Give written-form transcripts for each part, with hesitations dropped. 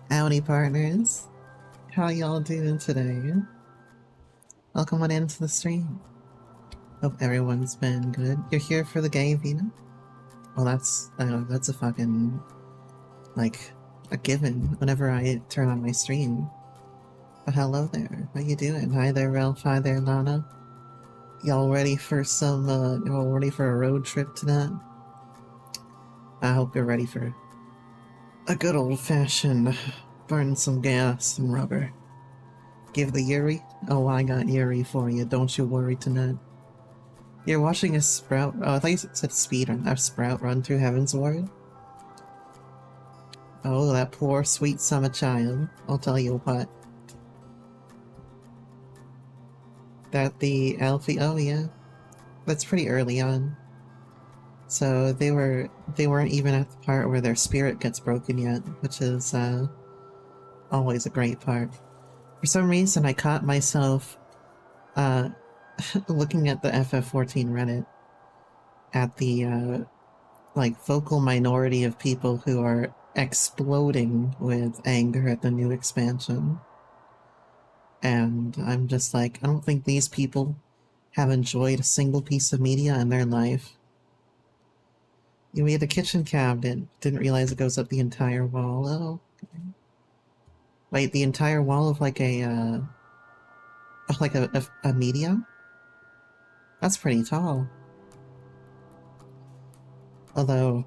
Howdy, partners. How y'all doing today? Welcome on into the stream. Hope everyone's been good. You're here for the game, Vina? Well, that's a fucking, like, a given whenever I turn on my stream. But hello there. How you doing? Hi there, Ralph. Hi there, Nana. Y'all ready for y'all ready for a road trip tonight? I hope you're ready for a good old-fashioned burn some gas and rubber. Give the Yuri? Oh, I got Yuri for you. Don't you worry tonight. You're watching a Sprout. Oh, I thought you said speedrun. A Sprout run through Heaven's Ward? Oh, that poor sweet summer child. I'll tell you what. That the Alfie. Oh, yeah. That's pretty early on. So they weren't even at the part where their spirit gets broken yet, which is always a great part. For some reason, I caught myself looking at the FF14 Reddit at the like vocal minority of people who are exploding with anger at the new expansion. And I'm just like, I don't think these people have enjoyed a single piece of media in their life. You made a kitchen cabinet, didn't realize it goes up the entire wall. Oh, okay. Wait, the entire wall of like a medium? That's pretty tall. Although,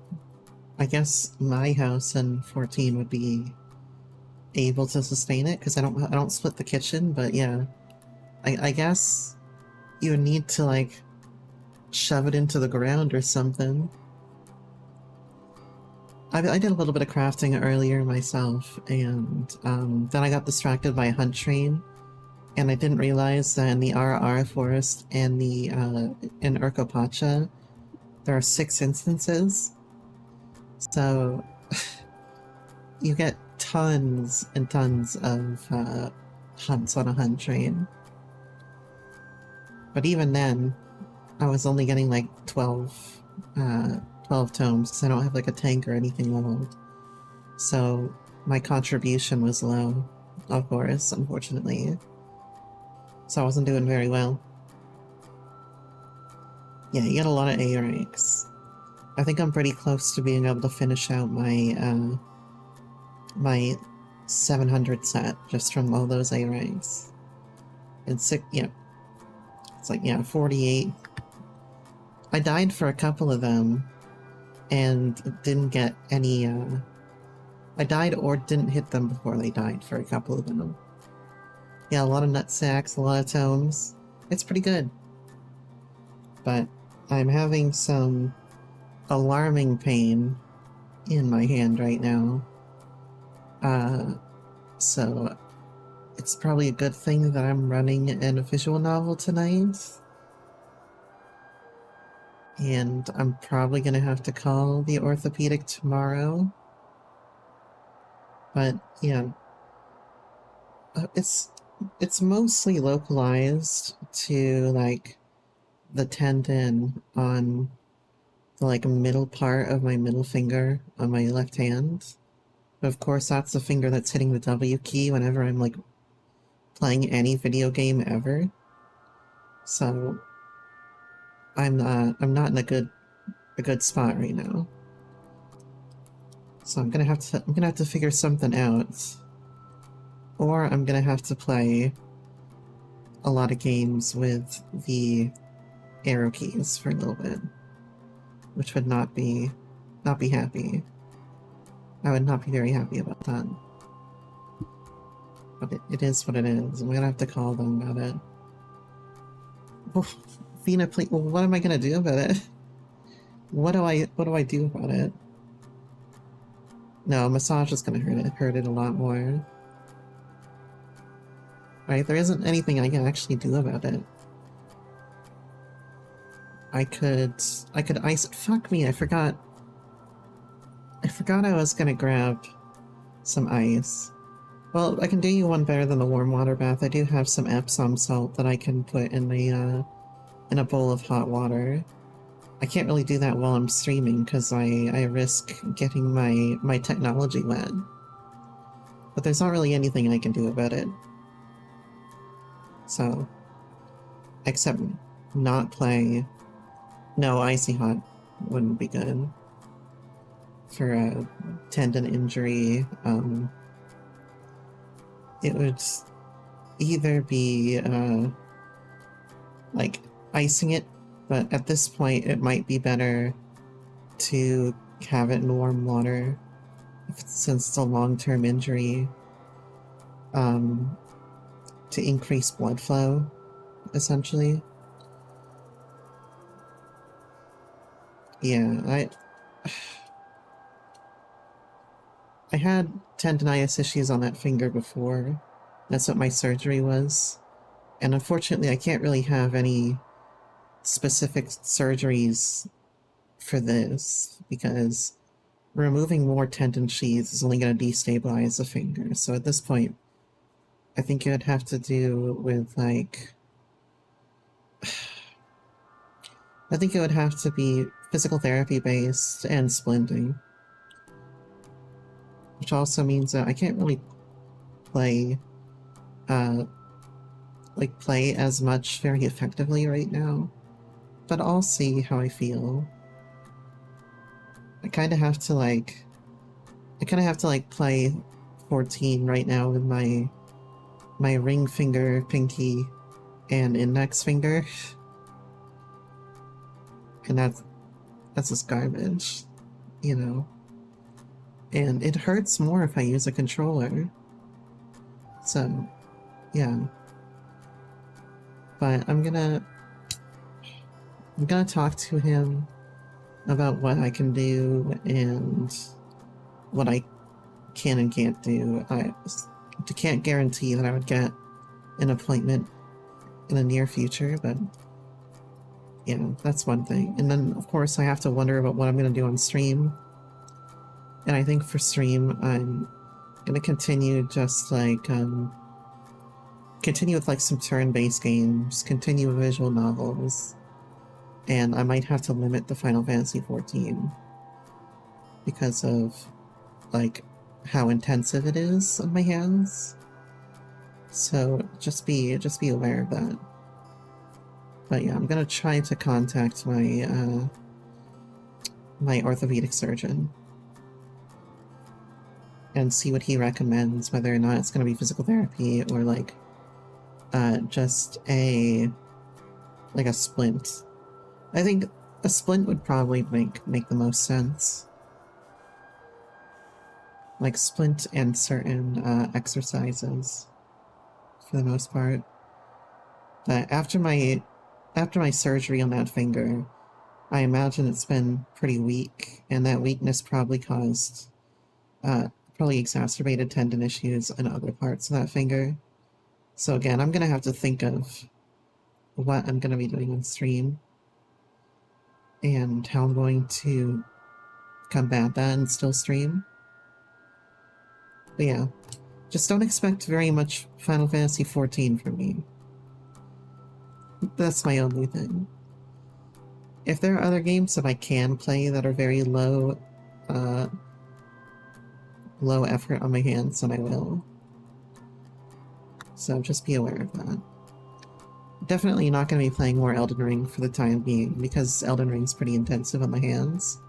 I guess my house in 14 would be able to sustain it because I don't split the kitchen, but yeah, I guess you would need to like shove it into the ground or something. I did a little bit of crafting earlier myself, and then I got distracted by a hunt train, and I didn't realize that in the RR forest and the in Urkopacha, there are 6 instances. So you get tons and tons of hunts on a hunt train. But even then, I was only getting like 12 tomes because I don't have like a tank or anything leveled. So my contribution was low, of course, unfortunately. So I wasn't doing very well. Yeah, you get a lot of A ranks. I think I'm pretty close to being able to finish out my my 700 set just from all those A ranks. And it's like, yeah, 48. I died for a couple of them and didn't get any, I died or didn't hit them before they died for a couple of them. Yeah, a lot of nutsacks, a lot of tomes. It's pretty good. But I'm having some alarming pain in my hand right now. So it's probably a good thing that I'm running a visual novel tonight. And I'm probably gonna have to call the orthopedic tomorrow. But yeah, it's mostly localized to like the tendon on the like middle part of my middle finger on my left hand. But of course, that's the finger that's hitting the W key whenever I'm like playing any video game ever. So I'm not in a good spot right now. So I'm gonna have to figure something out. Or I'm gonna have to play a lot of games with the arrow keys for a little bit. Which would not be happy. I would not be very happy about that. But it is what it is. I'm gonna have to call them about it. Oh, Vina, please, well, what am I gonna do about it? What do I do about it? No, massage is gonna hurt it a lot more. Right, there isn't anything I can actually do about it. I could ice it. Fuck me, I forgot I was gonna grab some ice. Well, I can do you one better than the warm water bath. I do have some Epsom salt that I can put in a bowl of hot water. I can't really do that while I'm streaming because I risk getting my technology wet. But there's not really anything I can do about it. So, except not play. No, Icy Hot wouldn't be good for a tendon injury. It would either be like icing it, but at this point it might be better to have it in warm water since it's a long-term injury, to increase blood flow, essentially. Yeah, I had tendonitis issues on that finger before. That's what my surgery was. And unfortunately, I can't really have any specific surgeries for this because removing more tendon sheaths is only going to destabilize the finger. So at this point, I think it would have to do with, like... I think it would have to be physical therapy based and splinting. Which also means that I can't really play, play as much very effectively right now. But I'll see how I feel. I kind of have to, play 14 right now with my ring finger, pinky, and index finger. And that's just garbage, you know? And it hurts more if I use a controller. So, yeah. But I'm gonna talk to him about what I can do and what I can and can't do. I can't guarantee that I would get an appointment in the near future, but yeah, that's one thing. And then, of course, I have to wonder about what I'm going to do on stream. And I think for stream, I'm going to continue just continue with some turn-based games, continue with visual novels, and I might have to limit the Final Fantasy XIV because of how intensive it is on my hands. So just be aware of that. But yeah, I'm gonna try to contact my my orthopedic surgeon and see what he recommends, whether or not it's gonna be physical therapy or just a splint. I think a splint would probably make the most sense. Like splint and certain exercises for the most part. But after my surgery on that finger, I imagine it's been pretty weak, and that weakness probably caused probably exacerbated tendon issues in other parts of that finger. So again, I'm gonna have to think of what I'm gonna be doing on stream and how I'm going to combat that and still stream. But yeah, just don't expect very much Final Fantasy XIV from me. That's my only thing. If there are other games that I can play that are very low effort on my hands, then I will. So just be aware of that. Definitely not going to be playing more Elden Ring for the time being, because Elden Ring's pretty intensive on my hands.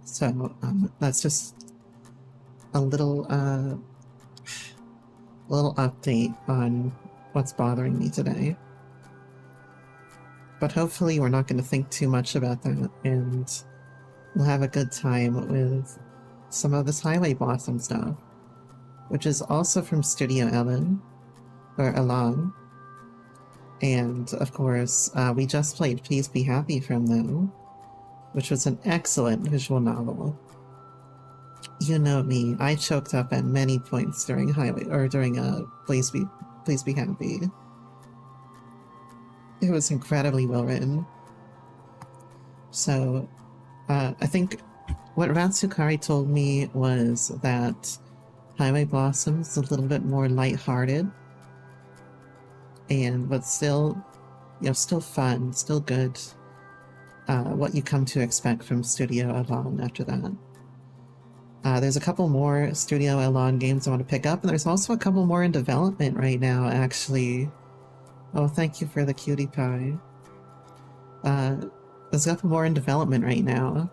So, that's just a little update on what's bothering me today. But hopefully we're not going to think too much about that, and we'll have a good time with some of this Highway Blossom stuff, which is also from Studio Ellen, or Elan. And, of course, we just played Please Be Happy from them, which was an excellent visual novel. You know me, I choked up at many points during Please Be Happy. It was incredibly well written. So, I think what Ratsukari told me was that Highway Blossoms is a little bit more lighthearted, but still, still fun, still good. What you come to expect from Studio Elan after that. There's a couple more Studio Elon games I want to pick up, and there's also a couple more in development right now, actually. Oh, thank you for the cutie pie. There's a couple more in development right now.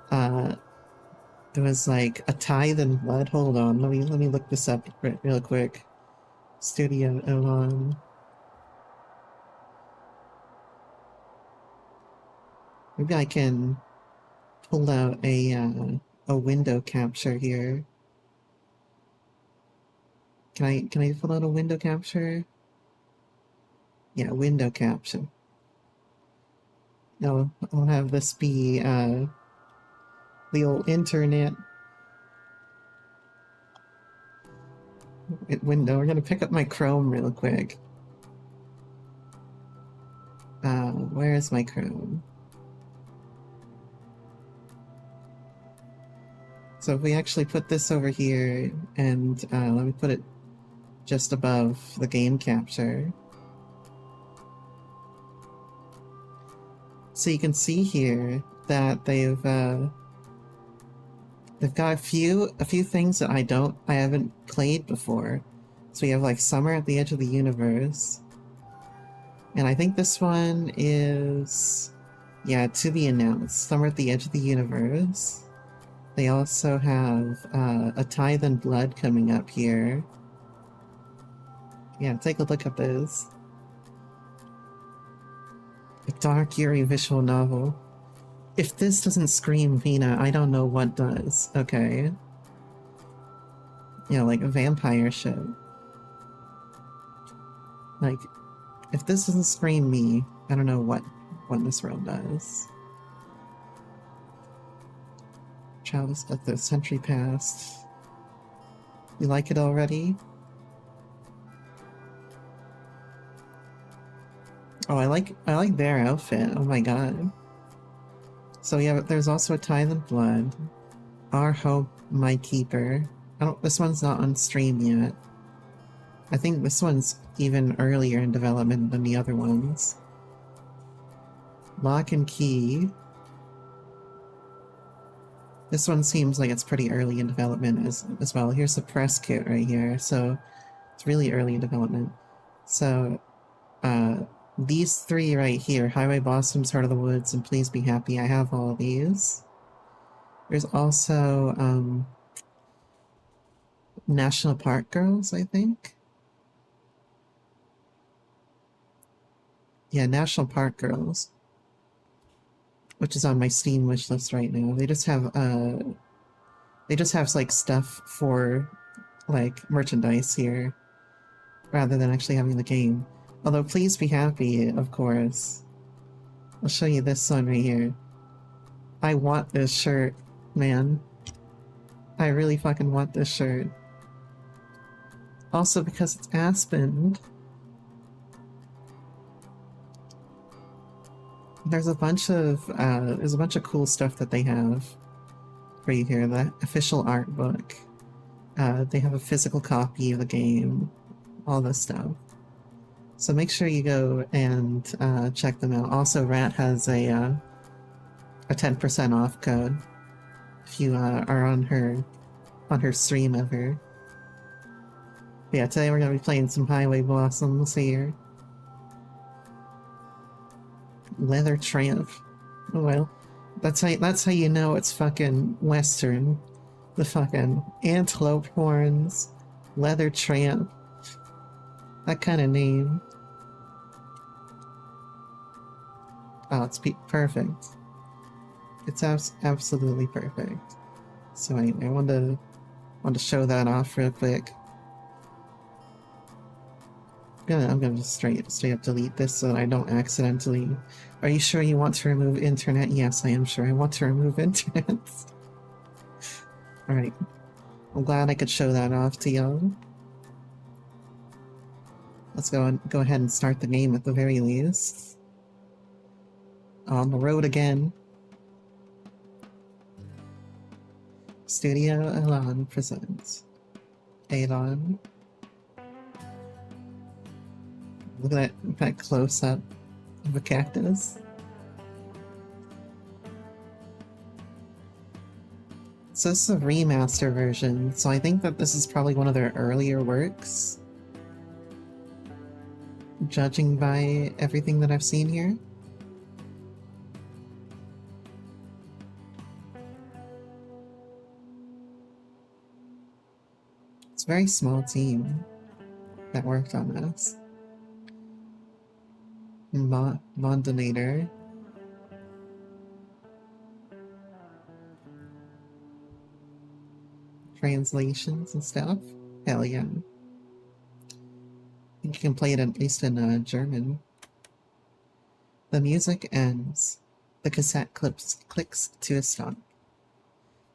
There was like a Tithe and Blood. Hold on, let me look this up real quick. Studio Elon. Maybe I can pull out a window capture here. Can I pull out a window capture? Yeah, window capture. No, I'll have this be the old internet window. We're gonna pick up my Chrome real quick. Where is my Chrome? So if we actually put this over here, and let me put it just above the game capture. So you can see here that they've got a few things that I haven't played before. So we have like Summer at the Edge of the Universe. And I think this one is, yeah, to be announced. Summer at the Edge of the Universe. They also have a Tithe and Blood coming up here. Yeah, take a look at this. A dark, eerie visual novel. If this doesn't scream Vina, I don't know what does. Okay. You know, like a vampire shit. Like, if this doesn't scream me, I don't know what this world does. Travels at the century past. You like it already? Oh, I like their outfit. Oh my god. So yeah, there's also a Tithe and Blood. Our Hope, My Keeper. This one's not on stream yet. I think this one's even earlier in development than the other ones. Lock and Key. This one seems like it's pretty early in development as well. Here's the press kit right here, so it's really early in development. So, these three right here, Highway Blossoms, Heart of the Woods, and Please Be Happy, I have all of these. There's also, National Park Girls, I think? Yeah, National Park Girls. Which is on my Steam wishlist right now. They just have like stuff for like merchandise here rather than actually having the game. Although Please Be Happy, of course. I'll show you this one right here. I want this shirt, man. I really fucking want this shirt. Also because it's Aspen. There's a bunch of cool stuff that they have for you here. The official art book. They have a physical copy of the game. All this stuff. So make sure you go and check them out. Also, Rat has a 10% off code if you are on her stream ever. But yeah, today we're gonna be playing some Highway Blossoms here. Leather Tramp. Oh well, that's how you know it's fucking Western. The fucking antelope horns, Leather Tramp. That kind of name. Oh, it's perfect. It's absolutely perfect. So anyway, I want to show that off real quick. I'm gonna just straight up delete this so that I don't accidentally. Are you sure you want to remove internet? Yes, I am sure I want to remove internet. Alright. I'm glad I could show that off to y'all. Let's go ahead and start the game at the very least. On the road again. Studio Elon presents Elon. Look at that close-up of a cactus. So this is a remaster version, so I think that this is probably one of their earlier works, judging by everything that I've seen here. It's a very small team that worked on this. Mondinator. Translations and stuff. Hell yeah. I think you can play it at least in German. The music ends. The cassette clicks to a stop.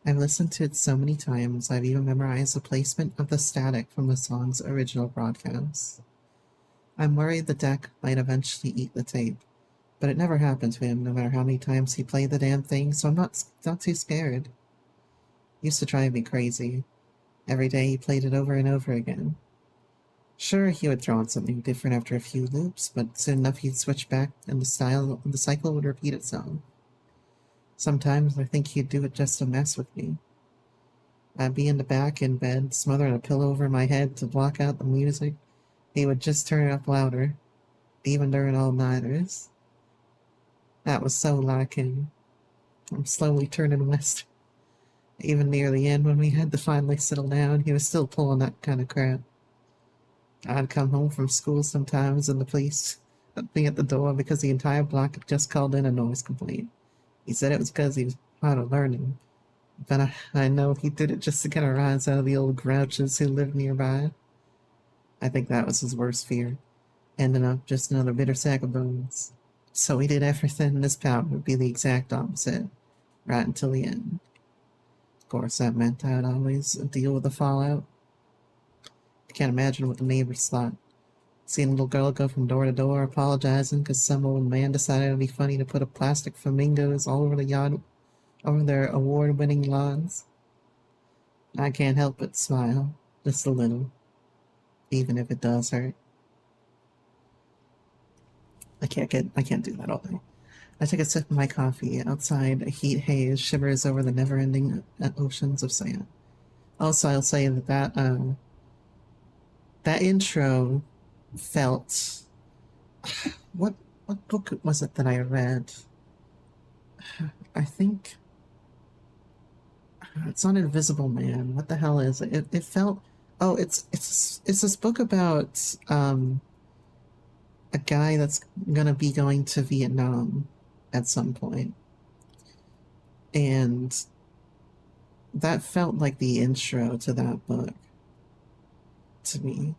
I've listened to it so many times, I've even memorized the placement of the static from the song's original broadcast. I'm worried the deck might eventually eat the tape, but it never happened to him, no matter how many times he played the damn thing, so I'm not too scared. Used to drive me crazy. Every day he played it over and over again. Sure, he would throw on something different after a few loops, but soon enough he'd switch back and the cycle would repeat itself. Sometimes I think he'd do it just to mess with me. I'd be in the back in bed, smothering a pillow over my head to block out the music. He would just turn it up louder, even during all-nighters. That was so like him. I'm slowly turning west. Even near the end, when we had to finally settle down, he was still pulling that kind of crap. I'd come home from school sometimes and the police would be at the door because the entire block had just called in a noise complaint. He said it was because he was proud of learning. But I know he did it just to get a rise out of the old grouches who lived nearby. I think that was his worst fear, ending up just another bitter sack of bones. So he did everything in his power to be the exact opposite, right until the end. Of course, that meant I'd always deal with the fallout. I can't imagine what the neighbors thought. Seeing a little girl go from door to door apologizing because some old man decided it'd be funny to put a plastic flamingos all over the yard, over their award-winning lawns. I can't help but smile, just a little, even if it does hurt. I can't do that all day. I take a sip of my coffee. Outside, a heat haze shimmers over the never-ending oceans of sand. Also, I'll say that that intro felt... What book was it that I read? I think... It's not Invisible Man. What the hell is it? It felt... Oh, it's this book about a guy that's gonna be going to Vietnam at some point. And that felt like the intro to that book to me.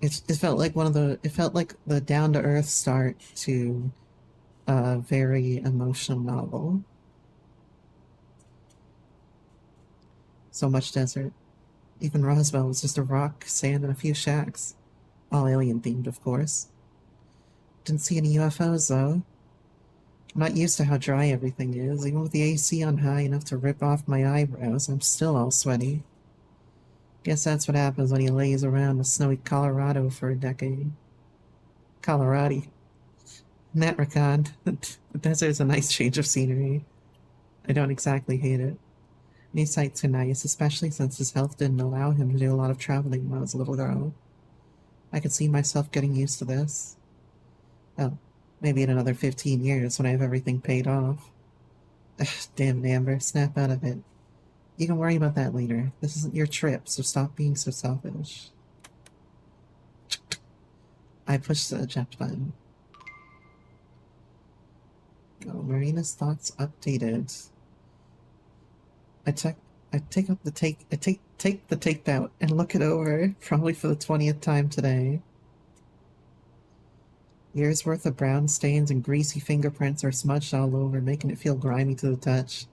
It felt like it felt like the down-to-earth start to a very emotional novel. So much desert. Even Roswell was just a rock, sand, and a few shacks. All alien-themed, of course. Didn't see any UFOs, though. I'm not used to how dry everything is. Even with the AC on high enough to rip off my eyebrows, I'm still all sweaty. Guess that's what happens when he lays around the snowy Colorado for a decade. Colorado. In that regard, the desert's a nice change of scenery. I don't exactly hate it. These sights are nice, especially since his health didn't allow him to do a lot of traveling when I was a little girl. I could see myself getting used to this. Oh, maybe in another 15 years when I have everything paid off. Ugh, damn it, Amber, snap out of it. You can worry about that later. This isn't your trip, so stop being so selfish. I pushed the eject button. Oh, Marina's thoughts updated. I take the tape out and look it over, probably for the 20th time today. Years worth of brown stains and greasy fingerprints are smudged all over, making it feel grimy to the touch.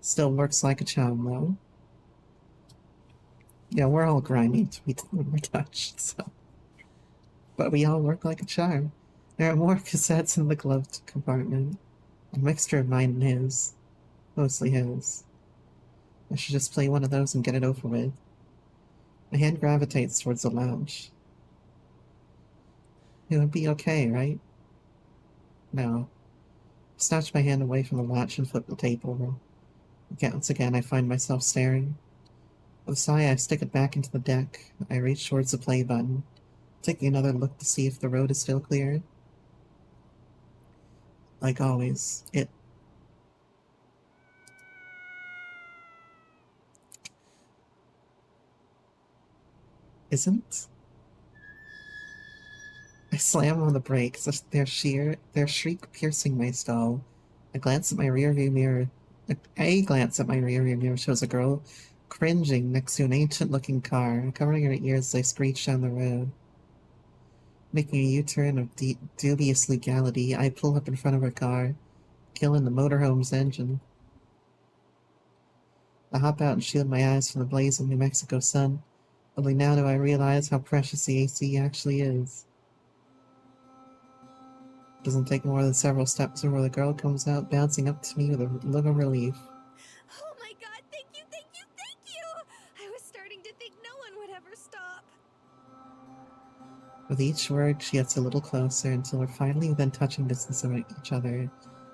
Still works like a charm, though. Yeah, we're all grimy when we're touched, so. But we all work like a charm. There are more cassettes in the glove compartment. A mixture of mine and his. Mostly his. I should just play one of those and get it over with. My hand gravitates towards the lounge. It would be okay, right? No. I snatch my hand away from the latch and flip the tape over. Once again, I find myself staring. With a sigh, I stick it back into the deck. I reach towards the play button, taking another look to see if the road is still clear. Like always, it isn't. I slam on the brakes, their shriek piercing my skull. A glance at my rearview mirror. A glance at my rearview mirror shows a girl cringing next to an ancient-looking car, covering her ears as I screech down the road. Making a U-turn of dubious legality, I pull up in front of her car, killing the motorhome's engine. I hop out and shield my eyes from the blaze of New Mexico sun. Only now do I realize how precious the AC actually is. Doesn't take more than several steps before the girl comes out, bouncing up to me with a look of relief. Oh my god, thank you, thank you, thank you! I was starting to think no one would ever stop. With each word, she gets a little closer until we're finally within touching distance of each other,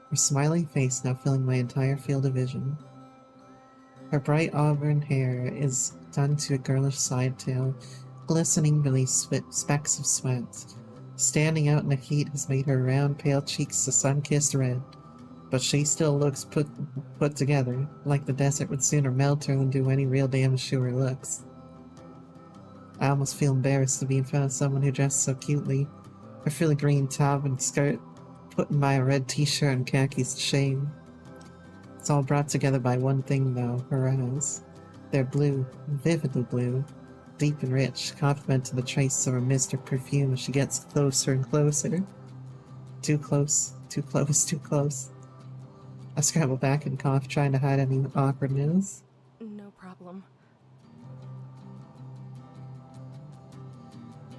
her smiling face now filling my entire field of vision. Her bright auburn hair is done to a girlish side tail, glistening beneath specks of sweat. Standing out in the heat has made her round, pale cheeks a sun-kissed red, but she still looks put together, like the desert would sooner melt her than do any real damage to her looks. I almost feel embarrassed to be in front of someone who dressed so cutely. Her frilly green top and skirt, putting my red t-shirt and khakis to shame. It's all brought together by one thing, though, her eyes. They're blue, vividly blue, deep and rich, complementing the trace of her mist or perfume as she gets closer and closer. Too close, too close, too close. I scramble back and cough, trying to hide any awkwardness. No problem.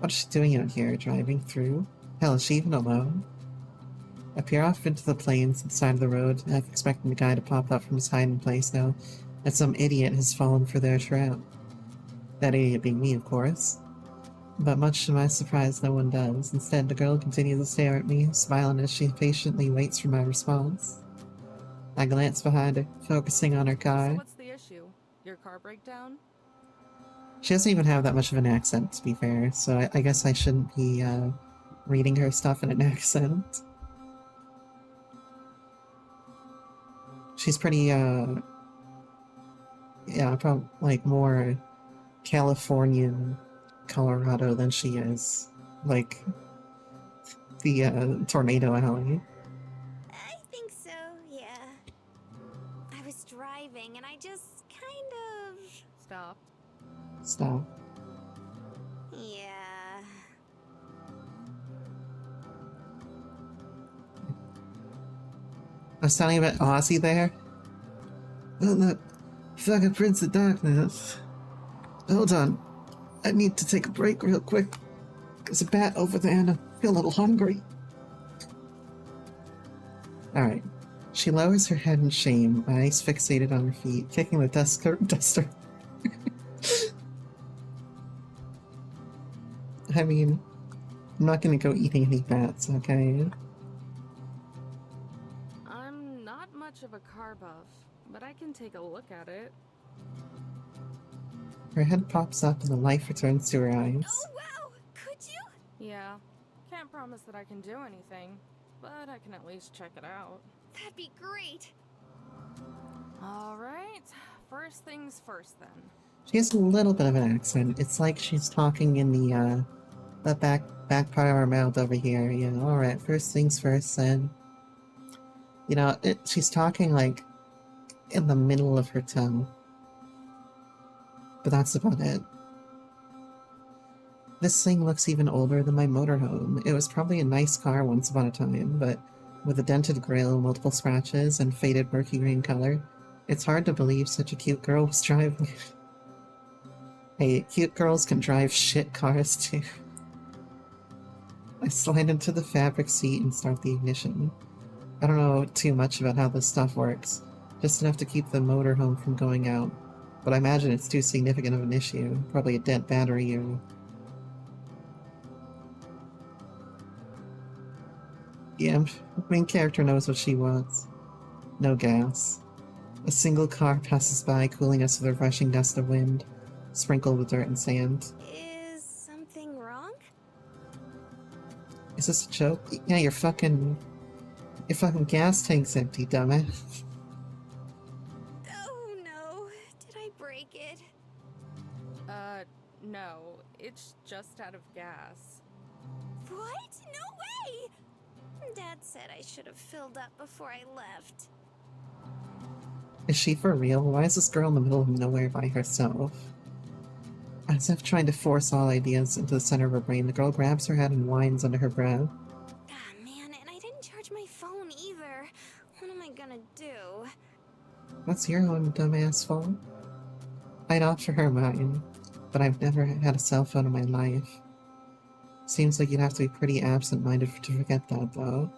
What's she doing out here, driving through? Hell, is she even alone? I peer off into the plains inside of the road, half expecting the guy to pop up from his hiding place now, that some idiot has fallen for their trap. That idiot being me, of course. But much to my surprise, no one does. Instead, the girl continues to stare at me, smiling as she patiently waits for my response. I glance behind her, focusing on her car. So what's the issue? Your car breakdown? She doesn't even have that much of an accent, to be fair, so I guess I shouldn't be reading her stuff in an accent. She's pretty, yeah, probably like more Californian Colorado than she is like the Tornado Alley. I think so, yeah. I was driving and I just kind of... Stop. Yeah. I was telling you about Ozzy there. Oh, that fucking Prince of Darkness. Hold on. I need to take a break real quick. There's a bat over there and I feel a little hungry. Alright. She lowers her head in shame, eyes fixated on her feet, kicking the duster. I mean, I'm not gonna go eating any bats, okay? I'm not much of a car buff, but I can take a look at it. Her head pops up and the life returns to her eyes. Oh, wow! Could you? Yeah. Can't promise that I can do anything, but I can at least check it out. That'd be great! Alright, first things first then. She has a little bit of an accent. It's like she's talking in the back part of her mouth over here. Yeah, alright, first things first then. You know, she's talking like in the middle of her tongue. But that's about it. This thing looks even older than my motorhome. It was probably a nice car once upon a time, but with a dented grille, multiple scratches, and faded murky green color, it's hard to believe such a cute girl was driving it. Hey, cute girls can drive shit cars too. I slide into the fabric seat and start the ignition. I don't know too much about how this stuff works, just enough to keep the motorhome from going out. But I imagine it's too significant of an issue. Probably a dead battery or... Yeah, main character knows what she wants. No gas. A single car passes by, cooling us with a rushing gust of wind, sprinkled with dirt and sand. Is something wrong? Is this a joke? Yeah, your fucking gas tank's empty, dumbass. Oh no, did I break it? No, it's just out of gas. What? No way! Dad said I should have filled up before I left. Is she for real? Why is this girl in the middle of nowhere by herself? As if trying to force all ideas into the center of her brain, the girl grabs her head and whines under her breath. Ah, man, and I didn't charge my phone either. What am I gonna do? That's your own dumbass fault. I'd offer her mine, but I've never had a cell phone in my life. Seems like you'd have to be pretty absent-minded to forget that, though.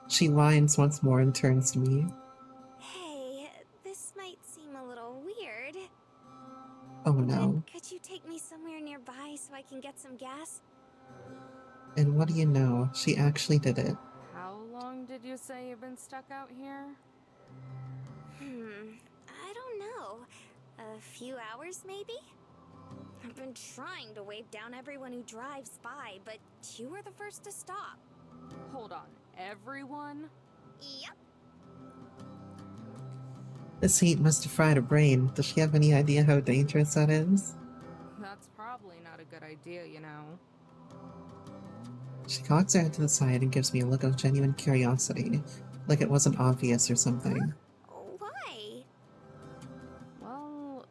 She whines once more and turns to me. Hey, this might seem a little weird. Oh no. But could you take me somewhere nearby so I can get some gas? And what do you know? She actually did it. How long did you say you've been stuck out here? I don't know. A few hours, maybe? I've been trying to wave down everyone who drives by, but you were the first to stop. Hold on, everyone? Yep. This heat must have fried her brain. Does she have any idea how dangerous that is? That's probably not a good idea, you know. She cocks her head to the side and gives me a look of genuine curiosity, like it wasn't obvious or something. Why? Well,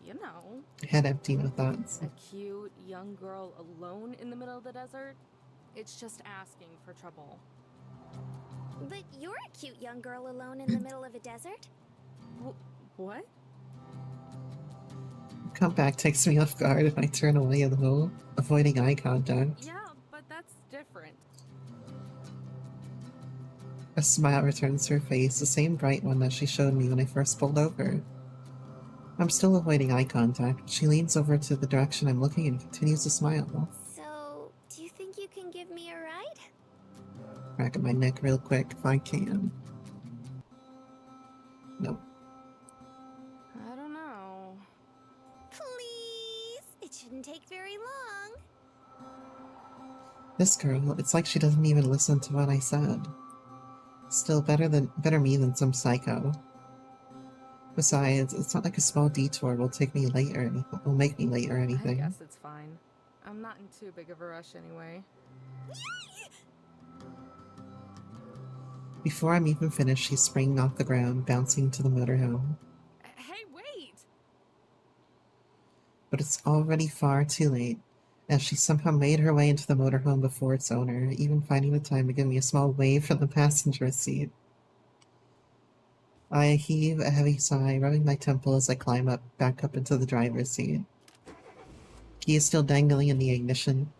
you know. Head empty, no thoughts. A cute young girl alone in the middle of the desert? It's just asking for trouble. But you're a cute young girl alone in the middle of a desert? What? Comeback takes me off guard and I turn away a little, avoiding eye contact. Yeah, but that's different. A smile returns to her face, the same bright one that she showed me when I first pulled over. I'm still avoiding eye contact, but she leans over to the direction I'm looking and continues to smile. So, do you think you can give me a ride? Crack at my neck real quick if I can. Nope. I don't know. Please! It shouldn't take very long. This girl, it's like she doesn't even listen to what I said. Still better me than some psycho. Besides, it's not like a small detour will take me late or anything. Will make me late or anything. I guess it's fine. I'm not in too big of a rush anyway. Before I'm even finished, she's springing off the ground, bouncing to the motorhome. Hey, wait! But it's already far too late, as she somehow made her way into the motorhome before its owner, even finding the time to give me a small wave from the passenger seat. I heave a heavy sigh, rubbing my temple as I climb back up into the driver's seat. Key is still dangling in the ignition.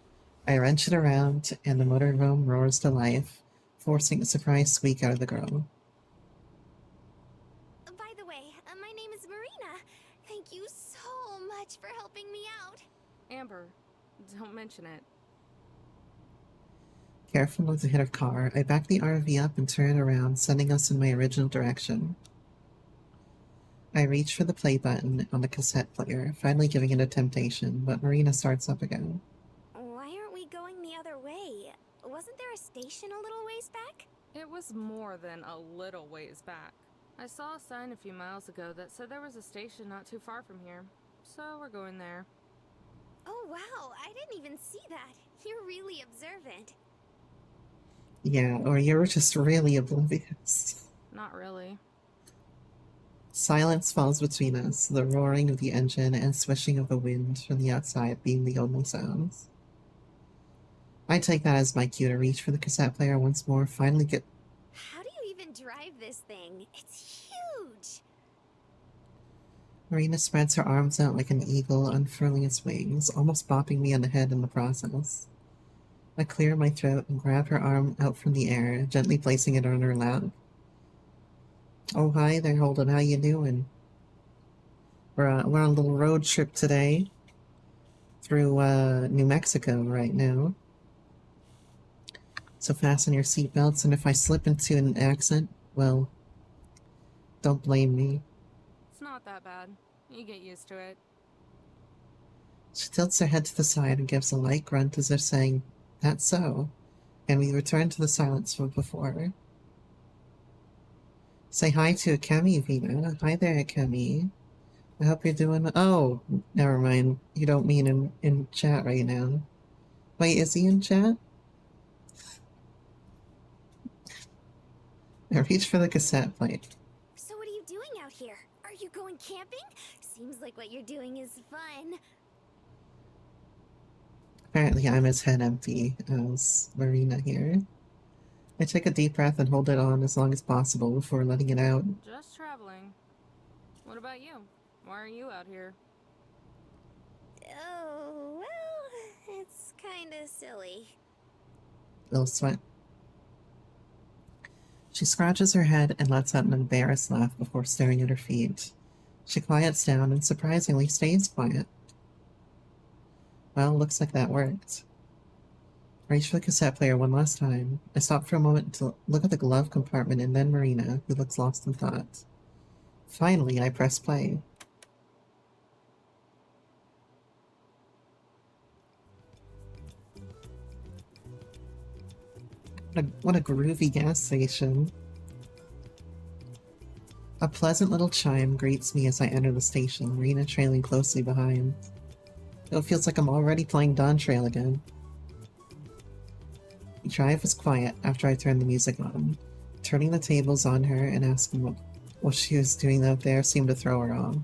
I wrench it around, and the motorhome roars to life, forcing a surprised squeak out of the girl. By the way, my name is Marina. Thank you so much for helping me out. Amber, don't mention it. Careful not to hit her car, I back the RV up and turn it around, sending us in my original direction. I reach for the play button on the cassette player, finally giving it a temptation, but Marina starts up again. Why aren't we going the other way? Wasn't there a station a little ways back? It was more than a little ways back. I saw a sign a few miles ago that said there was a station not too far from here, so we're going there. Oh wow, I didn't even see that. You're really observant. Yeah, or you're just really oblivious. Not really. Silence falls between us, the roaring of the engine and swishing of the wind from the outside being the only sounds. I take that as my cue to reach for the cassette player once more, finally get— How do you even drive this thing? It's huge! Marina spreads her arms out like an eagle, unfurling its wings, almost bopping me on the head in the process. I clear my throat and grab her arm out from the air, gently placing it on her lap. Oh, hi there, Holden. How you doing? We're on a little road trip today through New Mexico right now. So fasten your seatbelts, and if I slip into an accent, well, Don't blame me. It's not that bad. You get used to it. She tilts her head to the side and gives a light grunt as if saying, "That's so," and we return to the silence from before. Say hi to Akemi, Vina. Hi there, Akemi. I hope you're doing... Oh, never mind. You don't mean in chat right now. Wait, is he in chat? I reach for the cassette player. So what are you doing out here? Are you going camping? Seems like what you're doing is fun. Apparently I'm as head empty as Marina here. I take a deep breath and hold it on as long as possible before letting it out. Just traveling. What about you? Why are you out here? Oh, well, it's kinda silly. Little sweat. She scratches her head and lets out an embarrassed laugh before staring at her feet. She quiets down and surprisingly stays quiet. Well, looks like that worked. I reach for the cassette player one last time. I stop for a moment to look at the glove compartment and then Marina, who looks lost in thought. Finally, I press play. What a groovy gas station. A pleasant little chime greets me as I enter the station, Marina trailing closely behind. It feels like I'm already playing Dawn Trail again. The drive was quiet after I turned the music on. Turning the tables on her and asking what she was doing out there seemed to throw her off.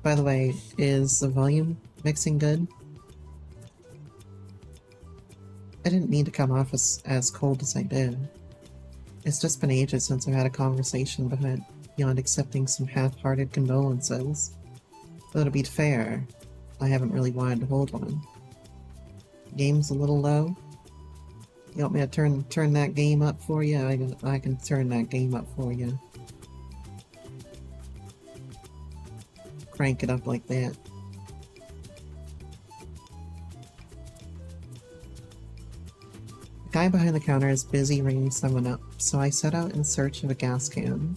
By the way, is the volume mixing good? I didn't mean to come off as cold as I did. It's just been ages since I've had a conversation beyond accepting some half-hearted condolences. Though to be fair, I haven't really wanted to hold one. Game's a little low. You want me to turn that game up for you? I can turn that game up for you. Crank it up like that. The guy behind the counter is busy ringing someone up, so I set out in search of a gas can.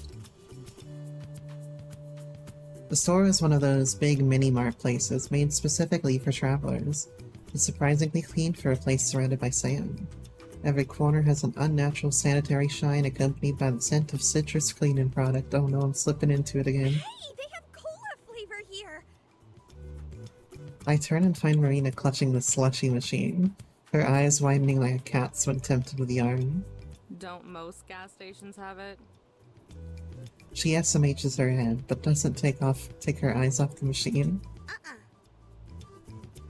The store is one of those big mini-mart places made specifically for travelers. It's surprisingly clean for a place surrounded by sand. Every corner has an unnatural sanitary shine accompanied by the scent of citrus cleaning product. Oh no, I'm slipping into it again. Hey, they have cola flavor here! I turn and find Marina clutching the slushy machine, her eyes widening like a cat's when tempted with yarn. Don't most gas stations have it? She SMHs her head, but doesn't take her eyes off the machine.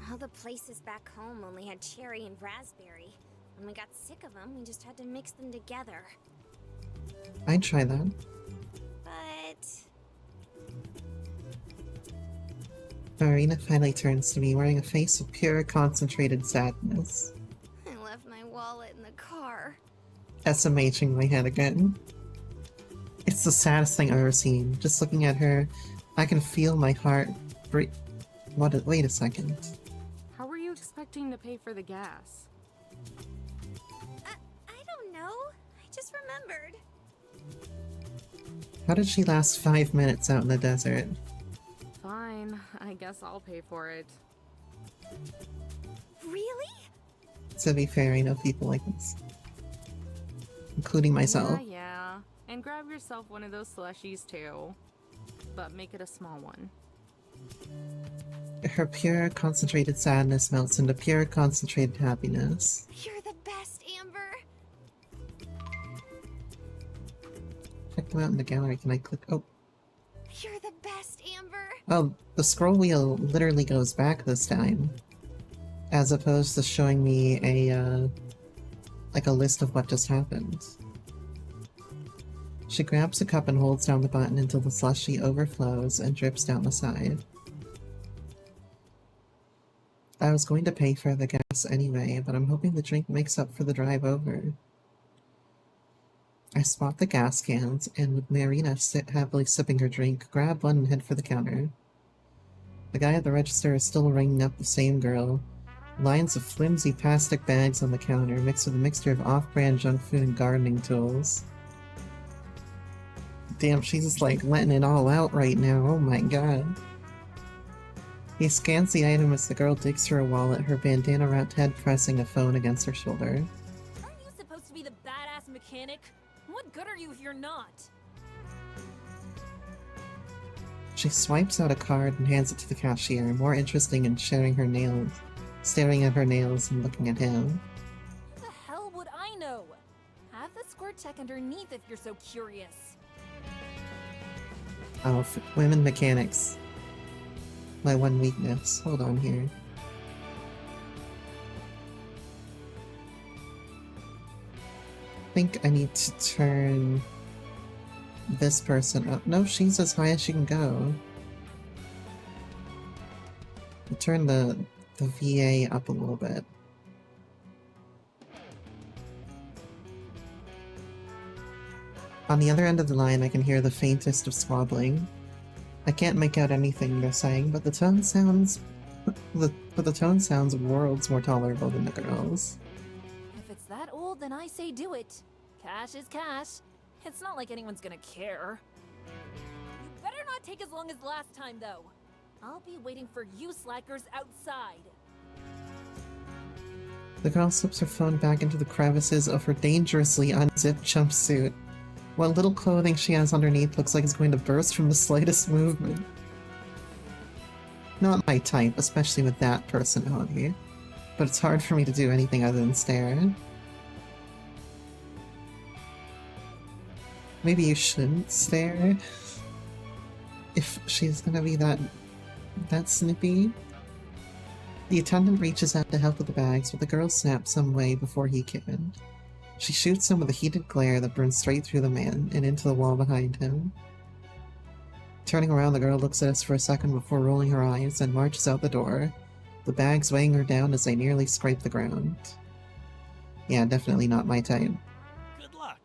All the places back home only had cherry and raspberry. When we got sick of them, we just had to mix them together. I'd try that. But... Marina finally turns to me, wearing a face of pure, concentrated sadness. I left my wallet in the car. SMHing my head again. It's the saddest thing I've ever seen. Just looking at her, I can feel my heart break. Wait a second. How were you expecting to pay for the gas? I don't know. I just remembered. How did she last 5 minutes out in the desert? Fine, I guess I'll pay for it. Really? To be fair, I know people like this. Including myself. Yeah. And grab yourself one of those slushies too. But make it a small one. Her pure, concentrated sadness melts into pure, concentrated happiness. You're the best, Amber. Check them out in the gallery. Can I click? Oh. You're the best, Amber. Oh, the scroll wheel literally goes back this time. As opposed to showing me a, like a list of what just happened. She grabs a cup and holds down the button until the slushy overflows and drips down the side. I was going to pay for the gas anyway, but I'm hoping the drink makes up for the drive over. I spot the gas cans, and with Marina happily sipping her drink, grab one and head for the counter. The guy at the register is still ringing up the same girl. Lines of flimsy plastic bags on the counter, mixed with a mixture of off-brand junk food and gardening tools. Damn, she's just like letting it all out right now. Oh my god. He scans the item as the girl digs through her wallet, her bandana wrapped head pressing a phone against her shoulder. Aren't you supposed to be the badass mechanic? What good are you if you're not? She swipes out a card and hands it to the cashier, more interested in staring at her nails and looking at him. How the hell would I know? Have the squirt check underneath if you're so curious. Oh, women mechanics. My one weakness. Hold on here. I think I need to turn this person up. No, she's as high as she can go. I'll turn the VA up a little bit. On the other end of the line, I can hear the faintest of squabbling. I can't make out anything they're saying, but the tone sounds worlds more tolerable than the girls. If it's that old, then I say do it. Cash is cash. It's not like anyone's gonna care. You better not take as long as last time, though. I'll be waiting for you slackers outside. The girl slips her phone back into the crevices of her dangerously unzipped jumpsuit. What little clothing she has underneath looks like it's going to burst from the slightest movement. Not my type, especially with that personality. But it's hard for me to do anything other than stare. Maybe you shouldn't stare. If she's gonna be that snippy. The attendant reaches out to help with the bags, but the girl snaps some way before he can. She shoots him with a heated glare that burns straight through the man and into the wall behind him. Turning around, the girl looks at us for a second before rolling her eyes and marches out the door, the bags weighing her down as they nearly scrape the ground. Yeah, definitely not my type. Good luck.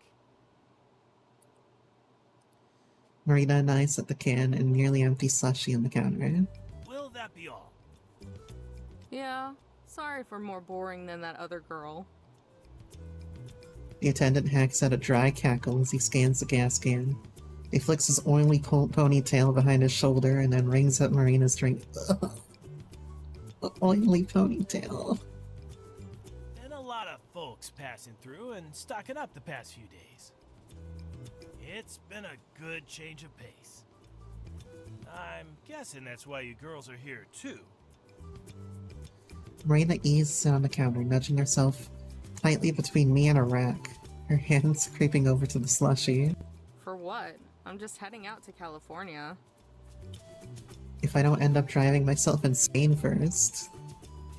Marina and I set the can and nearly empty slushie on the counter. Will that be all? Yeah, sorry for more boring than that other girl. The attendant hacks out a dry cackle as he scans the gas can. He flicks his oily ponytail behind his shoulder and then rings up Marina's drink. Oily ponytail. And a lot of folks passing through and stocking up the past few days. It's been a good change of pace. I'm guessing that's why you girls are here too. Marina eases on the counter, nudging herself tightly between me and a rack, her hands creeping over to the slushie. For what? I'm just heading out to California. If I don't end up driving myself insane first.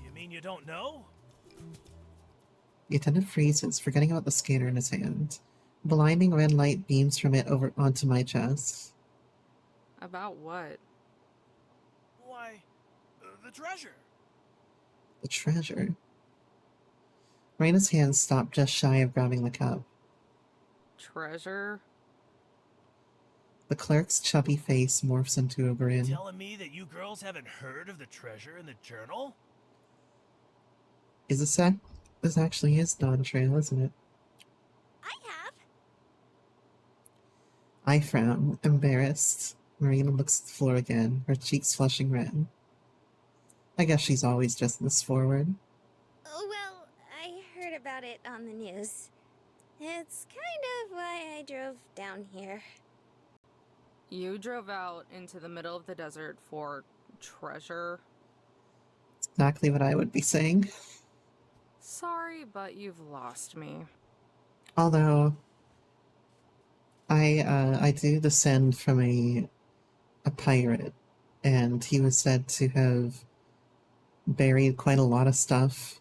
You mean you don't know? The attendant freezes, forgetting about the scanner in his hand. Blinding red light beams from it over onto my chest. About what? Why, the treasure. The treasure. Marina's hands stop just shy of grabbing the cup. Treasure? The clerk's chubby face morphs into a grin. Telling me that you girls haven't heard of the treasure in the journal? This actually is Dawn Trail, isn't it? I have. I frown, embarrassed. Marina looks at the floor again, her cheeks flushing red. I guess she's always just this forward. Oh, well, I heard about it on the news. It's kind of why I drove down here. You drove out into the middle of the desert for treasure? Exactly what I would be saying. Sorry, but you've lost me. Although, I do descend from a pirate, and he was said to have buried quite a lot of stuff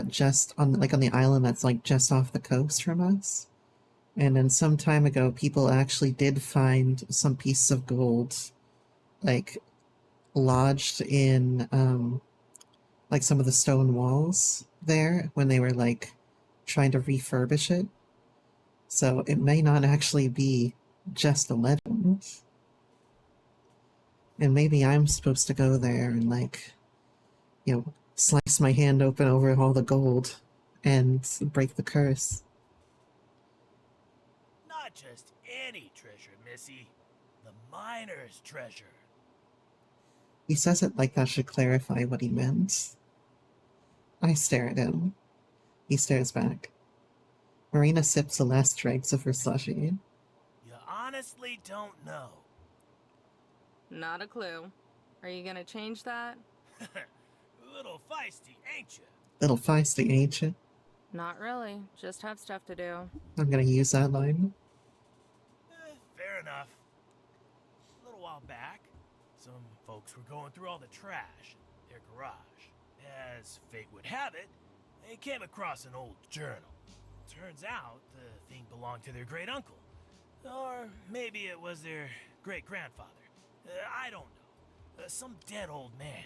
just on the island that's like just off the coast from us. And then some time ago, people actually did find some pieces of gold, like lodged in like some of the stone walls there when they were like trying to refurbish it. So it may not actually be just a legend. And maybe I'm supposed to go there and like, you know, slice my hand open over all the gold and break the curse. Not just any treasure, miner's treasure. He says it like that should clarify what he meant. I stare at him. He stares back. Marina sips the last dregs of her slushie. You honestly don't know. Not a clue. Are you gonna change that? A little feisty, ain't you? Little feisty, ain't you? Not really. Just have stuff to do. I'm gonna use that line. Fair enough. A little while back, some folks were going through all the trash in their garage. As fate would have it, they came across an old journal. Turns out the thing belonged to their great uncle. Or maybe it was their great grandfather. I don't know. Some dead old man.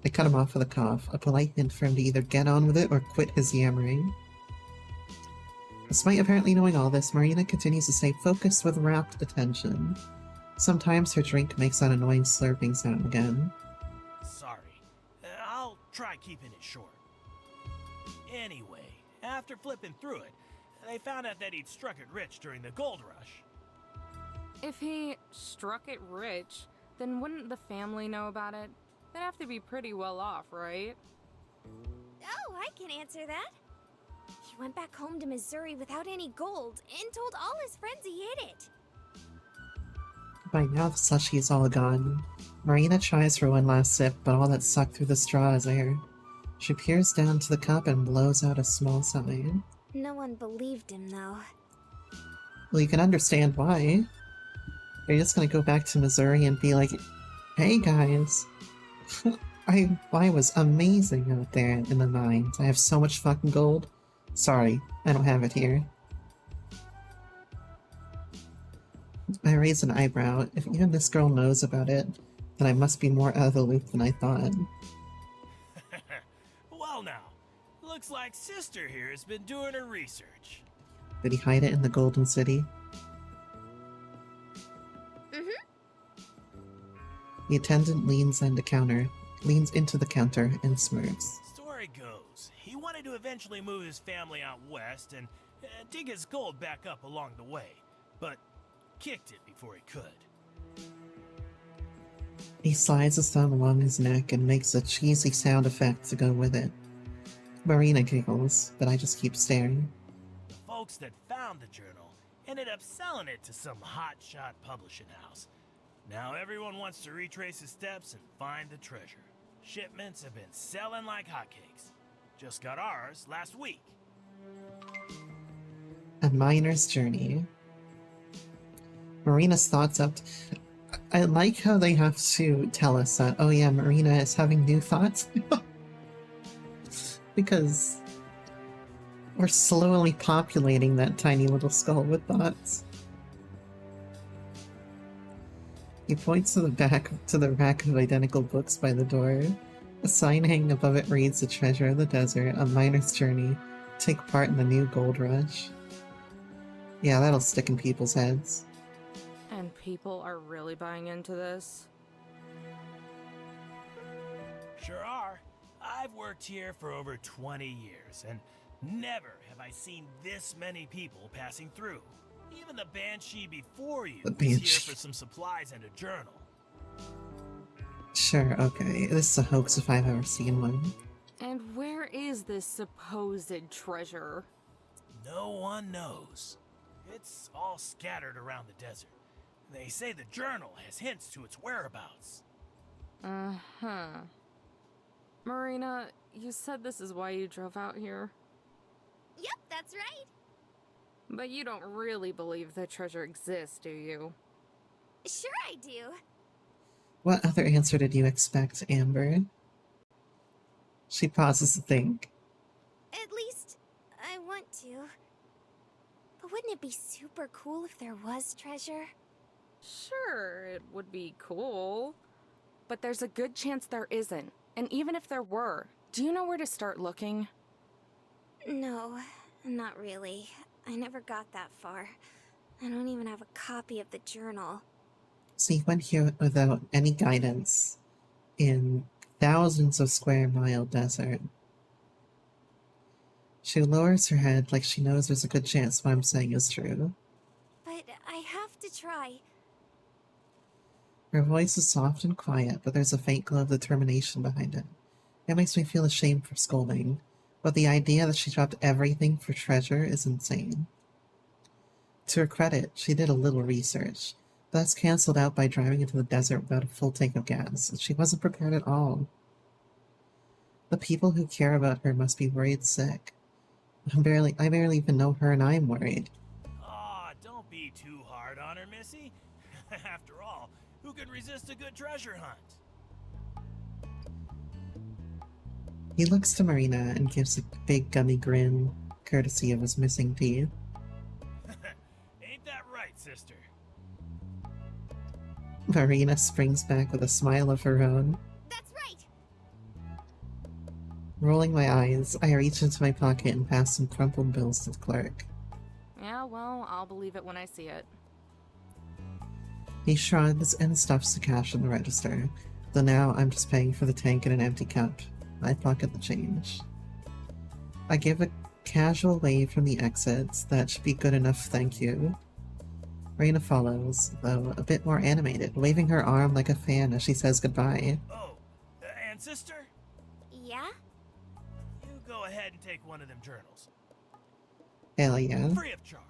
I cut him off with a cough, a polite hint for him to either get on with it or quit his yammering. Despite apparently knowing all this, Marina continues to stay focused with rapt attention. Sometimes her drink makes that annoying slurping sound again. Sorry. I'll try keeping it short. Anyway, after flipping through it, they found out that he'd struck it rich during the gold rush. If he struck it rich, then wouldn't the family know about it? They'd have to be pretty well off, right? Oh, I can answer that. He went back home to Missouri without any gold and told all his friends he hid it. By now the slushie is all gone. Marina tries for one last sip, but all that's sucked through the straw is air. She peers down to the cup and blows out a small sigh. No one believed him, though. Well, you can understand why. You're just gonna go back to Missouri and be like, hey guys, I was amazing out there in the mines. I have so much fucking gold. Sorry, I don't have it here. I raise an eyebrow. If even this girl knows about it, then I must be more out of the loop than I thought. Well now, looks like Sister here has been doing her research. Did he hide it in the Golden City? The attendant leans into the counter and smirks. Story goes, he wanted to eventually move his family out west and dig his gold back up along the way, but kicked it before he could. He slides his thumb along his neck and makes a cheesy sound effect to go with it. Marina giggles, but I just keep staring. The folks that found the journal ended up selling it to some hotshot publishing house. Now everyone wants to retrace his steps and find the treasure. Shipments have been selling like hotcakes. Just got ours last week. A miner's journey. Marina's thoughts up. I like how they have to tell us that, oh yeah, Marina is having new thoughts. Because we're slowly populating that tiny little skull with thoughts. He points to the rack of identical books by the door. A sign hanging above it reads, "The Treasure of the Desert, a miner's journey. Take part in the new gold rush." Yeah, that'll stick in people's heads. And people are really buying into this? Sure are. I've worked here for over 20 years, and never have I seen this many people passing through. Even the Banshee before you was here for some supplies and a journal. Sure, okay. This is a hoax if I've ever seen one. And where is this supposed treasure? No one knows. It's all scattered around the desert. They say the journal has hints to its whereabouts. Uh-huh. Marina, you said this is why you drove out here? Yep, that's right. But you don't really believe the treasure exists, do you? Sure I do. What other answer did you expect, Amber? She pauses to think. At least, I want to. But wouldn't it be super cool if there was treasure? Sure, it would be cool. But there's a good chance there isn't. And even if there were, do you know where to start looking? No, not really. I never got that far. I don't even have a copy of the journal. So you went here without any guidance in thousands of square mile desert. She lowers her head like she knows there's a good chance what I'm saying is true. But I have to try. Her voice is soft and quiet, but there's a faint glow of determination behind it. It makes me feel ashamed for scolding, but the idea that she dropped everything for treasure is insane. To her credit, she did a little research, but that's cancelled out by driving into the desert without a full tank of gas. She wasn't prepared at all. The people who care about her must be worried sick. I barely even know her, and I'm worried. Aw, don't be too hard on her, Missy. After all, who could resist a good treasure hunt? He looks to Marina and gives a big gummy grin, courtesy of his missing teeth. Ain't that right, sister? Marina springs back with a smile of her own. That's right! Rolling my eyes, I reach into my pocket and pass some crumpled bills to the clerk. Yeah, well, I'll believe it when I see it. He shrugs and stuffs the cash in the register, though now I'm just paying for the tank and an empty cup. I pocket the change. I give a casual wave from the exits. That should be good enough, thank you. Marina follows, though a bit more animated, waving her arm like a fan as she says goodbye. Oh, and sister? Yeah? You go ahead and take one of them journals. Hell yeah. Free of charge.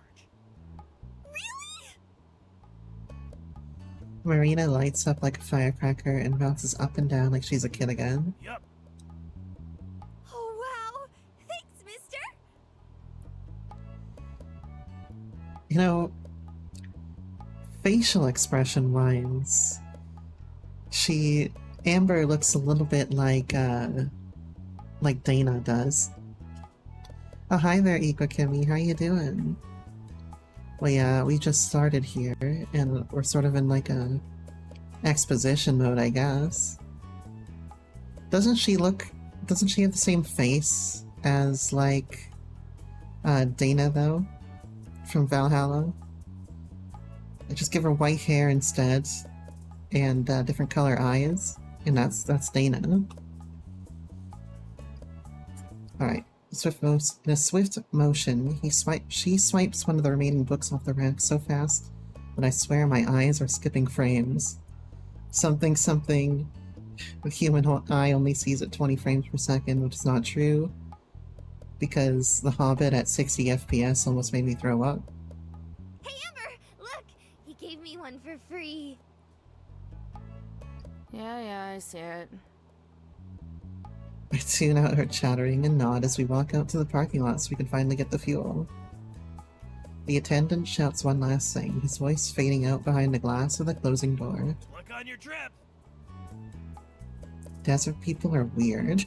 Marina lights up like a firecracker and bounces up and down like she's a kid again. Yup. Oh, wow! Thanks, mister! You know, facial expression wise, Amber looks a little bit like Dana does. Oh, hi there, Ikwa Kimmy, how you doing? Well, yeah, we just started here, and we're sort of in like a exposition mode, I guess. Doesn't she have the same face as, like, Dana, though? From Valhalla? I just give her white hair instead, and different color eyes, and that's Dana. Alright. In a swift motion, she swipes one of the remaining books off the rack so fast that I swear my eyes are skipping frames. Something, the human eye only sees at 20 frames per second, which is not true, because The Hobbit at 60 FPS almost made me throw up. Hey, Amber! Look! He gave me one for free. Yeah, I see it. I tune out her chattering and nod as we walk out to the parking lot so we can finally get the fuel. The attendant shouts one last thing, his voice fading out behind the glass of the closing door. Luck on your trip. Desert people are weird.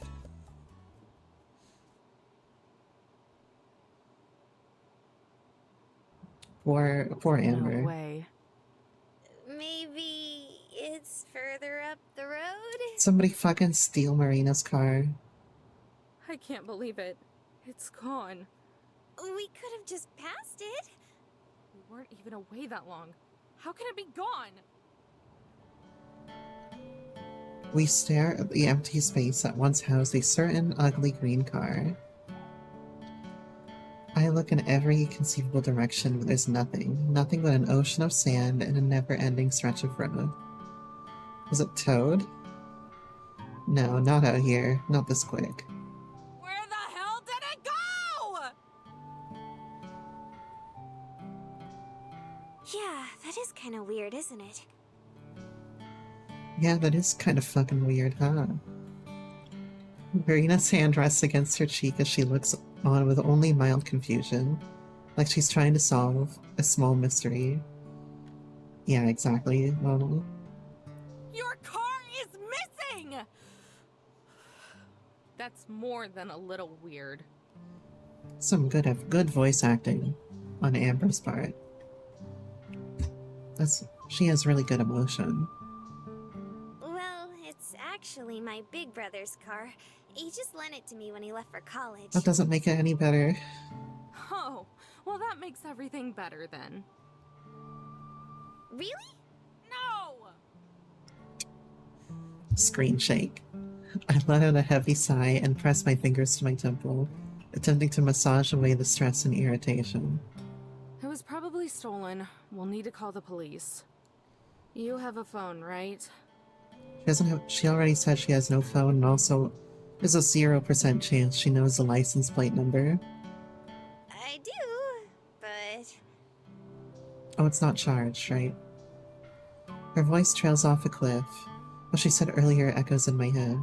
Poor Amber. No way. Maybe it's further up the road? Somebody fucking steal Marina's car. I can't believe it. It's gone. We could have just passed it. We weren't even away that long. How can it be gone? We stare at the empty space that once housed a certain ugly green car. I look in every conceivable direction, but there's nothing. Nothing but an ocean of sand and a never-ending stretch of road. Was it towed? No, not out here. Not this quick. Where the hell did it go? Yeah, that is kind of weird, isn't it? Yeah, that is kind of fucking weird, huh? Marina's hand rests against her cheek as she looks on with only mild confusion, like she's trying to solve a small mystery. Yeah, exactly. Well, Your car is missing! That's more than a little weird. some good voice acting on Amber's part. She has really good emotion. Well, it's actually my big brother's car. He just lent it to me when he left for college. That doesn't make it any better. Oh, well that makes everything better then. Really? No! Screen shake. I let out a heavy sigh and press my fingers to my temple, attempting to massage away the stress and irritation. It was probably stolen. We'll need to call the police. You have a phone, right? She doesn't have. She already said she has no phone, and also there's a 0% chance she knows the license plate number. I do, but Oh, it's not charged, right? Her voice trails off a cliff. What she said earlier echoes in my head.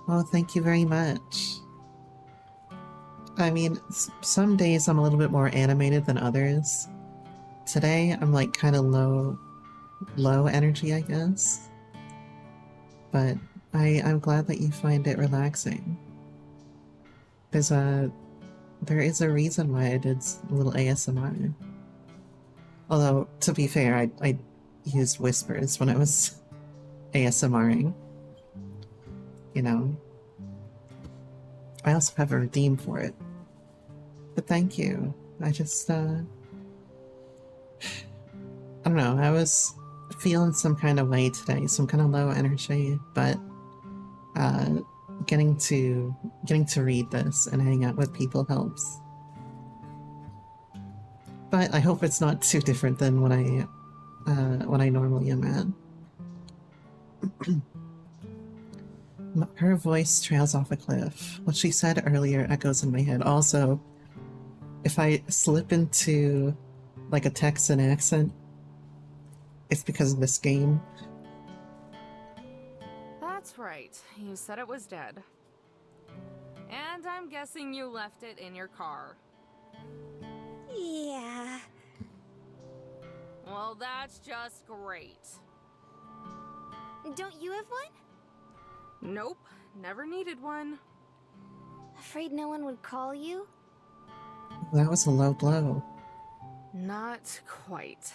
Oh, thank you very much. I mean, some days I'm a little bit more animated than others. Today, I'm like kind of low energy, I guess. But I'm glad that you find it relaxing. There is a reason why I did a little ASMR. Although, to be fair, I used whispers when I was ASMRing. You know. I also have a redeem for it. But thank you. I just, I don't know, I was feeling some kind of way today, some kind of low energy, but getting to read this and hang out with people helps. But I hope it's not too different than when I normally am at. Her voice trails off a cliff. What she said earlier echoes in my head. Also, if I slip into like a Texan accent, it's because of this game. That's right. You said it was dead. And I'm guessing you left it in your car. yeah. Well, that's just great. Don't you have one? Nope, never needed one. Afraid no one would call you? That was a low blow. Not quite.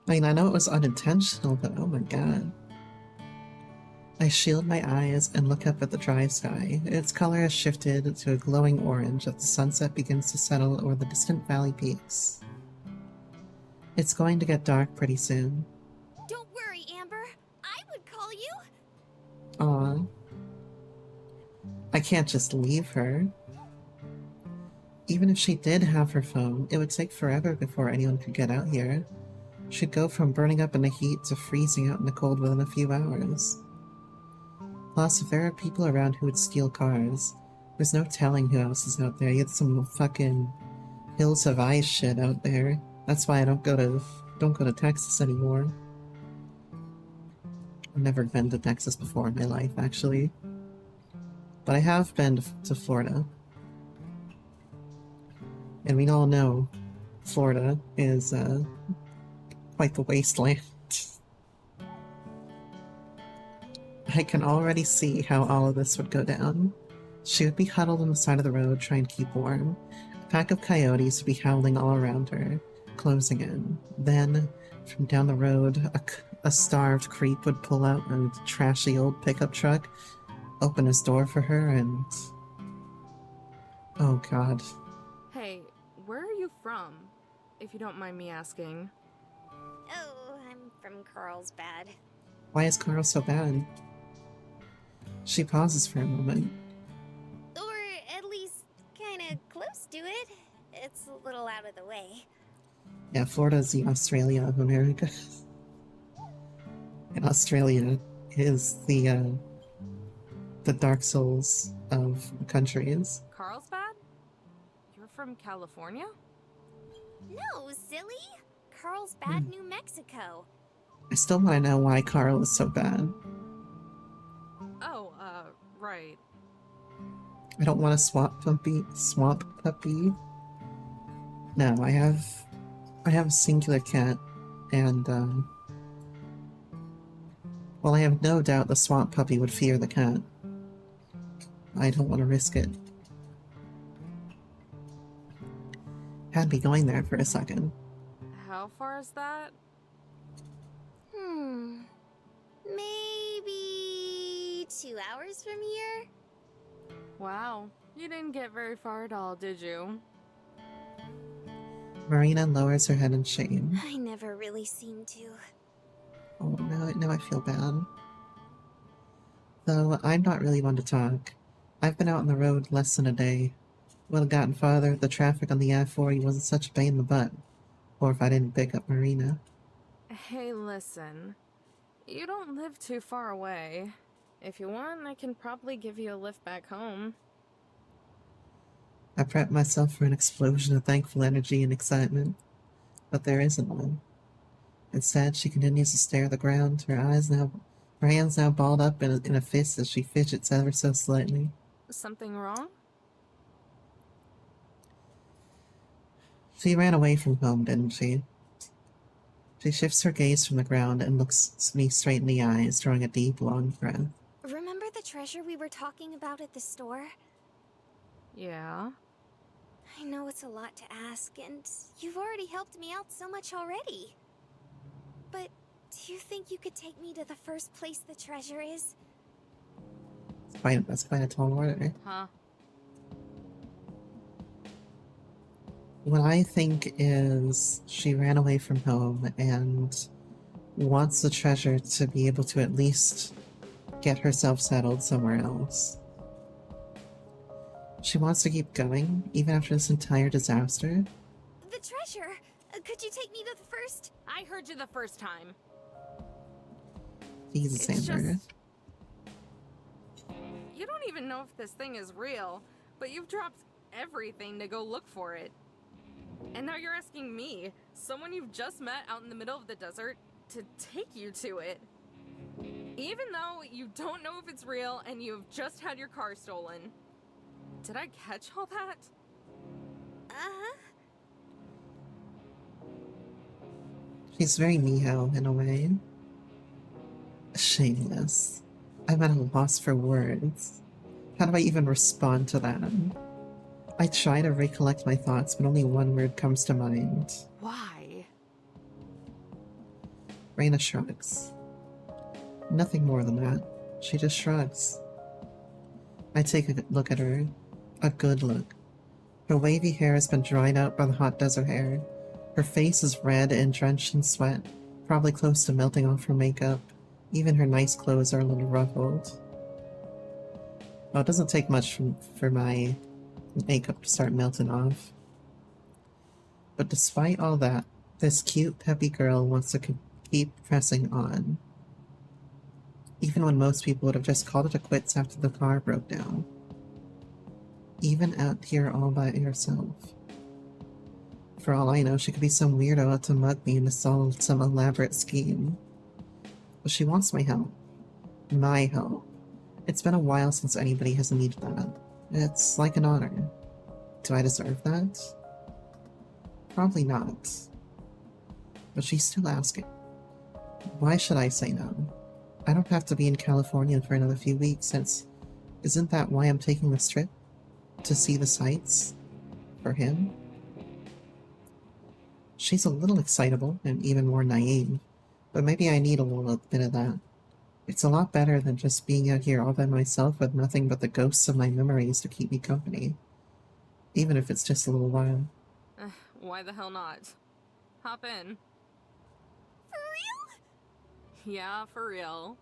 I mean, I know it was unintentional, but oh my god. I shield my eyes and look up at the dry sky. Its color has shifted to a glowing orange as the sunset begins to settle over the distant valley peaks. It's going to get dark pretty soon. Don't worry, Amber. I would call you. Aw. I can't just leave her. Even if she did have her phone, it would take forever before anyone could get out here. She'd go from burning up in the heat to freezing out in the cold within a few hours. Plus, if there are people around who would steal cars, there's no telling who else is out there. You get some fucking Hills of Ice shit out there. That's why I don't go to Texas anymore. I've never been to Texas before in my life, actually. But I have been to Florida. And we all know Florida is quite the wasteland. I can already see how all of this would go down. She would be huddled on the side of the road trying to keep warm. A pack of coyotes would be howling all around her, closing in. Then, from down the road, a starved creep would pull out a trashy old pickup truck, open his door for her, and... oh god. Hey, where are you from? If you don't mind me asking. Oh, I'm from Carlsbad. Why is Carl so bad? She pauses for a moment. Or at least kinda close to it. It's a little out of the way. Yeah, Florida's the Australia of America. And Australia is the Dark Souls of countries. Carlsbad? You're from California? No, silly! Carlsbad, New Mexico. I still want to know why Carl is so bad. Oh, right. I don't want a swamp puppy. No, I have a singular cat, and well, I have no doubt the swamp puppy would fear the cat. I don't want to risk it. Had me going there for a second. How far is that? Maybe 2 hours from here? Wow, you didn't get very far at all, did you? Marina lowers her head in shame. I never really seem to. Oh, now I feel bad. Though I'm not really one to talk. I've been out on the road less than a day. Would have gotten farther if the traffic on the I-40 wasn't such a pain in the butt. Or if I didn't pick up Marina. Hey, listen. You don't live too far away. If you want, I can probably give you a lift back home. I prep myself for an explosion of thankful energy and excitement, but there isn't one. Instead, she continues to stare at the ground, her hands now balled up in a fist as she fidgets ever so slightly. Something wrong? She ran away from home, didn't she? She shifts her gaze from the ground and looks me straight in the eyes, drawing a deep, long breath. Remember the treasure we were talking about at the store? Yeah. I know it's a lot to ask, and you've already helped me out so much already. But do you think you could take me to the first place the treasure is? That's quite a tall order. Huh? What I think is she ran away from home and wants the treasure to be able to at least get herself settled somewhere else. She wants to keep going, even after this entire disaster. The treasure! Could you take me to the first? I heard you the first time. Jesus, It's Amber. just- You don't even know if this thing is real, but you've dropped everything to go look for it. And now you're asking me, someone you've just met out in the middle of the desert, to take you to it. Even though you don't know if it's real and you've just had your car stolen. Did I catch all that? Uh-huh. She's very Miho in a way. Shameless. I'm at a loss for words. How do I even respond to that? I try to recollect my thoughts, but only one word comes to mind. Why? Reina shrugs. Nothing more than that. She just shrugs. I take a look at her. A good look. Her wavy hair has been dried out by the hot desert air. Her face is red and drenched in sweat, probably close to melting off her makeup. Even her nice clothes are a little ruffled. Well, it doesn't take much for my makeup to start melting off. But despite all that, this cute, peppy girl wants to keep pressing on. Even when most people would have just called it a quits after the car broke down. Even out here all by herself. For all I know, she could be some weirdo out to mug me and to solve some elaborate scheme. But she wants my help. My help. It's been a while since anybody has needed that. It's like an honor. Do I deserve that? Probably not. But she's still asking. Why should I say no? I don't have to be in California for another few weeks, since isn't that why I'm taking this trip? To see the sights? For him? She's a little excitable and even more naive, but maybe I need a little bit of that. It's a lot better than just being out here all by myself with nothing but the ghosts of my memories to keep me company. Even if it's just a little while. Why the hell not? Hop in. For real? Yeah, for real.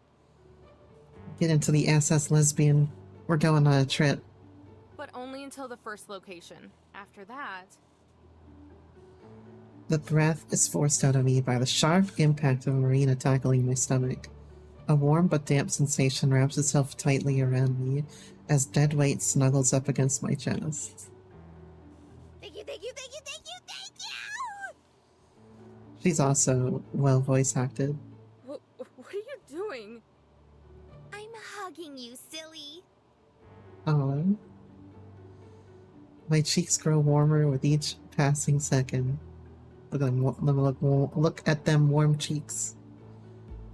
Get into the SS lesbian. We're going on a trip. But only until the first location. After that... The breath is forced out of me by the sharp impact of Marina tackling my stomach. A warm but damp sensation wraps itself tightly around me as dead weight snuggles up against my chest. Thank you, thank you, thank you, thank you, thank you! She's also well voice acted. What are you doing? I'm hugging you, silly. Oh. My cheeks grow warmer with each passing second. Look at them warm cheeks.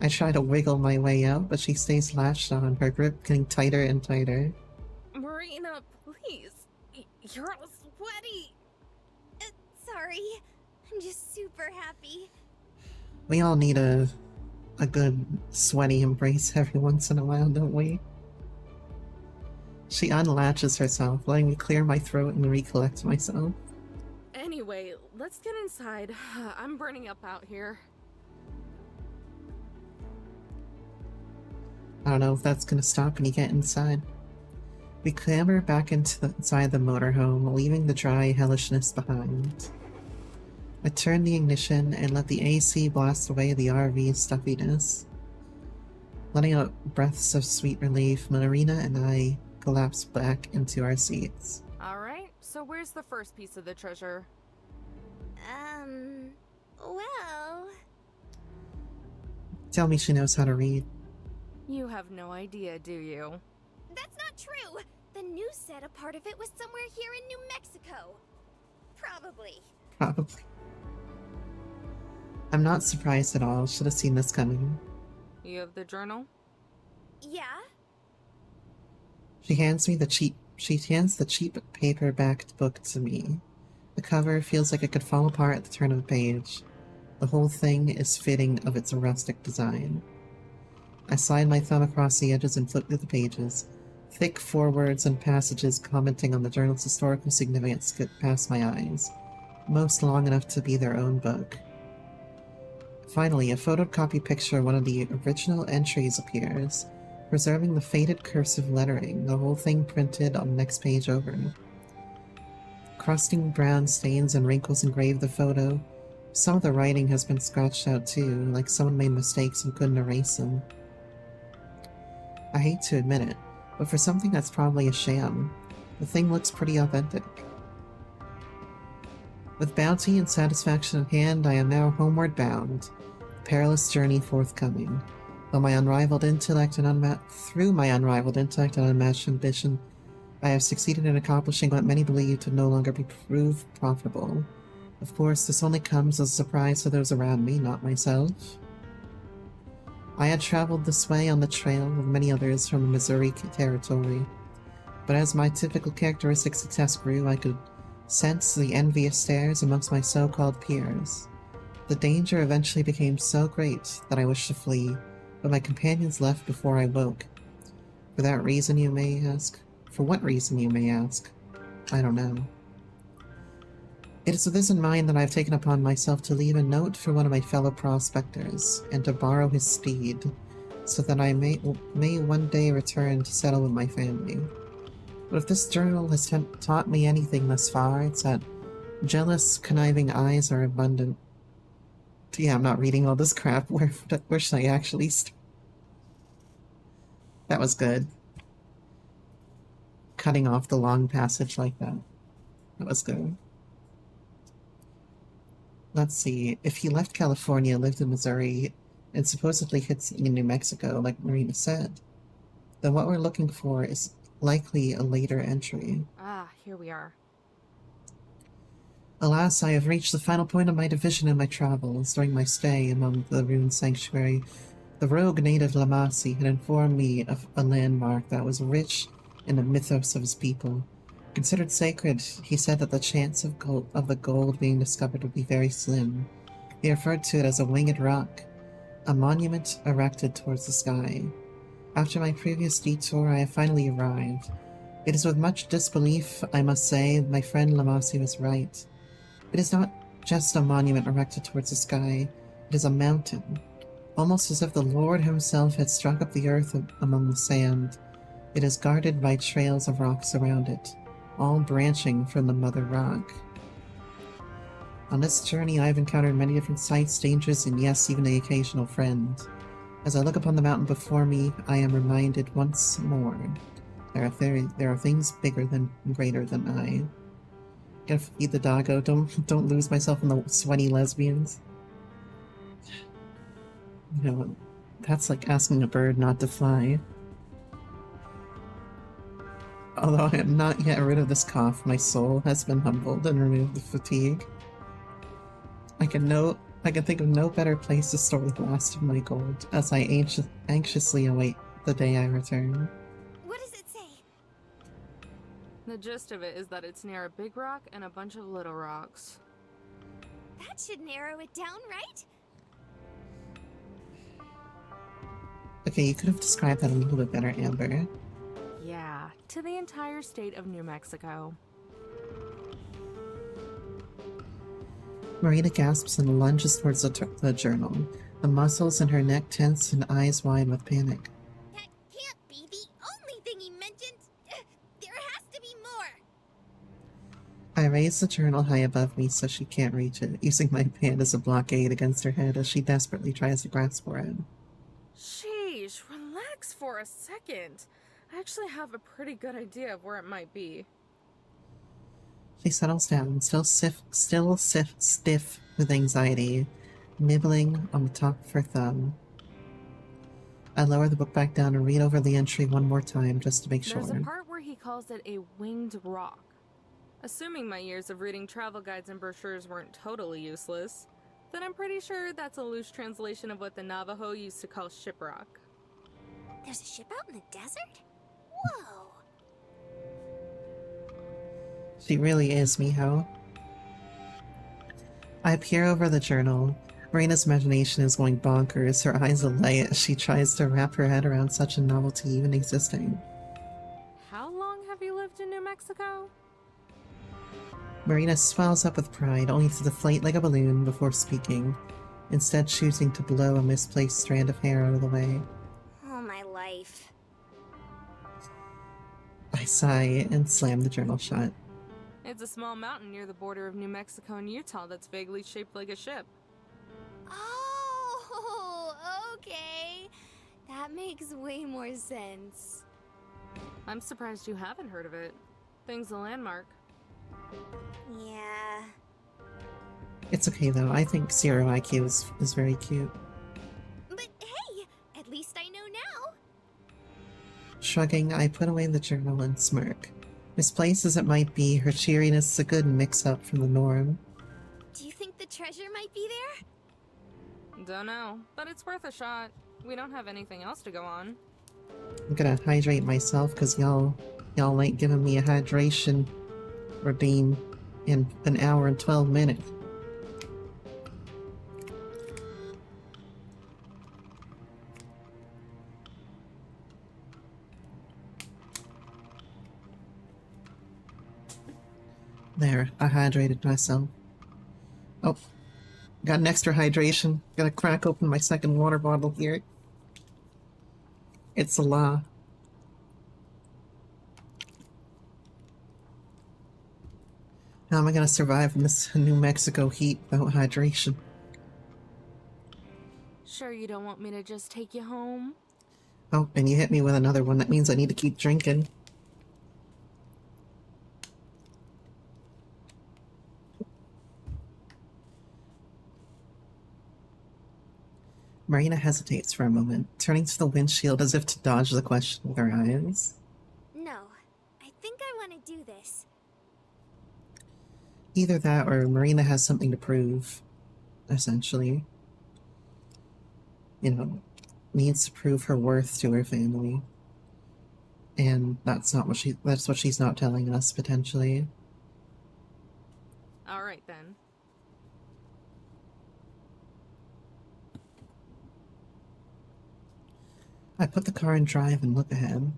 I try to wiggle my way out, but she stays latched on, her grip getting tighter and tighter. Marina, please. You're all sweaty. Sorry. I'm just super happy. We all need a good sweaty embrace every once in a while, don't we? She unlatches herself, letting me clear my throat and recollect myself. Anyway, let's get inside. I'm burning up out here. I don't know if that's gonna stop when you get inside. We clamber back inside the motorhome, leaving the dry hellishness behind. I turn the ignition and let the AC blast away the RV's stuffiness. Letting out breaths of sweet relief, Marina and I collapsed back into our seats. Alright, so where's the first piece of the treasure? Well... Tell me she knows how to read. You have no idea, do you? That's not true! The news said a part of it was somewhere here in New Mexico. Probably. Probably. I'm not surprised at all. Should have seen this coming. You have the journal? Yeah? She hands the cheap paper-backed book to me. The cover feels like it could fall apart at the turn of a page. The whole thing is fitting of its rustic design. I slide my thumb across the edges and flip through the pages. Thick forewords and passages commenting on the journal's historical significance skip past my eyes, most long enough to be their own book. Finally, a photocopy picture of one of the original entries appears, preserving the faded cursive lettering, the whole thing printed on the next page over. Crusting brown stains and wrinkles engrave the photo. Some of the writing has been scratched out too, like someone made mistakes and couldn't erase them. I hate to admit it, but for something that's probably a sham, the thing looks pretty authentic. With bounty and satisfaction at hand, I am now homeward bound, a perilous journey forthcoming. Through my unrivaled intellect and unmatched ambition, I have succeeded in accomplishing what many believe to no longer be proved profitable. Of course, this only comes as a surprise to those around me, not myself. I had traveled this way on the trail with many others from the Missouri territory, but as my typical characteristic success grew, I could sense the envious stares amongst my so-called peers. The danger eventually became so great that I wished to flee, but my companions left before I woke. For that reason, you may ask? For what reason, you may ask? I don't know. It is with this in mind that I have taken upon myself to leave a note for one of my fellow prospectors, and to borrow his steed, so that I may one day return to settle with my family. But if this journal has taught me anything thus far, it's that jealous, conniving eyes are abundant. Yeah, I'm not reading all this crap. Where should I actually start? That was good. Cutting off the long passage like that. That was good. Let's see. If he left California, lived in Missouri, and supposedly hits in New Mexico, like Marina said, then what we're looking for is likely a later entry. Ah, here we are. Alas, I have reached the final point of my division in my travels. During my stay among the ruined sanctuary, the rogue native Lamasi had informed me of a landmark that was rich in the mythos of his people. Considered sacred, he said that the chance of the gold being discovered would be very slim. He referred to it as a winged rock, a monument erected towards the sky. After my previous detour, I have finally arrived. It is with much disbelief, I must say, my friend Lamasi was right. It is not just a monument erected towards the sky, it is a mountain, almost as if the Lord himself had struck up the earth among the sand. It is guarded by trails of rocks around it, all branching from the mother rock. On this journey, I have encountered many different sights, dangers, and yes, even the occasional friend. As I look upon the mountain before me, I am reminded once more, there are things bigger than, greater than I. Gotta feed the doggo, don't lose myself in the sweaty lesbians. You know, that's like asking a bird not to fly. Although I am not yet rid of this cough, my soul has been humbled and removed the fatigue. I can think of no better place to store the last of my gold, as I anxiously await the day I return. What does it say? The gist of it is that it's near a big rock and a bunch of little rocks. That should narrow it down, right? Okay, you could have described that a little bit better, Amber. Yeah, to the entire state of New Mexico. Marina gasps and lunges towards the journal, the muscles in her neck tense and eyes wide with panic. That can't be the only thing he mentioned! There has to be more! I raise the journal high above me so she can't reach it, using my hand as a blockade against her head as she desperately tries to grasp for it. Sheesh, second. I actually have a pretty good idea of where it might be. She settles down, still stiff with anxiety, nibbling on the top of her thumb. I lower the book back down and read over the entry one more time just to make sure. There's a part where he calls it a winged rock. Assuming my years of reading travel guides and brochures weren't totally useless, then I'm pretty sure that's a loose translation of what the Navajo used to call shiprock. There's a ship out in the desert? Whoa! She really is, Miho. I peer over the journal. Marina's imagination is going bonkers, her eyes alight as she tries to wrap her head around such a novelty even existing. How long have you lived in New Mexico? Marina swells up with pride, only to deflate like a balloon before speaking, instead choosing to blow a misplaced strand of hair out of the way. Oh, my life. I sigh and slam the journal shut. It's a small mountain near the border of New Mexico and Utah that's vaguely shaped like a ship. Oh, okay. That makes way more sense. I'm surprised you haven't heard of it. Thing's a landmark. Yeah. It's okay though, I think Zero IQ is very cute. But hey, at least I know now. Shrugging, I put away the journal and smirk. Misplaced as it might be, her cheeriness is a good mix-up from the norm. Do you think the treasure might be there? Don't know, but it's worth a shot. We don't have anything else to go on. I'm gonna hydrate myself because y'all ain't giving me a hydration routine in an hour and 12 minutes. There, I hydrated myself. Oh, got an extra hydration. Gotta crack open my second water bottle here. It's a law. How am I gonna survive in this New Mexico heat without hydration? Sure you don't want me to just take you home? Oh, and you hit me with another one. That means I need to keep drinking. Marina hesitates for a moment, turning to the windshield as if to dodge the question with her eyes. No, I think I want to do this. Either that or Marina has something to prove, essentially. You know, needs to prove her worth to her family. And that's what she's not telling us, potentially. Alright then. I put the car in drive and look ahead.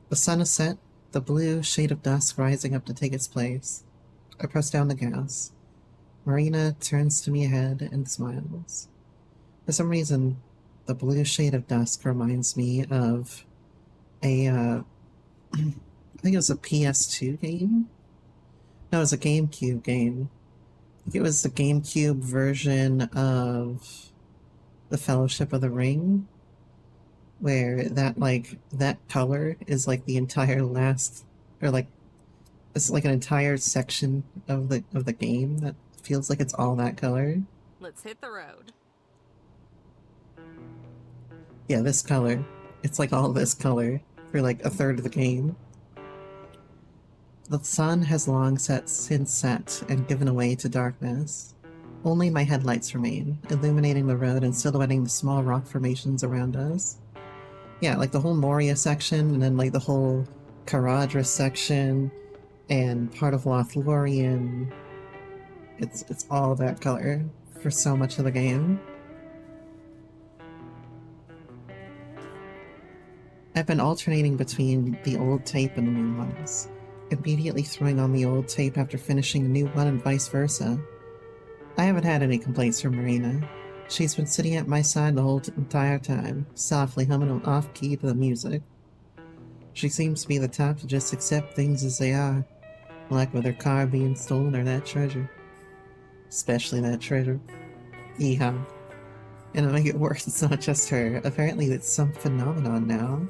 The sun is set, the blue shade of dusk rising up to take its place. I press down the gas. Marina turns to me ahead and smiles. For some reason, the blue shade of dusk reminds me of a, I think it was a PS2 game? No, it was a GameCube game. I think it was the GameCube version of The Fellowship of the Ring, where that color is like the entire last, or like, it's like an entire section of the game that feels like it's all that color. Let's hit the road. Yeah, this color. It's like all this color for like a third of the game. The sun has long since set and given away to darkness. Only my headlights remain, illuminating the road and silhouetting the small rock formations around us. Yeah, like the whole Moria section, and then like the whole Caradhras section, and part of Lothlorien. It's all that color for so much of the game. I've been alternating between the old tape and the new ones, immediately throwing on the old tape after finishing a new one and vice versa. I haven't had any complaints from Marina. She's been sitting at my side the whole entire time, softly humming off-key to the music. She seems to be the type to just accept things as they are, like with her car being stolen or that treasure. Especially that treasure. Yeehaw. And to make it worse, it's not just her. Apparently it's some phenomenon now.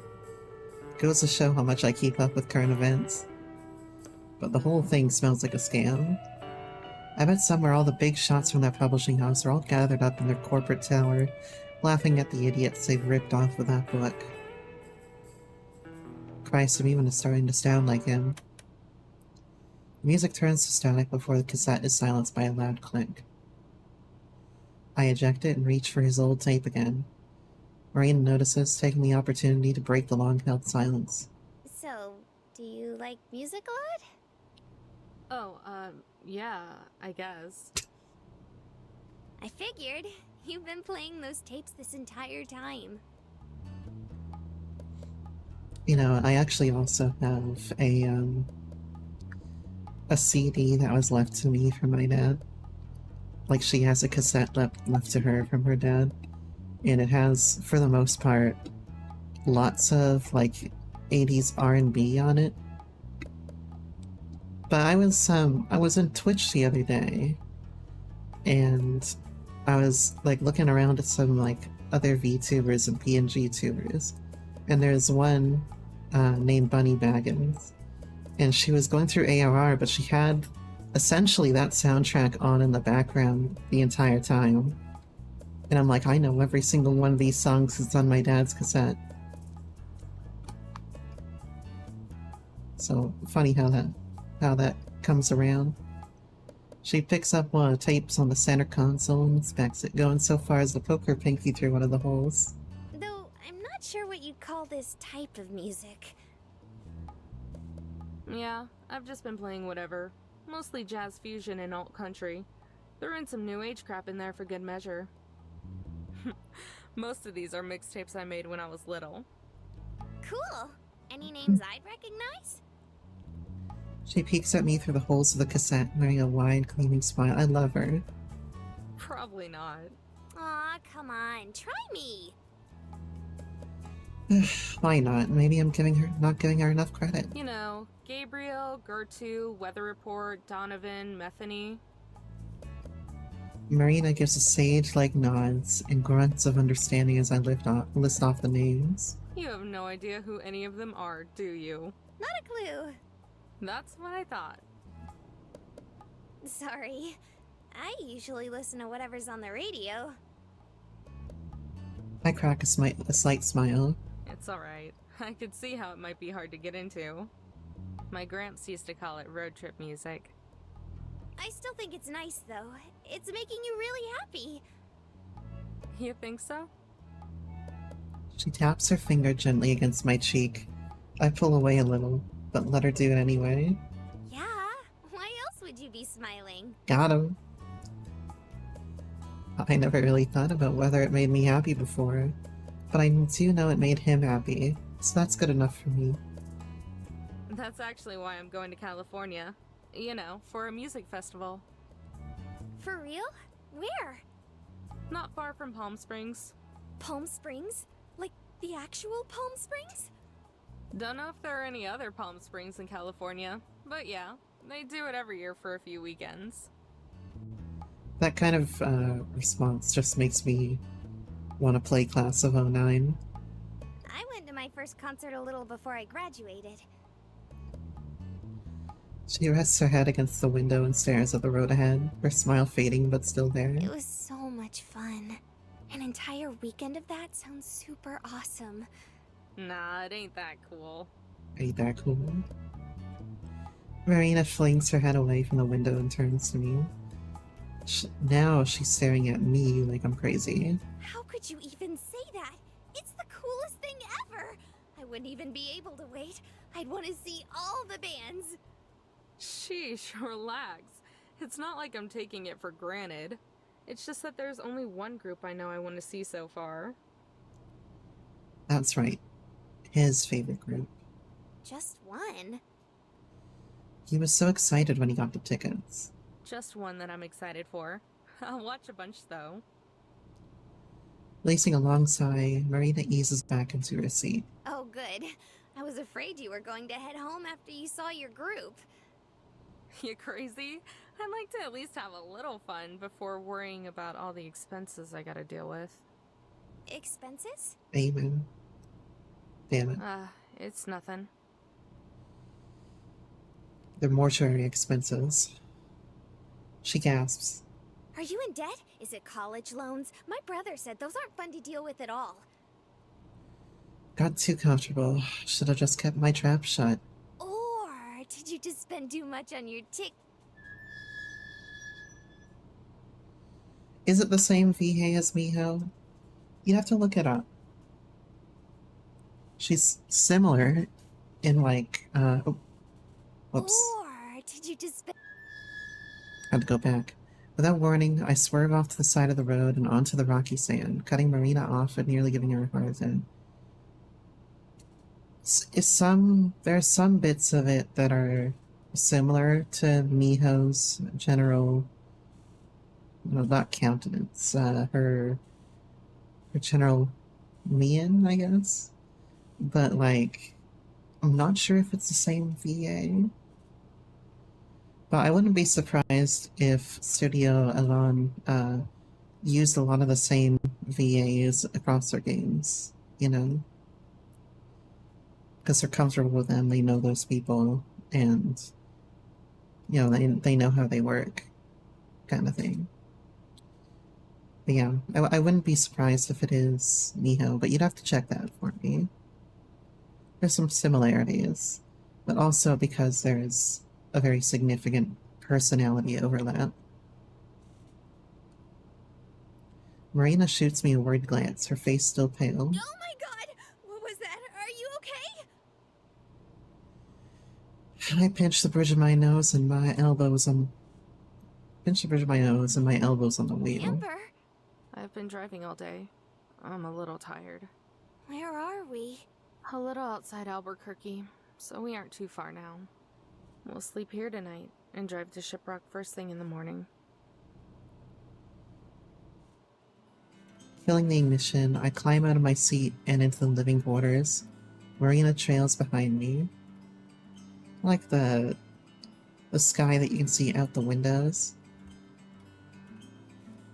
Goes to show how much I keep up with current events. But the whole thing smells like a scam. I bet somewhere all the big shots from that publishing house are all gathered up in their corporate tower, laughing at the idiots they've ripped off with that book. Christ, I'm even starting to sound like him. The music turns to static before the cassette is silenced by a loud click. I eject it and reach for his old tape again. Marina notices, taking the opportunity to break the long-held silence. So, do you like music a lot? Oh, yeah, I guess. I figured. You've been playing those tapes this entire time. You know, I actually also have a CD that was left to me from my dad. Like, she has a cassette left to her from her dad. And it has, for the most part, lots of, like, 80s R&B on it. But I was in Twitch the other day, and I was, like, looking around at some, like, other VTubers and PNG tubers. And there's one named Bunny Baggins. And she was going through ARR, but she had essentially that soundtrack on in the background the entire time. And I'm like, I know every single one of these songs that's on my dad's cassette. So funny how that comes around. She picks up one of the tapes on the center console and inspects it, going so far as to poke her pinky through one of the holes. Though, I'm not sure what you'd call this type of music. Yeah, I've just been playing whatever. Mostly jazz fusion and alt country. Throw in some new age crap in there for good measure. Most of these are mixtapes I made when I was little. Cool! Any names I'd recognize? She peeks at me through the holes of the cassette, wearing a wide, gleaming smile. I love her. Probably not. Aw, come on, try me! Why not? Maybe I'm not giving her enough credit. You know, Gabriel, Gertu, Weather Report, Donovan, Metheny. Marina gives a sage-like nods and grunts of understanding as I list off the names. You have no idea who any of them are, do you? Not a clue. That's what I thought. Sorry. I usually listen to whatever's on the radio. I crack a slight smile. It's alright. I could see how it might be hard to get into. My gramps used to call it road trip music. I still think it's nice, though. It's making you really happy. You think so? She taps her finger gently against my cheek. I pull away a little, but let her do it anyway. Yeah? Why else would you be smiling? Got him. I never really thought about whether it made me happy before, but I do know it made him happy, so that's good enough for me. That's actually why I'm going to California. You know, for a music festival. For real? Where? Not far from Palm Springs. Palm Springs? Like the actual Palm Springs? Don't know if there are any other Palm Springs in California, but yeah, they do it every year for a few weekends. That kind of response just makes me want to play Class of '09. I went to my first concert a little before I graduated. She rests her head against the window and stares at the road ahead, her smile fading but still there. It was so much fun. An entire weekend of that sounds super awesome. Nah, it ain't that cool. Ain't that cool? Marina flings her head away from the window and turns to me. Now she's staring at me like I'm crazy. How could you even say that? It's the coolest thing ever! I wouldn't even be able to wait. I'd want to see all the bands. Sheesh, relax. It's not like I'm taking it for granted. It's just that there's only one group I know I want to see so far. That's right. His favorite group. Just one? He was so excited when he got the tickets. Just one that I'm excited for. I'll watch a bunch though. Releasing a long sigh, Marina eases back into her seat. Oh, good. I was afraid you were going to head home after you saw your group. You crazy? I'd like to at least have a little fun before worrying about all the expenses I gotta deal with. Expenses? Amen. Damn it. It's nothing. They're mortuary expenses. She gasps. Are you in debt? Is it college loans? My brother said those aren't fun to deal with at all. Got too comfortable. Should have just kept my trap shut. Or did you just spend too much on your Is it the same VA as Miho? You have to look it up. She's similar in like, whoops. Or did you just spend... Had to go back. Without warning, I swerve off to the side of the road and onto the rocky sand, cutting Marina off and nearly giving her a heart attack. There are some bits of it that are similar to Miho's general, well, not countenance, her general mien, I guess. But, like, I'm not sure if it's the same VA. But I wouldn't be surprised if Studio Elan used a lot of the same VAs across their games, you know? Because they're comfortable with them, they know those people, and, you know, they know how they work, kind of thing. But yeah, I wouldn't be surprised if it is Miho, but you'd have to check that for me. There's some similarities, but also because there's a very significant personality overlap. Marina shoots me a worried glance, her face still pale. Oh my god! What was that? Are you okay? I pinch the bridge of my nose and my elbows on... Pinch the bridge of my nose and my elbows on the wheel. Amber? I've been driving all day. I'm a little tired. Where are we? A little outside Albuquerque, so we aren't too far now. We'll sleep here tonight and drive to Shiprock first thing in the morning. Filling the ignition, I climb out of my seat and into the living quarters. Marina trails behind me. I like the sky that you can see out the windows.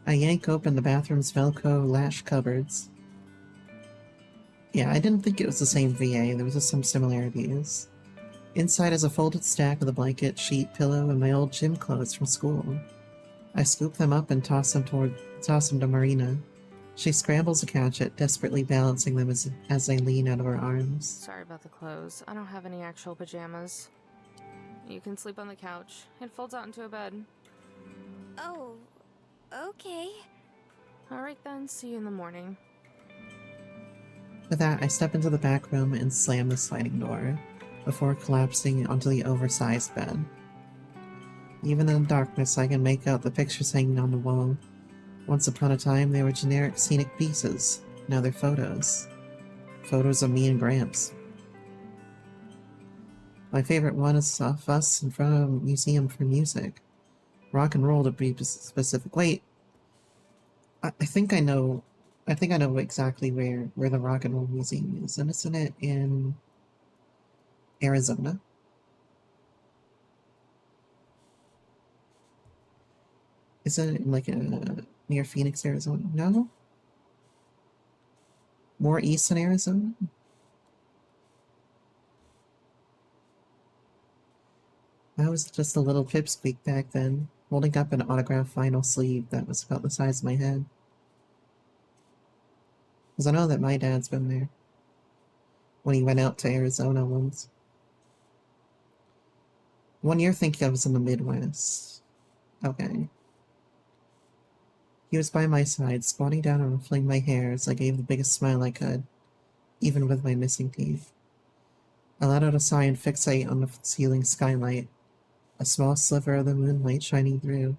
I yank open the bathroom's Velcro latch cupboards. Yeah, I didn't think it was the same VA, there was just some similarities. Inside is a folded stack with a blanket, sheet, pillow, and my old gym clothes from school. I scoop them up and toss them to Marina. She scrambles to catch it, desperately balancing them as they lean out of her arms. Sorry about the clothes. I don't have any actual pajamas. You can sleep on the couch. It folds out into a bed. Oh, okay. Alright then, see you in the morning. With that, I step into the back room and slam the sliding door, before collapsing onto the oversized bed. Even in the darkness, I can make out the pictures hanging on the wall. Once upon a time, they were generic scenic pieces. Now they're photos. Photos of me and Gramps. My favorite one is of us in front of a museum for music. Rock and roll to be specific. Wait, I think I know exactly where the Rock and Roll Museum is, and isn't it in Arizona? Isn't it like near Phoenix, Arizona? No? More east in Arizona? I was just a little pipsqueak back then, holding up an autographed vinyl sleeve that was about the size of my head. Because I know that my dad's been there. When he went out to Arizona once. One year thinking I was in the Midwest. Okay. He was by my side, squatting down and ruffling my hair as I gave the biggest smile I could, even with my missing teeth. I let out a sigh and fixate on the ceiling skylight, a small sliver of the moonlight shining through.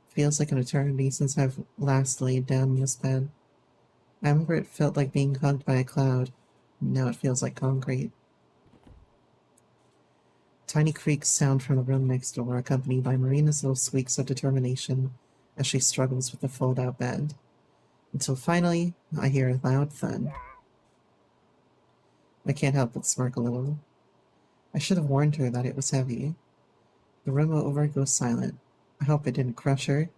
Feels like an eternity since I've last laid down in this bed. I remember it felt like being hugged by a cloud. Now it feels like concrete. Tiny creaks sound from the room next door, accompanied by Marina's little squeaks of determination as she struggles with the fold-out bed. Until finally, I hear a loud thud. I can't help but smirk a little. I should have warned her that it was heavy. The room over goes silent. I hope it didn't crush her.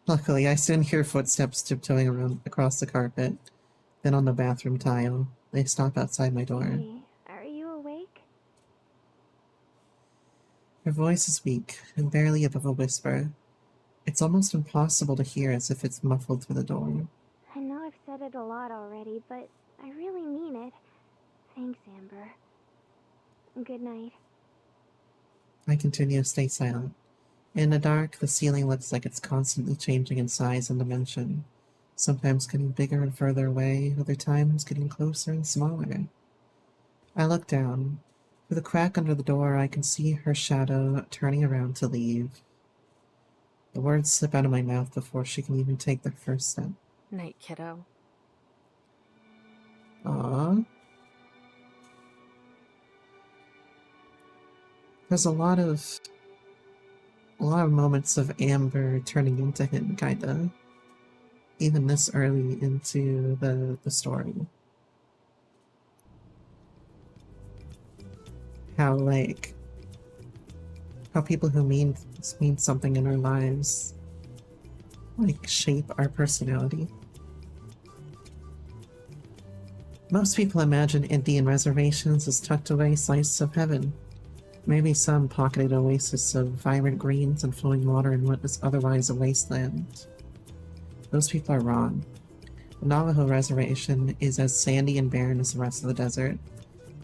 Luckily, I soon hear footsteps tiptoeing around across the carpet, then on the bathroom tile. They stop outside my door. Hey, are you awake? Her voice is weak and barely above a whisper. It's almost impossible to hear as if it's muffled through the door. I know I've said it a lot already, but I really mean it. Thanks, Amber. Good night. I continue to stay silent. In the dark, the ceiling looks like it's constantly changing in size and dimension, sometimes getting bigger and further away, other times getting closer and smaller. I look down. Through the crack under the door, I can see her shadow turning around to leave. The words slip out of my mouth before she can even take the first step. Night, kiddo. Aww. There's a lot of moments of Amber turning into him, kinda. Even this early into the story. How people who mean something in our lives, shape our personality. Most people imagine Indian reservations as tucked away slices of heaven. Maybe some pocketed oasis of vibrant greens and flowing water in what is otherwise a wasteland. Those people are wrong. The Navajo Reservation is as sandy and barren as the rest of the desert,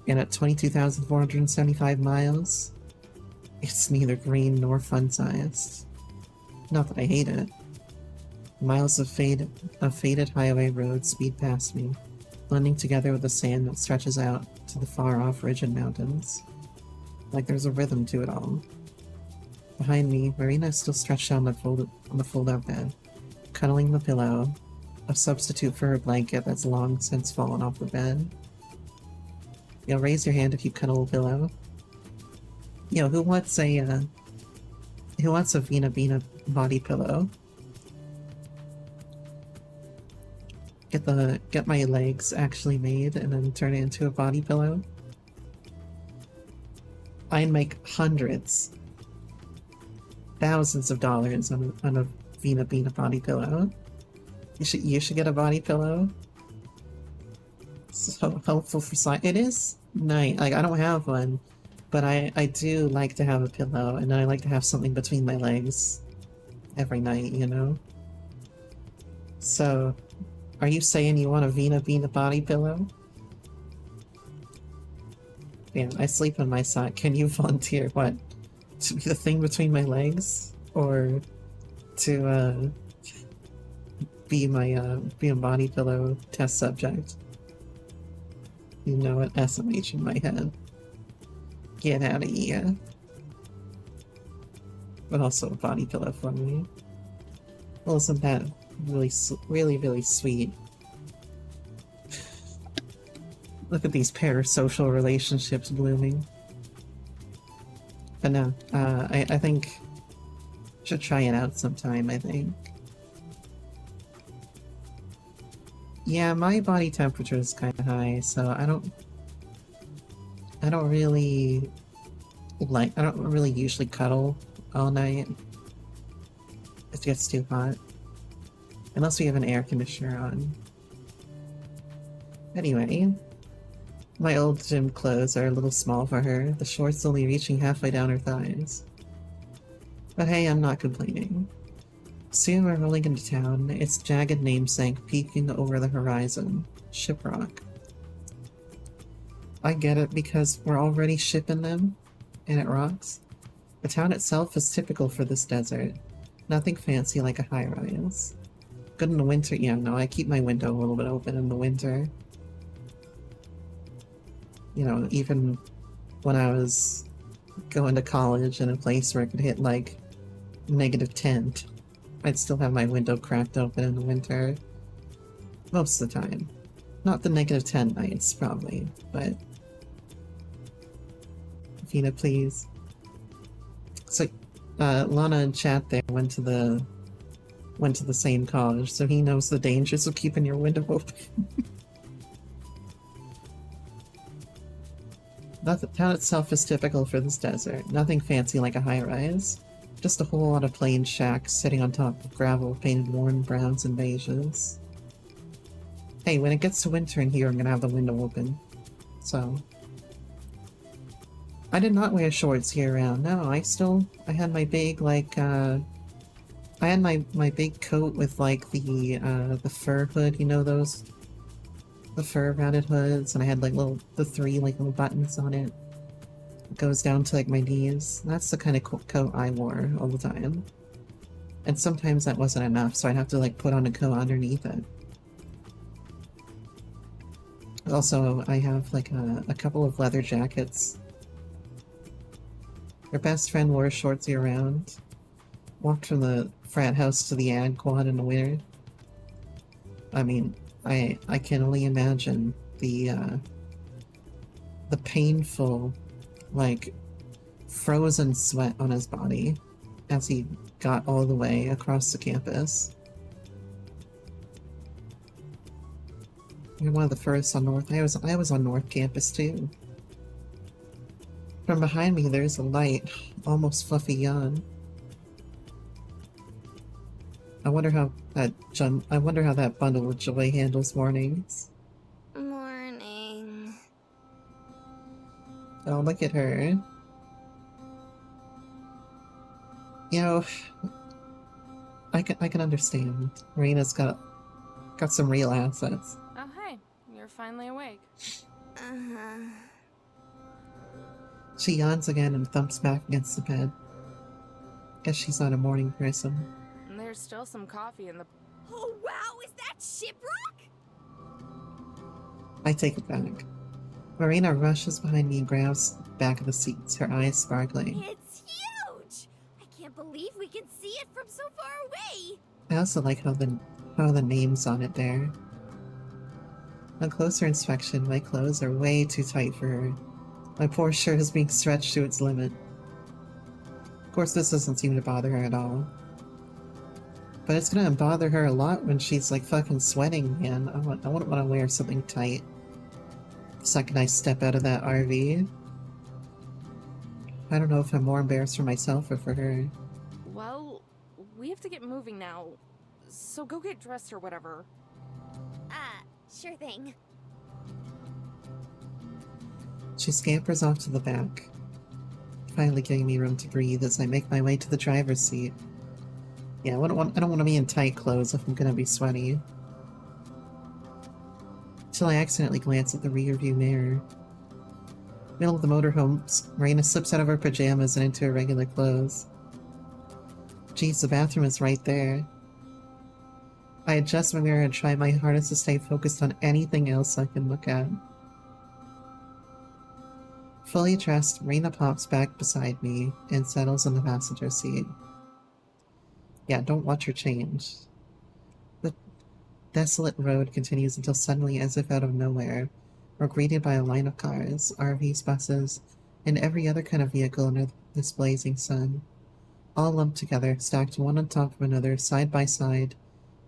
and at 22,475 miles, it's neither green nor fun-sized. Not that I hate it. Miles of faded highway roads speed past me, blending together with the sand that stretches out to the far-off ridge and mountains. Like there's a rhythm to it all. Behind me, Marina is still stretched out on the fold-out bed, cuddling the pillow, a substitute for her blanket that's long since fallen off the bed. Yo, raise your hand if you cuddle a pillow. Yo, who wants a Vina Bina body pillow? Get my legs actually made and then turn it into a body pillow. I'd make hundreds, thousands of dollars on a Vina Bina body pillow. You should get a body pillow. So helpful for science. It is nice. Like, I don't have one, but I do like to have a pillow, and I like to have something between my legs every night, you know? So, are you saying you want a Vina Bina body pillow? Man, I sleep on my side. Can you volunteer, what? To be the thing between my legs? Or to, be a body pillow test subject? You know what? SMH in my head. Get out of here. But also a body pillow for me. Well, isn't that really sweet? Look at these parasocial relationships blooming. But no, I think I should try it out sometime, I think. Yeah, my body temperature is kind of high, so I don't really usually cuddle all night. It gets too hot. Unless we have an air conditioner on. Anyway, my old gym clothes are a little small for her, the shorts only reaching halfway down her thighs. But hey, I'm not complaining. Soon we're rolling into town, its jagged namesake peeking over the horizon, Shiprock. I get it because we're already shipping them, and it rocks. The town itself is typical for this desert. Nothing fancy like a high-rise. Good in the winter, yeah, no, I keep my window a little bit open in the winter. You know, even when I was going to college in a place where it could hit like -10, I'd still have my window cracked open in the winter. Most of the time. Not the -10 nights, probably, but... Vina, please. So, Lana in chat there went to the same college, so he knows the dangers of keeping your window open. The town itself is typical for this desert. Nothing fancy like a high-rise. Just a whole lot of plain shacks sitting on top of gravel painted worn browns and beiges. Hey, when it gets to winter in here, I'm gonna have the window open. So... I did not wear shorts year-round. No, I had my big, like, I had my big coat with, like, the fur hood, you know those? The fur rounded hoods, and I had, like, the three, like, little buttons on it. It goes down to, like, my knees. That's the kind of coat I wore all the time. And sometimes that wasn't enough, so I'd have to, like, put on a coat underneath it. Also, I have, like, a couple of leather jackets. Her best friend wore shorts year-round. Walked from the frat house to the ad quad in the winter. I mean, I can only imagine the painful, like, frozen sweat on his body as he got all the way across the campus. You're one of the first on North. I was on North Campus too. From behind me, there's a light, almost fluffy yawn. I wonder how that bundle of joy handles mornings. Morning. Oh, look at her. You know, I can understand. Marina's got some real assets. Oh, hey, you're finally awake. Uh-huh. She yawns again and thumps back against the bed. Guess she's not a morning person. And there's still some coffee in the... Oh wow, is that Shiprock? I take it back. Marina rushes behind me and grabs the back of the seats, her eyes sparkling. It's huge! I can't believe we can see it from so far away! I also like how the name's on it there. On closer inspection, my clothes are way too tight for her. My poor shirt is being stretched to its limit. Of course, this doesn't seem to bother her at all. But it's gonna bother her a lot when she's like fucking sweating, man. I wouldn't want to wear something tight the second I step out of that RV. I don't know if I'm more embarrassed for myself or for her. Well, we have to get moving now. So go get dressed or whatever. Sure thing. She scampers off to the back, finally giving me room to breathe as I make my way to the driver's seat. Yeah, I don't want to be in tight clothes if I'm gonna be sweaty. Till I accidentally glance at the rearview mirror. Middle of the motorhome, Marina slips out of her pajamas and into her regular clothes. Geez, the bathroom is right there. I adjust my mirror and try my hardest to stay focused on anything else I can look at. Fully dressed, Marina pops back beside me and settles in the passenger seat. Yeah, don't watch her change. The desolate road continues until suddenly, as if out of nowhere, we're greeted by a line of cars, RVs, buses, and every other kind of vehicle under this blazing sun. All lumped together, stacked one on top of another, side by side,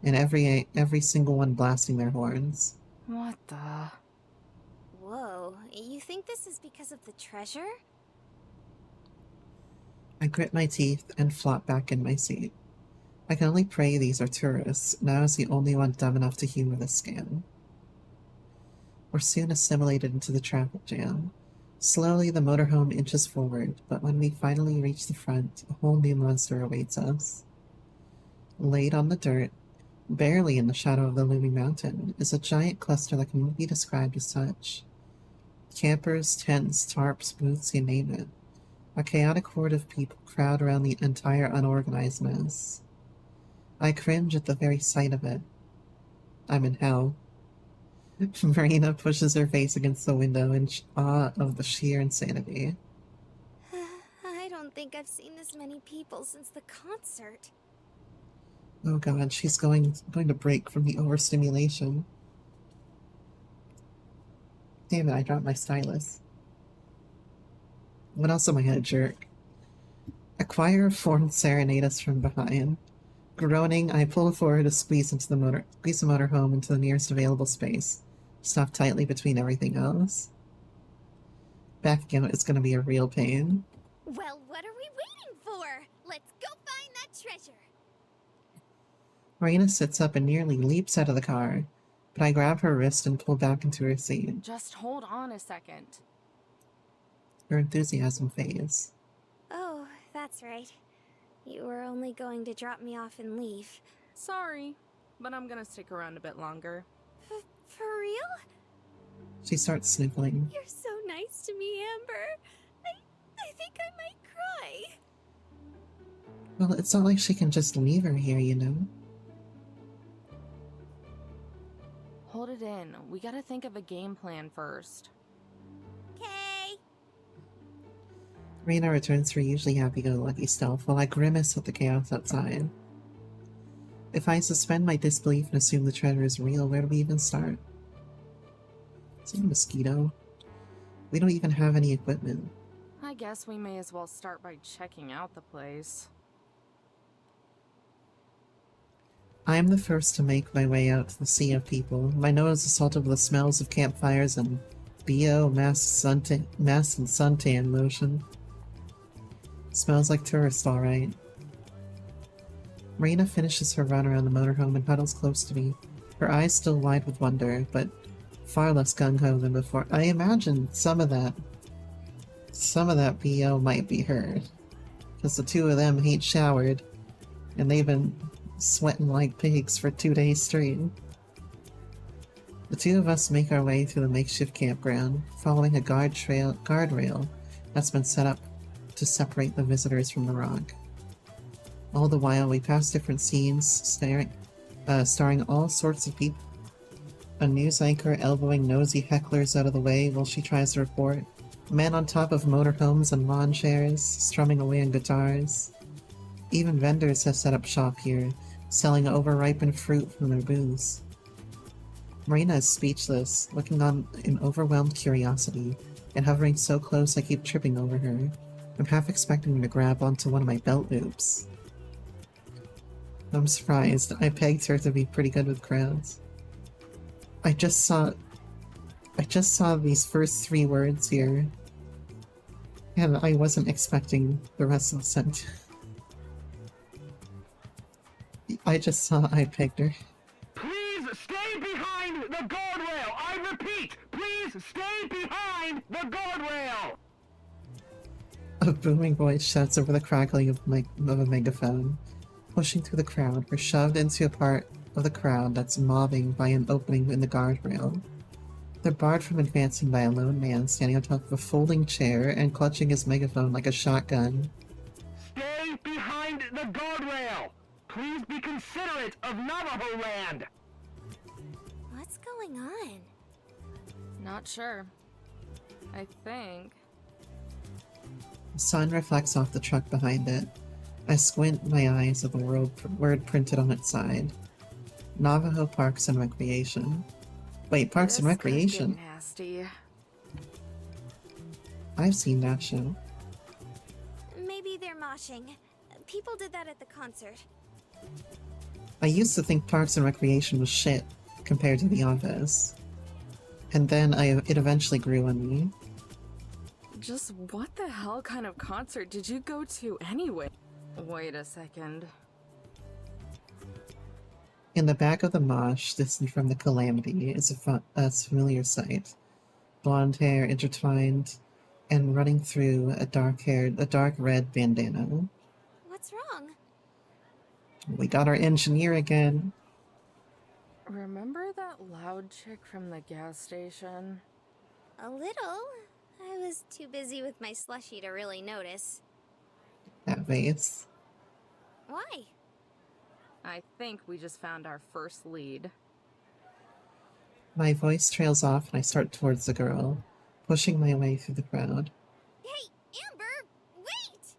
and every single one blasting their horns. What the... Whoa, you think this is because of the treasure? I grit my teeth and flop back in my seat. I can only pray these are tourists, and I was the only one dumb enough to humor this scam. We're soon assimilated into the traffic jam. Slowly, the motorhome inches forward, but when we finally reach the front, a whole new monster awaits us. Laid on the dirt, barely in the shadow of the looming mountain, is a giant cluster that can only be described as such. Campers, tents, tarps, booths, you name it. A chaotic horde of people crowd around the entire unorganized mess. I cringe at the very sight of it. I'm in hell. Marina pushes her face against the window in awe of the sheer insanity. I don't think I've seen this many people since the concert. Oh god, she's going to break from the overstimulation. Damn it, I dropped my stylus. What else am I a jerk? A choir of formed serenade us from behind. Groaning, I pull forward to squeeze the motorhome into the nearest available space, stuffed tightly between everything else. Backing out is going to be a real pain. Well, what are we waiting for? Let's go! Marina sits up and nearly leaps out of the car, but I grab her wrist and pull back into her seat. Just hold on a second. Her enthusiasm fades. Oh, that's right. You were only going to drop me off and leave. Sorry, but I'm gonna stick around a bit longer. For real? She starts sniffling. You're so nice to me, Amber. I think I might cry. Well, it's not like she can just leave her here, you know? Hold it in. We gotta think of a game plan first. Okay. Marina returns to her usually happy-go-lucky self while I grimace at the chaos outside. If I suspend my disbelief and assume the treasure is real, where do we even start? Is it a mosquito? We don't even have any equipment. I guess we may as well start by checking out the place. I am the first to make my way out to the sea of people, my nose assaulted with the smells of campfires and BO masked and suntan lotion. Smells like tourists, alright. Marina finishes her run around the motorhome and huddles close to me, her eyes still wide with wonder, but far less gung-ho than before. I imagine some of that BO might be her, because the two of them ain't showered, and they've been sweating like pigs for 2 days straight. The two of us make our way through the makeshift campground, following a guardrail that's been set up to separate the visitors from the rock. All the while, we pass different scenes, starring all sorts of people. A news anchor elbowing nosy hecklers out of the way while she tries to report. Men on top of motorhomes and lawn chairs, strumming away on guitars. Even vendors have set up shop here, selling overripened fruit from their booths. Marina is speechless, looking on in overwhelmed curiosity, and hovering so close I keep tripping over her. I'm half expecting her to grab onto one of my belt loops. I'm surprised. I pegged her to be pretty good with crowds. I just saw these first 3 words here, and I wasn't expecting the rest of the sentence. I just saw I pegged her. Please stay behind the guardrail! I repeat, please stay behind the guardrail! A booming voice shouts over the crackling of a megaphone. Pushing through the crowd, we're shoved into a part of the crowd that's mobbing by an opening in the guardrail. They're barred from advancing by a lone man standing on top of a folding chair and clutching his megaphone like a shotgun. Stay behind the guardrail! Please be considerate of Navajo land! What's going on? Not sure. I think. The sun reflects off the truck behind it. I squint my eyes at the word printed on its side. Navajo Parks and Recreation. Wait, Parks and Recreation? This could get nasty. I've seen that show. Maybe they're moshing. People did that at the concert. I used to think Parks and Recreation was shit compared to The Office. And then it eventually grew on me. Just what the hell kind of concert did you go to anyway? Wait a second. In the back of the mosh, distant from the calamity, is a familiar sight. Blonde hair intertwined and running through a dark red bandana. What's wrong? We got our engineer again. Remember that loud chick from the gas station? A little. I was too busy with my slushie to really notice. That vase. Why? I think we just found our first lead. My voice trails off and I start towards the girl, pushing my way through the crowd. Hey, Amber, wait!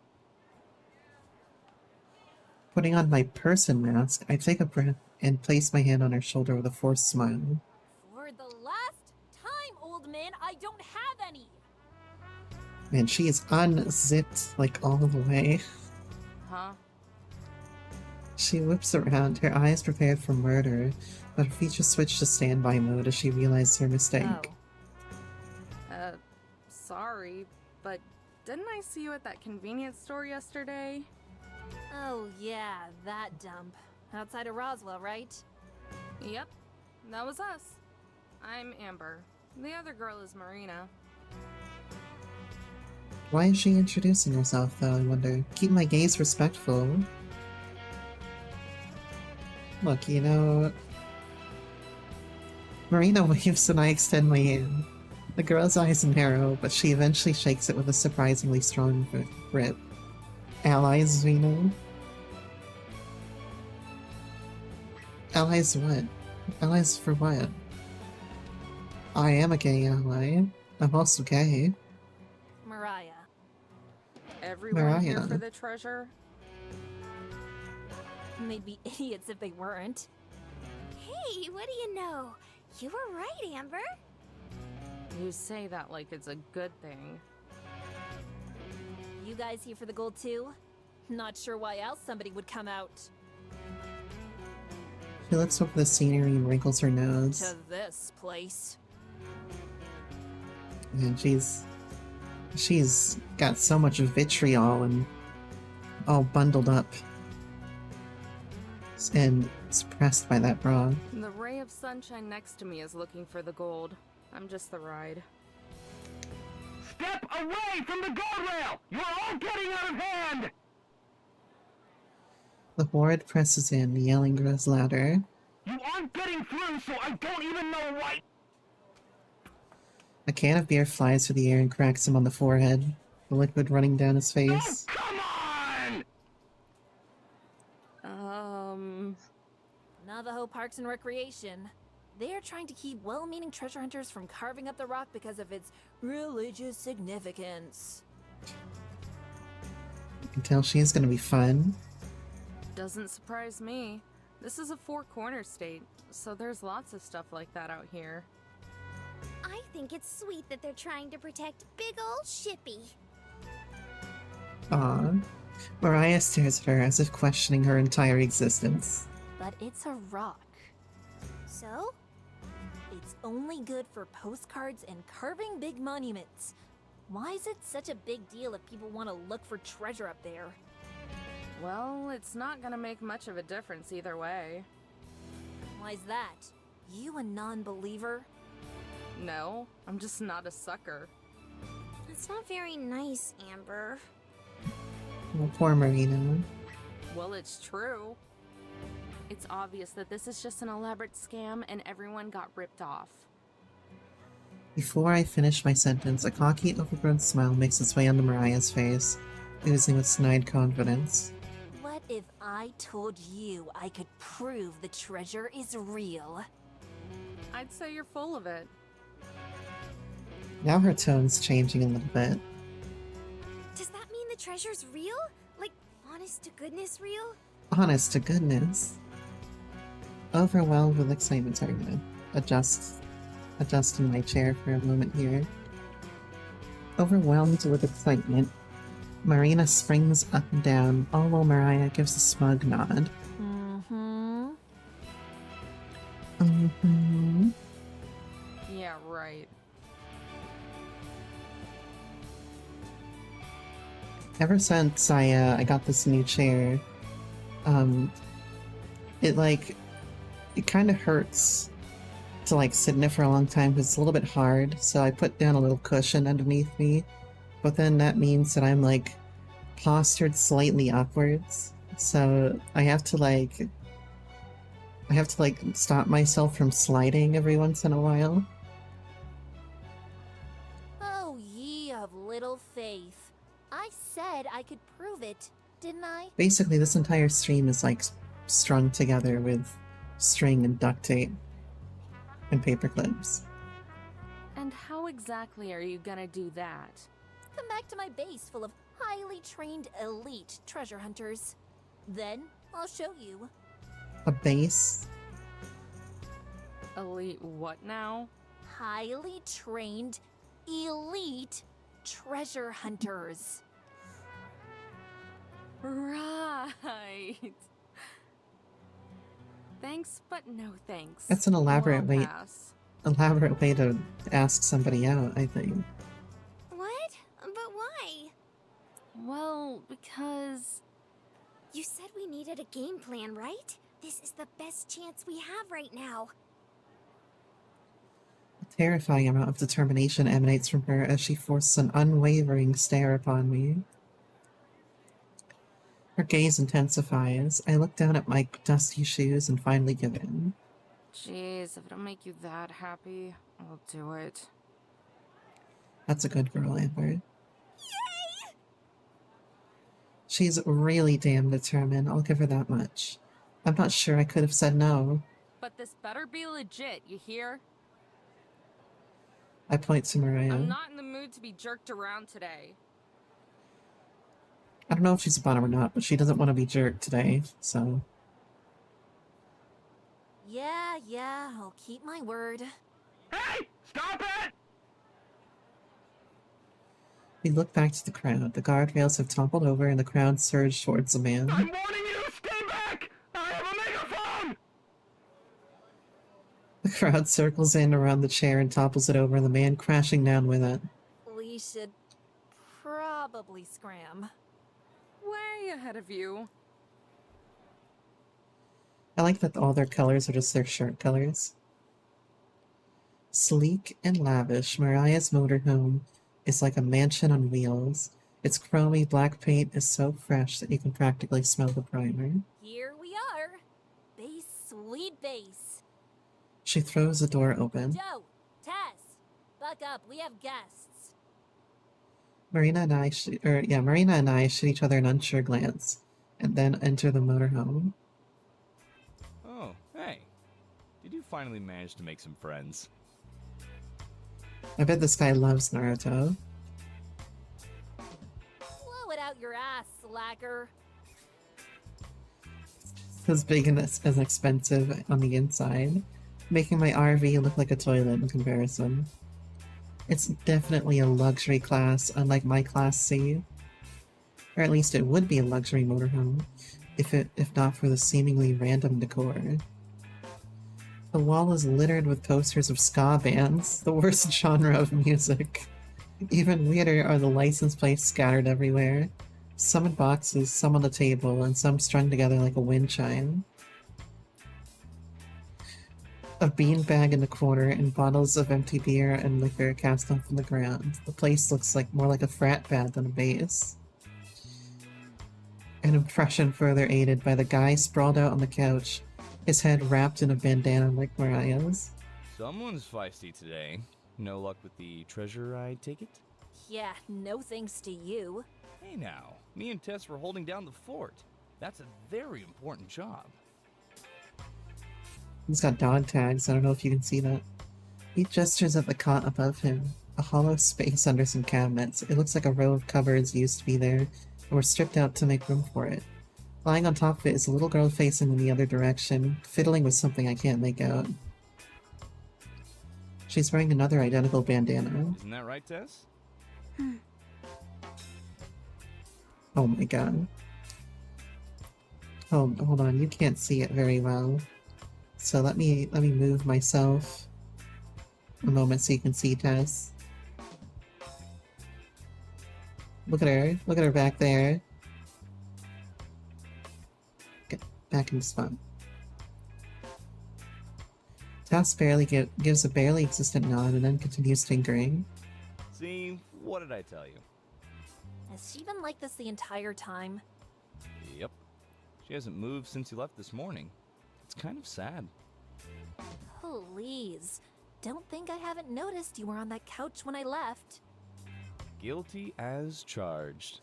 Putting on my person mask, I take a breath and place my hand on her shoulder with a forced smile. For the last time, old man, I don't have any! Man, she is unzipped, like, all the way. Huh? She whips around, her eyes prepared for murder, but her features switch to standby mode as she realizes her mistake. Sorry, but didn't I see you at that convenience store yesterday? Oh yeah, that dump. Outside of Roswell, right? Yep, that was us. I'm Amber. The other girl is Marina. Why is she introducing herself, though, I wonder? Keep my gaze respectful. Look, you know... Marina waves and I extend my hand. The girl's eyes narrow, but she eventually shakes it with a surprisingly strong grip. Allies, we know? Allies what? Allies for what? I am a gay ally. I'm also gay. Mariah. Everyone here Mariah. for the treasure? They'd be idiots if they weren't. Hey, what do you know? You were right, Amber. You say that like it's a good thing. You guys here for the gold too? Not sure why else somebody would come out. She looks over the scenery and wrinkles her nose. To this place. And she's got so much vitriol and all bundled up and suppressed by that bra. The ray of sunshine next to me is looking for the gold. I'm just the ride. Step away from the gold rail! You're all getting out of hand! The horde presses in, the yelling grows louder. You aren't getting through, so I don't even know why. A can of beer flies through the air and cracks him on the forehead, the liquid running down his face. Oh, come on! Navajo Parks and Recreation. They're trying to keep well-meaning treasure hunters from carving up the rock because of its religious significance. You can tell she's gonna be fun. Doesn't surprise me. This is a four-corner state, so there's lots of stuff like that out here. I think it's sweet that they're trying to protect big ol' Shippy. Aw. Mariah stares at her as if questioning her entire existence. But it's a rock. So? It's only good for postcards and carving big monuments. Why is it such a big deal if people want to look for treasure up there? Well, it's not gonna make much of a difference either way. Why's that? You a non-believer? No, I'm just not a sucker. That's not very nice, Amber. Oh, poor Marina. Well, it's true. It's obvious that this is just an elaborate scam and everyone got ripped off. Before I finish my sentence, a cocky, overgrown smile makes its way onto Mariah's face, oozing with snide confidence. What if I told you I could prove the treasure is real? I'd say you're full of it. Now her tone's changing a little bit. Does that mean the treasure's real? Like, honest to goodness real? Honest to goodness. Overwhelmed with excitement, sorry, I'm gonna adjust in my chair for a moment here. Overwhelmed with excitement, Marina springs up and down, all while Mariah gives a smug nod. Mm-hmm. Mm-hmm. Yeah, right. Ever since I got this new chair, it kind of hurts to like sit in it for a long time because it's a little bit hard. So I put down a little cushion underneath me, but then that means that I'm like postured slightly upwards. So I have to like stop myself from sliding every once in a while. Oh, ye of little faith. I said I could prove it, didn't I? Basically, this entire stream is like strung together with string and duct tape and paper clips. And how exactly are you gonna do that? Come back to my base full of highly trained elite treasure hunters. Then I'll show you. A base? Elite what now? Highly trained elite treasure hunters. Right. Thanks, but no thanks. That's an elaborate We'll way to ask somebody out, I think. What? But why? Well, because... You said we needed a game plan, right? This is the best chance we have right now. A terrifying amount of determination emanates from her as she forces an unwavering stare upon me. Her gaze intensifies. I look down at my dusty shoes and finally give in. Jeez, if it'll make you that happy, I'll do it. That's a good girl, Amber. Yay! She's really damn determined, I'll give her that much. I'm not sure I could have said no. But this better be legit, you hear? I point to Mariah. I'm not in the mood to be jerked around today. I don't know if she's a bottom or not, but she doesn't want to be jerked today, so... Yeah, I'll keep my word. Hey! Stop it! We look back to the crowd. The guardrails have toppled over and the crowd surged towards the man. I'm warning you! Stay back! I have a megaphone! The crowd circles in around the chair and topples it over, the man crashing down with it. We should probably scram. Way ahead of you. I like that all their colors are just their shirt colors. Sleek and lavish, Mariah's motorhome is like a mansion on wheels. Its chromy black paint is so fresh that you can practically smell the primer. Here we are. Base, sweet base. She throws the door open. Joe, Tess, buck up, we have guests. Marina and I shoot each other an unsure glance, and then enter the motorhome. Oh, hey. Did you finally manage to make some friends? I bet this guy loves Naruto. Blow it out your ass, slacker. It's big and as expensive on the inside, making my RV look like a toilet in comparison. It's definitely a luxury class, unlike my Class C. Or at least it would be a luxury motorhome, if not for the seemingly random decor. The wall is littered with posters of ska bands, the worst genre of music. Even weirder are the license plates scattered everywhere. Some in boxes, some on the table, and some strung together like a wind chime. A beanbag in the corner and bottles of empty beer and liquor cast off on the ground. The place looks more like a frat pad than a base. An impression further aided by the guy sprawled out on the couch, his head wrapped in a bandana like Mariah's. Someone's feisty today. No luck with the treasure, I take it? Yeah, no thanks to you. Hey now, me and Tess were holding down the fort. That's a very important job. He's got dog tags, I don't know if you can see that. He gestures at the cot above him, a hollow space under some cabinets. It looks like a row of cupboards used to be there, and were stripped out to make room for it. Lying on top of it is a little girl facing in the other direction, fiddling with something I can't make out. She's wearing another identical bandana. Isn't that right, Tess? Oh my god. Oh, hold on, you can't see it very well. So let me move myself a moment so you can see Tess. Look at her back there. Get back in the spot. Tess gives a barely existent nod and then continues tinkering. See, what did I tell you? Has she been like this the entire time? Yep. She hasn't moved since you left this morning. It's kind of sad. Please. Don't think I haven't noticed you were on that couch when I left. Guilty as charged.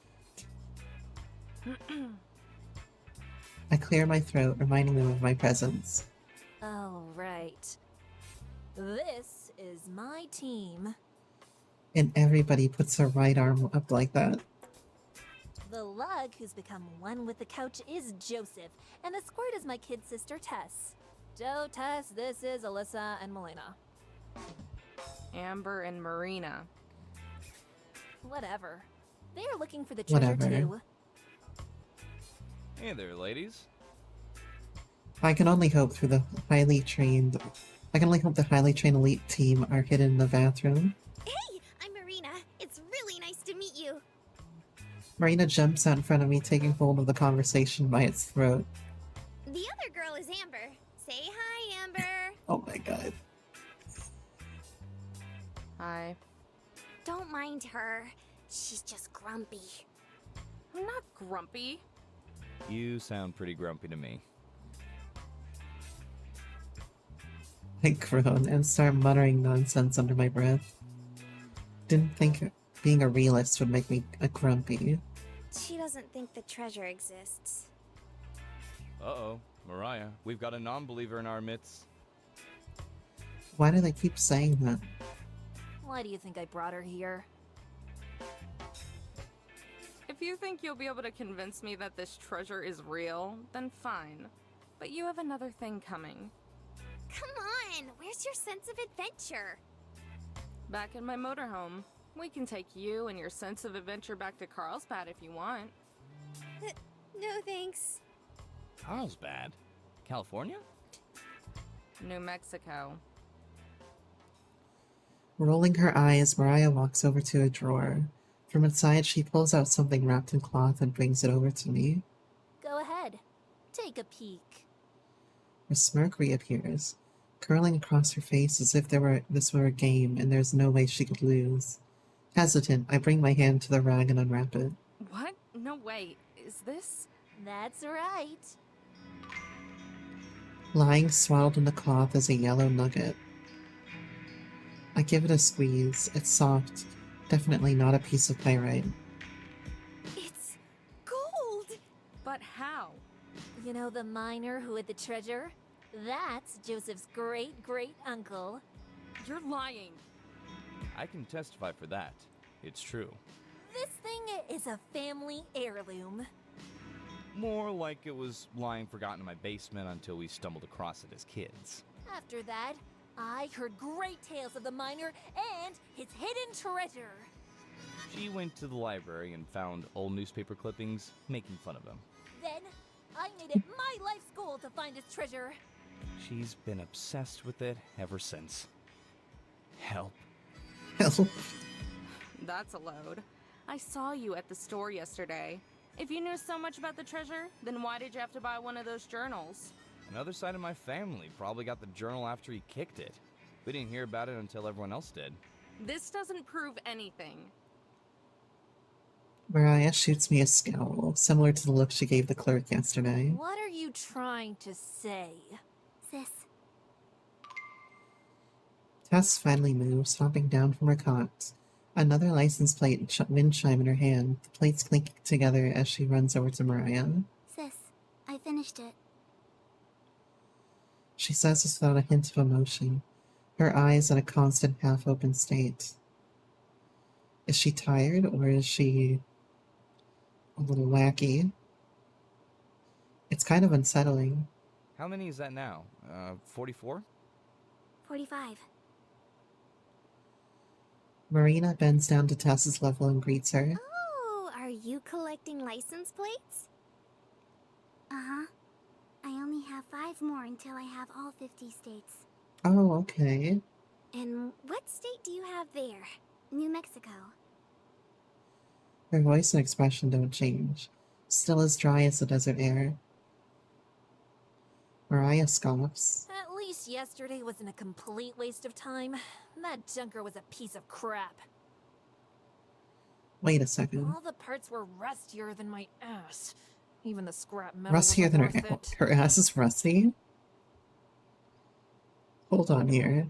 I clear my throat, reminding them of my presence. Oh, right. This is my team. And everybody puts their right arm up like that. The lug who's become one with the couch is Joseph, and the squirt is my kid sister Tess. Joe, Tess, this is Alyssa and Melina. Amber and Marina. Whatever. They are looking for the treasure too. Hey there, ladies. I can only hope the highly trained elite team are hidden in the bathroom. Hey, I'm Marina. It's really nice to meet you. Marina jumps out in front of me, taking hold of the conversation by its throat. The other girl is Amber. Say hi, Amber. Oh my god. Hi. Don't mind her. She's just grumpy. I'm not grumpy. You sound pretty grumpy to me. I groan and start muttering nonsense under my breath. Didn't think being a realist would make me a grumpy. She doesn't think the treasure exists. Uh-oh, Mariah, we've got a non-believer in our midst. Why do they keep saying that? Why do you think I brought her here? If you think you'll be able to convince me that this treasure is real, then fine. But you have another thing coming. Come on, where's your sense of adventure? Back in my motorhome. We can take you and your sense of adventure back to Carlsbad if you want. No thanks. Carlsbad? California? New Mexico. Rolling her eyes, Mariah walks over to a drawer. From inside, she pulls out something wrapped in cloth and brings it over to me. Go ahead. Take a peek. Her smirk reappears, curling across her face as if this were a game and there's no way she could lose. Hesitant, I bring my hand to the rag and unwrap it. What? No, wait. Is this? That's right. Lying swaddled in the cloth is a yellow nugget. I give it a squeeze. It's soft. Definitely not a piece of pyrite. It's gold! But how? You know the miner who hid the treasure? That's Joseph's great-great-uncle. You're lying. I can testify for that. It's true. This thing is a family heirloom. More like it was lying forgotten in my basement until we stumbled across it as kids. After that, I heard great tales of the miner and his hidden treasure. She went to the library and found old newspaper clippings making fun of him. Then, I made it my life's goal to find his treasure. She's been obsessed with it ever since. Help. Help. That's a load. I saw you at the store yesterday. If you knew so much about the treasure, then why did you have to buy one of those journals? Another side of my family probably got the journal after he kicked it. We didn't hear about it until everyone else did. This doesn't prove anything. Mariah shoots me a scowl, similar to the look she gave the clerk yesterday. What are you trying to say? Sis, Tess finally moves, hopping down from her cot. Another license plate and wind chime in her hand, the plates clinking together as she runs over to Mariah. sis, I finished it. She says this without a hint of emotion, her eyes in a constant half-open state. Is she tired, or is she a little wacky? It's kind of unsettling. How many is that now? 44? 45. Marina bends down to Tess's level and greets her. Oh, are you collecting license plates? Uh-huh. I only have 5 more until I have all 50 states. Oh, okay. And what state do you have there? New Mexico. Her voice and expression don't change, still as dry as the desert air. Mariah scoffs. At least yesterday wasn't a complete waste of time. That junker was a piece of crap. Wait a second. All the parts were rustier than my ass. Even the scrap metal Rustier wasn't than worth it. her ass is rusty? Hold on here.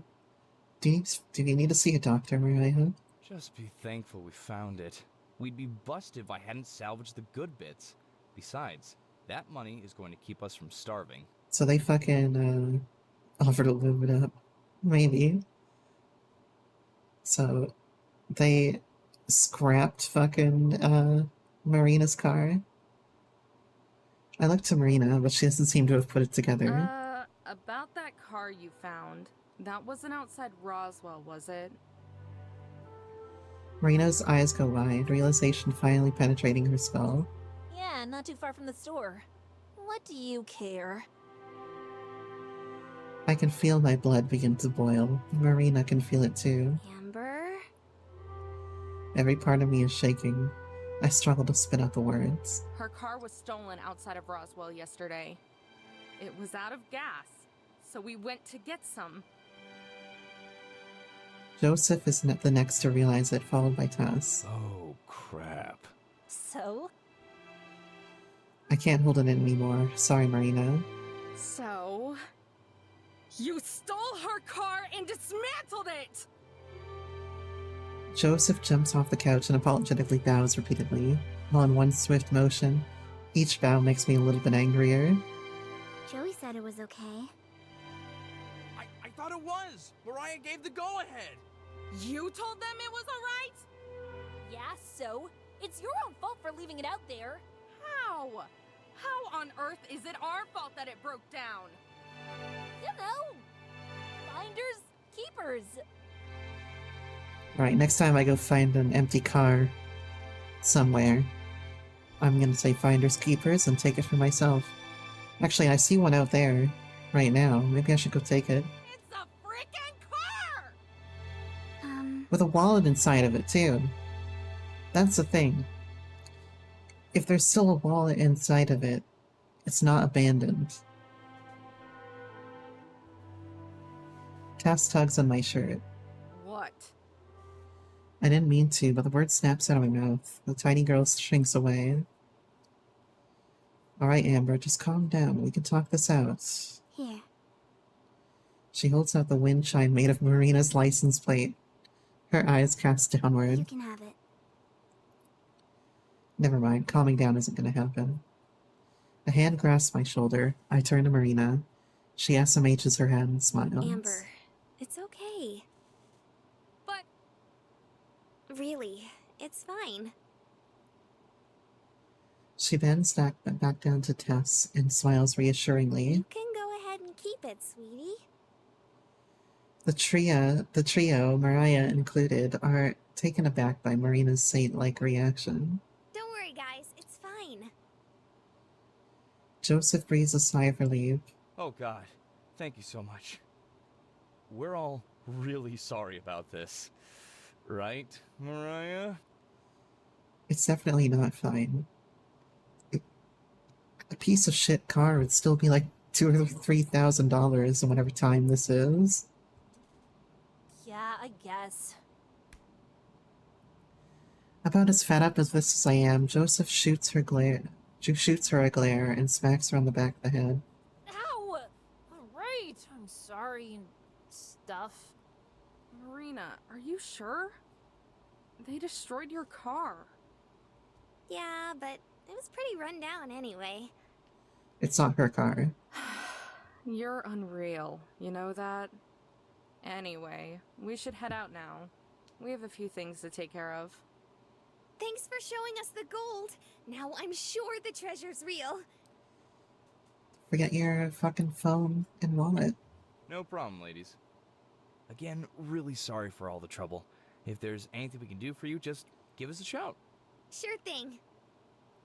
Do you need to see a doctor, Mariah? Just be thankful we found it. We'd be busted if I hadn't salvaged the good bits. Besides, that money is going to keep us from starving. So they fucking offered to live it up. Maybe. So they scrapped fucking Marina's car. I looked to Marina, but she doesn't seem to have put it together. About that car you found, that wasn't outside Roswell, was it? Marina's eyes go wide, realization finally penetrating her skull. Yeah, not too far from the store. What do you care? I can feel my blood begin to boil. Marina can feel it too. Amber? Every part of me is shaking. I struggle to spit out the words. Her car was stolen outside of Roswell yesterday. It was out of gas, so we went to get some. Joseph is the next to realize it, followed by Tess. Oh, crap. So? I can't hold it in anymore. Sorry, Marina. So... you stole her car and dismantled it! Joseph jumps off the couch and apologetically bows repeatedly, all in one swift motion. Each bow makes me a little bit angrier. Joey said it was okay. I thought it was! Mariah gave the go-ahead! You told them it was alright? Yeah, so? It's your own fault for leaving it out there. How? How on earth is it our fault that it broke down? You know, finders, keepers. Alright, next time I go find an empty car somewhere, I'm gonna say finders keepers and take it for myself. Actually, I see one out there right now. Maybe I should go take it. It's a freaking car! With a wallet inside of it, too. That's the thing. If there's still a wallet inside of it, it's not abandoned. Tess tugs on my shirt. What? I didn't mean to, but the word snaps out of my mouth. The tiny girl shrinks away. Alright, Amber, just calm down. We can talk this out. Here. She holds out the wind chime made of Marina's license plate. Her eyes cast downward. You can have it. Never mind, calming down isn't gonna happen. A hand grasps my shoulder. I turn to Marina. She SMHs her hand and smiles. Amber, it's okay. But... Really, it's fine. She bends back down to Tess and smiles reassuringly. You can go ahead and keep it, sweetie. The trio, Mariah included, are taken aback by Marina's saint-like reaction. Don't worry, guys, it's fine. Joseph breathes a sigh of relief. Oh god, thank you so much. We're all really sorry about this. Right, Mariah? It's definitely not fine. A piece of shit car would still be like $2,000 or $3,000 in whatever time this is. Yeah, I guess. About as fed up as this as I am, Joseph shoots her a glare and smacks her on the back of the head. Ow! Alright, I'm sorry and stuff. Marina, are you sure? They destroyed your car. Yeah, but it was pretty run down anyway. It's not her car. You're unreal, you know that? Anyway, we should head out now. We have a few things to take care of. Thanks for showing us the gold. Now I'm sure the treasure's real. Forget your fucking phone and wallet. No problem, ladies. Again, really sorry for all the trouble. If there's anything we can do for you, just give us a shout. Sure thing.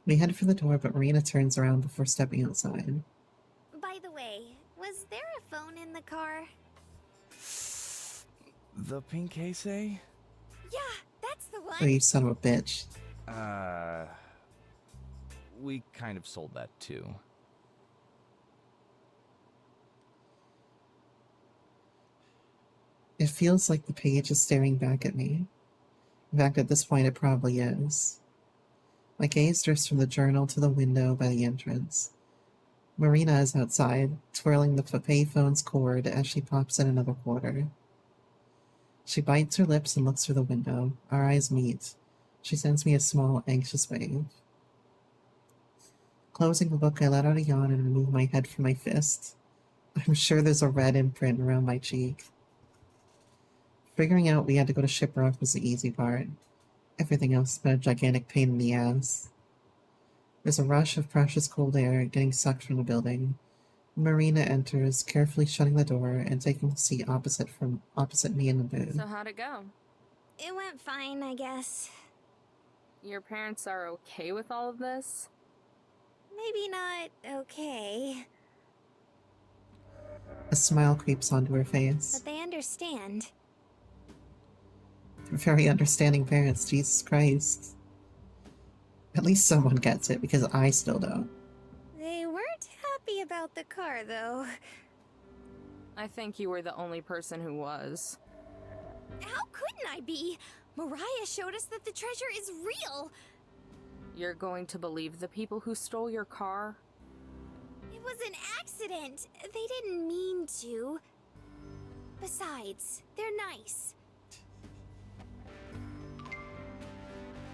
We head for the door, but Marina turns around before stepping outside. By the way, was there a phone in the car? The pink case, eh? Yeah, that's the one. Oh, you son of a bitch. We kind of sold that too. It feels like the page is staring back at me. In fact, at this point, it probably is. My gaze drifts from the journal to the window by the entrance. Marina is outside, twirling the payphone's cord as she pops in another quarter. She bites her lips and looks through the window. Our eyes meet. She sends me a small, anxious wave. Closing the book, I let out a yawn and remove my head from my fist. I'm sure there's a red imprint around my cheek. Figuring out we had to go to Shiprock was the easy part. Everything else has been a gigantic pain in the ass. There's a rush of precious cold air getting sucked from the building. Marina enters, carefully shutting the door and taking the seat opposite me in the booth. So how'd it go? It went fine, I guess. Your parents are okay with all of this? Maybe not okay, A smile creeps onto her face. but they understand. They're very understanding parents, Jesus Christ. At least someone gets it, because I still don't. They weren't happy about about the car, though. I think you were the only person who was. How couldn't I be? Mariah showed us that the treasure is real. You're going to believe the people who stole your car? It was an accident. They didn't mean to. Besides, they're nice.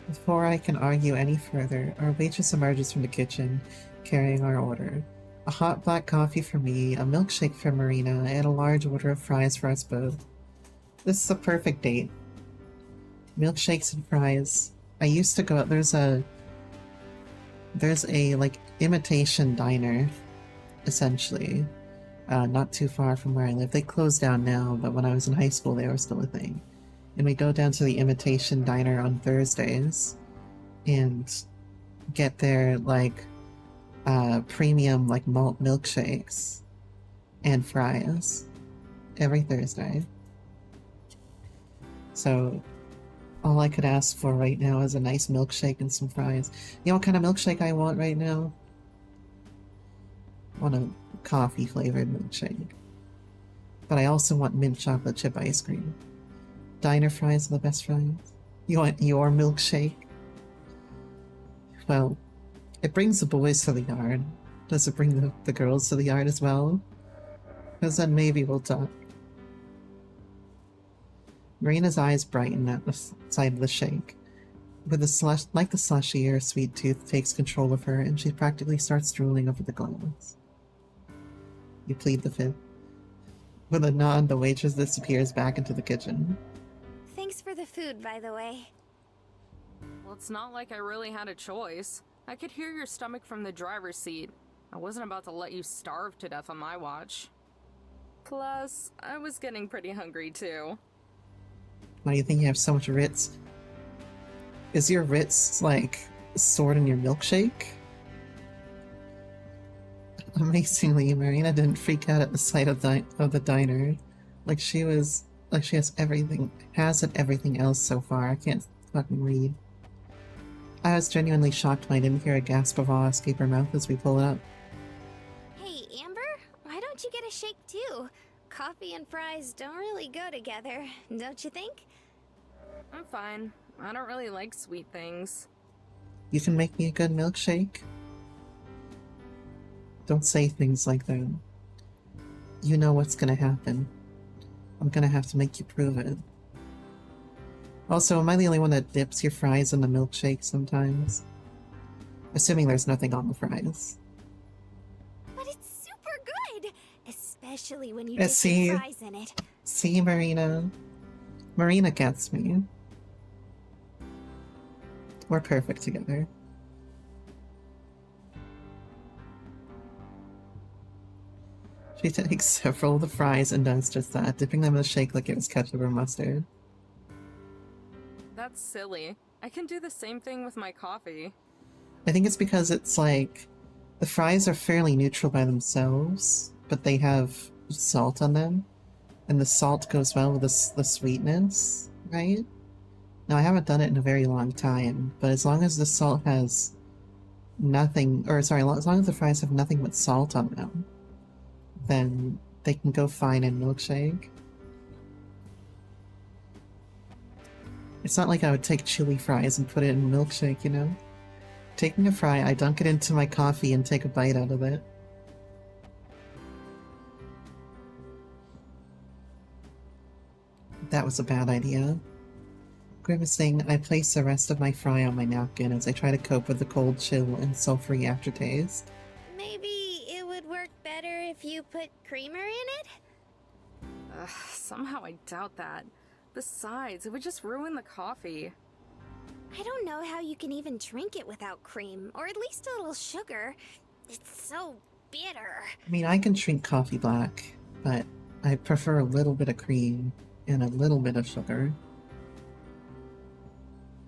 Before I can argue any further, our waitress emerges from the kitchen, carrying our order. A hot black coffee for me, a milkshake for Marina, and a large order of fries for us both. This is a perfect date. Milkshakes and fries. I used to go, there's a like imitation diner, essentially, not too far from where I live. They closed down now, but when I was in high school they were still a thing. And we go down to the imitation diner on Thursdays and get their like premium like malt milkshakes and fries every Thursday. So all I could ask for right now is a nice milkshake and some fries. You know what kind of milkshake I want right now? I want a coffee flavored milkshake. But I also want mint chocolate chip ice cream. Diner fries are the best fries. You want your milkshake? Well, it brings the boys to the yard. Does it bring the girls to the yard as well? Because then maybe we'll talk. Marina's eyes brighten at the sight of the shake. With the slush, like the slushy, her sweet tooth takes control of her, and she practically starts drooling over the glass. You plead the fifth. With a nod, the waitress disappears back into the kitchen. Thanks for the food, by the way. Well, it's not like I really had a choice. I could hear your stomach from the driver's seat. I wasn't about to let you starve to death on my watch. Plus, I was getting pretty hungry too. Why do you think you have so much Ritz? Is your Ritz, like, stored in your milkshake? Amazingly, Marina didn't freak out at the sight of the diner. Like she has everything else so far. I can't fucking read. I was genuinely shocked when I didn't hear a gasp of awe escape her mouth as we pull it up. Hey, Amber, why don't you get a shake too? Coffee and fries don't really go together, don't you think? I'm fine. I don't really like sweet things. You can make me a good milkshake? Don't say things like that. You know what's gonna happen. I'm gonna have to make you prove it. Also, am I the only one that dips your fries in the milkshake sometimes? Assuming there's nothing on the fries. But it's super good! Especially when you dip See? your fries in it. See, Marina? Marina gets me. We're perfect together. She takes several of the fries and does just that, dipping them in the shake like it was ketchup or mustard. That's silly. I can do the same thing with my coffee. I think it's because it's like, the fries are fairly neutral by themselves, but they have salt on them, and the salt goes well with the sweetness, right? Now, I haven't done it in a very long time, but as long as the salt has nothing, or sorry, as long as the fries have nothing but salt on them, then they can go fine in milkshake. It's not like I would take chili fries and put it in milkshake, you know? Taking a fry, I dunk it into my coffee and take a bite out of it. That was a bad idea. Grimacing, I place the rest of my fry on my napkin as I try to cope with the cold chill and sulfury aftertaste. Maybe it would work better if you put creamer in it? Somehow I doubt that. Besides, it would just ruin the coffee. I don't know how you can even drink it without cream, or at least a little sugar. It's so bitter. I mean, I can drink coffee black, but I prefer a little bit of cream and a little bit of sugar.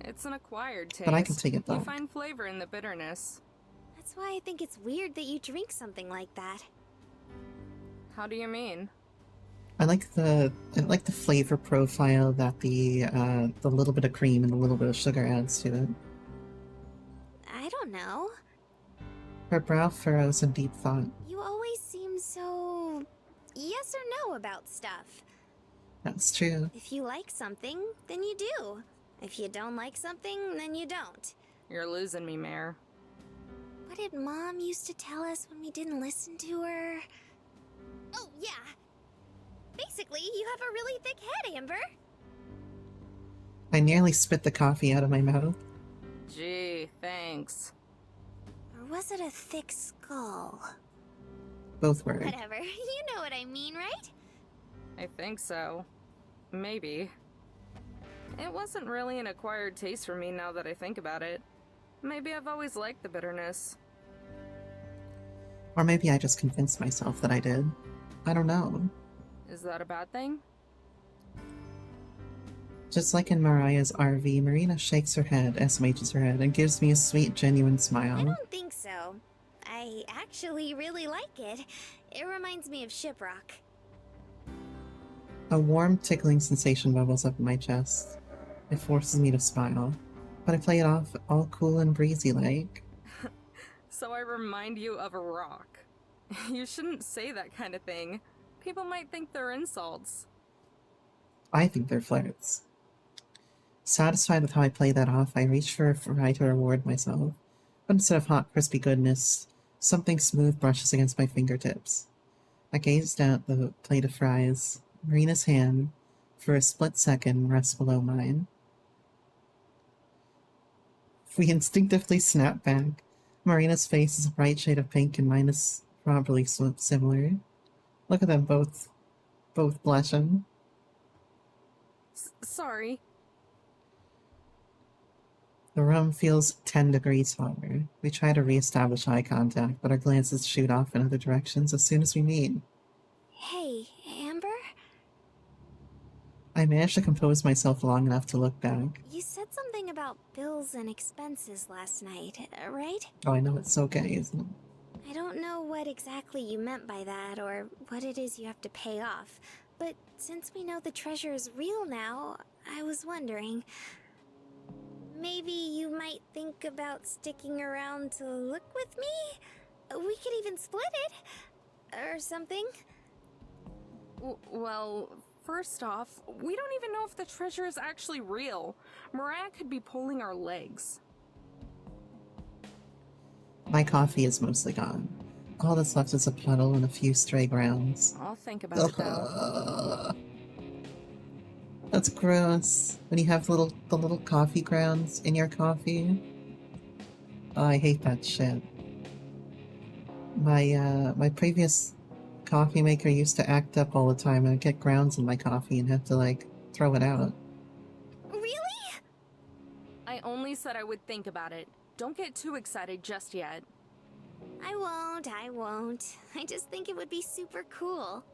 It's an acquired taste. But I can take it You black. find flavor in the bitterness. That's why I think it's weird that you drink something like that. How do you mean? I like the flavor profile that the little bit of cream and a little bit of sugar adds to it. I don't know. Her brow furrows in deep thought. You always seem so yes or no about stuff. That's true. If you like something, then you do. If you don't like something, then you don't. You're losing me, Mare. What did Mom used to tell us when we didn't listen to her? Oh, yeah. Basically, you have a really thick head, Amber. I nearly spit the coffee out of my mouth. Gee, thanks. Or was it a thick skull? Both were. Whatever. You know what I mean, right? I think so. Maybe. It wasn't really an acquired taste for me now that I think about it. Maybe I've always liked the bitterness. Or maybe I just convinced myself that I did. I don't know. Is that a bad thing? Just like in Mariah's RV, Marina shakes her head, SMHs her head, and gives me a sweet, genuine I smile. don't think so. I actually really like it. It reminds me of Shiprock. A warm, tickling sensation bubbles up in my chest. It forces me to smile, but I play it off all cool and breezy like. So I remind you of a rock. You shouldn't say that kind of thing. People might think they're insults. I think they're flirts. Satisfied with how I play that off, I reach for a fry to reward myself. But instead of hot, crispy goodness, something smooth brushes against my fingertips. I gazed at the plate of fries. Marina's hand, for a split second, rests below mine. We instinctively snap back. Marina's face is a bright shade of pink and mine is probably similar. Look at them both blushing. Sorry. The room feels 10 degrees hotter. We try to re-establish eye contact, but our glances shoot off in other directions as soon as we meet. Hey, Amber? I managed to compose myself long enough to look back. You said something about bills and expenses last night, right? Oh, I know, it's so gay, isn't it? I don't know what exactly you meant by that or what it is you have to pay off, but since we know the treasure is real now, I was wondering. Maybe you might think about sticking around to look with me? We could even split it. Or something. Well, first off, we don't even know if the treasure is actually real. Mariah could be pulling our legs. My coffee is mostly gone. All that's left is a puddle and a few stray grounds. I'll think about it though. That's gross. When you have the little coffee grounds in your coffee. Oh, I hate that shit. My previous coffee maker used to act up all the time and I'd get grounds in my coffee and have to like throw it out. Really? I only said I would think about it. Don't get too excited just yet. I won't. I just think it would be super cool.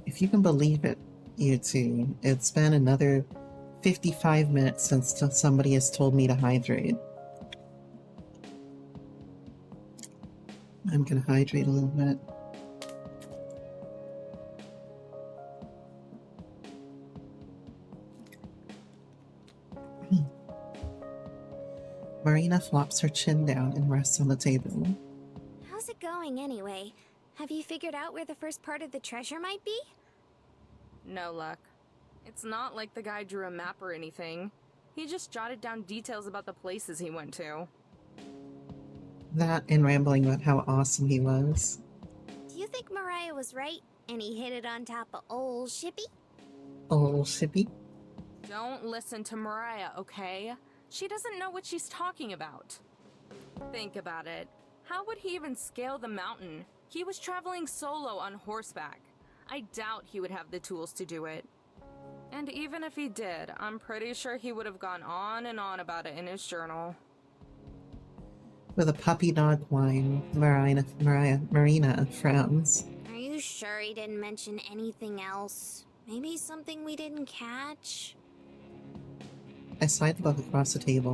If you can believe it, you two, it's been another 55 minutes since somebody has told me to hydrate. I'm gonna hydrate a little bit. Marina flops her chin down and rests on the table. How's it going anyway? Have you figured out where the first part of the treasure might be? No luck. It's not like the guy drew a map or anything. He just jotted down details about the places he went to. That and rambling about how awesome he was. Do you think Mariah was right and he hit it on top of old Shippy? Oh, Shippy. Don't listen to Mariah, okay? She doesn't know what she's talking about. Think about it. How would he even scale the mountain? He was traveling solo on horseback. I doubt he would have the tools to do it. And even if he did, I'm pretty sure he would have gone on and on about it in his journal. With a puppy dog whine, Marina frowns. Are you sure he didn't mention anything else? Maybe something we didn't catch? I slide the book across the table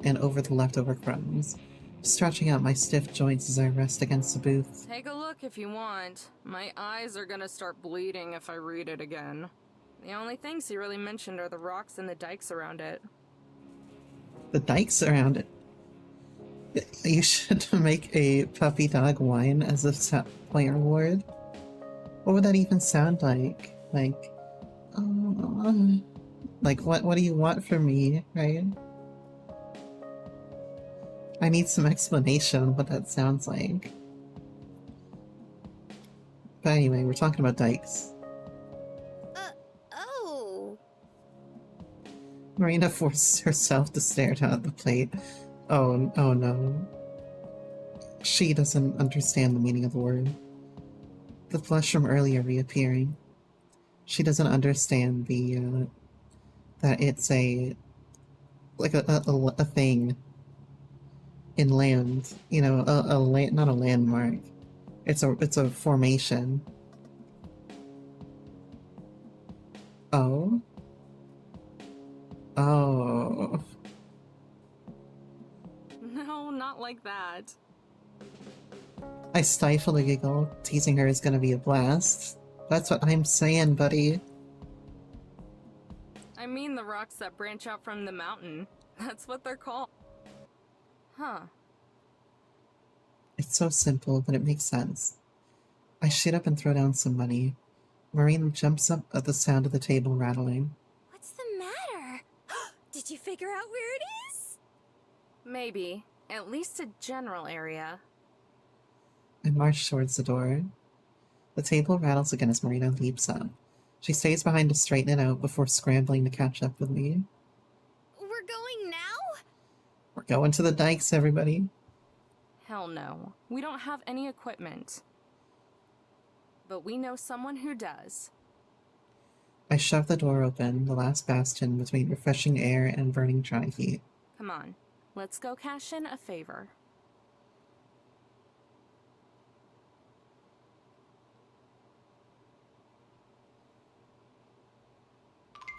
and over the leftover crumbs, stretching out my stiff joints as I rest against the booth. Take a look if you want. My eyes are gonna start bleeding if I read it again. The only things he really mentioned are the rocks and the dikes around it. The dikes around it. You should make a puppy dog whine as a player reward. What would that even sound like? Like what do you want from me, right? I need some explanation of what that sounds like. But anyway, we're talking about dykes. Oh. Marina forces herself to stare down at the plate. Oh no. She doesn't understand the meaning of the word. The flesh from earlier reappearing. She doesn't understand the, that it's a thing in land. You know, not a landmark. It's a formation. Oh. Oh. No, not like that. I stifle a giggle. Teasing her is gonna be a blast. That's what I'm saying, buddy. I mean the rocks that branch out from the mountain. That's what they're called. Huh. It's so simple, but it makes sense. I shoot up and throw down some money. Marina jumps up at the sound of the table rattling. What's the matter? Did you figure out where it is? Maybe. At least a general area. I march towards the door. The table rattles again as Marina leaps up. She stays behind to straighten it out before scrambling to catch up with me. We're going now? We're going to the dykes, everybody. Hell no. We don't have any equipment. But we know someone who does. I shove the door open, the last bastion between refreshing air and burning dry heat. Come on. Let's go cash in a favor.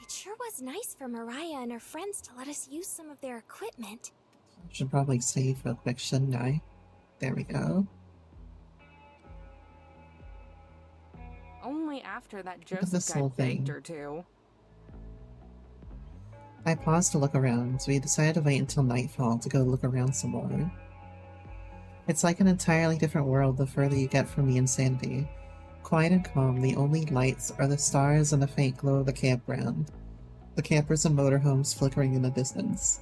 It sure was nice for Mariah and her friends to let us use some of their equipment. I should probably save real quick, shouldn't I? There we go. Only after that Look at this Joseph whole guy thing. begged her to. I paused to look around, so we decided to wait until nightfall to go look around some more. It's like an entirely different world the further you get from the insanity. Quiet and calm, the only lights are the stars and the faint glow of the campground. The campers and motorhomes flickering in the distance.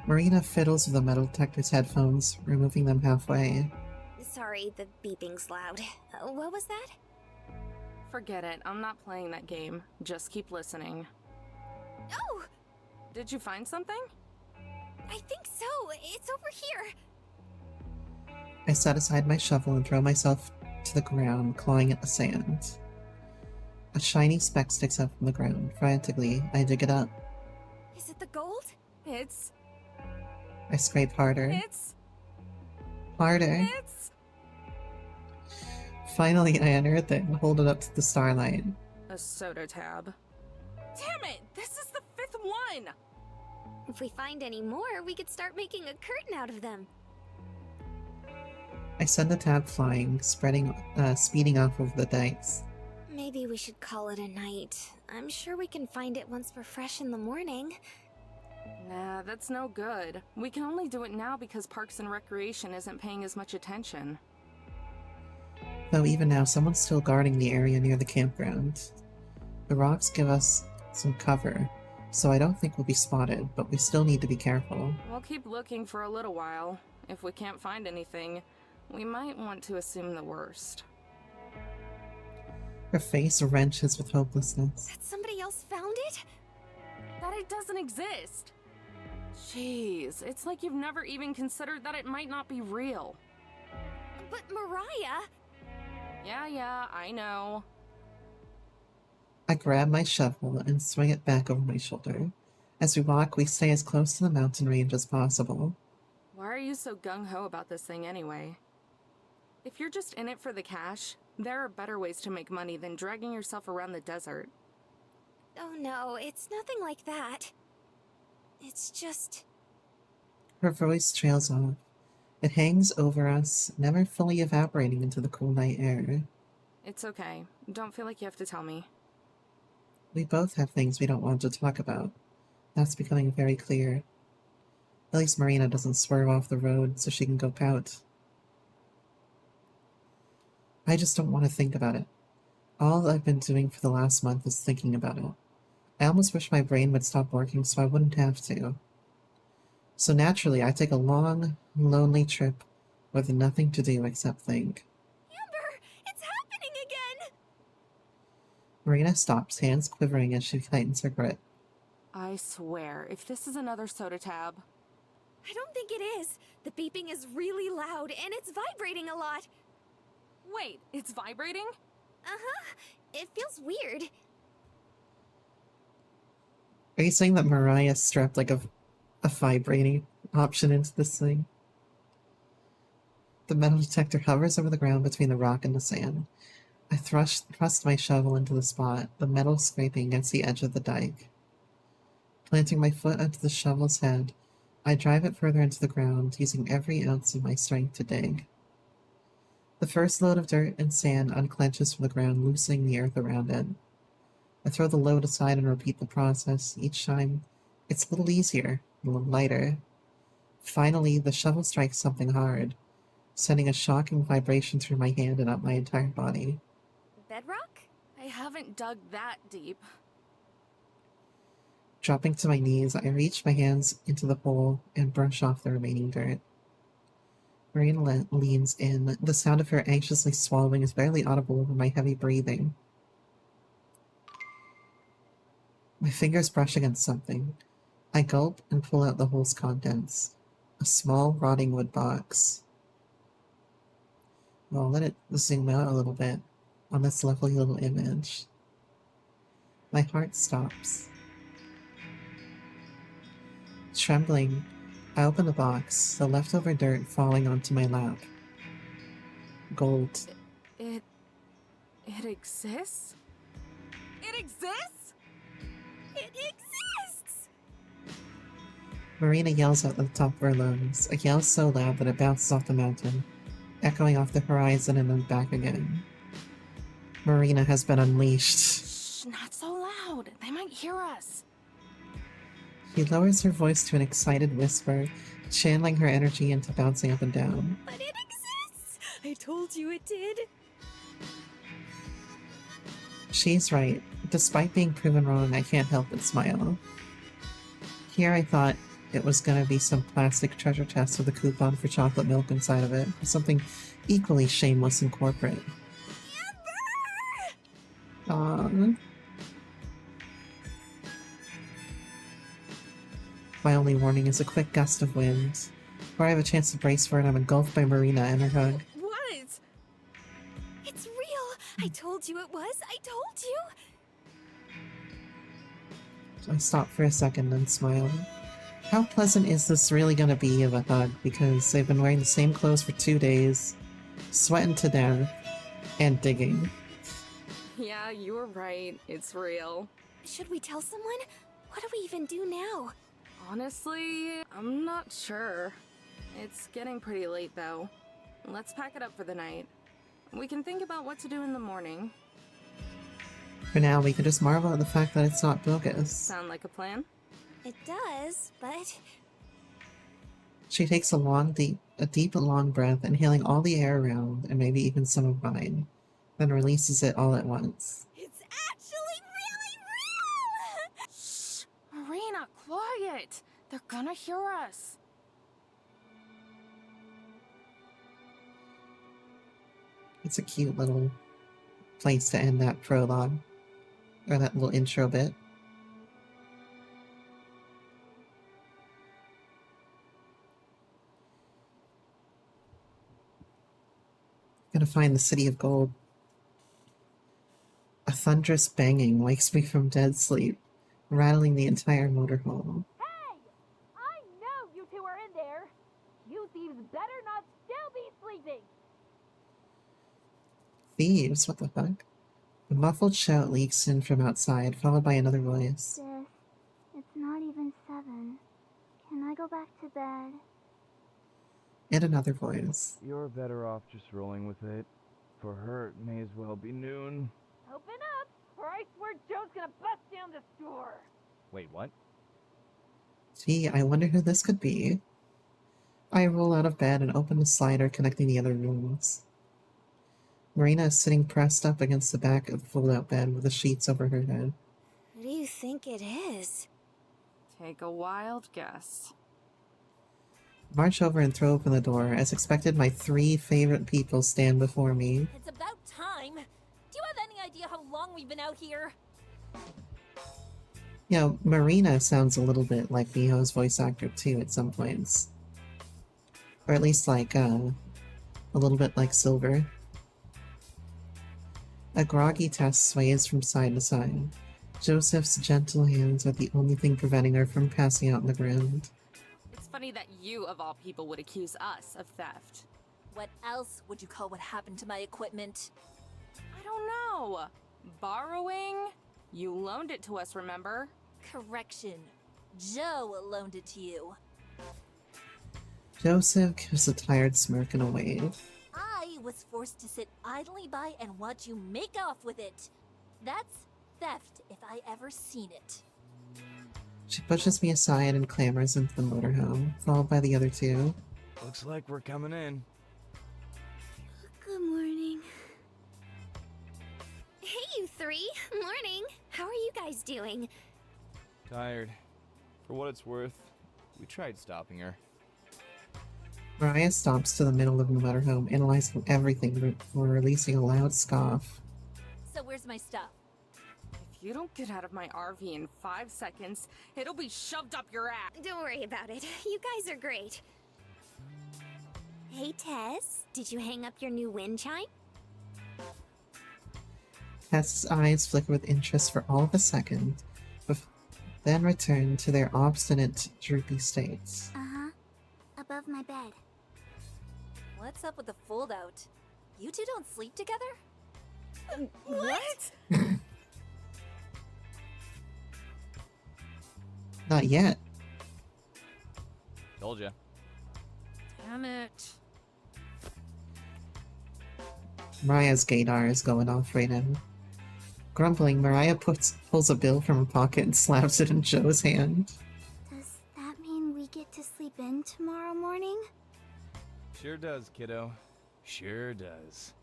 Marina fiddles with the metal detector's headphones, removing them halfway. Sorry, the beeping's loud. What was that? Forget it. I'm not playing that game. Just keep listening. Oh! Did you find something? I think so. It's over here. I set aside my shovel and throw myself to the ground, clawing at the sand. A shiny speck sticks up from the ground. Frantically, I dig it up. Is it the gold? It's... I scrape harder. Harder. It's... Finally, I unearth it and hold it up to the starlight. a soda tab. Damn it! This is the 5th one! If we find any more, we could start making a curtain out of them. I send the tab flying, speeding off over the dikes. Maybe we should call it a night. I'm sure we can find it once we're fresh in the morning. Nah, that's no good. We can only do it now because Parks and Recreation isn't paying as much attention. Though even now, someone's still guarding the area near the campground. The rocks give us some cover, so I don't think we'll be spotted, but we still need to be careful. We'll keep looking for a little while. If we can't find anything, we might want to assume the worst. Her face wrenches with hopelessness. That somebody else found it? That it doesn't exist! Jeez, it's like you've never even considered that it might not be real. But Mariah... Yeah, I know. I grab my shovel and swing it back over my shoulder. As we walk, we stay as close to the mountain range as possible. Why are you so gung-ho about this thing anyway? If you're just in it for the cash, there are better ways to make money than dragging yourself around the desert. Oh no, it's nothing like that. It's just... Her voice trails off. It hangs over us, never fully evaporating into the cool night air. It's okay. Don't feel like you have to tell me. We both have things we don't want to talk about. That's becoming very clear. At least Marina doesn't swerve off the road so she can go pout. I just don't want to think about it. All I've been doing for the last month is thinking about it. I almost wish my brain would stop working so I wouldn't have to. So naturally, I take a long, lonely trip with nothing to do except think. Amber, it's happening again! Marina stops, hands quivering as she tightens her grip. I swear, if this is another soda tab... I don't think it is. The beeping is really loud and it's vibrating a lot. Wait, it's vibrating? Uh-huh. It feels weird. Are you saying that Mariah strapped like a vibrating option into this thing? The metal detector hovers over the ground between the rock and the sand. I thrust my shovel into the spot, the metal scraping against the edge of the dike. Planting my foot onto the shovel's head, I drive it further into the ground, using every ounce of my strength to dig. The first load of dirt and sand unclenches from the ground, loosening the earth around it. I throw the load aside and repeat the process. Each time, it's a little easier, a little lighter. Finally, the shovel strikes something hard, sending a shocking vibration through my hand and up my entire body. Bedrock? I haven't dug that deep. Dropping to my knees, I reach my hands into the hole and brush off the remaining dirt. Marina leans in. The sound of her anxiously swallowing is barely audible over my heavy breathing. My fingers brush against something. I gulp and pull out the hole's contents. A small, rotting wood box. Well, let it zoom out a little bit on this lovely little image. My heart stops. Trembling, I open the box, the leftover dirt falling onto my lap. Gold. It exists? It exists? It exists! Marina yells out at the top of her lungs, a yell so loud that it bounces off the mountain, echoing off the horizon and then back again. Marina has been unleashed. Shh, not so loud. They might hear us. She lowers her voice to an excited whisper, channeling her energy into bouncing up and down. But it exists! I told you it did. She's right. Despite being proven wrong, I can't help but smile. Here I thought it was gonna be some plastic treasure chest with a coupon for chocolate milk inside of it, or something equally shameless and corporate. Aww. My only warning is a quick gust of wind. Before I have a chance to brace for it, I'm engulfed by Marina and her hug. What? It's real! I told you it was! I told you! I stop for a second and smile. How pleasant is this really gonna be of a hug? Because they've been wearing the same clothes for 2 days, sweating to death, and digging. Yeah, you were right. It's real. Should we tell someone? What do we even do now? Honestly, I'm not sure. It's getting pretty late, though. Let's pack it up for the night. We can think about what to do in the morning. For now, we can just marvel at the fact that it's not bogus. Sound like a plan? It does, but... She takes a deep and long breath, inhaling all the air around, and maybe even some of mine, then releases it all at once. It's actually really real! Shh! Marina, quiet! They're gonna hear us. It's a cute little place to end that prologue, or that little intro bit. Gonna find the city of gold. A thunderous banging wakes me from dead sleep, rattling the entire motorhome. Hey! I know you two are in there! You thieves better not still be sleeping! Thieves? What the fuck? A muffled shout leaks in from outside, followed by another voice. Sis, it's not even 7. Can I go back to bed? And another voice. You're better off just rolling with it. For her, it may as well be noon. Open up, or I swear Joe's gonna bust down this door! Wait, what? Gee, I wonder who this could be. I roll out of bed and open the slider connecting the other rooms. Marina is sitting pressed up against the back of the fold-out bed with the sheets over her head. Who do you think it is? Take a wild guess. March over and throw open the door. As expected, my 3 favorite people stand before me. It's about time. Do you have any idea how long we've been out here? You know, Marina sounds a little bit like Miho's voice actor too at some points. Or at least like, a little bit like Silver. A groggy Tess sways from side to side. Joseph's gentle hands are the only thing preventing her from passing out on the ground. It's funny that you, of all people, would accuse us of theft. What else would you call what happened to my equipment? I don't know. Borrowing? You loaned it to us, remember? Correction. Joe loaned it to you. Joseph gives a tired smirk and a wave. I was forced to sit idly by and watch you make off with it. That's theft if I ever seen it. She pushes me aside and clambers into the motorhome, followed by the other 2. Looks like we're coming in. Good morning. Hey, you 3! Morning! How are you guys doing? Tired. For what it's worth, we tried stopping her. Mariah stops to the middle of the motorhome, analyzing everything before releasing a loud scoff. So where's my stuff? If you don't get out of my RV in 5 seconds, it'll be shoved up your ass. Don't worry about it. You guys are great. Hey, Tess. Did you hang up your new wind chime? Tess's eyes flicker with interest for all of a second, then return to their obstinate, droopy states. Uh-huh. Above my bed. What's up with the fold-out? You 2 don't sleep together? What? Not yet. Told ya. Damn it. Mariah's gaydar is going off right now. Grumbling, Mariah pulls a bill from her pocket and slaps it in Joe's hand. Does that mean we get to sleep in tomorrow morning? Sure does, kiddo. Sure does.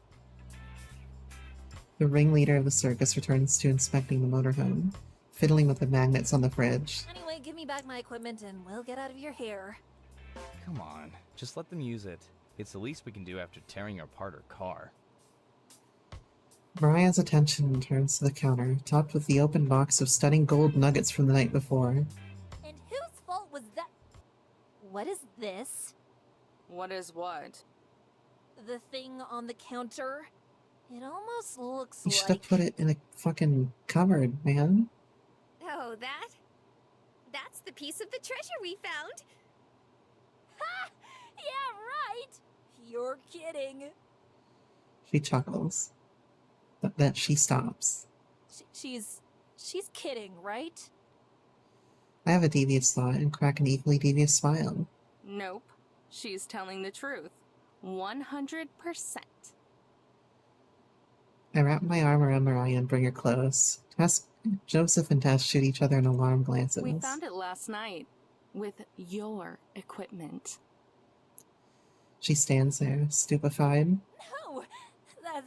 The ringleader of the circus returns to inspecting the motorhome, fiddling with the magnets on the fridge. Anyway, give me back my equipment and we'll get out of your hair. Come on, just let them use it. It's the least we can do after tearing apart her car. Mariah's attention turns to the counter, topped with the open box of stunning gold nuggets from the night before. And whose fault was that? What is this? What is what? The thing on the counter? It almost looks You should like... have put it in a fucking cupboard, man. Oh, that? That's the piece of the treasure we found! Ha! Yeah, right! You're kidding. She chuckles. That she stops. She's kidding, right? I have a devious thought and crack an equally devious smile. Nope. She's telling the truth. 100%. I wrap my arm around Mariah and bring her close. Joseph and Tess shoot each other an alarmed glances. We found it last night. With your equipment. She stands there, stupefied. No!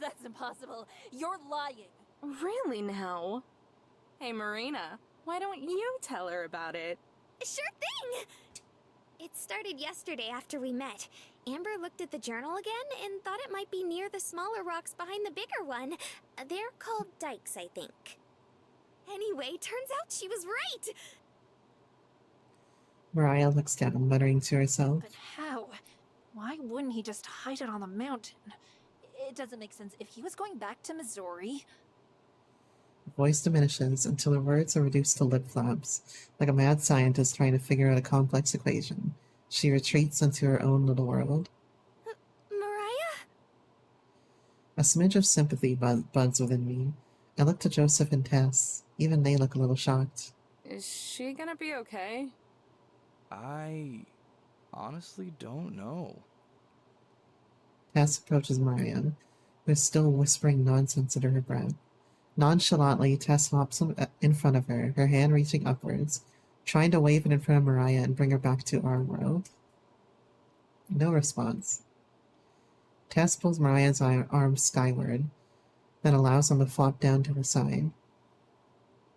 That's impossible. You're lying. Really now? Hey, Marina, why don't you tell her about it? Sure thing! It started yesterday after we met. Amber looked at the journal again and thought it might be near the smaller rocks behind the bigger one. They're called dikes, I think. Anyway, turns out she was right! Mariah looks down, muttering to herself. But how? Why wouldn't he just hide it on the mountain? It doesn't make sense. If he was going back to Missouri... Her voice diminishes until her words are reduced to lip flaps, like a mad scientist trying to figure out a complex equation. She retreats into her own little world. Mariah? A smidge of sympathy buds within me. I look to Joseph and Tess. Even they look a little shocked. Is she gonna be okay? I honestly don't know. Tess approaches Mariah, who is still whispering nonsense under her breath. Nonchalantly, Tess hops in front of her, her hand reaching upwards, Trying to wave it in front of Mariah and bring her back to our world. No response. Tess pulls Mariah's arm skyward, then allows him to flop down to her side.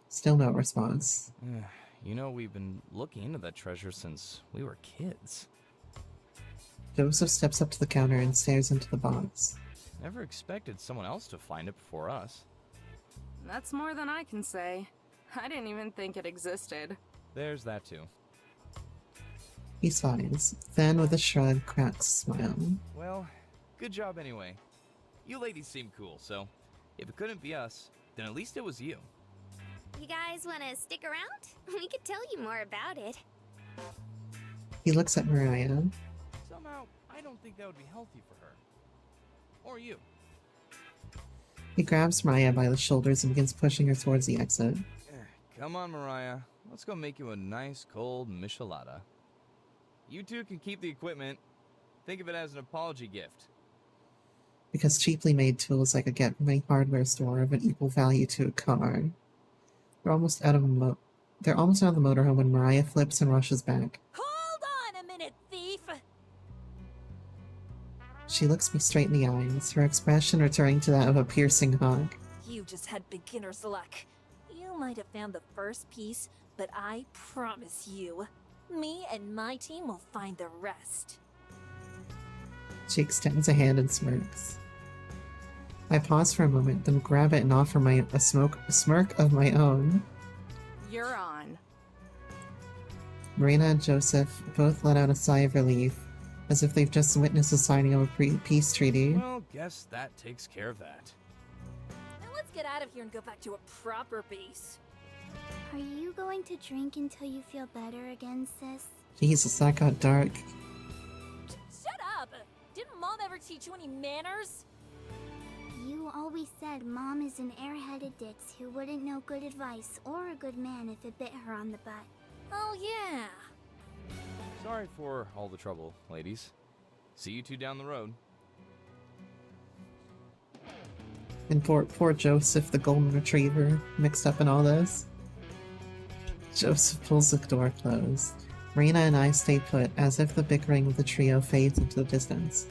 Still no response. You know, we've been looking into that treasure since we were kids. Joseph steps up to the counter and stares into the box. Never expected someone else to find it before us. That's more than I can say. I didn't even think it existed. There's that too. He sighs, then with a shrug, cracks a smile. Well, good job anyway. You ladies seem cool, so if it couldn't be us, then at least it was you. You guys want to stick around? We could tell you more about it. He looks at Mariah. Somehow, I don't think that would be healthy for her. Or you. He grabs Mariah by the shoulders and begins pushing her towards the exit. Come on, Mariah. Let's go make you a nice cold michelada. You two can keep the equipment. Think of it as an apology gift. Because cheaply made tools I could get from any hardware store of an equal value to a car. They're almost out of the motorhome when Mariah flips and rushes back. Hold on a minute, thief! She looks me straight in the eyes, her expression returning to that of a piercing hug. You just had beginner's luck. You might have found the first piece, but I promise you, me and my team will find the rest. She extends a hand and smirks. I pause for a moment, then grab it and offer a smirk of my own. You're on. Marina and Joseph both let out a sigh of relief, as if they've just witnessed the signing of a peace treaty. Well, guess that takes care of that. Now let's get out of here and go back to a proper base. Are you going to drink until you feel better again, sis? Jesus, that got dark. Shut up! Didn't Mom ever teach you any manners? You always said Mom is an airheaded ditz who wouldn't know good advice or a good man if it bit her on the butt. Oh yeah. Sorry for all the trouble, ladies. See you two down the road. And poor Joseph, the golden retriever, mixed up in all this. Joseph pulls the door closed. Marina and I stay put, as if the bickering of the trio fades into the distance.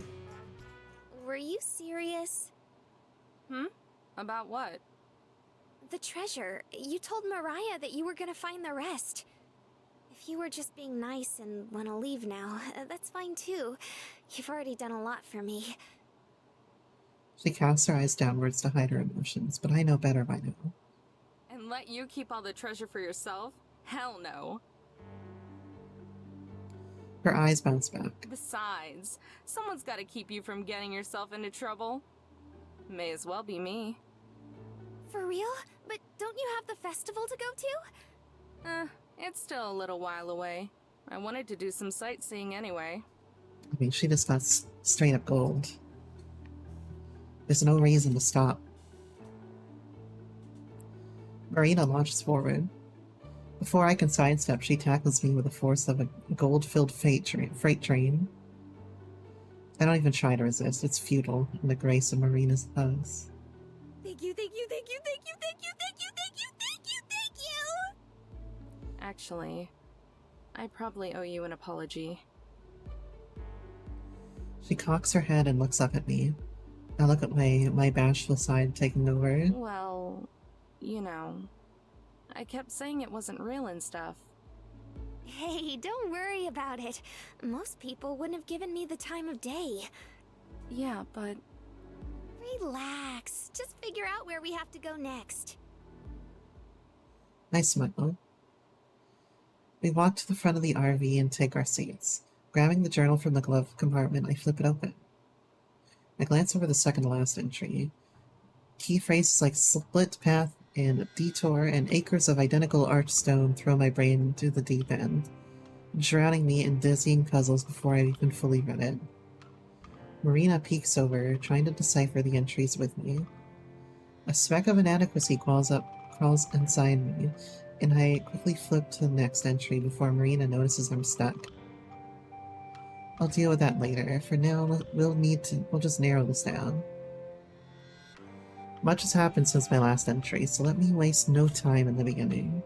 Were you serious? About what? The treasure. You told Mariah that you were gonna find the rest. If you were just being nice and want to leave now, that's fine too. You've already done a lot for me. She casts her eyes downwards to hide her emotions, but I know better by now. And let you keep all the treasure for yourself? Hell no. Her eyes bounce back. Besides, someone's got to keep you from getting yourself into trouble. May as well be me. For real? But don't you have the festival to go to? It's still a little while away. I wanted to do some sightseeing anyway. I mean, she just got straight up gold. There's no reason to stop. Marina launches forward. Before I can sidestep, she tackles me with the force of a gold-filled freight train. I don't even try to resist. It's futile in the grace of Marina's hugs. Thank you, thank you, thank you, thank you, thank you, thank you, thank you, thank you, thank you! Actually, I probably owe you an apology. She cocks her head and looks up at me. I look at my bashful side taking over. Well, you know, I kept saying it wasn't real and stuff. Hey, don't worry about it. Most people wouldn't have given me the time of day. Yeah, but... Relax. Just figure out where we have to go next. I smile. We walk to the front of the RV and take our seats. Grabbing the journal from the glove compartment, I flip it open. I glance over the second to last entry. Key phrases like split path and detour and acres of identical arched stone throw my brain into the deep end, drowning me in dizzying puzzles before I even fully read it. Marina peeks over, trying to decipher the entries with me. A speck of inadequacy crawls inside me, and I quickly flip to the next entry before Marina notices I'm stuck. I'll deal with that later. For now, we'll just narrow this down. Much has happened since my last entry, so let me waste no time in the beginning.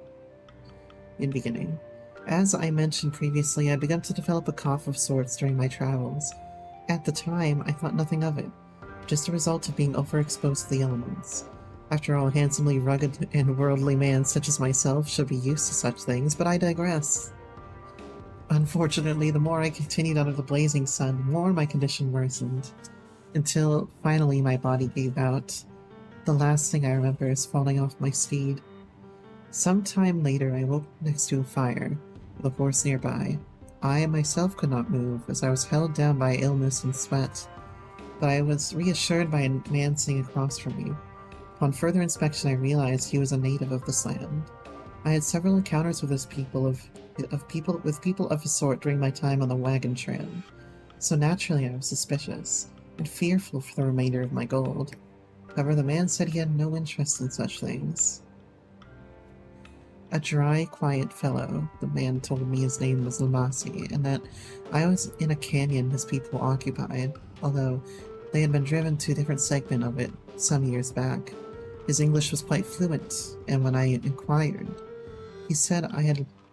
As I mentioned previously, I'd begun to develop a cough of sorts during my travels. At the time, I thought nothing of it, just a result of being overexposed to the elements. After all, a handsomely rugged and worldly man such as myself should be used to such things, but I digress. Unfortunately, the more I continued under the blazing sun, the more my condition worsened, until finally my body gave out. The last thing I remember is falling off my steed. Sometime later, I woke next to a fire, with a horse nearby. I myself could not move, as I was held down by illness and sweat, but I was reassured by a man sitting across from me. Upon further inspection, I realized he was a native of this land. I had several encounters with people of his sort during my time on the wagon trail, so naturally I was suspicious and fearful for the remainder of my gold. However, the man said he had no interest in such things. A dry, quiet fellow, the man told me his name was Lamasi, and that I was in a canyon his people occupied, although they had been driven to a different segment of it some years back. His English was quite fluent, and when I inquired, he said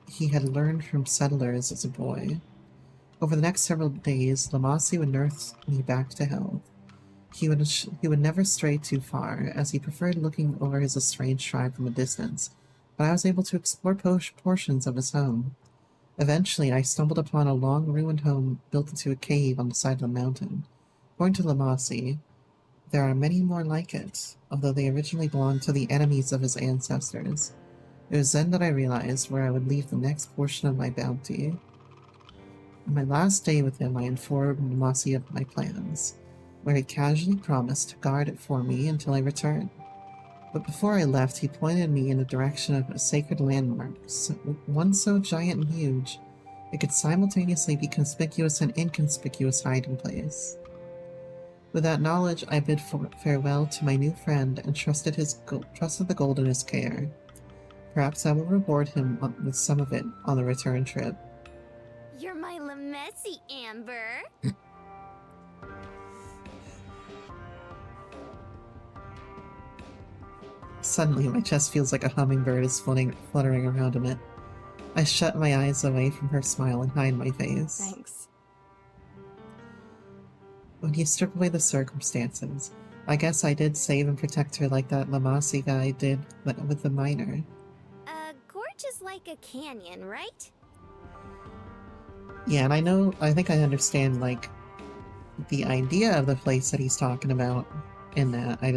he had learned from settlers as a boy. Over the next several days, Lamasi would nurse me back to health. He would never stray too far, as he preferred looking over his estranged tribe from a distance, but I was able to explore portions of his home. Eventually, I stumbled upon a long ruined home built into a cave on the side of the mountain. According to Lamasi, there are many more like it, although they originally belonged to the enemies of his ancestors. It was then that I realized where I would leave the next portion of my bounty. On my last day with him, I informed Lamasi of my plans, where he casually promised to guard it for me until I returned. But before I left, he pointed me in the direction of a sacred landmark, one so giant and huge, it could simultaneously be conspicuous and inconspicuous hiding place. With that knowledge, I bid farewell to my new friend and trusted the gold in his care. Perhaps I will reward him with some of it on the return trip. You're my Lamesi, Amber. Suddenly, my chest feels like a hummingbird is fluttering around in it. I shut my eyes away from her smile and hide my face. Thanks. When you strip away the circumstances, I guess I did save and protect her like that Lamasi guy did with the miner. Gorge is like a canyon, right? Yeah, and I think I understand, like, the idea of the place that he's talking about in that. I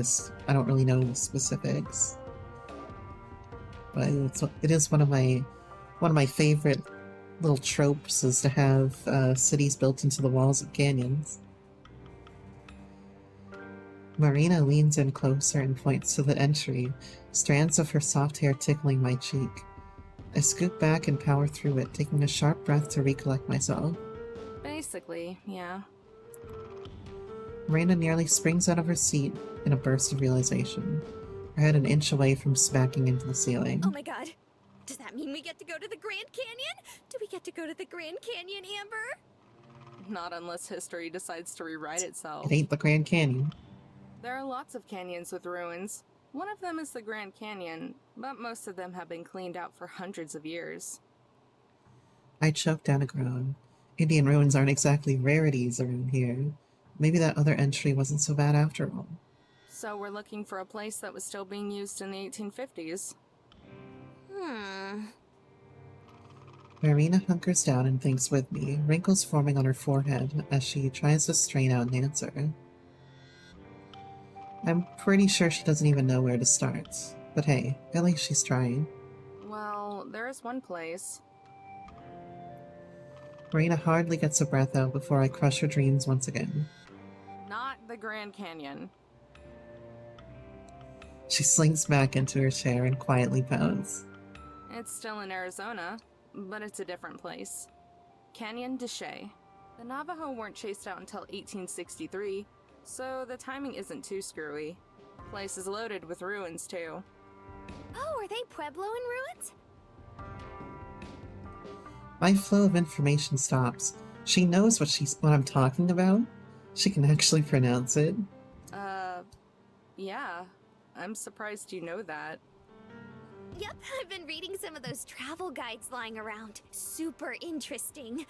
don't really know the specifics. But it is one of my favorite little tropes is to have cities built into the walls of canyons. Marina leans in closer and points to the entry, strands of her soft hair tickling my cheek. I scoot back and power through it, taking a sharp breath to recollect myself. Basically, yeah. Marina nearly springs out of her seat in a burst of realization, her head an inch away from smacking into the ceiling. Oh my god. Does that mean we get to go to the Grand Canyon? Do we get to go to the Grand Canyon, Amber? Not unless history decides to rewrite itself. It ain't the Grand Canyon. There are lots of canyons with ruins. One of them is the Grand Canyon, but most of them have been cleaned out for hundreds of years. I choked down a groan. Indian ruins aren't exactly rarities around here. Maybe that other entry wasn't so bad after all. So we're looking for a place that was still being used in the 1850s. Marina hunkers down and thinks with me, wrinkles forming on her forehead as she tries to strain out an answer. I'm pretty sure she doesn't even know where to start. But hey, at least she's trying. Well, there is one place. Marina hardly gets a breath out before I crush her dreams once again. Not the Grand Canyon. She slinks back into her chair and quietly pouts. It's still in Arizona, but it's a different place. Canyon de Chelly. The Navajo weren't chased out until 1863, so the timing isn't too screwy. Place is loaded with ruins, too. Oh, are they Pueblo in ruins? My flow of information stops. She knows what I'm talking about. She can actually pronounce it. Yeah. I'm surprised you know that. Yep, I've been reading some of those travel guides lying around. Super interesting.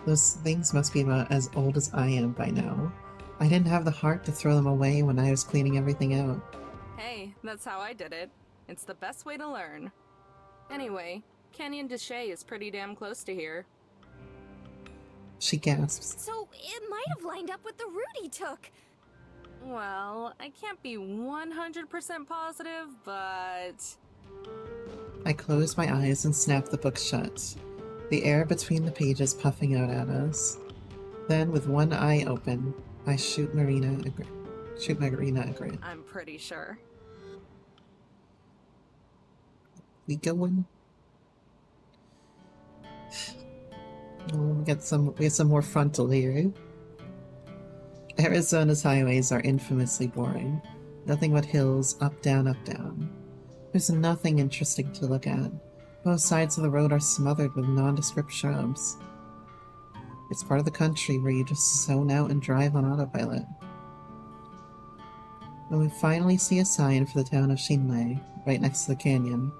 Those things must be about as old as I am by now. I didn't have the heart to throw them away when I was cleaning everything out. Hey, that's how I did it. It's the best way to learn. Anyway, Canyon de Chelly is pretty damn close to here. She gasps. So it might have lined up with the route he took. Well, I can't be 100% positive, but... I close my eyes and snap the book shut, the air between the pages puffing out at us. Then, with one eye open, I shoot Marina a grin. I'm pretty sure. We going? We get some more frontal here. Arizona's highways are infamously boring. Nothing but hills, up, down, up, down. There's nothing interesting to look at. Both sides of the road are smothered with nondescript shrubs. It's part of the country where you just zone out and drive on autopilot. When we finally see a sign for the town of Xinlei, right next to the canyon,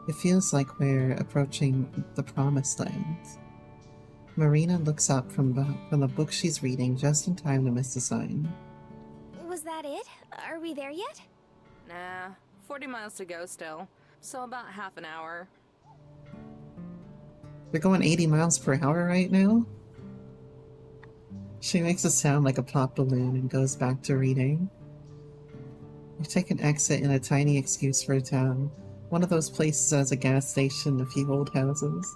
it feels like we're approaching the promised land. Marina looks up from the book she's reading just in time to miss the sign. Was that it? Are we there yet? Nah, 40 miles to go still, so about half an hour. We're going 80 miles per hour right now? She makes it sound like a pop balloon and goes back to reading. We take an exit in a tiny excuse for a town. One of those places that has a gas station and a few old houses.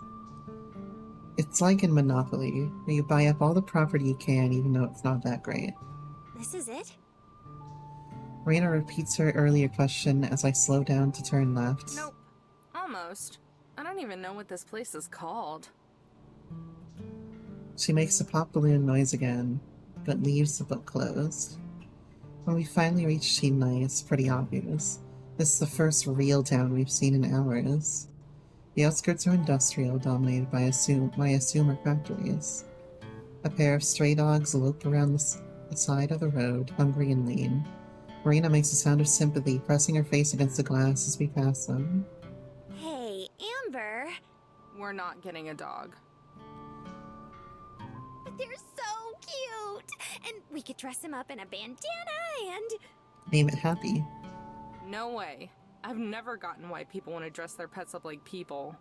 It's like in Monopoly, where you buy up all the property you can even though it's not that great. This is it? Marina repeats her earlier question as I slow down to turn left. Nope. Almost. I don't even know what this place is called. She makes a pop balloon noise again, but leaves the book closed. When we finally reach Xinlei, it's pretty obvious. This is the first real town we've seen in hours. The outskirts are industrial, dominated by assumer factories. A pair of stray dogs lope around the side of the road, hungry and lean. Marina makes a sound of sympathy, pressing her face against the glass as we pass them. Hey, Amber! We're not getting a dog. But they're so cute! And we could dress him up in a bandana and... Name it Happy. No way. I've never gotten why people want to dress their pets up like people.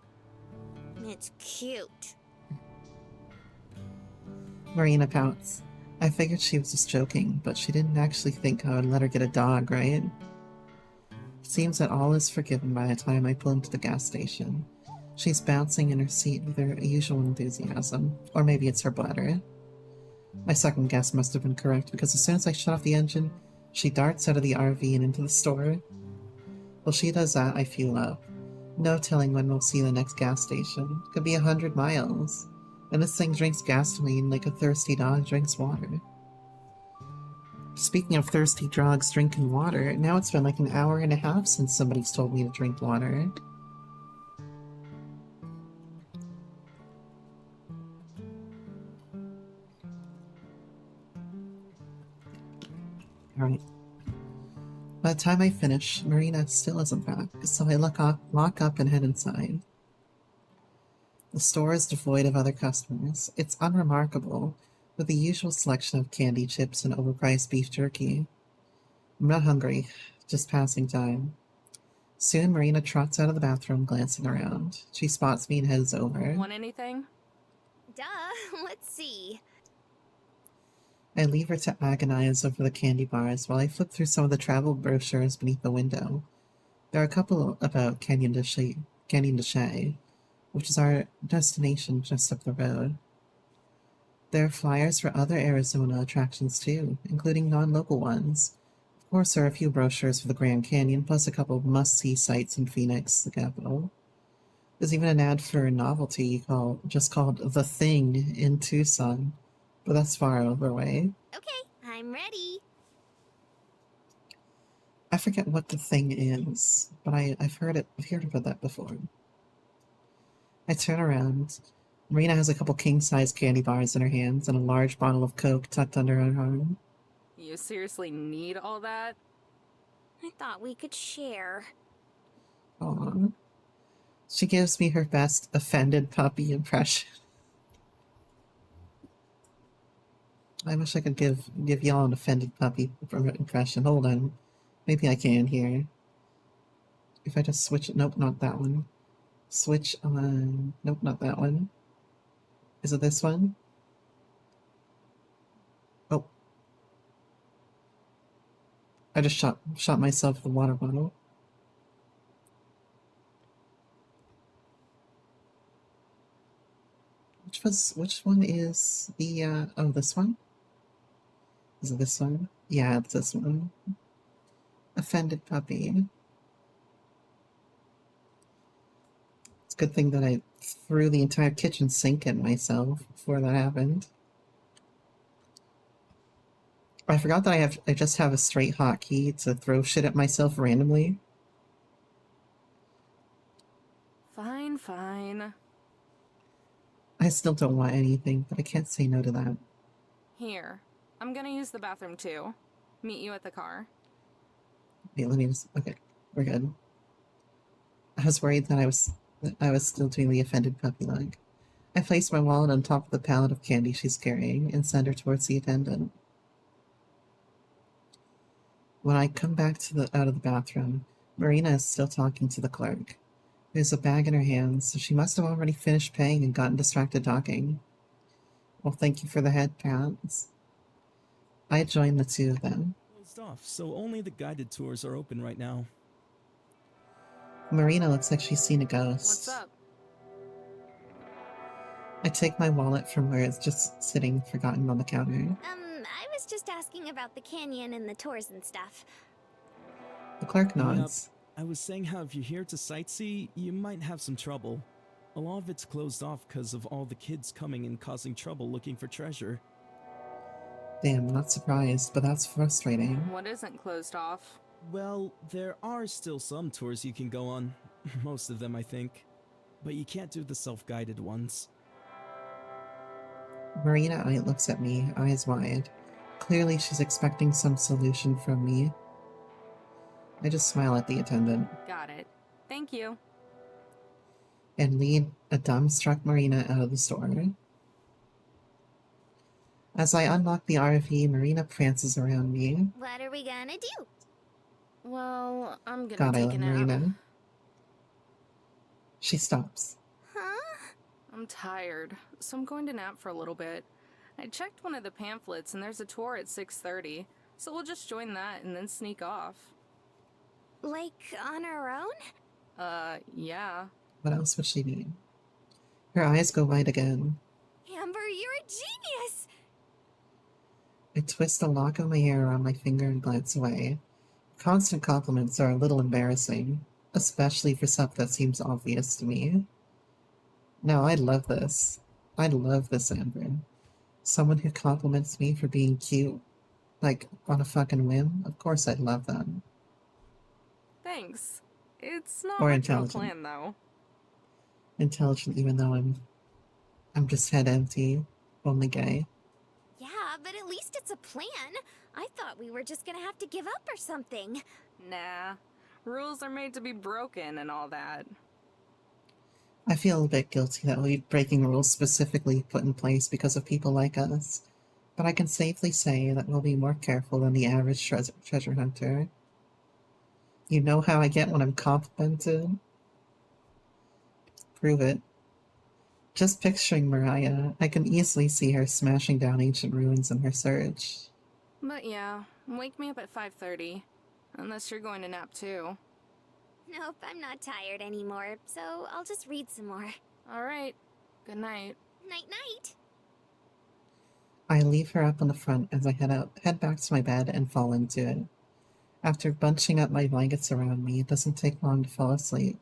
It's cute. Marina pouts. I figured she was just joking, but she didn't actually think I would let her get a dog, right? It seems that all is forgiven by the time I pull into the gas station. She's bouncing in her seat with her usual enthusiasm. Or maybe it's her bladder. My second guess must have been correct, because as soon as I shut off the engine, she darts out of the RV and into the store. While she does that, I fuel up. No telling when we'll see the next gas station. Could be 100 miles. And this thing drinks gasoline like a thirsty dog drinks water. Speaking of thirsty dogs drinking water, now it's been like an hour and a half since somebody's told me to drink water. Alright. By the time I finish, Marina still isn't back, so I lock up and head inside. The store is devoid of other customers. It's unremarkable, with the usual selection of candy chips and overpriced beef jerky. I'm not hungry, just passing time. Soon Marina trots out of the bathroom, glancing around. She spots me and heads over. Want anything? Duh, let's see. I leave her to agonize over the candy bars while I flip through some of the travel brochures beneath the window. There are a couple about Canyon de Chelly, which is our destination just up the road. There are flyers for other Arizona attractions too, including non-local ones. Of course, there are a few brochures for the Grand Canyon, plus a couple of must-see sites in Phoenix, the capital. There's even an ad for a novelty called The Thing in Tucson, but that's far away. Okay, I'm ready. I forget what The Thing is, but I've heard about that before. I turn around. Marina has a couple king-size candy bars in her hands and a large bottle of Coke tucked under her arm. You seriously need all that? I thought we could share. Aw. She gives me her best offended puppy impression. I wish I could give y'all an offended puppy impression. Hold on. Maybe I can here. If I just switch it. Nope, not that one. Switch on. Nope, not that one. Is it this one? Oh. I just shot myself with a water bottle. Which one is the oh, this one? Is it this one? Yeah, it's this one. Offended puppy. It's a good thing that I threw the entire kitchen sink at myself before that happened. I forgot that I just have a straight hotkey to throw shit at myself randomly. Fine, fine. I still don't want anything, but I can't say no to that. Here. I'm gonna use the bathroom too. Meet you at the car. Wait, let me just... Okay, we're good. I was worried that I was still doing the offended puppy leg. I placed my wallet on top of the pallet of candy she's carrying and sent her towards the attendant. When I come back out of the bathroom, Marina is still talking to the clerk. There's a bag in her hands, so she must have already finished paying and gotten distracted talking. Well, thank you for the head pats. I joined the two of them. Closed off, so only the guided tours are open right now. Marina looks like she's seen a ghost. What's up? I take my wallet from where it's just sitting forgotten on the counter. I was just asking about the canyon and the tours and stuff. The clerk nods. I was saying how if you're here to sightsee, you might have some trouble. A lot of it's closed off because of all the kids coming and causing trouble looking for treasure. Damn, not surprised, but that's frustrating. What isn't closed off? Well, there are still some tours you can go on. Most of them, I think. But you can't do the self-guided ones. Marina looks at me, eyes wide. Clearly she's expecting some solution from me. I just smile at the attendant. Got it. Thank you. And lead a dumbstruck Marina out of the store. As I unlock the RV, Marina prances around me. What are we gonna do? Well, I'm gonna God, I take love a nap. Marina. She stops. Huh? I'm tired, so I'm going to nap for a little bit. I checked one of the pamphlets and there's a tour at 6:30, so we'll just join that and then sneak off. Like, on our own? Yeah. What else would she need? Her eyes go wide again. Amber, you're a genius! I twist a lock of my hair around my finger and glance away. Constant compliments are a little embarrassing, especially for stuff that seems obvious to me. No, I love this. I love this, Amber. Someone who compliments me for being cute, like, on a fucking whim. Of course I'd love that. Thanks. It's not Or much of a intelligent. plan, though. Intelligent, even though I'm just head empty, only gay. Yeah, but at least it's a plan. I thought we were just gonna have to give up or something. Nah. Rules are made to be broken and all that. I feel a bit guilty that we're breaking rules specifically put in place because of people like us, but I can safely say that we'll be more careful than the average treasure hunter. You know how I get when I'm complimented? Prove it. Just picturing Mariah, I can easily see her smashing down ancient ruins in her search. But yeah, wake me up at 5:30. Unless you're going to nap too. Nope, I'm not tired anymore, so I'll just read some more. Alright. Good night. Night-night! I leave her up on the front as I head back to my bed and fall into it. After bunching up my blankets around me, it doesn't take long to fall asleep.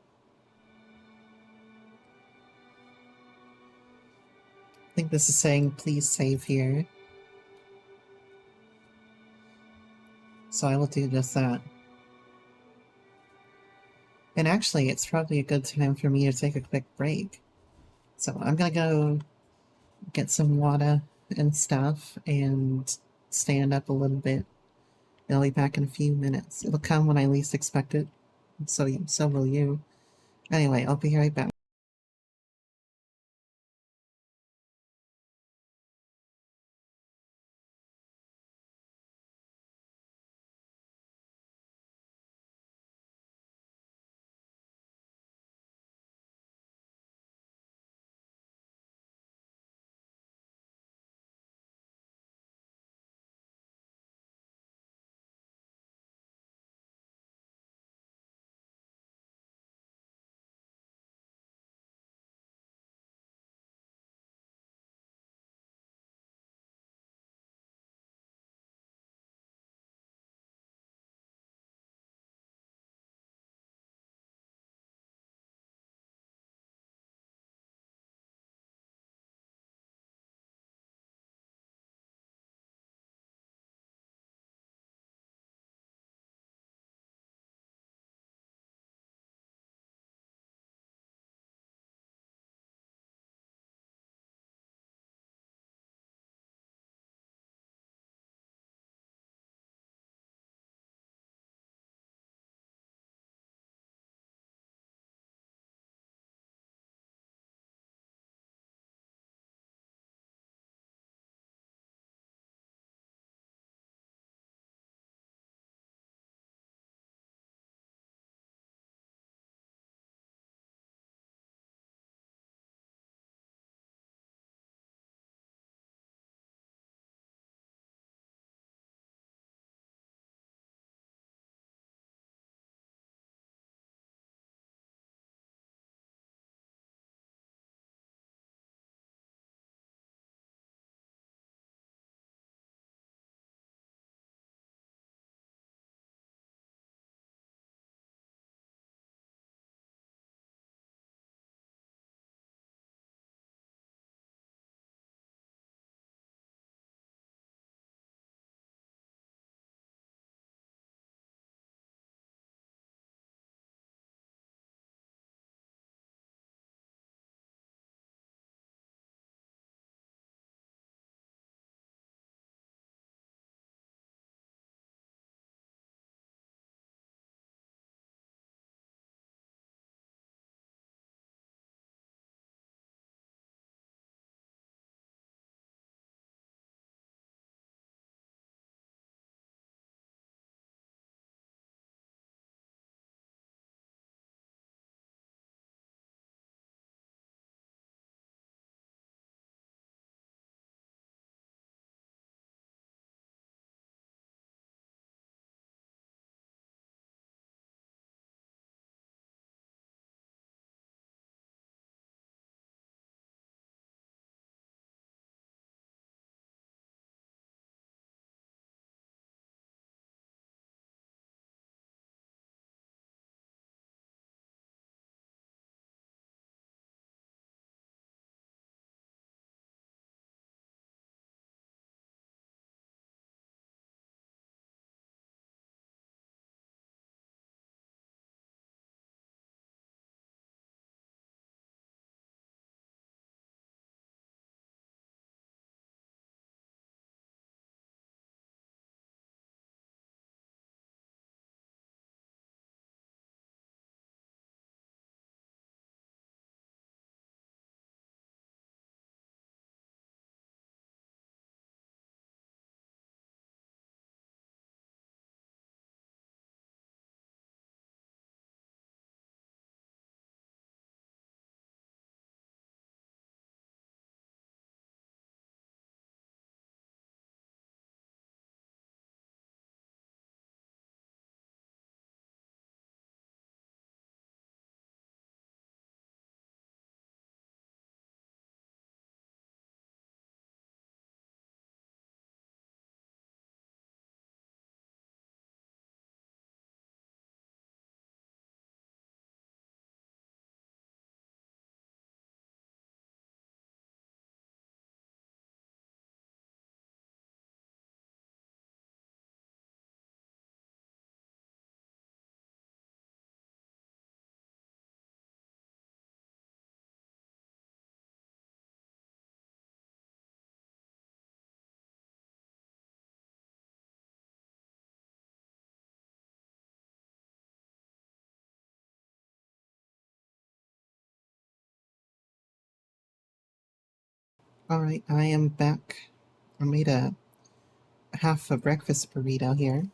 I think this is saying, please save here. So I will do just that. And actually, it's probably a good time for me to take a quick break. So I'm gonna go get some water and stuff and stand up a little bit. I'll be back in a few minutes. It'll come when I least expect it. So will you. Anyway, I'll be right back. Alright, I am back. I made a half a breakfast burrito here.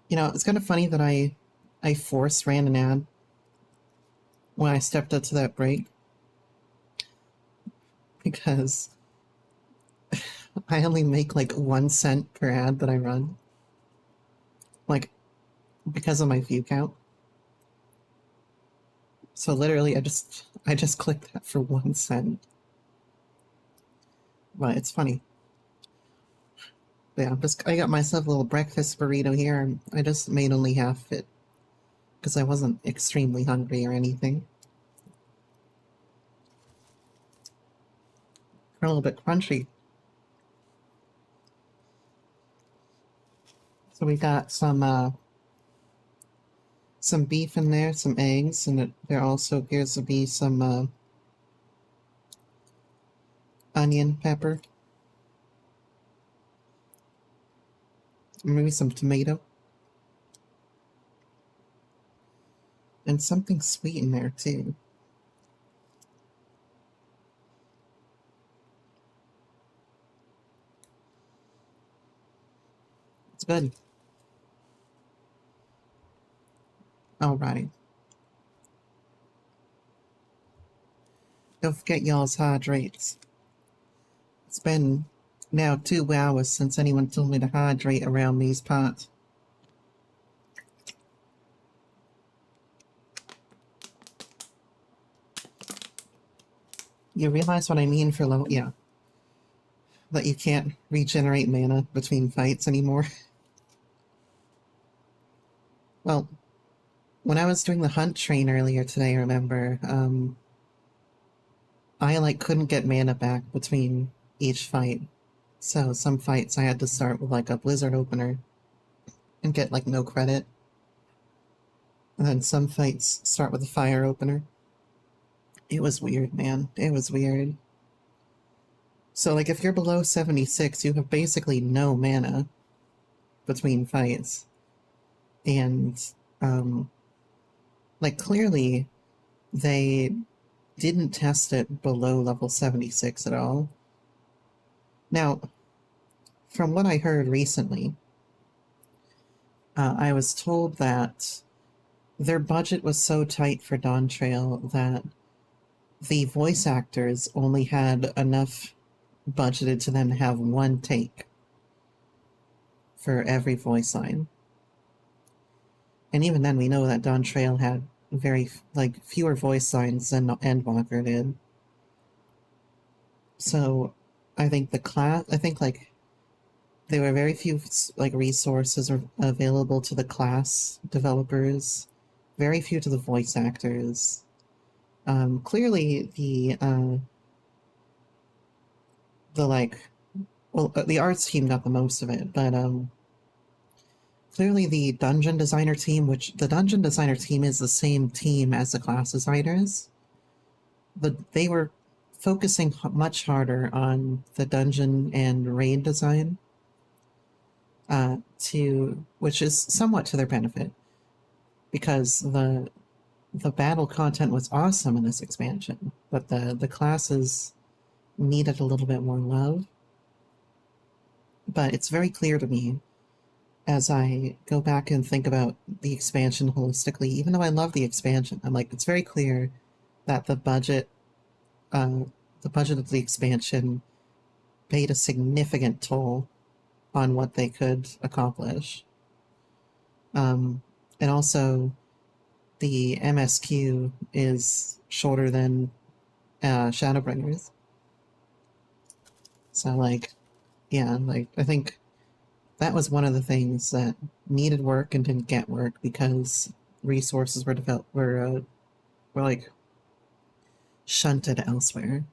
You know, it's kind of funny that I force ran an ad when I stepped up to that break. Because I only make like 1 cent per ad that I run. Like, because of my view count. So literally I just clicked that for 1 cent. But it's funny. But yeah, I got myself a little breakfast burrito here, and I just made only half it. Because I wasn't extremely hungry or anything. A little bit crunchy. So we got some beef in there, some eggs, and there also appears to be some onion, pepper, maybe some tomato, and something sweet in there too. It's good. Alright. Don't forget y'all's hydrates. It's been now 2 hours since anyone told me to hydrate around these parts. You realize what I mean for level? Yeah. That you can't regenerate mana between fights anymore. Well, when I was doing the hunt train earlier today, remember, I like couldn't get mana back between each fight. So some fights I had to start with like a blizzard opener and get like no credit. And then some fights start with a fire opener. It was weird, man. It was weird. So like if you're below 76, you have basically no mana between fights. And like clearly they didn't test it below level 76 at all. Now, from what I heard recently, I was told that their budget was so tight for Dawntrail that the voice actors only had enough budgeted to them to have 1 take for every voice line. And even then, we know that Dawntrail had very, like, fewer voice lines than Endwalker did. So, I think like, there were very few, like, resources available to the class developers, very few to the voice actors. Clearly, the arts team got the most of it, but, clearly the dungeon designer team, which the dungeon designer team is the same team as the class designers, they were focusing much harder on the dungeon and raid design, which is somewhat to their benefit, because the battle content was awesome in this expansion, but the classes needed a little bit more love. But it's very clear to me, as I go back and think about the expansion holistically, even though I love the expansion, I'm like, it's very clear that the budget of the expansion paid a significant toll on what they could accomplish. And also, the MSQ is shorter than Shadowbringers. So, like, yeah, like, I think that was one of the things that needed work and didn't get work because resources were like shunted elsewhere.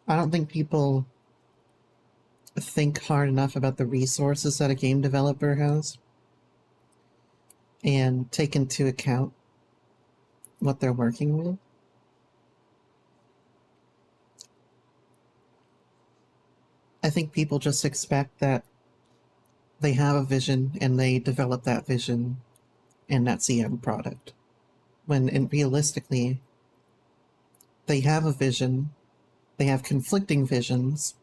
I don't think people think hard enough about the resources that a game developer has and take into account what they're working with. I think people just expect that they have a vision and they develop that vision and that's the end product. realistically, they have a vision, they have conflicting visions,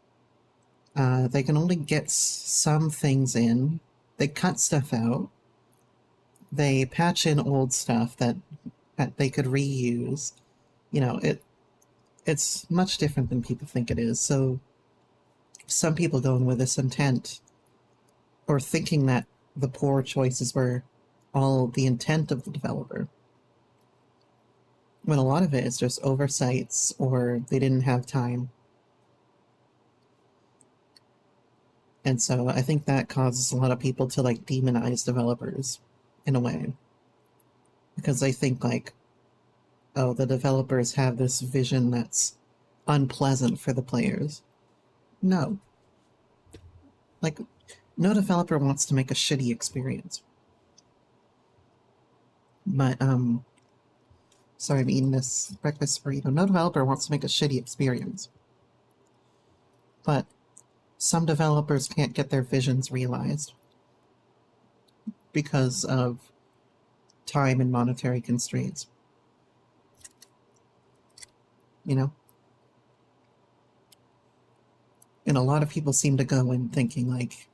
they can only get some things in, they cut stuff out, they patch in old stuff that they could reuse. You know, it's much different than people think it is. So some people go in with this intent, or thinking that the poor choices were all the intent of the developer, when a lot of it is just oversights, or they didn't have time. And so I think that causes a lot of people to like demonize developers in a way, because they think like, oh, the developers have this vision that's unpleasant for the players. No. Like, no developer wants to make a shitty experience. But, sorry, I'm eating this breakfast burrito. No developer wants to make a shitty experience. But some developers can't get their visions realized because of time and monetary constraints. You know? And a lot of people seem to go in thinking like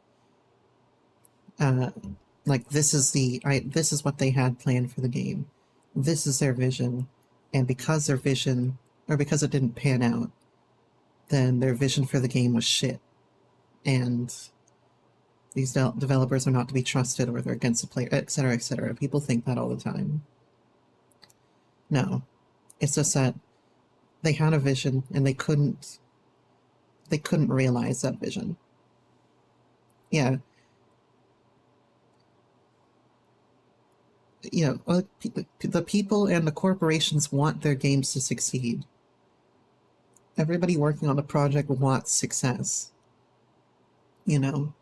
this is what they had planned for the game. This is their vision, and because their vision, or because it didn't pan out, then their vision for the game was shit. And these developers are not to be trusted, or they're against the player, etc., etc. People think that all the time. No. It's just that they had a vision, and they couldn't realize that vision. Yeah. You know, the people and the corporations want their games to succeed. Everybody working on the project wants success. You know?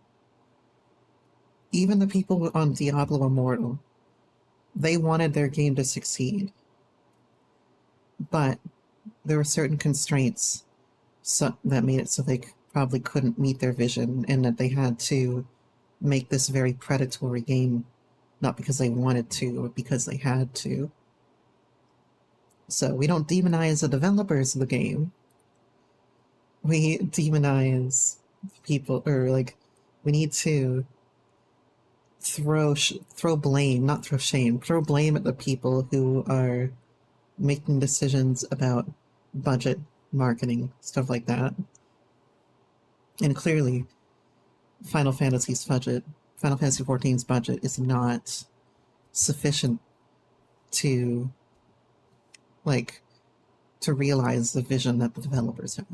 Even the people on Diablo Immortal, they wanted their game to succeed. But there were certain constraints that made it so they probably couldn't meet their vision, and that they had to make this very predatory game, not because they wanted to, but because they had to. So we don't demonize the developers of the game. We demonize people, or like, we need to throw blame, not throw shame, throw blame at the people who are making decisions about budget, marketing, stuff like that. And clearly, Final Fantasy XIV's budget is not sufficient to realize the vision that the developers have.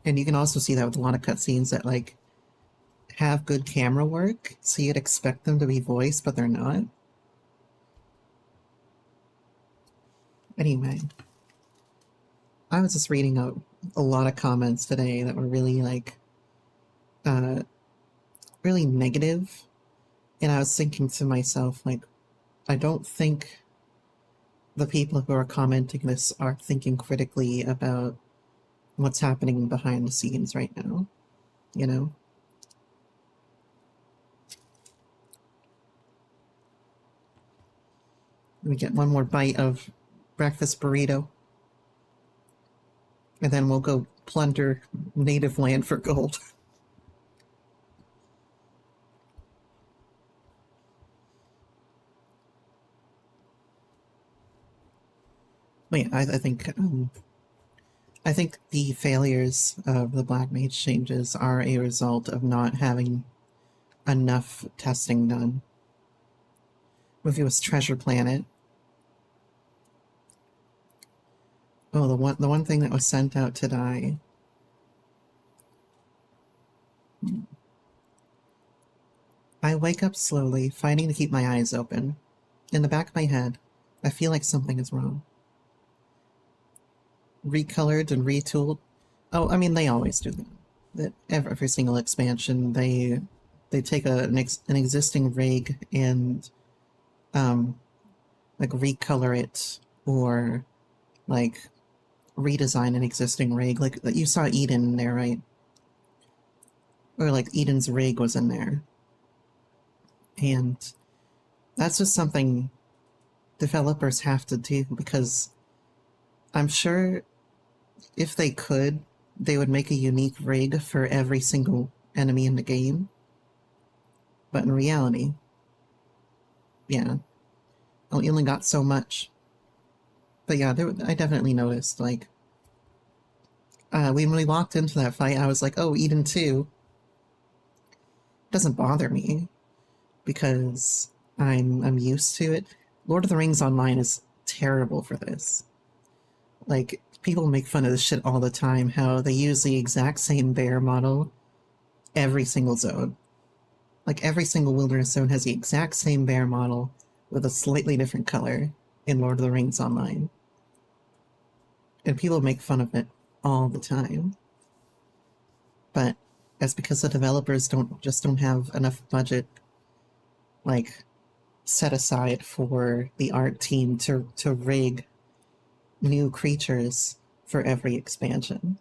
And you can also see that with a lot of cutscenes that like have good camera work, so you'd expect them to be voiced, but they're not. Anyway, I was just reading a lot of comments today that were really really negative, and I was thinking to myself, like, I don't think the people who are commenting this are thinking critically about what's happening behind the scenes right now, you know? We get one more bite of breakfast burrito, and then we'll go plunder native land for gold. Wait, I think the failures of the Black Mage changes are a result of not having enough testing done. If it was Treasure Planet. Oh, the one thing that was sent out today. I wake up slowly, fighting to keep my eyes open. In the back of my head, I feel like something is wrong. Recolored and retooled. Oh, I mean, they always do that. Every single expansion, they take an existing rig and like recolor it, or like redesign an existing rig. Like you saw Eden in there, right? Or like Eden's rig was in there. And that's just something developers have to do, because I'm sure if they could, they would make a unique rig for every single enemy in the game. But in reality, yeah, you only got so much. But yeah, I definitely noticed, like, when we walked into that fight, I was like, oh, Eden 2. Doesn't bother me, because I'm used to it. Lord of the Rings Online is terrible for this. Like, people make fun of this shit all the time, how they use the exact same bear model every single zone. Like, every single wilderness zone has the exact same bear model with a slightly different color in Lord of the Rings Online. And people make fun of it all the time. But that's because the developers don't have enough budget, like, set aside for the art team to rig new creatures for every expansion.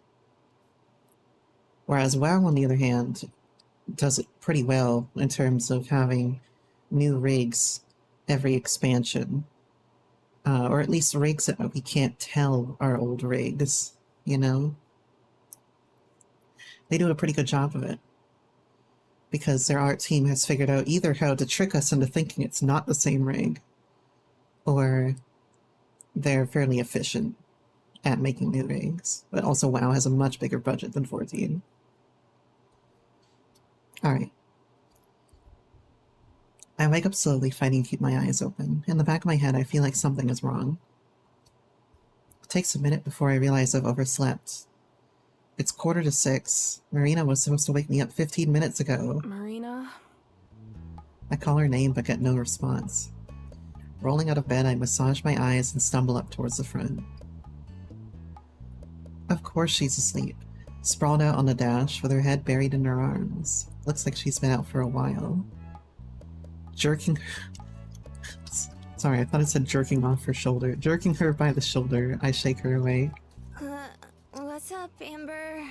Whereas WoW, on the other hand, does it pretty well in terms of having new rigs every expansion. Or at least rigs that we can't tell are old rigs, you know? They do a pretty good job of it. Because their art team has figured out either how to trick us into thinking it's not the same rig, or they're fairly efficient at making new rigs. But also WoW has a much bigger budget than 14. Alright. I wake up slowly, fighting to keep my eyes open. In the back of my head, I feel like something is wrong. It takes a minute before I realize I've overslept. It's 5:45. Marina was supposed to wake me up 15 minutes ago. Marina? I call her name but get no response. Rolling out of bed, I massage my eyes and stumble up towards the front. Of course she's asleep, sprawled out on the dash with her head buried in her arms. Looks like she's been out for a while. Jerking Sorry, I thought it said jerking off her shoulder. Jerking her by the shoulder, I shake her awake. What's up, Amber?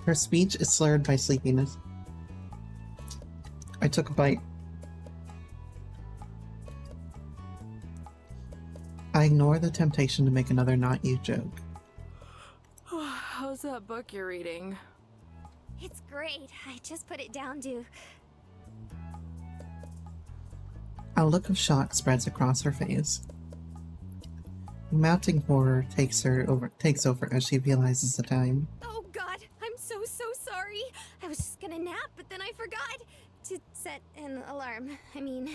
Her speech is slurred by sleepiness. I took a bite. I ignore the temptation to make another not you joke. How's that book you're reading? It's great. I just put it down to... A look of shock spreads across her face. Mounting horror takes over as she realizes the time. Oh god, I'm so sorry. I was just gonna nap, but then I forgot to set an alarm. I mean,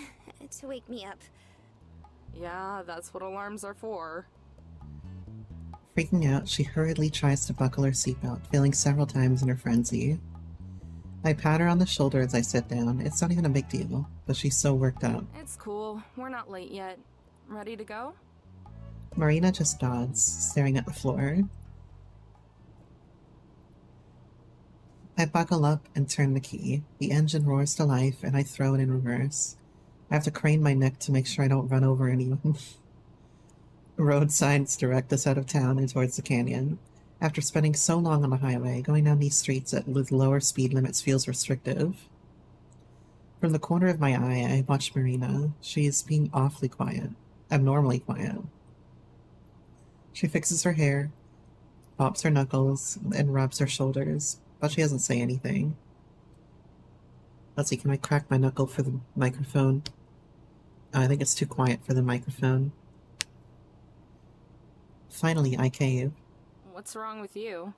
to wake me up. Yeah, that's what alarms are for. Freaking out, she hurriedly tries to buckle her seatbelt, failing several times in her frenzy. I pat her on the shoulder as I sit down. It's not even a big deal, but she's so worked up. It's cool. We're not late yet. Ready to go? Marina just nods, staring at the floor. I buckle up and turn the key. The engine roars to life, and I throw it in reverse. I have to crane my neck to make sure I don't run over anyone. Road signs direct us out of town and towards the canyon. After spending so long on the highway, going down these streets with lower speed limits feels restrictive. From the corner of my eye, I watch Marina. She is being awfully quiet. Abnormally quiet. She fixes her hair, pops her knuckles, and rubs her shoulders, but she doesn't say anything. Let's see, can I crack my knuckle for the microphone? I think it's too quiet for the microphone. Finally, I cave. What's wrong with you?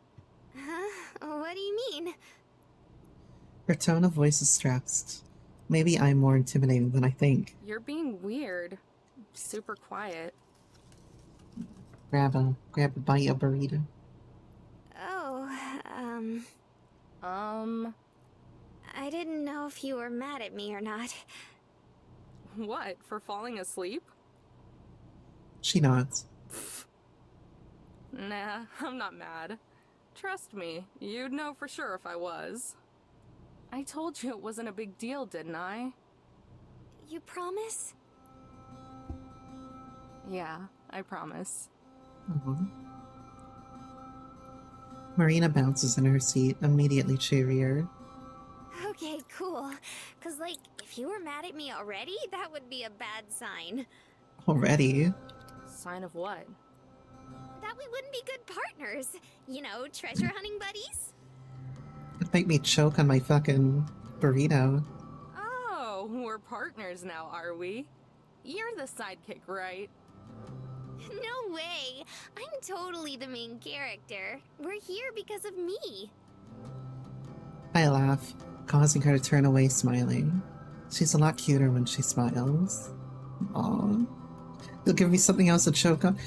Huh? What do you mean? Her tone of voice is stressed. Maybe I'm more intimidating than I think. You're being weird. Super quiet. Grab a bite of burrito. Oh, I didn't know if you were mad at me or not. What, for falling asleep? She nods. Nah, I'm not mad. Trust me, you'd know for sure if I was. I told you it wasn't a big deal, didn't I? You promise? Yeah, I promise. Marina bounces in her seat, immediately cheerier. Okay, cool. Cause like, if you were mad at me already, that would be a bad sign. Already? Sign of what? That we wouldn't be good partners. You know, treasure hunting buddies? It'd make me choke on my fucking burrito. Oh, we're partners now, are we? You're the sidekick, right? No way! I'm totally the main character. We're here because of me. I laugh, causing her to turn away smiling. She's a lot cuter when she smiles. Aww. You'll give me something else to choke on?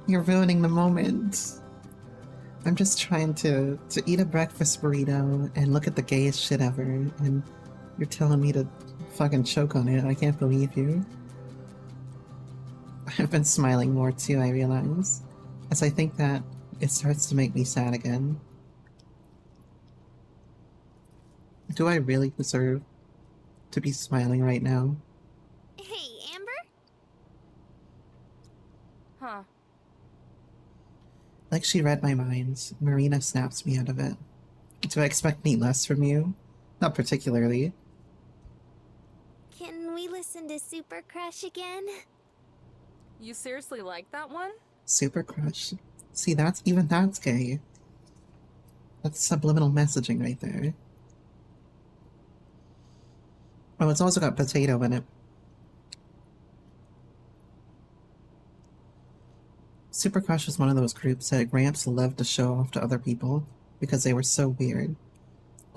You're ruining the moment. I'm just trying to eat a breakfast burrito and look at the gayest shit ever, and you're telling me to fucking choke on it. I can't believe you. I've been smiling more too, I realize, as I think that it starts to make me sad again. Do I really deserve to be smiling right now? Hey, Amber? Huh. Like she read my mind, Marina snaps me out of it. Do I expect any less from you? Not particularly. Can we listen to Super Crush again? You seriously like that one? Super crush. See, that's gay. That's subliminal messaging right there. Oh, it's also got potato in it. Super Crush was one of those groups that Gramps loved to show off to other people because they were so weird.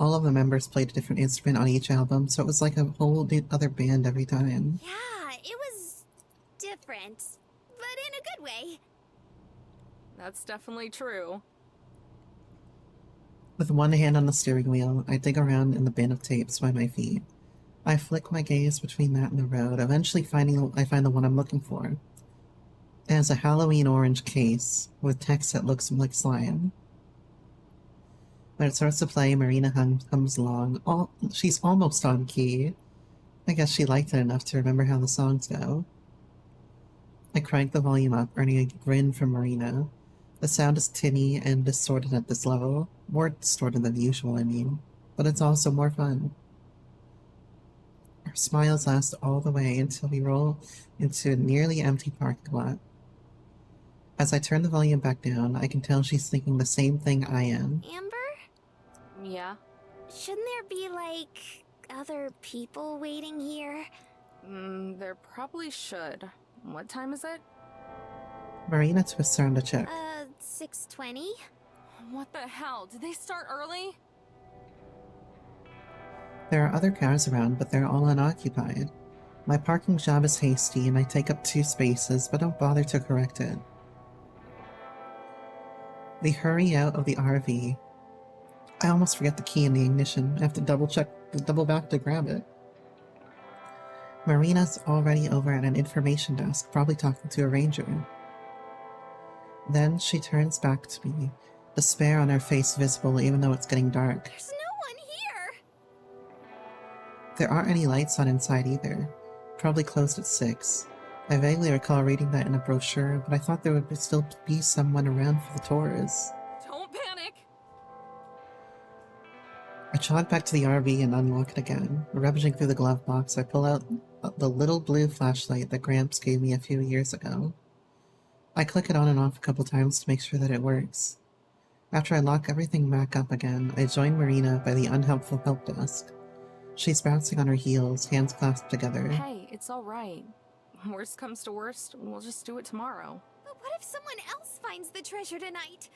All of the members played a different instrument on each album, so it was like a whole other band every time. Yeah, it was different, but in a good way. That's definitely true. With one hand on the steering wheel, I dig around in the bin of tapes by my feet. I flick my gaze between that and the road, eventually I find the one I'm looking for. It has a Halloween orange case with text that looks like slime. When it starts to play, Marina hums along. She's almost on key. I guess she liked it enough to remember how the songs go. I crank the volume up, earning a grin from Marina. The sound is tinny and distorted at this level. More distorted than usual, I mean. But it's also more fun. Our smiles last all the way until we roll into a nearly empty parking lot. As I turn the volume back down, I can tell she's thinking the same thing I am. Amber? Yeah? Shouldn't there be, like, other people waiting here? There probably should. What time is it? Marina twists around to check. 6:20? What the hell? Did they start early? There are other cars around, but they're all unoccupied. My parking job is hasty, and I take up 2 spaces, but don't bother to correct it. We hurry out of the RV. I almost forget the key in the ignition. I have to double back to grab it. Marina's already over at an information desk, probably talking to a ranger. Then she turns back to me, despair on her face visible even though it's getting dark. There's no one here! There aren't any lights on inside either. Probably closed at 6. I vaguely recall reading that in a brochure, but I thought there would still be someone around for the tours. Don't panic! I jog back to the RV and unlock it again. Rummaging through the glove box, I pull out the little blue flashlight that Gramps gave me a few years ago. I click it on and off a couple times to make sure that it works. After I lock everything back up again, I join Marina by the unhelpful help desk. She's bouncing on her heels, hands clasped together. Hey, it's alright. Worst comes to worst, we'll just do it tomorrow. But what if someone else finds the treasure tonight?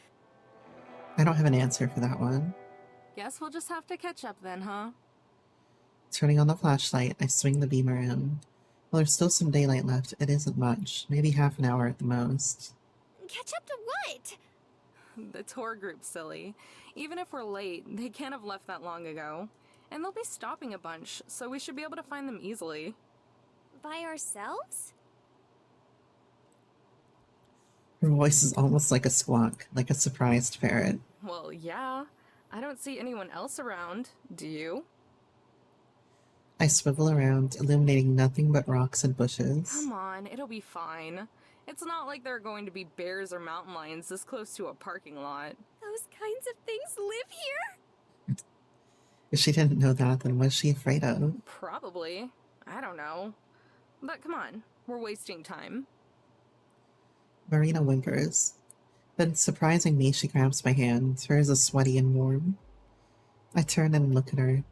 I don't have an answer for that one. Guess we'll just have to catch up then, huh? Turning on the flashlight, I swing the beam around. While there's still some daylight left, it isn't much, maybe half an hour at the most. Catch up to what? The tour group's silly. Even if we're late, they can't have left that long ago. And they'll be stopping a bunch, so we should be able to find them easily. By ourselves? Her voice is almost like a squawk, like a surprised parrot. Well, yeah. I don't see anyone else around. Do you? I swivel around, illuminating nothing but rocks and bushes. Come on, it'll be fine. It's not like there are going to be bears or mountain lions this close to a parking lot. Those kinds of things live here? If she didn't know that, then what's she afraid of? Probably. I don't know. But come on, we're wasting time. Marina whimpers. Then, surprising me, she grabs my hand. Hers is sweaty and warm. I turn and look at her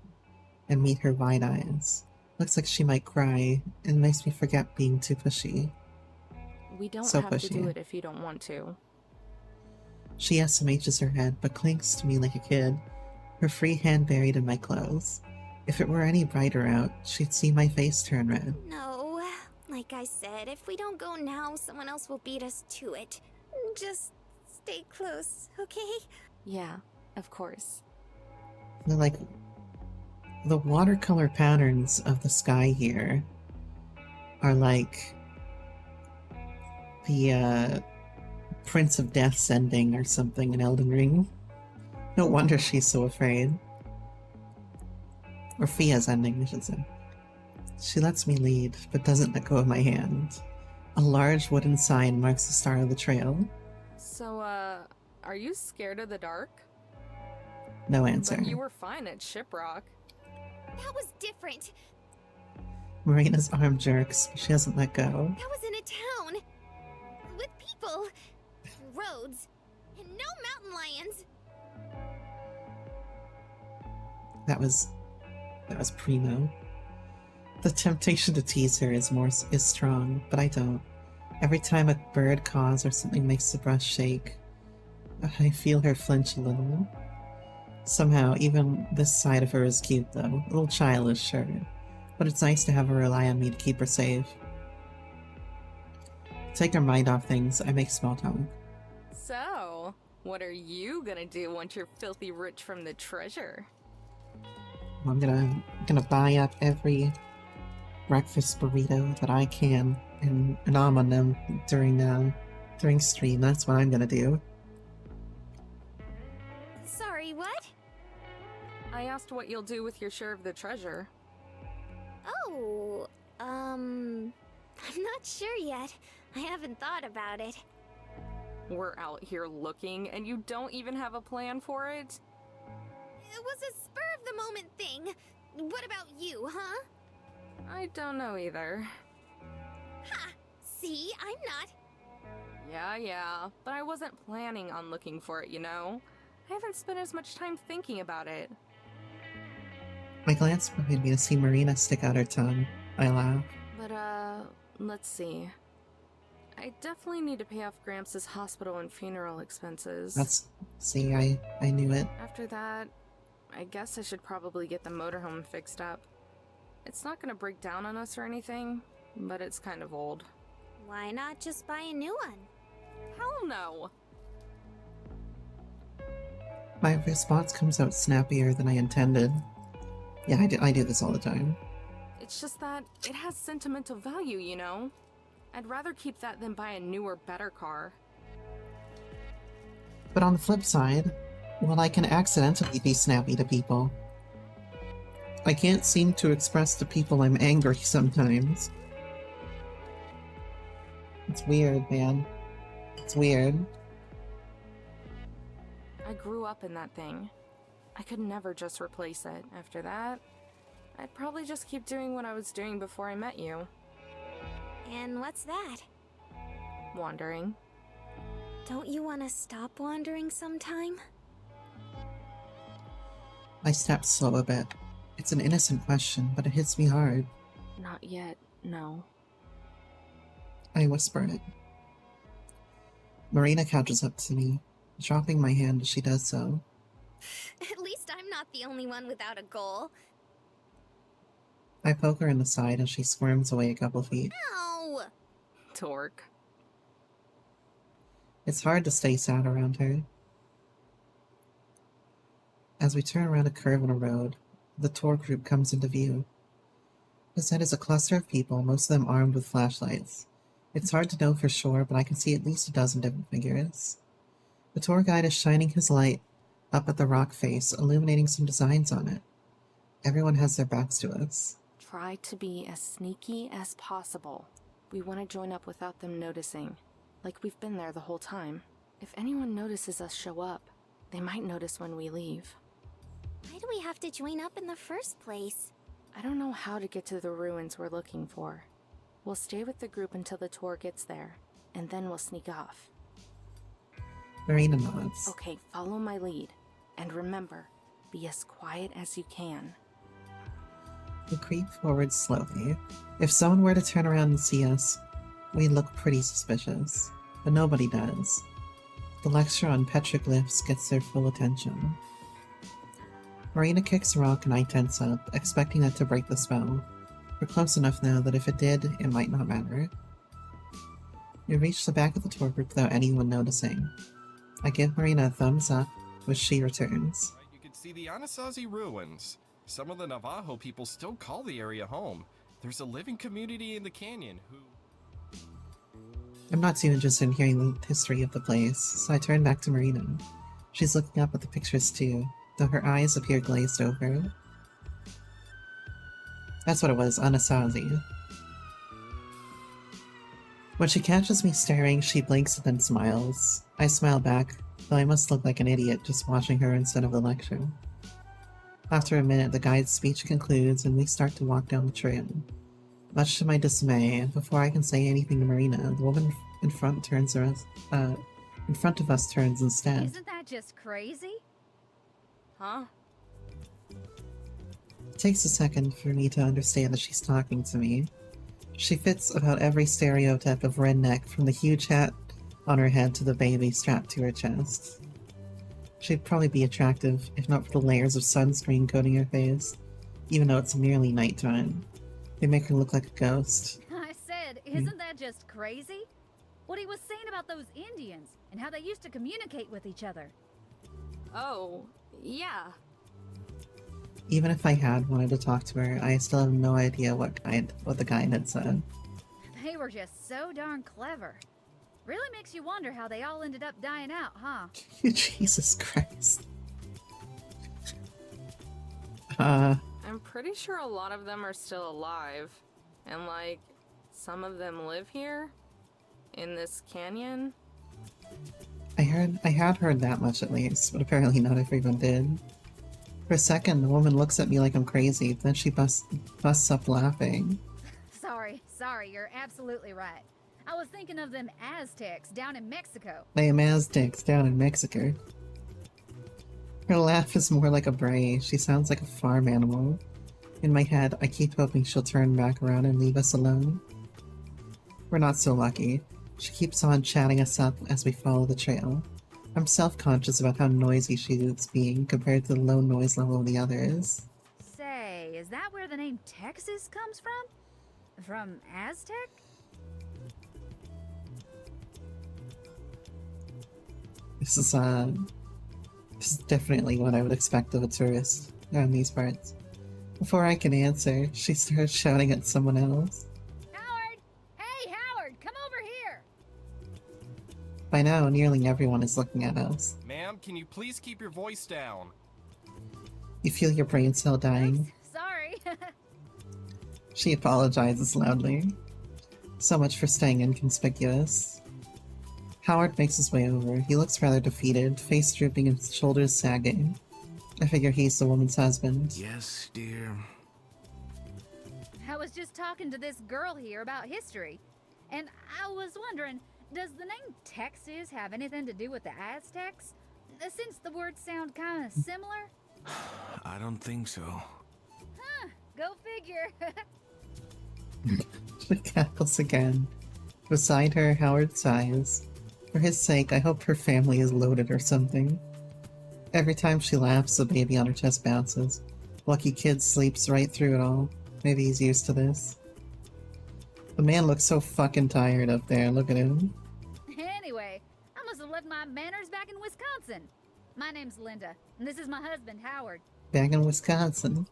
and meet her wide eyes. Looks like she might cry, and makes me forget being too pushy. We don't So have to pushy. do it if you don't want to. She SMHs her head, but clings to me like a kid, her free hand buried in my clothes. If it were any brighter out, she'd see my face turn red. No, like I said, if we don't go now, someone else will beat us to it. Just stay close, okay? Yeah, of course. They're like, the watercolor patterns of the sky here are like the Prince of Death's ending or something in Elden Ring. No wonder she's so afraid. Or Fia's ending, I should say. She lets me lead, but doesn't let go of my hand. A large wooden sign marks the start of the trail. So, are you scared of the dark? No answer. But you were fine at Shiprock. That was different. Marina's arm jerks, but she doesn't let go. That was in a town. With people. And roads. And no mountain lions. That was primo. The temptation to tease her is strong, but I don't. Every time a bird caws or something makes the brush shake, I feel her flinch a little. Somehow, even this side of her is cute though. A little childish, sure. But it's nice to have her rely on me to keep her safe. To take her mind off things, I make small talk. So, what are you gonna do once you're filthy rich from the treasure? I'm gonna buy up every breakfast burrito that I can and nom on them during stream. That's what I'm gonna do. Sorry, what? I asked what you'll do with your share of the treasure. Oh, I'm not sure yet. I haven't thought about it. We're out here looking, and you don't even have a plan for it? It was a spur-of-the-moment thing. What about you, huh? I don't know either. Ha! See, I'm not. Yeah, but I wasn't planning on looking for it, you know? I haven't spent as much time thinking about it. I glance behind me to see Marina stick out her tongue. I laugh. But, let's see. I definitely need to pay off Gramps' hospital and funeral expenses. See, I knew it. After that, I guess I should probably get the motorhome fixed up. It's not gonna break down on us or anything, but it's kind of old. Why not just buy a new one? Hell no! My response comes out snappier than I intended. Yeah, I do this all the time. It's just that it has sentimental value, you know? I'd rather keep that than buy a newer, better car. But on the flip side, well, I can accidentally be snappy to people. I can't seem to express to people I'm angry sometimes. It's weird, man. It's weird. I grew up in that thing. I could never just replace it. After that, I'd probably just keep doing what I was doing before I met you. And what's that? Wandering. Don't you want to stop wandering sometime? I step slow a bit. It's an innocent question, but it hits me hard. Not yet, no. I whisper it. Marina catches up to me, dropping my hand as she does so. At least I'm not the only one without a goal. I poke her in the side as she squirms away a couple feet. Ow! Torque. It's hard to stay sad around her. As we turn around a curve in a road, the tour group comes into view. Beside is a cluster of people, most of them armed with flashlights. It's hard to know for sure, but I can see at least a dozen different figures. The tour guide is shining his light up at the rock face, illuminating some designs on it. Everyone has their backs to us. Try to be as sneaky as possible. We want to join up without them noticing. Like we've been there the whole time. If anyone notices us show up, they might notice when we leave. Why do we have to join up in the first place? I don't know how to get to the ruins we're looking for. We'll stay with the group until the tour gets there, and then we'll sneak off. Marina nods. Okay, follow my lead. And remember, be as quiet as you can. We creep forward slowly. If someone were to turn around and see us, we look pretty suspicious. But nobody does. The lecture on petroglyphs gets their full attention. Marina kicks a rock and I tense up, expecting it to break the spell. We're close enough now that if it did, it might not matter. We reach the back of the tour group without anyone noticing. I give Marina a thumbs up, which she returns. You can see the Anasazi ruins. Some of the Navajo people still call the area home. There's a living community in the canyon who... I'm not too interested in hearing the history of the place, so I turn back to Marina. She's looking up at the pictures too, though her eyes appear glazed over. That's what it was, Anasazi. When she catches me staring, she blinks and then smiles. I smile back, though I must look like an idiot just watching her instead of the lecture. After a minute, the guide's speech concludes and we start to walk down the trail. Much to my dismay, before I can say anything to Marina, the woman in front of us turns instead. Isn't that just crazy? Huh? It takes a second for me to understand that she's talking to me. She fits about every stereotype of redneck, from the huge hat on her head to the baby strapped to her chest. She'd probably be attractive, if not for the layers of sunscreen coating her face, even though it's nearly nighttime. They make her look like a ghost. I said, isn't that just crazy? What he was saying about those Indians, and how they used to communicate with each other. Oh, yeah. Even if I had wanted to talk to her, I still have no idea what the guide had said. They were just so darn clever. Really makes you wonder how they all ended up dying out, huh? Jesus Christ. I'm pretty sure a lot of them are still alive. And like, some of them live here? In this canyon? I had heard that much at least, but apparently not everyone did. For a second, the woman looks at me like I'm crazy, then she busts up laughing. Sorry, you're absolutely right. I was thinking of them Aztecs down in Mexico. I am Aztecs down in Mexico. Her laugh is more like a bray. She sounds like a farm animal. In my head, I keep hoping she'll turn back around and leave us alone. We're not so lucky. She keeps on chatting us up as we follow the trail. I'm self-conscious about how noisy she is being compared to the low noise level of the others. Say, is that where the name Texas comes from? From Aztec? This is definitely what I would expect of a tourist around these parts. Before I can answer, she starts shouting at someone else. Howard! Hey, Howard, come over here! By now, nearly everyone is looking at us. Ma'am, can you please keep your voice down? You feel your brain cell dying. Oops, sorry. She apologizes loudly. So much for staying inconspicuous. Howard makes his way over. He looks rather defeated, face drooping and shoulders sagging. I figure he's the woman's husband. Yes, dear. I was just talking to this girl here about history, and I was wondering, does the name Texas have anything to do with the Aztecs? Since the words sound kind of similar? I don't think so. Huh, go figure. She cackles again. Beside her, Howard sighs. For his sake, I hope her family is loaded or something. Every time she laughs, the baby on her chest bounces. Lucky kid sleeps right through it all. Maybe he's used to this. The man looks so fucking tired up there, look at him. Anyway, I must have left my manners back in Wisconsin. My name's Linda, and this is my husband, Howard. Back in Wisconsin.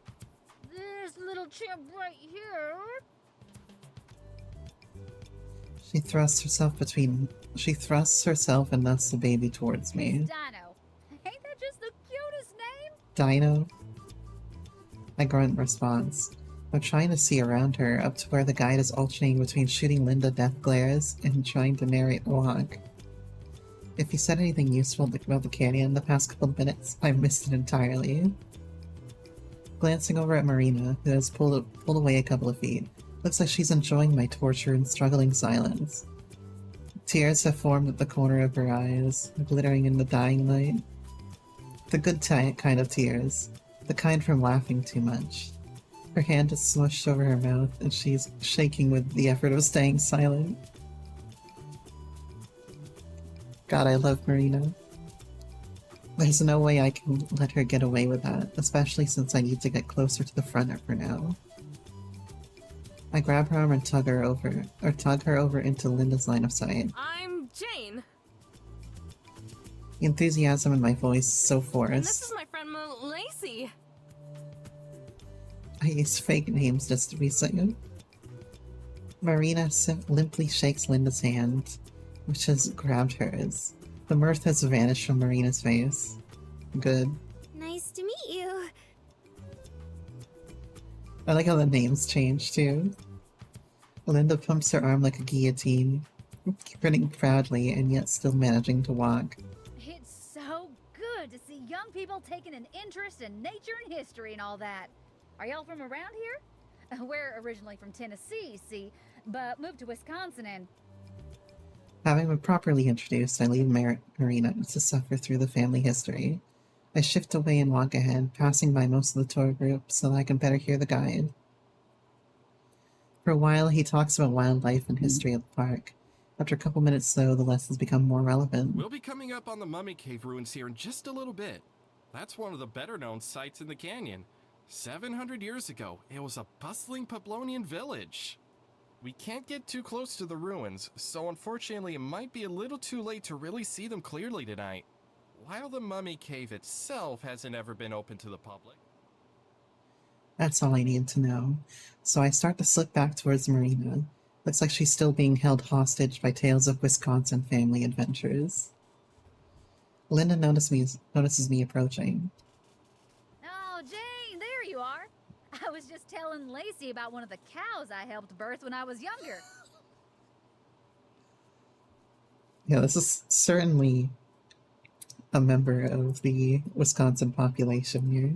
This little chimp right here. She thrusts herself and thus the baby towards me. It's Dino. Ain't that just the cutest name? Dino? I grunt in response. I'm trying to see around her, up to where the guide is alternating between shooting Linda death glares and trying to narrate a walk. If he said anything useful about the canyon the past couple of minutes, I missed it entirely. Glancing over at Marina, who has pulled away a couple of feet, looks like she's enjoying my torture and struggling silence. Tears have formed at the corner of her eyes, glittering in the dying light. The good kind of tears, the kind from laughing too much. Her hand is smushed over her mouth, and she's shaking with the effort of staying silent. God, I love Marina. There's no way I can let her get away with that, especially since I need to get closer to the front of her now. I grab her arm and tug her over into Linda's line of sight. I'm Jane. The enthusiasm in my voice is so And this forced. is my friend Lacey. I use fake names just to be safe. Marina limply shakes Linda's hand, which has grabbed hers. The mirth has vanished from Marina's face. Good. Nice to meet you. I like how the names change too. Linda pumps her arm like a guillotine, grinning proudly and yet still managing to walk. It's so good to see young people taking an interest in nature and history and all that. Are y'all from around here? We're originally from Tennessee, see, but moved to Wisconsin and... Having been properly introduced, I leave Marina to suffer through the family history. I shift away and walk ahead, passing by most of the tour group so that I can better hear the guide. For a while, he talks about wildlife and history of the park. After a couple minutes, though, the lessons become more relevant. We'll be coming up on the Mummy Cave ruins here in just a little bit. That's one of the better-known sites in the canyon. 700 years ago, it was a bustling Pueblonian village. We can't get too close to the ruins, so unfortunately it might be a little too late to really see them clearly tonight. While the Mummy Cave itself hasn't ever been open to the public. That's all I need to know. So I start to slip back towards Marina. Looks like she's still being held hostage by tales of Wisconsin family adventures. Linda notices me approaching. Oh, Jane, there you are. I was just telling Lacey about one of the cows I helped birth when I was younger. Yeah, this is certainly a member of the Wisconsin population here.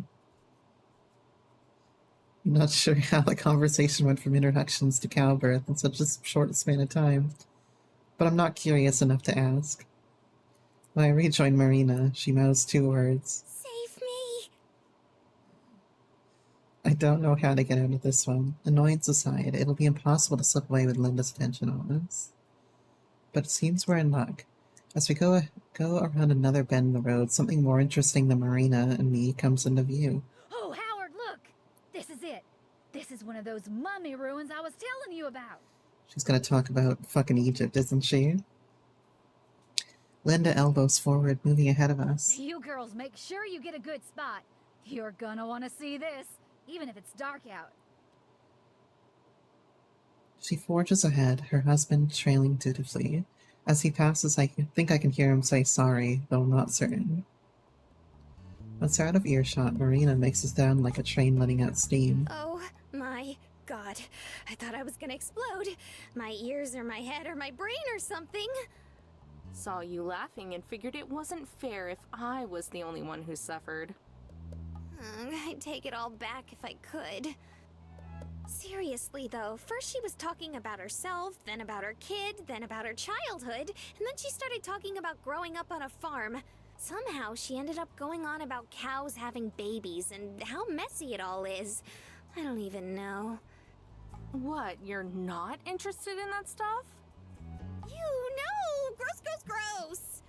I'm not sure how the conversation went from introductions to cow birth in such a short span of time, but I'm not curious enough to ask. When I rejoin Marina, she mouths two words. Save me! I don't know how to get out of this one. Annoyance aside, it'll be impossible to slip away with Linda's attention on us. But it seems we're in luck. As we go around another bend in the road, something more interesting than Marina and me comes into view. Oh, Howard, look! This is it. This is one of those mummy ruins I was telling you about. She's gonna talk about fucking Egypt, isn't she? Linda elbows forward, moving ahead of us. You girls make sure you get a good spot. You're gonna want to see this, even if it's dark out. She forges ahead, her husband trailing dutifully. As he passes, I think I can hear him say sorry, though I'm not certain. Once out of earshot, Marina makes us down like a train letting out steam. Oh my god. I thought I was gonna explode. My ears or my head or my brain or something. Saw you laughing and figured it wasn't fair if I was the only one who suffered. I'd take it all back if I could. Seriously though, first she was talking about herself, then about her kid, then about her childhood, and then she started talking about growing up on a farm. Somehow she ended up going on about cows having babies and how messy it all is. I don't even know. What, you're not interested in that stuff? You know! Gross, gross, gross!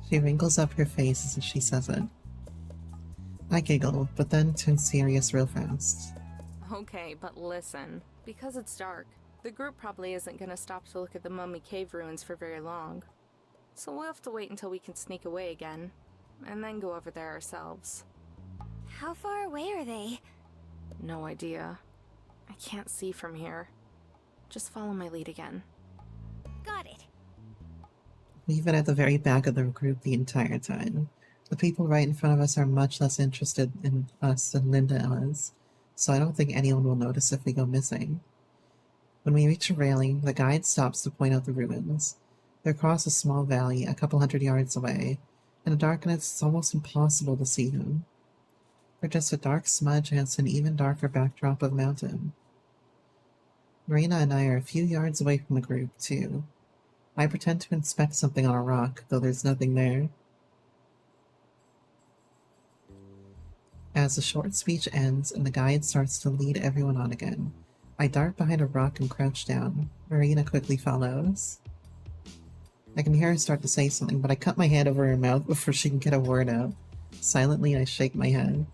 She wrinkles up her face as she says it. I giggle, but then turn serious real fast. Okay, but listen. Because it's dark, the group probably isn't gonna stop to look at the Mummy Cave ruins for very long. So we'll have to wait until we can sneak away again, and then go over there ourselves. How far away are they? No idea. I can't see from here. Just follow my lead again. Got it. We've been at the very back of the group the entire time. The people right in front of us are much less interested in us than Linda is, so I don't think anyone will notice if we go missing. When we reach a railing, the guide stops to point out the ruins. They're across a small valley a couple hundred yards away. In the darkness, it's almost impossible to see them. or just a dark smudge against an even darker backdrop of mountain. Marina and I are a few yards away from the group, too. I pretend to inspect something on a rock, though there's nothing there. As the short speech ends and the guide starts to lead everyone on again, I dart behind a rock and crouch down. Marina quickly follows. I can hear her start to say something, but I cut my hand over her mouth before she can get a word out. Silently, I shake my head.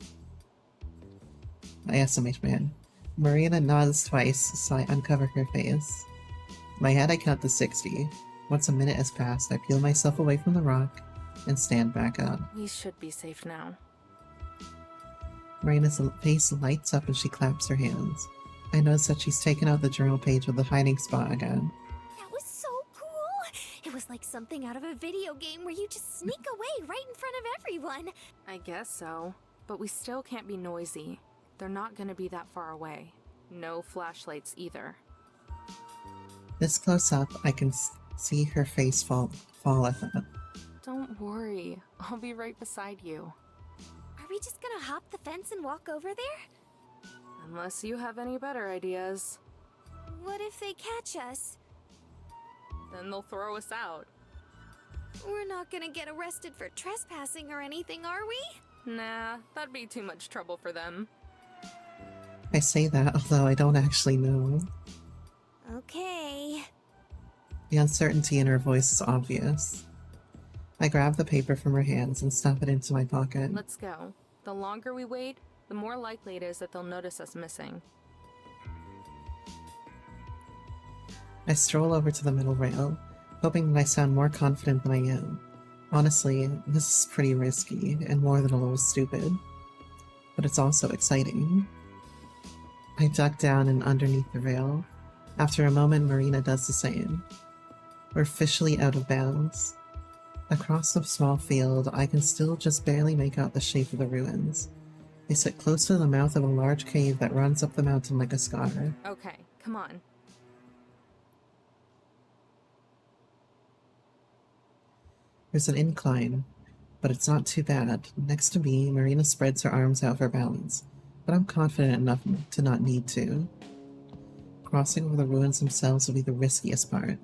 I estimate my head. Marina nods twice, so I uncover her face. In my head, I count to 60. Once a minute has passed, I peel myself away from the rock and stand back up. We should be safe now. Marina's face lights up and she claps her hands. I notice that she's taken out the journal page with the hiding spot again. That was so cool! It was like something out of a video game where you just sneak away right in front of everyone. I guess so, but we still can't be noisy. They're not gonna be that far away. No flashlights either. This close up, I can see her face fall at that. Don't worry, I'll be right beside you. Are we just gonna hop the fence and walk over there? Unless you have any better ideas. What if they catch us? Then they'll throw us out. We're not gonna get arrested for trespassing or anything, are we? Nah, that'd be too much trouble for them. I say that, although I don't actually know. Okay. The uncertainty in her voice is obvious. I grab the paper from her hands and stuff it into my pocket. Let's go. The longer we wait, the more likely it is that they'll notice us missing. I stroll over to the middle rail, hoping that I sound more confident than I am. Honestly, this is pretty risky and more than a little stupid. But it's also exciting. I duck down and underneath the rail. After a moment, Marina does the same. We're officially out of bounds. Across the small field, I can still just barely make out the shape of the ruins. They sit close to the mouth of a large cave that runs up the mountain like a scar. Okay, come on. There's an incline, but it's not too bad. Next to me, Marina spreads her arms out for balance, but I'm confident enough to not need to. Crossing over the ruins themselves will be the riskiest part.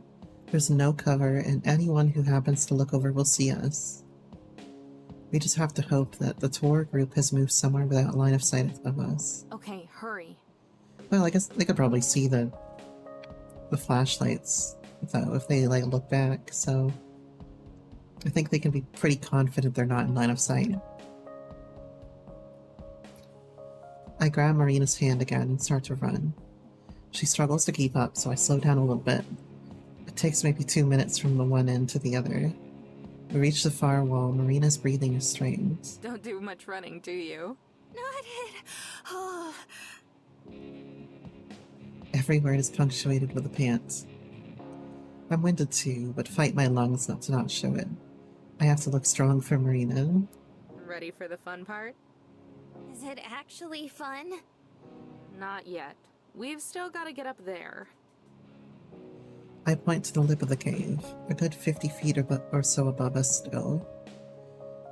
There's no cover, and anyone who happens to look over will see us. We just have to hope that the tour group has moved somewhere without line of sight of us. Okay, hurry. Well, I guess they could probably see the flashlights, though, if they, like, look back, so... I think they can be pretty confident they're not in line of sight. I grab Marina's hand again and start to run. She struggles to keep up, so I slow down a little bit. It takes maybe 2 minutes from the one end to the other. We reach the far wall. Marina's breathing is strained. Don't do much running, do you? Not it! Oh. Every word is punctuated with a pant. I'm winded too, but fight my lungs not to not show it. I have to look strong for Marina. Ready for the fun part? Is it actually fun? Not yet. We've still got to get up there. I point to the lip of the cave, a good 50 feet or so above us still.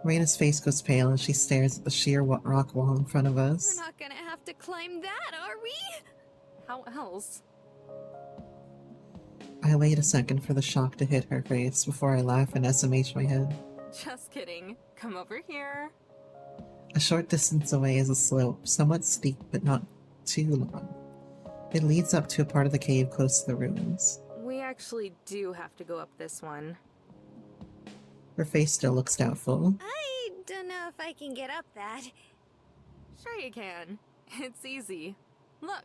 Marina's face goes pale as she stares at the sheer rock wall in front of us. We're not gonna have to climb that, are we? How else? I wait a second for the shock to hit her face before I laugh and SMH my head. Just kidding. Come over here. A short distance away is a slope, somewhat steep but not too long. It leads up to a part of the cave close to the ruins. We actually do have to go up this one. Her face still looks doubtful. I don't know if I can get up that. Sure you can. It's easy. Look.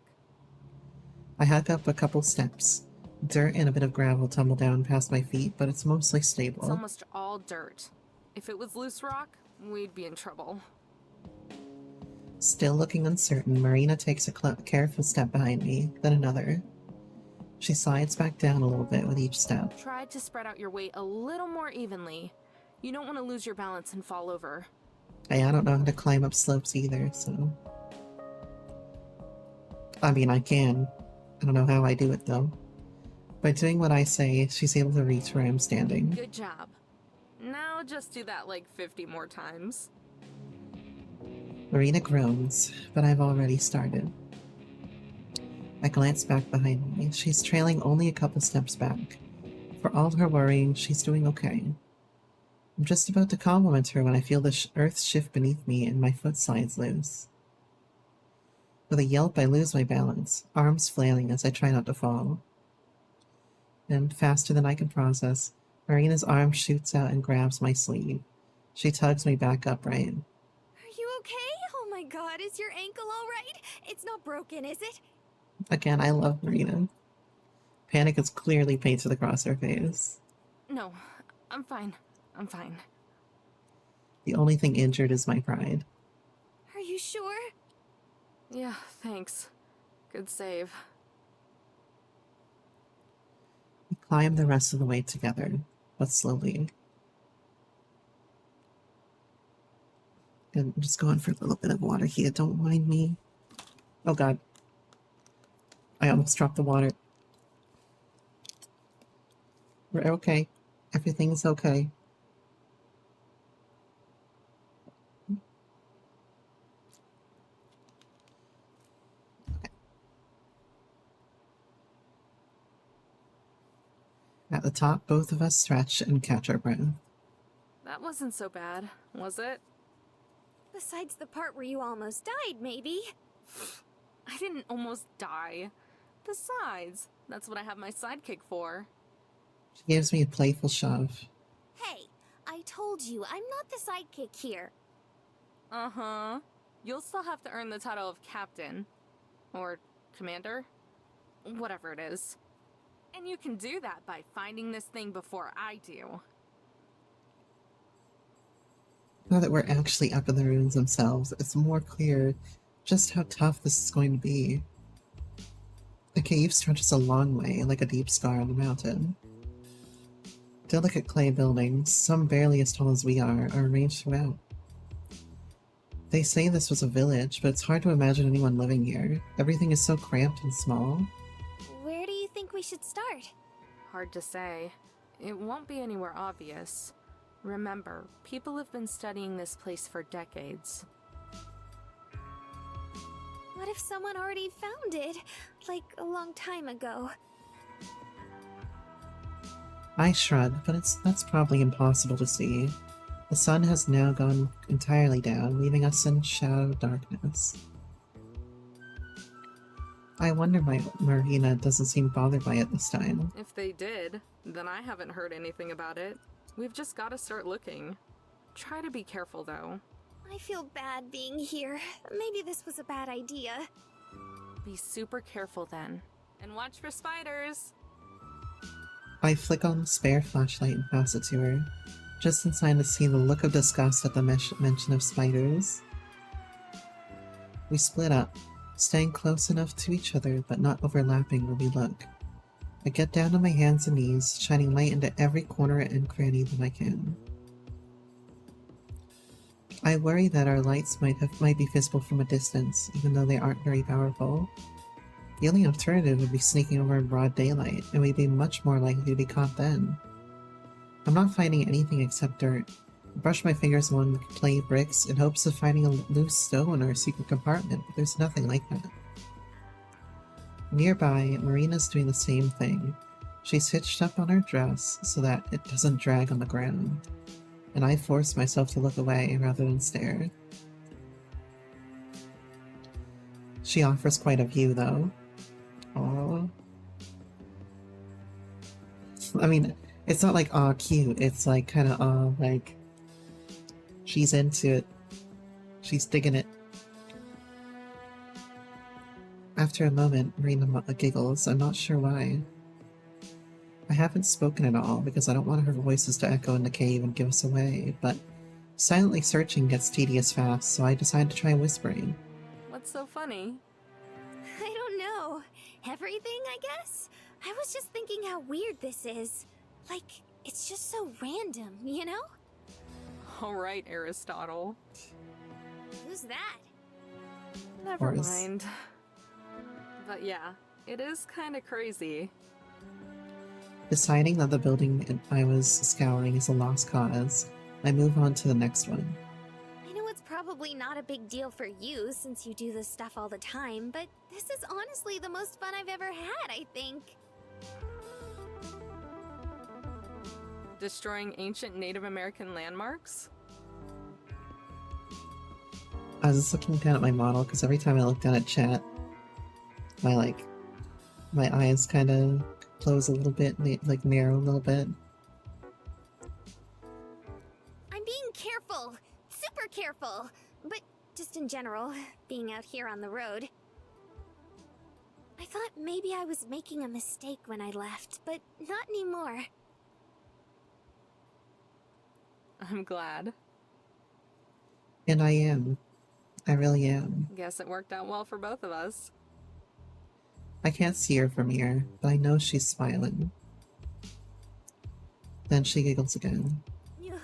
I hike up a couple steps. Dirt and a bit of gravel tumble down past my feet, but it's mostly stable. It's almost all dirt. If it was loose rock, we'd be in trouble. Still looking uncertain, Marina takes a careful step behind me, then another. She slides back down a little bit with each step. Try to spread out your weight a little more evenly. You don't want to lose your balance and fall over. Hey, I don't know how to climb up slopes either, so... I mean, I can. I don't know how I do it, though. By doing what I say, she's able to reach where I'm standing. Good job. Now just do that like 50 more times. Marina groans, but I've already started. I glance back behind me. She's trailing only a couple steps back. For all her worrying, she's doing okay. I'm just about to compliment her when I feel the earth shift beneath me and my foot slides loose. With a yelp, I lose my balance, arms flailing as I try not to fall. And faster than I can process, Marina's arm shoots out and grabs my sleeve. She tugs me back upright. Are you okay? Oh my god, is your ankle alright? It's not broken, is it? Again, I love Marina. Panic is clearly painted across her face. No, I'm fine. I'm fine. The only thing injured is my pride. Are you sure? Yeah, thanks. Good save. We climb the rest of the way together, but slowly. And I'm just going for a little bit of water here, don't mind me. Oh god. I almost dropped the water. We're okay. Everything's okay. At the top, both of us stretch and catch our breath. That wasn't so bad, was it? Besides the part where you almost died, maybe. I didn't almost die. Besides, that's what I have my sidekick for. She gives me a playful shove. Hey, I told you, I'm not the sidekick here. Uh-huh. You'll still have to earn the title of captain. Or commander. Whatever it is. And you can do that by finding this thing before I do. Now that we're actually up in the ruins themselves, it's more clear just how tough this is going to be. The cave stretches a long way, like a deep scar on the mountain. Delicate clay buildings, some barely as tall as we are arranged throughout. They say this was a village, but it's hard to imagine anyone living here. Everything is so cramped and small. Where do you think we should start? Hard to say. It won't be anywhere obvious. Remember, people have been studying this place for decades. What if someone already found it? Like a long time ago. I shrug, but that's probably impossible to see. The sun has now gone entirely down, leaving us in shadow darkness. I wonder why Marina doesn't seem bothered by it this time. If they did, then I haven't heard anything about it. We've just got to start looking. Try to be careful, though. I feel bad being here. Maybe this was a bad idea. Be super careful then. And watch for spiders! I flick on the spare flashlight and pass it to her, just in time to see the look of disgust at the mention of spiders. We split up, staying close enough to each other but not overlapping where we look. I get down on my hands and knees, shining light into every corner and cranny that I can. I worry that our lights might be visible from a distance, even though they aren't very powerful. The only alternative would be sneaking over in broad daylight, and we'd be much more likely to be caught then. I'm not finding anything except dirt. I brush my fingers along the clay bricks in hopes of finding a loose stone or a secret compartment, but there's nothing like that. Nearby, Marina's doing the same thing. She's hitched up on her dress so that it doesn't drag on the ground, and I force myself to look away rather than stare. She offers quite a view, though. Aww. I mean, it's not like aw cute, it's like kinda aw, like she's into it. She's digging it. After a moment, Marina giggles. I'm not sure why. I haven't spoken at all because I don't want her voices to echo in the cave and give us away, but silently searching gets tedious fast, so I decide to try whispering. What's so funny? I don't know. Everything, I guess? I was just thinking how weird this is. Like, it's just so random, you know? Alright, Aristotle. Who's that? Never mind. But yeah, it is kinda crazy. Deciding that the building I was scouring is a lost cause, I move on to the next one. I know it's probably not a big deal for you since you do this stuff all the time, but this is honestly the most fun I've ever had, I think. Destroying ancient Native American landmarks? I was just looking down at my model because every time I look down at chat, my eyes kind of close a little bit, like narrow a little bit. I'm being careful, super careful, but just in general, being out here on the road. I thought maybe I was making a mistake when I left, but not anymore. I'm glad. And I am. I really am. Guess it worked out well for both of us. I can't see her from here, but I know she's smiling. Then she giggles again.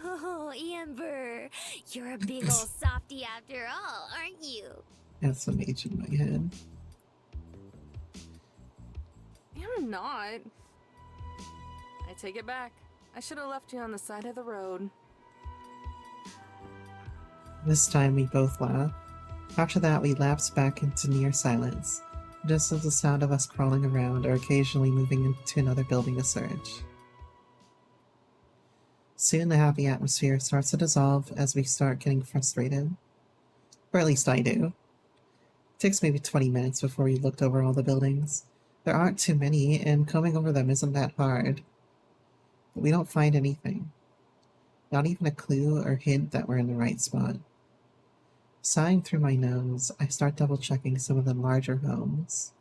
Oh, Amber, you're a big ol' softy after all, aren't you? That's some H in my head. I'm not. I take it back. I should have left you on the side of the road. This time we both laugh. After that, we lapse back into near silence, just as the sound of us crawling around or occasionally moving into another building to search. Soon the happy atmosphere starts to dissolve as we start getting frustrated. Or at least I do. It takes maybe 20 minutes before we looked over all the buildings. There aren't too many, and combing over them isn't that hard. But we don't find anything. Not even a clue or hint that we're in the right spot. Sighing through my nose, I start double-checking some of the larger homes.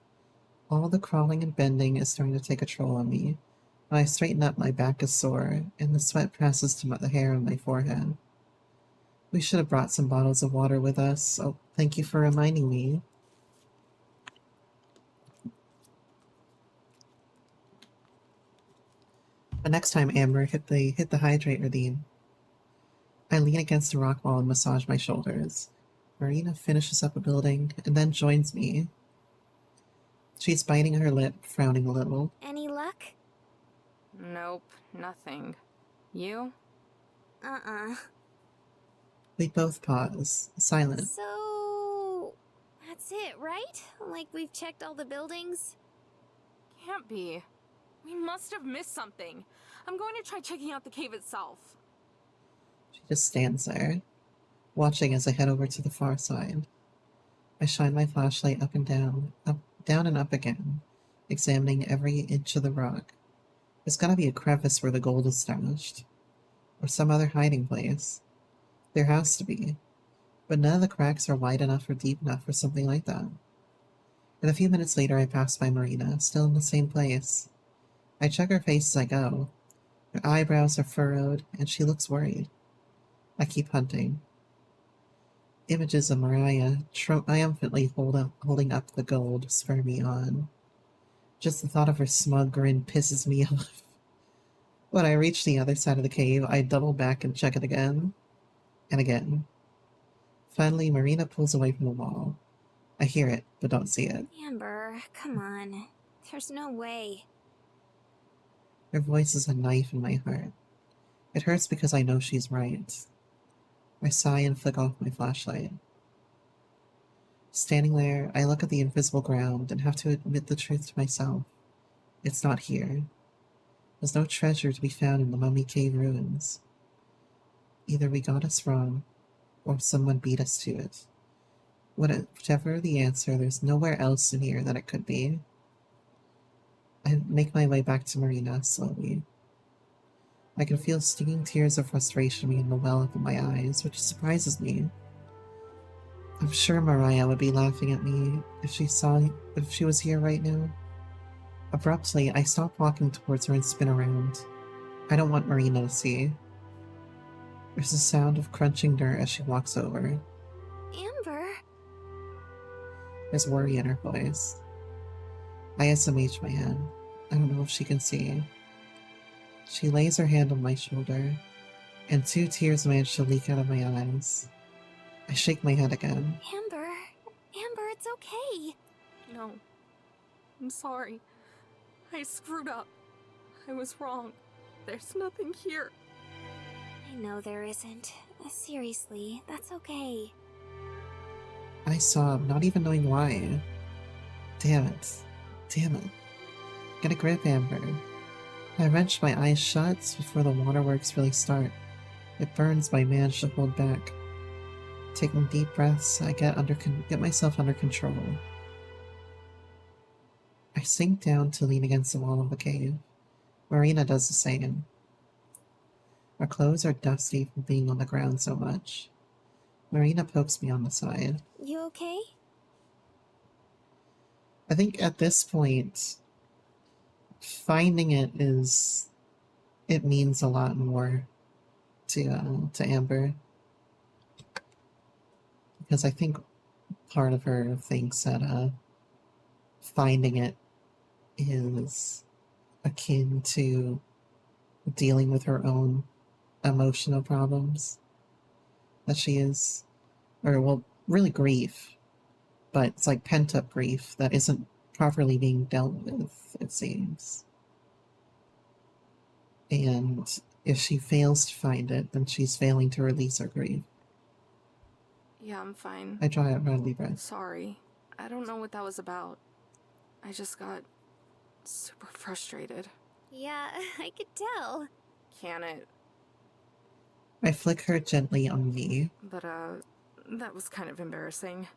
All the crawling and bending is starting to take a toll on me. When I straighten up, my back is sore, and the sweat presses to the hair on my forehead. We should have brought some bottles of water with us, so thank you for reminding me. But next time, Amber, hit the hydrate redeem. I lean against a rock wall and massage my shoulders. Marina finishes up a building and then joins me. She's biting her lip, frowning a little. Any luck? Nope, nothing. You? We both pause, silent. So... that's it, right? Like we've checked all the buildings? Can't be. We must have missed something. I'm going to try checking out the cave itself. She just stands there, watching as I head over to the far side. I shine my flashlight up and down, down and up again, examining every inch of the rock. There's gotta be a crevice where the gold is stashed. Or some other hiding place. There has to be. But none of the cracks are wide enough or deep enough for something like that. And a few minutes later I pass by Marina, still in the same place. I check her face as I go. Her eyebrows are furrowed, and she looks worried. I keep hunting. Images of Mariah triumphantly holding up the gold spur me on. Just the thought of her smug grin pisses me off. When I reach the other side of the cave, I double back and check it again. And again. Finally, Marina pulls away from the wall. I hear it, but don't see it. Amber, come on. There's no way. Her voice is a knife in my heart. It hurts because I know she's right. I sigh and flick off my flashlight. Standing there, I look at the invisible ground and have to admit the truth to myself. It's not here. There's no treasure to be found in the Mummy Cave ruins. Either we got us wrong, or someone beat us to it. Whichever the answer, there's nowhere else in here that it could be. I make my way back to Marina slowly. I can feel stinging tears of frustration begin to well up in my eyes, which surprises me. I'm sure Mariah would be laughing at me if she was here right now. Abruptly, I stop walking towards her and spin around. I don't want Marina to see. There's a sound of crunching dirt as she walks over. Amber? There's worry in her voice. I SMH my head. I don't know if she can see. She lays her hand on my shoulder, and 2 tears manage to leak out of my eyes. I shake my head again. Amber, it's okay. No. I'm sorry. I screwed up. I was wrong. There's nothing here. I know there isn't. Seriously, that's okay. I sobbed, not even knowing why. Damn it. Damn it. Get a grip, Amber. I wrench my eyes shut before the waterworks really start. It burns, but I manage to hold back. Taking deep breaths, I get myself under control. I sink down to lean against the wall of the cave. Marina does the same. Our clothes are dusty from being on the ground so much. Marina pokes me on the side. You okay? I think at this point, finding it means a lot more to Amber. Because I think part of her thinks that finding it is akin to dealing with her own emotional problems that she is, or well, really grief, but it's like pent-up grief that isn't properly being dealt with, it seems. And if she fails to find it, then she's failing to release her grief. Yeah, I'm fine. I draw out Bradley breath. Sorry. I don't know what that was about. I just got super frustrated. Yeah, I could tell. Can it? I flick her gently on me. But, that was kind of embarrassing.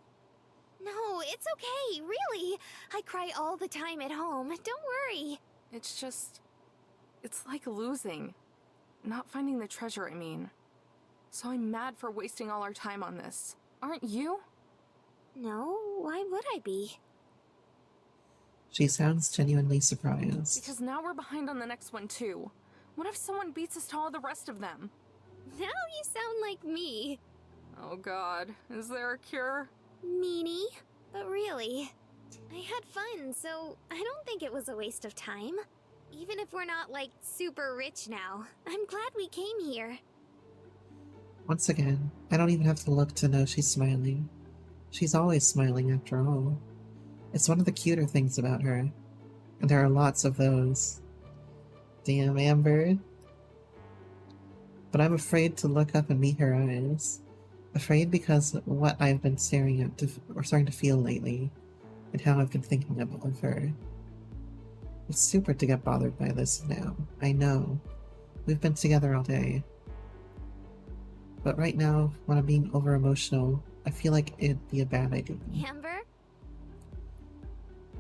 No, it's okay, really. I cry all the time at home. Don't worry. It's just... it's like losing. Not finding the treasure, I mean. So I'm mad for wasting all our time on this. Aren't you? No, why would I be? She sounds genuinely surprised. Because now we're behind on the next one, too. What if someone beats us to all the rest of them? Now you sound like me. Oh god, is there a cure? Meanie. But really, I had fun, so I don't think it was a waste of time. Even if we're not, like, super rich now, I'm glad we came here. Once again, I don't even have to look to know she's smiling. She's always smiling after all. It's one of the cuter things about her. And there are lots of those. Damn, Amber. But I'm afraid to look up and meet her eyes. Afraid because of what I've been staring at or starting to feel lately, and how I've been thinking of her. It's stupid to get bothered by this now. I know. We've been together all day. But right now, when I'm being over-emotional, I feel like it'd be a bad idea. Amber?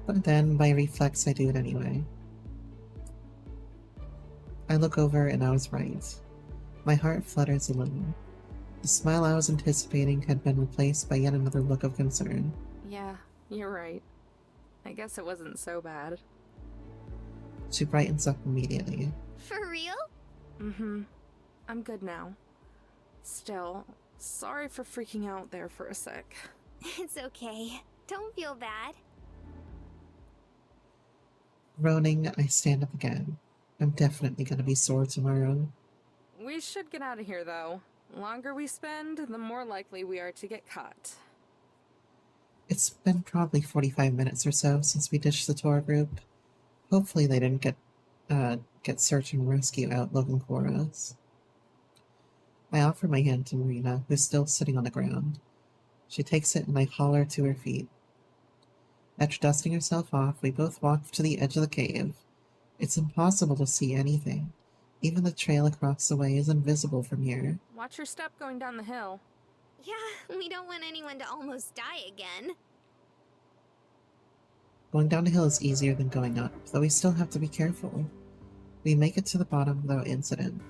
But then, by reflex, I do it anyway. I look over and I was right. My heart flutters a little. The smile I was anticipating had been replaced by yet another look of concern. Yeah, you're right. I guess it wasn't so bad. She brightens up immediately. For real? Mm-hmm. I'm good now. Still, sorry for freaking out there for a sec. It's okay. Don't feel bad. Groaning, I stand up again. I'm definitely gonna be sore tomorrow. We should get out of here, though. Longer we spend, the more likely we are to get caught. It's been probably 45 minutes or so since we ditched the tour group. Hopefully they didn't get search and rescue out looking for us. I offer my hand to Marina, who's still sitting on the ground. She takes it and I haul her to her feet. After dusting herself off, we both walk to the edge of the cave. It's impossible to see anything. Even the trail across the way is invisible from here. Watch your step going down the hill. Yeah, we don't want anyone to almost die again. Going down the hill is easier than going up, though we still have to be careful. We make it to the bottom without incident.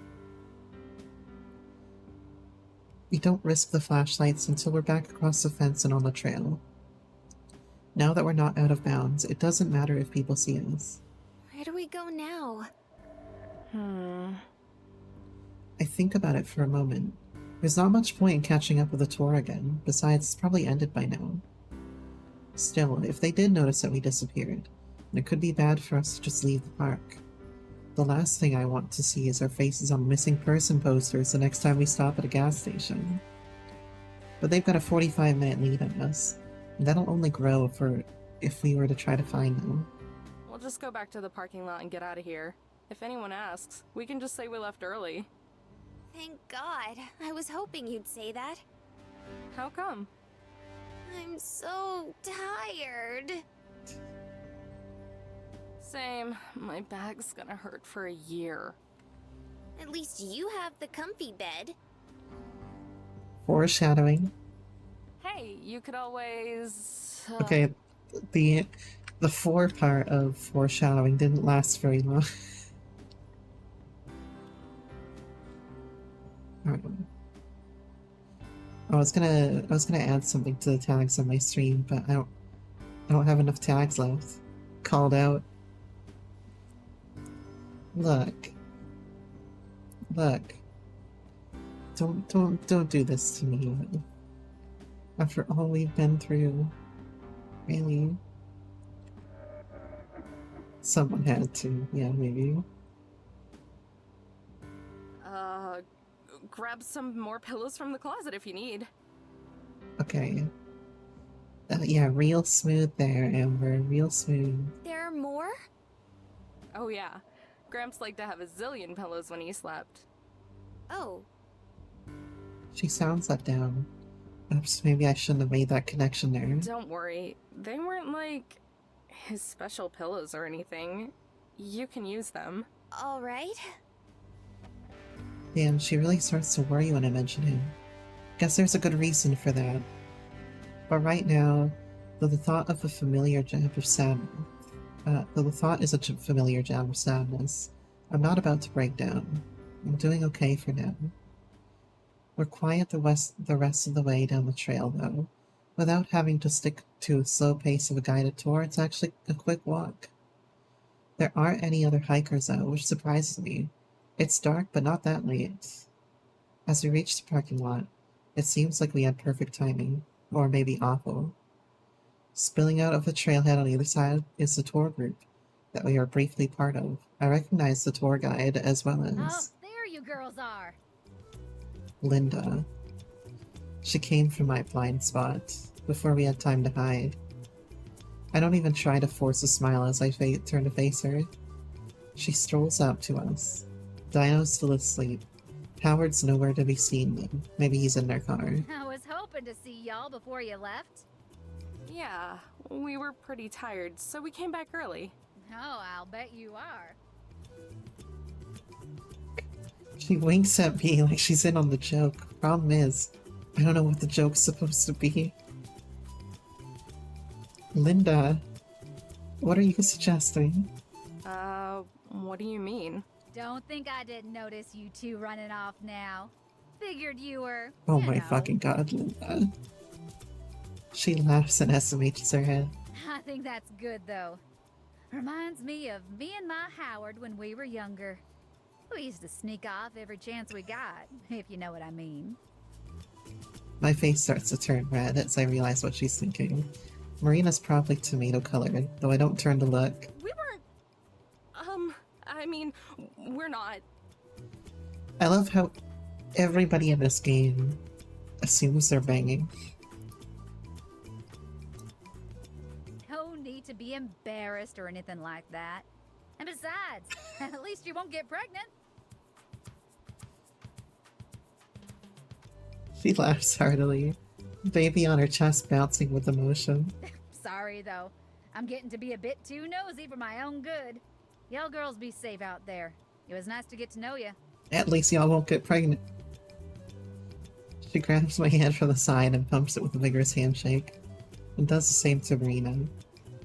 We don't risk the flashlights until we're back across the fence and on the trail. Now that we're not out of bounds, it doesn't matter if people see us. Where do we go now? I think about it for a moment. There's not much point in catching up with the tour again, besides it's probably ended by now. Still, if they did notice that we disappeared, then it could be bad for us to just leave the park. The last thing I want to see is our faces on missing person posters the next time we stop at a gas station. But they've got a 45-minute lead on us, and that'll only grow if we were to try to find them. We'll just go back to the parking lot and get out of here. If anyone asks, we can just say we left early. Thank God. I was hoping you'd say that. How come? I'm so tired. Same. My back's gonna hurt for a year. At least you have the comfy bed. Foreshadowing. Hey, you could always... Okay, the 4 part of foreshadowing didn't last very long. Alright. I was gonna add something to the tags on my stream, but I don't have enough tags left. Called out. Look. Don't do this to me. After all we've been through. Really? Someone had to, yeah, maybe. Grab some more pillows from the closet if you need. Okay. Yeah, real smooth there, Amber. Real smooth. There are more? Oh yeah. Gramps liked to have a zillion pillows when he slept. Oh. She sounds let down. Oops, maybe I shouldn't have made that connection there. Don't worry. They weren't like his special pillows or anything. You can use them. Alright. Damn, she really starts to worry when I mention him. Guess there's a good reason for that. But right now, though the thought of a familiar jab of sadness, though the thought is a familiar jab of sadness, I'm not about to break down. I'm doing okay for now. We're quiet the rest of the way down the trail, though. Without having to stick to a slow pace of a guided tour, it's actually a quick walk. There aren't any other hikers, though, which surprises me. It's dark, but not that late. As we reach the parking lot, it seems like we had perfect timing. Or maybe awful. Spilling out of the trailhead on either side is the tour group that we are briefly part of. I recognize the tour guide as well as... Oh, there you girls are! Linda. She came from my blind spot, before we had time to hide. I don't even try to force a smile as I turn to face her. She strolls up to us. Dino's still asleep. Howard's nowhere to be seen though. Maybe he's in their car. I was hoping to see y'all before you left. Yeah, we were pretty tired, so we came back early. Oh, I'll bet you are. She winks at me like she's in on the joke. Problem is, I don't know what the joke's supposed to be. Linda, what are you suggesting? What do you mean? Don't think I didn't notice you two running off now. Figured you were, Oh you my know. fucking god, Linda. She laughs and SMHs her head. I think that's good, though. Reminds me of me and my Howard when we were younger. We used to sneak off every chance we got, if you know what I mean. My face starts to turn red as I realize what she's thinking. Marina's probably tomato colored, though I don't turn to look. We weren't... I mean, we're not. I love how everybody in this game assumes they're banging. No need to be embarrassed or anything like that. And besides, at least you won't get pregnant. She laughs heartily, baby on her chest bouncing with emotion. Sorry, though. I'm getting to be a bit too nosy for my own good. Y'all girls be safe out there. It was nice to get to know you. At least y'all won't get pregnant. She grabs my hand from the side and pumps it with a vigorous handshake, and does the same to Marina.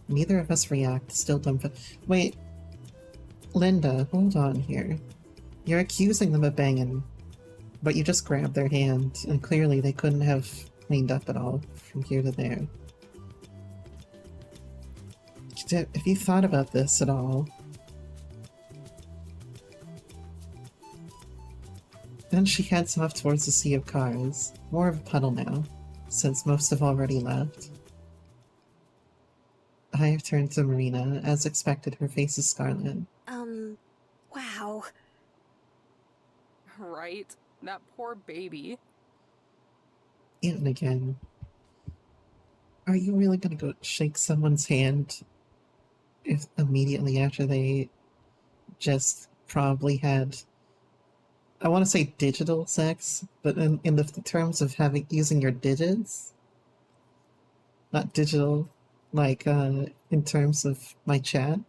Neither of us react, still dumbfounded. Wait, Linda, hold on here. You're accusing them of banging, but you just grabbed their hand, and clearly they couldn't have cleaned up at all from here to there. Have you thought about this at all? Then she heads off towards the sea of cars, more of a puddle now, since most have already left. I turn to Marina. As expected, her face is scarlet. Wow. Right? That poor baby. And again, are you really gonna go shake someone's hand if immediately after they just probably had I want to say digital sex, but in the terms of using your digits, not digital, like in terms of my chat.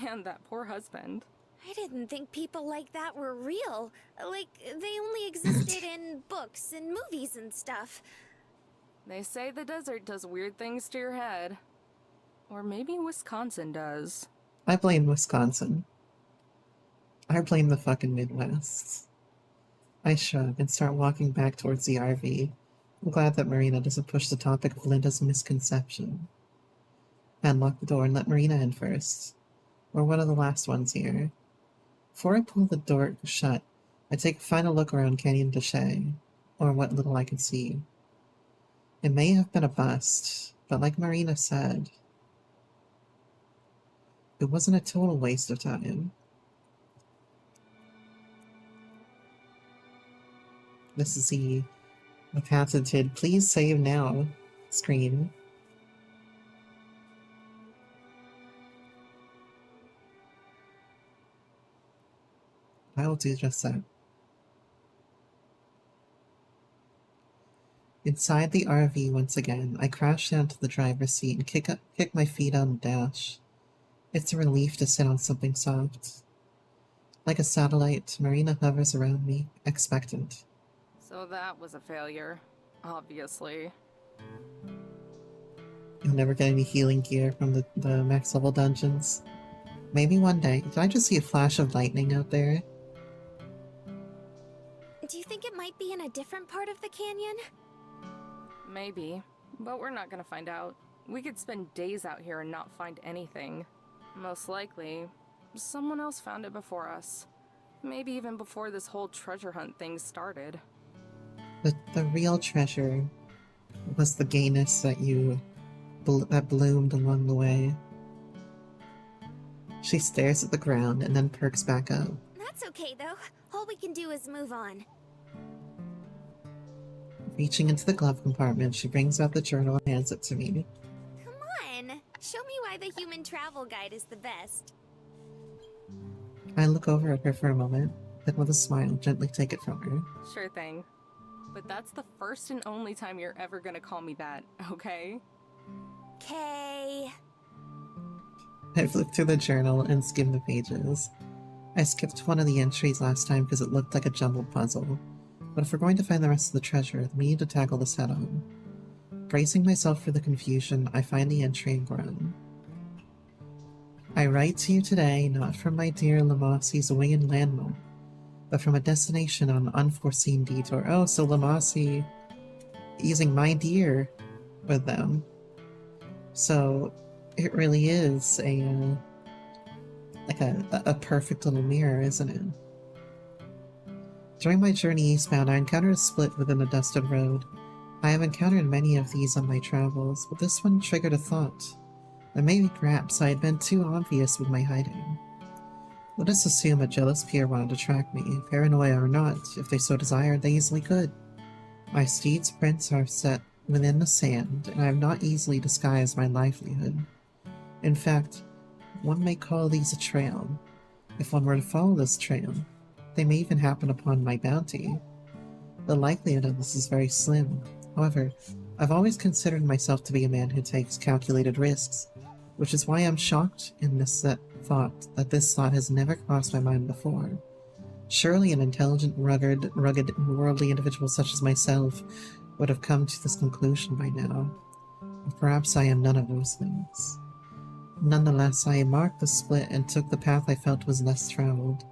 And that poor husband. I didn't think people like that were real. Like, they only existed in books and movies and stuff. They say the desert does weird things to your head. Or maybe Wisconsin does. I blame Wisconsin. I blame the fucking Midwest. I shrug and start walking back towards the RV. I'm glad that Marina doesn't push the topic of Linda's misconception. I unlock the door and let Marina in first. We're one of the last ones here. Before I pull the door shut, I take a final look around Canyon de Chelly, or what little I can see. It may have been a bust, but like Marina said, it wasn't a total waste of time. This is the patented "please save now" screen. I will do just that. Inside the RV once again, I crash down to the driver's seat and kick my feet on the dash. It's a relief to sit on something soft. Like a satellite, Marina hovers around me, expectant. So that was a failure, obviously. You'll never get any healing gear from the max level dungeons. Maybe one day. Did I just see a flash of lightning out there? Do you think it might be in a different part of the canyon? Maybe, but we're not gonna find out. We could spend days out here and not find anything. Most likely, someone else found it before us. Maybe even before this whole treasure hunt thing started. The real treasure was the gayness that that bloomed along the way. She stares at the ground and then perks back up. That's okay, though. All we can do is move on. Reaching into the glove compartment, she brings out the journal and hands it to me. Come on! Show me why the human travel guide is the best. I look over at her for a moment, then with a smile, gently take it from her. Sure thing. But that's the first and only time you're ever gonna call me that, okay? Okay. I flip through the journal and skim the pages. I skipped one of the entries last time because it looked like a jumbled puzzle. But if we're going to find the rest of the treasure, then we need to tackle this head-on. Bracing myself for the confusion, I find the entry and groan. I write to you today not from my dear Lamasi's winged landmark, but from a destination on an unforeseen detour. Oh, so Lamasi using my dear with them. So it really is a perfect little mirror, isn't it? During my journey eastbound, I encountered a split within a dusted road. I have encountered many of these on my travels, but this one triggered a thought. That maybe perhaps I had been too obvious with my hiding. Let us assume a jealous peer wanted to track me, paranoia or not, if they so desired, they easily could. My steed's prints are set within the sand, and I have not easily disguised my livelihood. In fact, one may call these a trail. If one were to follow this trail, they may even happen upon my bounty. The likelihood of this is very slim. However, I've always considered myself to be a man who takes calculated risks, which is why I'm shocked in this thought that this thought has never crossed my mind before. Surely an intelligent, rugged, and worldly individual such as myself would have come to this conclusion by now. But perhaps I am none of those things. Nonetheless, I marked the split and took the path I felt was less traveled.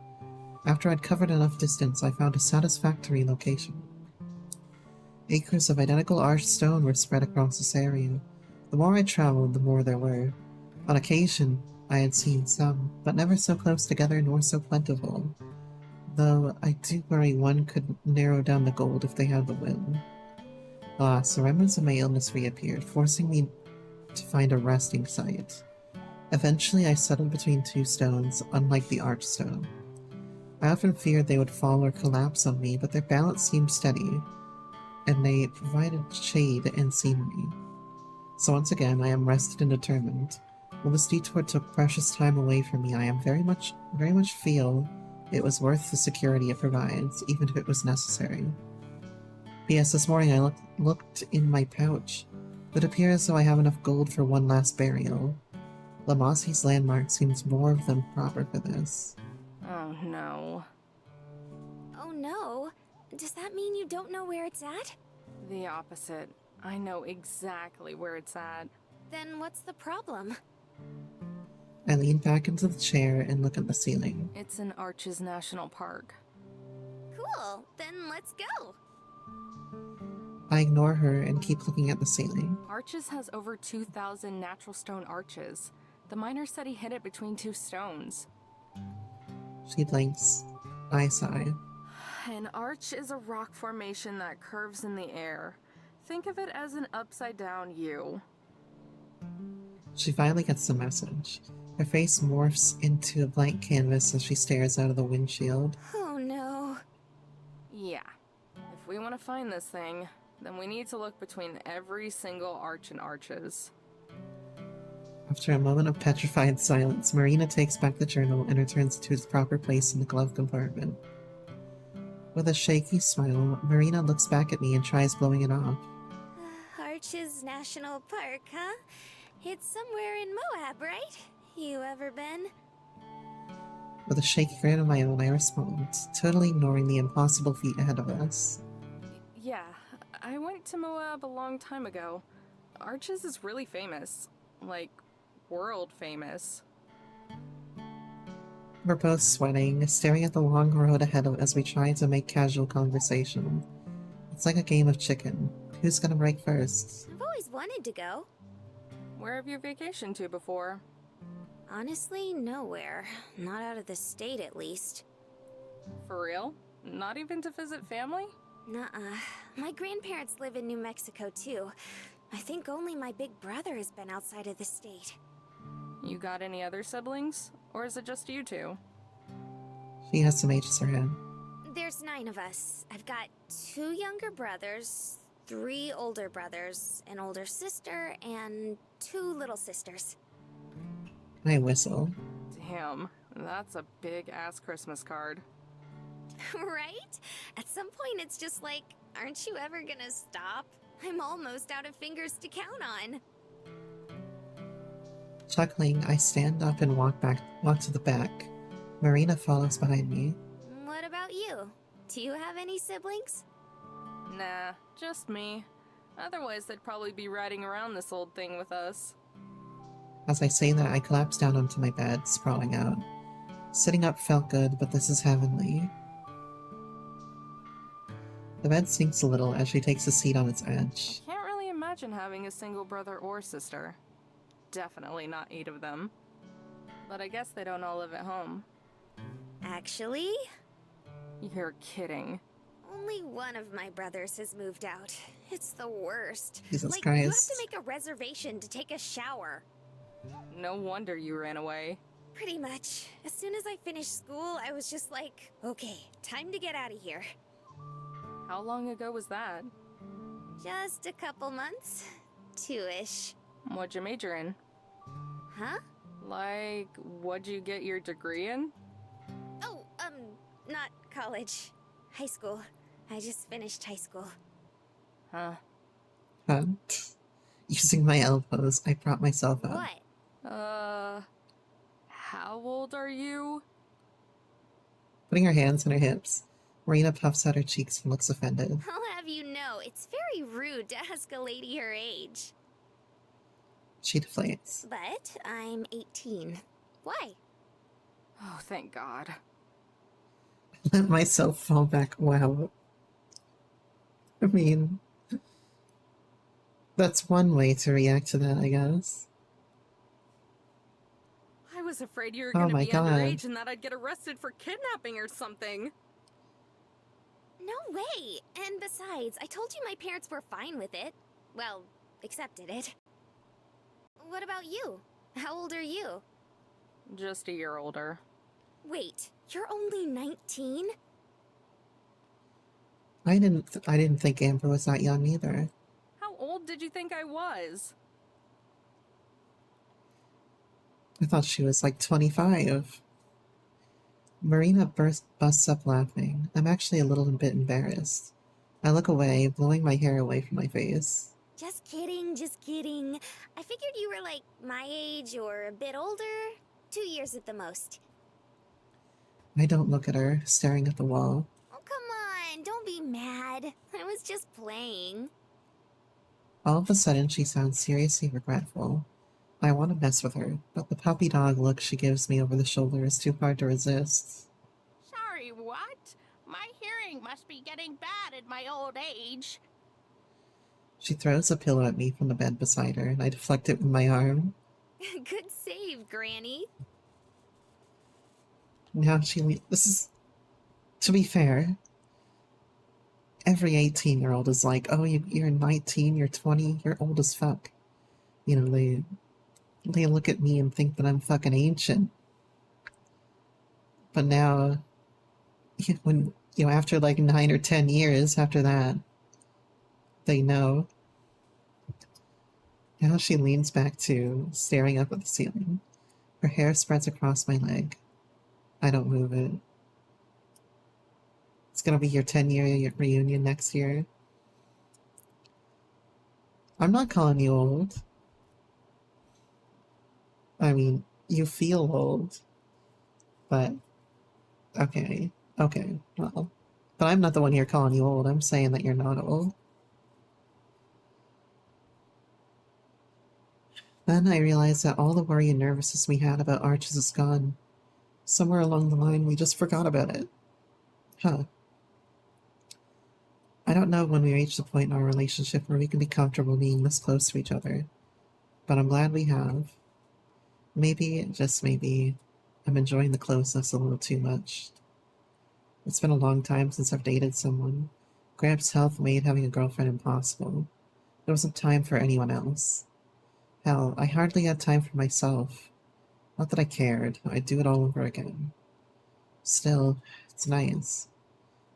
After I'd covered enough distance, I found a satisfactory location. Acres of identical arched stone were spread across this area. The more I traveled, the more there were. On occasion, I had seen some, but never so close together nor so plentiful. Though I do worry one could narrow down the gold if they had the will. Alas, the remnants of my illness reappeared, forcing me to find a resting site. Eventually, I settled between two stones, unlike the arched stone. I often feared they would fall or collapse on me, but their balance seemed steady, and they provided shade and scenery. So once again, I am rested and determined. While this detour took precious time away from me, I am very much feel It was worth the security it provides, even if it was necessary. P.S. This morning I looked in my pouch. It appears as though I have enough gold for one last burial. Lamasi's landmark seems more than proper for this. Oh no. Oh no? Does that mean you don't know where it's at? The opposite. I know exactly where it's at. Then what's the problem? I lean back into the chair and look at the ceiling. It's in Arches National Park. Cool, then let's go. I ignore her and keep looking at the ceiling. Arches has over 2,000 natural stone arches. The miner said he hid it between two stones. She blinks. I sigh. An arch is a rock formation that curves in the air. Think of it as an upside-down U. She finally gets the message. Her face morphs into a blank canvas as she stares out of the windshield. Oh no. Yeah. If we want to find this thing, then we need to look between every single arch and arches. After a moment of petrified silence, Marina takes back the journal and returns it to its proper place in the glove compartment. With a shaky smile, Marina looks back at me and tries blowing it off. Arches National Park, huh? It's somewhere in Moab, right? You ever been? With a shaky grin of my own, I respond, totally ignoring the impossible feat ahead of us. Yeah, I went to Moab a long time ago. Arches is really famous. Like, world famous. We're both sweating, staring at the long road ahead of as we try to make casual conversation. It's like a game of chicken. Who's gonna break first? I've always wanted to go. Where have you vacationed to before? Honestly, nowhere. Not out of the state, at least. For real? Not even to visit family? Nuh-uh. My grandparents live in New Mexico, too. I think only my big brother has been outside of the state. You got any other siblings? Or is it just you two? She estimates her head. There's 9 of us. I've got 2 younger brothers, 3 older brothers, an older sister, and 2 little sisters. I whistle. Damn, that's a big-ass Christmas card. Right? At some point it's just like, aren't you ever gonna stop? I'm almost out of fingers to count on. Chuckling, I stand up and walk to the back. Marina follows behind me. What about you? Do you have any siblings? Nah, just me. Otherwise, they'd probably be riding around this old thing with us. As I say that, I collapse down onto my bed, sprawling out. Sitting up felt good, but this is heavenly. The bed sinks a little as she takes a seat on its edge. Can't really imagine having a single brother or sister. Definitely not 8 of them. But I guess they don't all live at home. Actually, You're kidding. only one of my brothers has moved out. It's the worst. Jesus like, you have Christ. to make a reservation to take a shower. No wonder you ran away. Pretty much. As soon as I finished school, I was just like, okay, time to get out of here. How long ago was that? Just a couple months. 2-ish. What'd you major in? Huh? Like, what'd you get your degree in? Oh, not college. High school. I just finished high school. Huh. Using my elbows, I prop myself up. What? How old are you? Putting her hands on her hips, Marina puffs out her cheeks and looks offended. I'll have you know, it's very rude to ask a lady her age. She deflates. But I'm 18. Why? Oh, thank God. I let myself fall back. Wow. I mean, that's one way to react to that, I guess. I was afraid you were Oh gonna my be God. underage and that I'd get arrested for kidnapping or something. No way! And besides, I told you my parents were fine with it. Well, accepted it. What about you? How old are you? Just a year older. Wait, you're only 19? I didn't think Amber was that young either. How old did you think I was? I thought she was like 25. Marina busts up laughing. I'm actually a little bit embarrassed. I look away, blowing my hair away from my face. Just kidding, just kidding. I figured you were like my age or a bit older. 2 years at the most. I don't look at her, staring at the wall. Oh, come on, don't be mad. I was just playing. All of a sudden, she sounds seriously regretful. I want to mess with her, but the puppy dog look she gives me over the shoulder is too hard to resist. Sorry, what? My hearing must be getting bad at my old age. She throws a pillow at me from the bed beside her, and I deflect it with my arm. Good save, Granny. Now this is, to be fair, every 18-year-old is like, oh, you're 19, you're 20, you're old as fuck. You know, they look at me and think that I'm fucking ancient. But now, when, after like 9 or 10 years after that, they know. Now she leans back too, staring up at the ceiling. Her hair spreads across my leg. I don't move it. It's gonna be your 10-year reunion next year. I'm not calling you old. I mean, you feel old. But, okay, well. But I'm not the one here calling you old. I'm saying that you're not old. Then I realized that all the worry and nervousness we had about Arches is gone. Somewhere along the line, we just forgot about it. Huh. I don't know when we reach the point in our relationship where we can be comfortable being this close to each other. But I'm glad we have. Maybe, just maybe, I'm enjoying the closeness a little too much. It's been a long time since I've dated someone. Gramps' health made having a girlfriend impossible. There wasn't time for anyone else. Hell, I hardly had time for myself. Not that I cared, I'd do it all over again. Still, it's nice.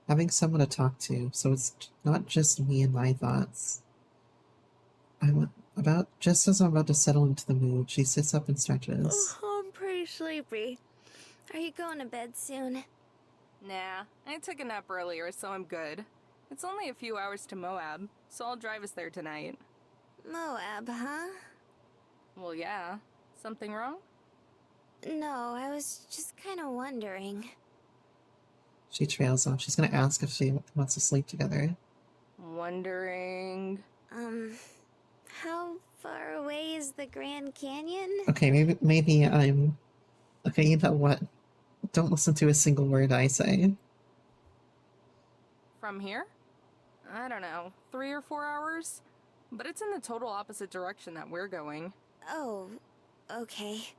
Having someone to talk to, so it's not just me and my thoughts. Just as I'm about to settle into the mood, she sits up and stretches. Oh, I'm pretty sleepy. Are you going to bed soon? Nah, I took a nap earlier, so I'm good. It's only a few hours to Moab, so I'll drive us there tonight. Moab, huh? Well, yeah. Something wrong? No, I was just kind of wondering. She trails off. She's gonna ask if she wants to sleep together. Wondering... How far away is the Grand Canyon? Okay, maybe I'm... Okay, you know what? Don't listen to a single word I say. From here? I don't know, 3 or 4 hours? But it's in the total opposite direction that we're going. Oh, okay.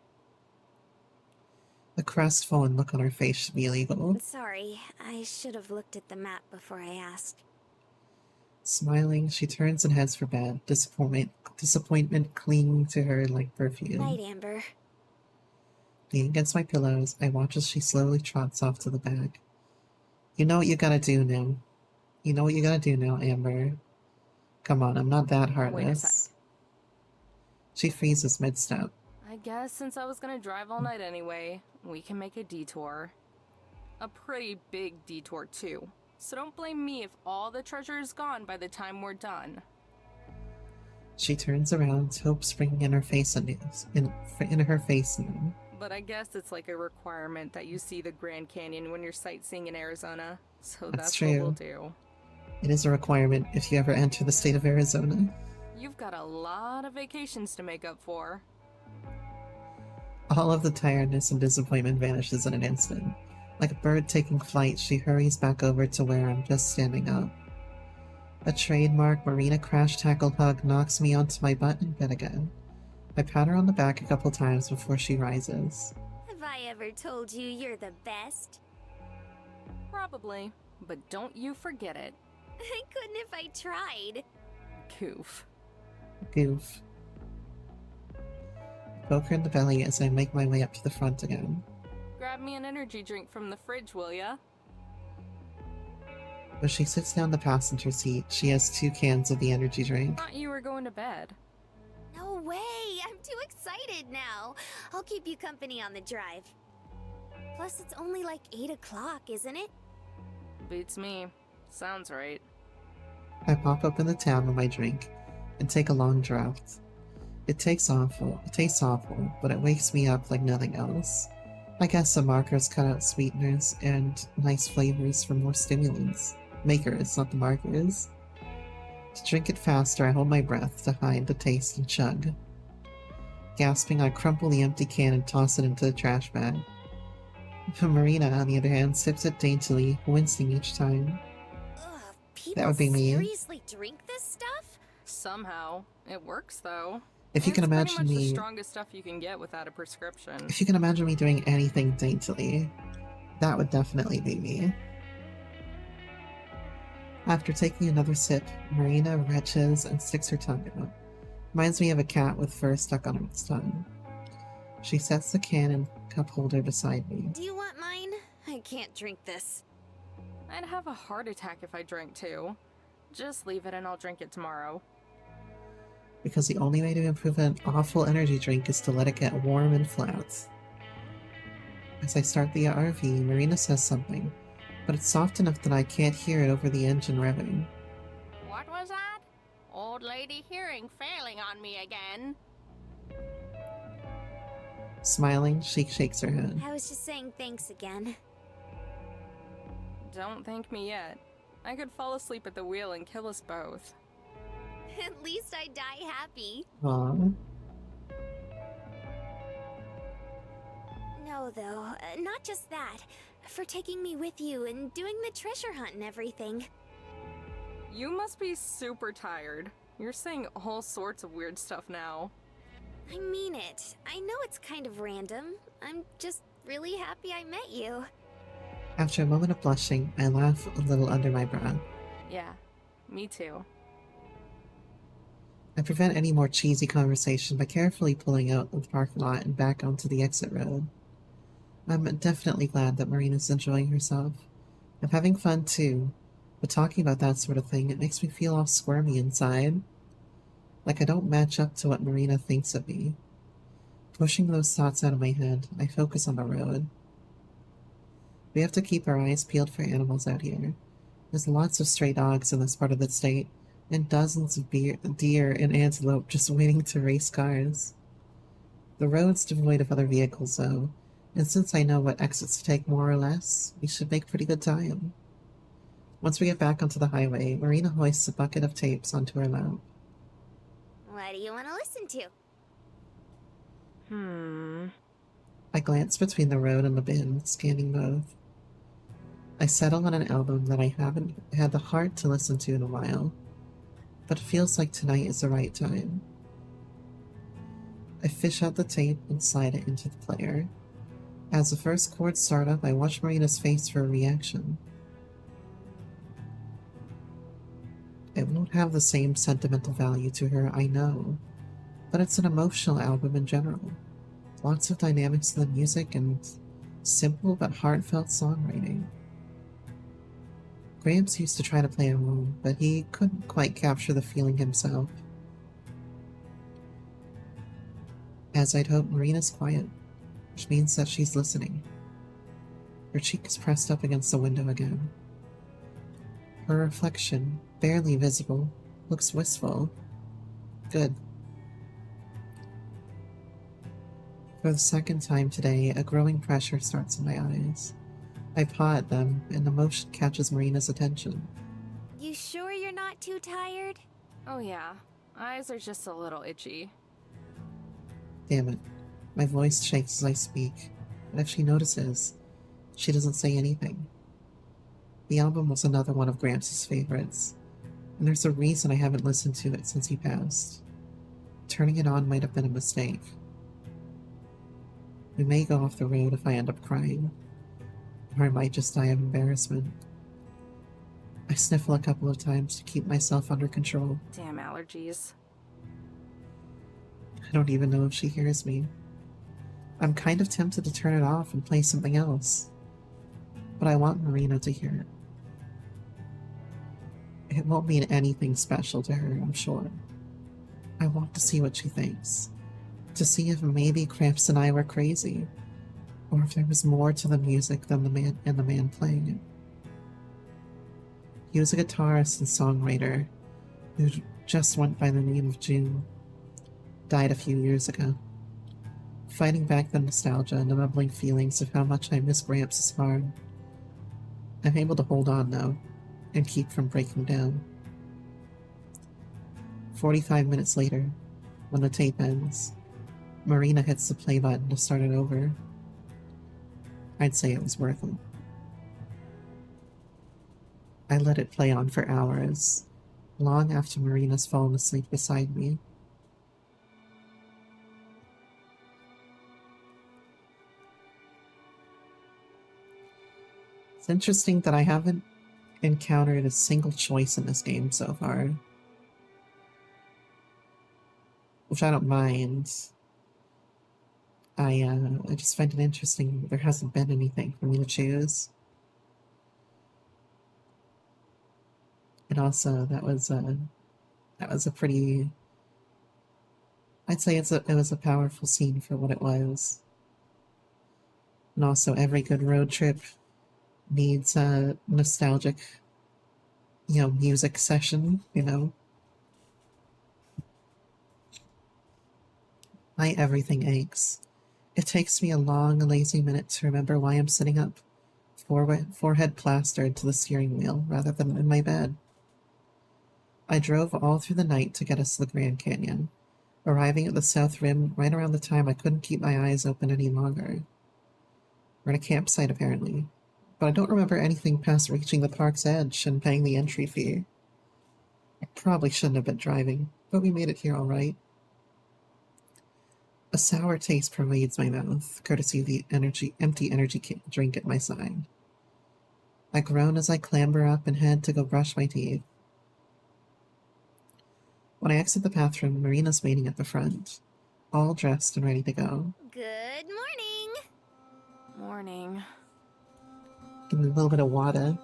The crestfallen look on her face should be illegal. Sorry, I should have looked at the map before I asked. Smiling, she turns and heads for bed, disappointment clinging to her like perfume. Night, Amber. Leaning against my pillows, I watch as she slowly trots off to the bag. You know what you gotta do now. You know what you gotta do now, Amber. Come on, I'm not that heartless. Wait a sec. She freezes mid-step. I guess since I was gonna drive all night anyway, we can make a detour. A pretty big detour, too. So don't blame me if all the treasure is gone by the time we're done. She turns around, hope springing in her face anew. But I guess it's like a requirement that you see the Grand Canyon when you're sightseeing in Arizona. So that's true. what we'll do. It is a requirement if you ever enter the state of Arizona. You've got a lot of vacations to make up for. All of the tiredness and disappointment vanishes in an instant. Like a bird taking flight, she hurries back over to where I'm just standing up. A trademark Marina crash tackle hug knocks me onto my butt in bed again. I pat her on the back a couple times before she rises. Have I ever told you you're the best? Probably, but don't you forget it. I couldn't if I tried. Goof. Goof. Poke her in the belly as I make my way up to the front again. Grab me an energy drink from the fridge, will ya? When she sits down the passenger seat, she has 2 cans of the energy drink. Thought you were going to bed. No way! I'm too excited now. I'll keep you company on the drive. Plus, it's only like 8 o'clock, isn't it? Beats me. Sounds right. I pop open the tab of my drink and take a long draught. It tastes awful, but it wakes me up like nothing else. I guess the markers cut out sweeteners and nice flavors for more stimulants. Makers, not the markers. To drink it faster, I hold my breath to hide the taste and chug. Gasping, I crumple the empty can and toss it into the trash bag. Marina, on the other hand, sips it daintily, wincing each time. Ugh, That would be me. seriously drink this stuff? Somehow. It works, though. If you can It's imagine pretty much me, the strongest stuff you can get without a prescription. if you can imagine me doing anything daintily, that would definitely be me. After taking another sip, Marina retches and sticks her tongue out. Reminds me of a cat with fur stuck on its tongue. She sets the can and cup holder beside me. Do you want mine? I can't drink this. I'd have a heart attack if I drank too. Just leave it and I'll drink it tomorrow. Because the only way to improve an awful energy drink is to let it get warm and flat. As I start the RV, Marina says something, but it's soft enough that I can't hear it over the engine revving. What was that? Old lady hearing failing on me again. Smiling, she shakes her head. I was just saying thanks again. Don't thank me yet. I could fall asleep at the wheel and kill us both. At least I die happy. Aww. No, though, not just that. For taking me with you and doing the treasure hunt and everything. You must be super tired. You're saying all sorts of weird stuff now. I mean it. I know it's kind of random. I'm just really happy I met you. After a moment of blushing, I laugh a little under my breath. Yeah, me too. I prevent any more cheesy conversation by carefully pulling out of the parking lot and back onto the exit road. I'm definitely glad that Marina's enjoying herself. I'm having fun too, but talking about that sort of thing, it makes me feel all squirmy inside. Like I don't match up to what Marina thinks of me. Pushing those thoughts out of my head, I focus on the road. We have to keep our eyes peeled for animals out here. There's lots of stray dogs in this part of the state, and dozens of deer and antelope just waiting to race cars. The road's devoid of other vehicles though, and since I know what exits to take more or less, we should make pretty good time. Once we get back onto the highway, Marina hoists a bucket of tapes onto her lap. What do you want to listen to? I glance between the road and the bin, scanning both. I settle on an album that I haven't had the heart to listen to in a while, but it feels like tonight is the right time. I fish out the tape and slide it into the player. As the first chords start up, I watch Marina's face for a reaction. It won't have the same sentimental value to her, I know, but it's an emotional album in general. Lots of dynamics in the music and simple but heartfelt songwriting. Gramps used to try to play along, but he couldn't quite capture the feeling himself. As I'd hoped, Marina's quiet, which means that she's listening. Her cheek is pressed up against the window again. Her reflection, barely visible, looks wistful. Good. For the second time today, a growing pressure starts in my eyes. I paw at them, and the motion catches Marina's attention. You sure you're not too tired? Oh yeah, eyes are just a little itchy. Damn it. My voice shakes as I speak, but if she notices, she doesn't say anything. The album was another one of Gramps' favorites, and there's a reason I haven't listened to it since he passed. Turning it on might have been a mistake. We may go off the road if I end up crying, or I might just die of embarrassment. I sniffle a couple of times to keep myself under control. Damn allergies. I don't even know if she hears me. I'm kind of tempted to turn it off and play something else, but I want Marina to hear it. It won't mean anything special to her, I'm sure. I want to see what she thinks, to see if maybe Gramps and I were crazy, or if there was more to the music than the man playing it. He was a guitarist and songwriter who just went by the name of June. Died a few years ago. Fighting back the nostalgia and the bubbling feelings of how much I miss Gramps is hard. I'm able to hold on though, and keep from breaking down. 45 minutes later, when the tape ends, Marina hits the play button to start it over. I'd say it was worth it. I let it play on for hours, long after Marina's fallen asleep beside me. It's interesting that I haven't encountered a single choice in this game so far. Which I don't mind. I just find it interesting that there hasn't been anything for me to choose. And also, that was a pretty... I'd say it was a powerful scene for what it was. And also, every good road trip needs a nostalgic, music session, My everything aches. It takes me a long, lazy minute to remember why I'm sitting up, forehead plastered to the steering wheel rather than in my bed. I drove all through the night to get us to the Grand Canyon, arriving at the South Rim right around the time I couldn't keep my eyes open any longer. We're at a campsite, apparently, but I don't remember anything past reaching the park's edge and paying the entry fee. I probably shouldn't have been driving, but we made it here all right. A sour taste pervades my mouth, courtesy of the empty energy drink at my side. I groan as I clamber up and head to go brush my teeth. When I exit the bathroom, Marina's waiting at the front, all dressed and ready to go. Good morning! Morning. Give me a little bit of water.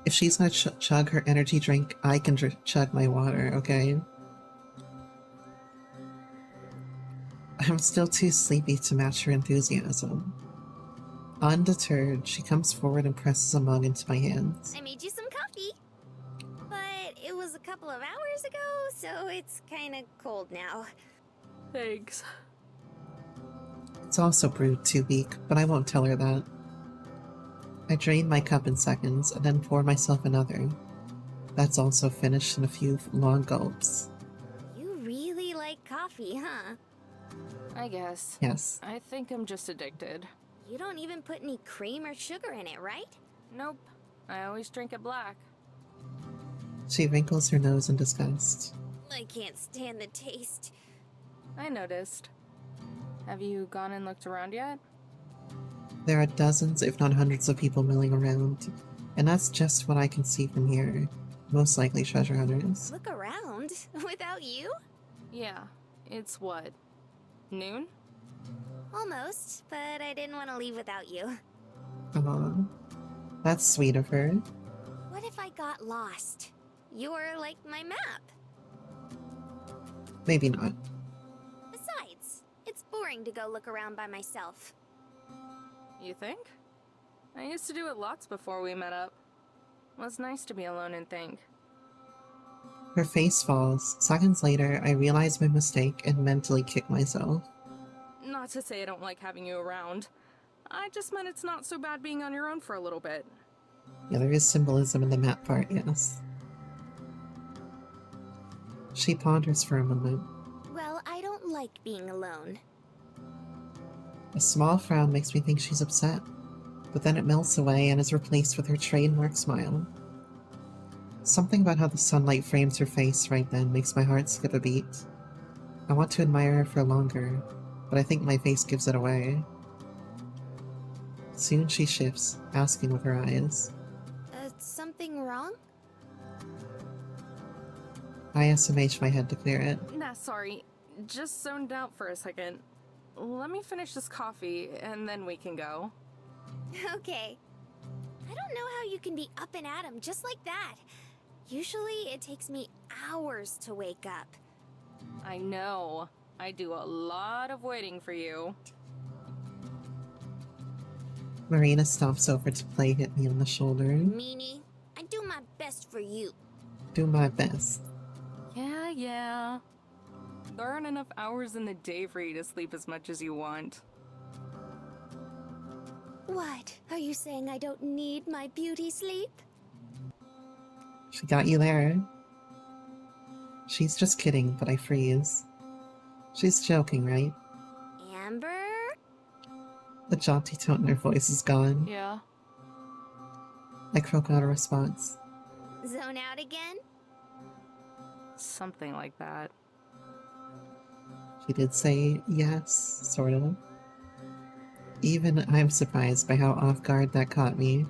If she's gonna chug her energy drink, I can chug my water, okay? I'm still too sleepy to match her enthusiasm. Undeterred, she comes forward and presses a mug into my hands. I made you some coffee. But it was a couple of hours ago, so it's kinda cold now. Thanks. It's also brewed too weak, but I won't tell her that. I drain my cup in seconds and then pour myself another. That's also finished in a few long gulps. You really like coffee, huh? I guess. Yes. I think I'm just addicted. You don't even put any cream or sugar in it, right? Nope. I always drink it black. She wrinkles her nose in disgust. I can't stand the taste. I noticed. Have you gone and looked around yet? There are dozens, if not hundreds of people milling around, and that's just what I can see from here. Most likely treasure hunters. Look around? Without you? Yeah. It's what? Noon? Almost, but I didn't want to leave without you. Aw, that's sweet of her. What if I got lost? You're like my map. Maybe not. Besides, it's boring to go look around by myself. You think? I used to do it lots before we met up. It was nice to be alone and think. Her face falls. Seconds later, I realize my mistake and mentally kick myself. Not to say I don't like having you around. I just meant it's not so bad being on your own for a little bit. Yeah, there is symbolism in the map part, yes. She ponders for a moment. Well, I don't like being alone. A small frown makes me think she's upset, but then it melts away and is replaced with her trademark smile. Something about how the sunlight frames her face right then makes my heart skip a beat. I want to admire her for longer, but I think my face gives it away. Soon she shifts, asking with her eyes. Something wrong? I SMH my head to clear it. Nah, sorry. Just zoned out for a second. Let me finish this coffee, and then we can go. Okay. I don't know how you can be up and at 'em just like that. Usually it takes me hours to wake up. I know. I do a lot of waiting for you. Marina stomps over to play hit me on the shoulder. Meanie, I do my best for you. Do my best. Yeah. There aren't enough hours in the day for you to sleep as much as you want. What? Are you saying I don't need my beauty sleep? She got you there. She's just kidding, but I freeze. She's joking, right? Amber? The jaunty tone in her voice is gone. Yeah. I croak out a response. Zone out again? Something like that. She did say yes, sort of. Even I'm surprised by how off guard that caught me.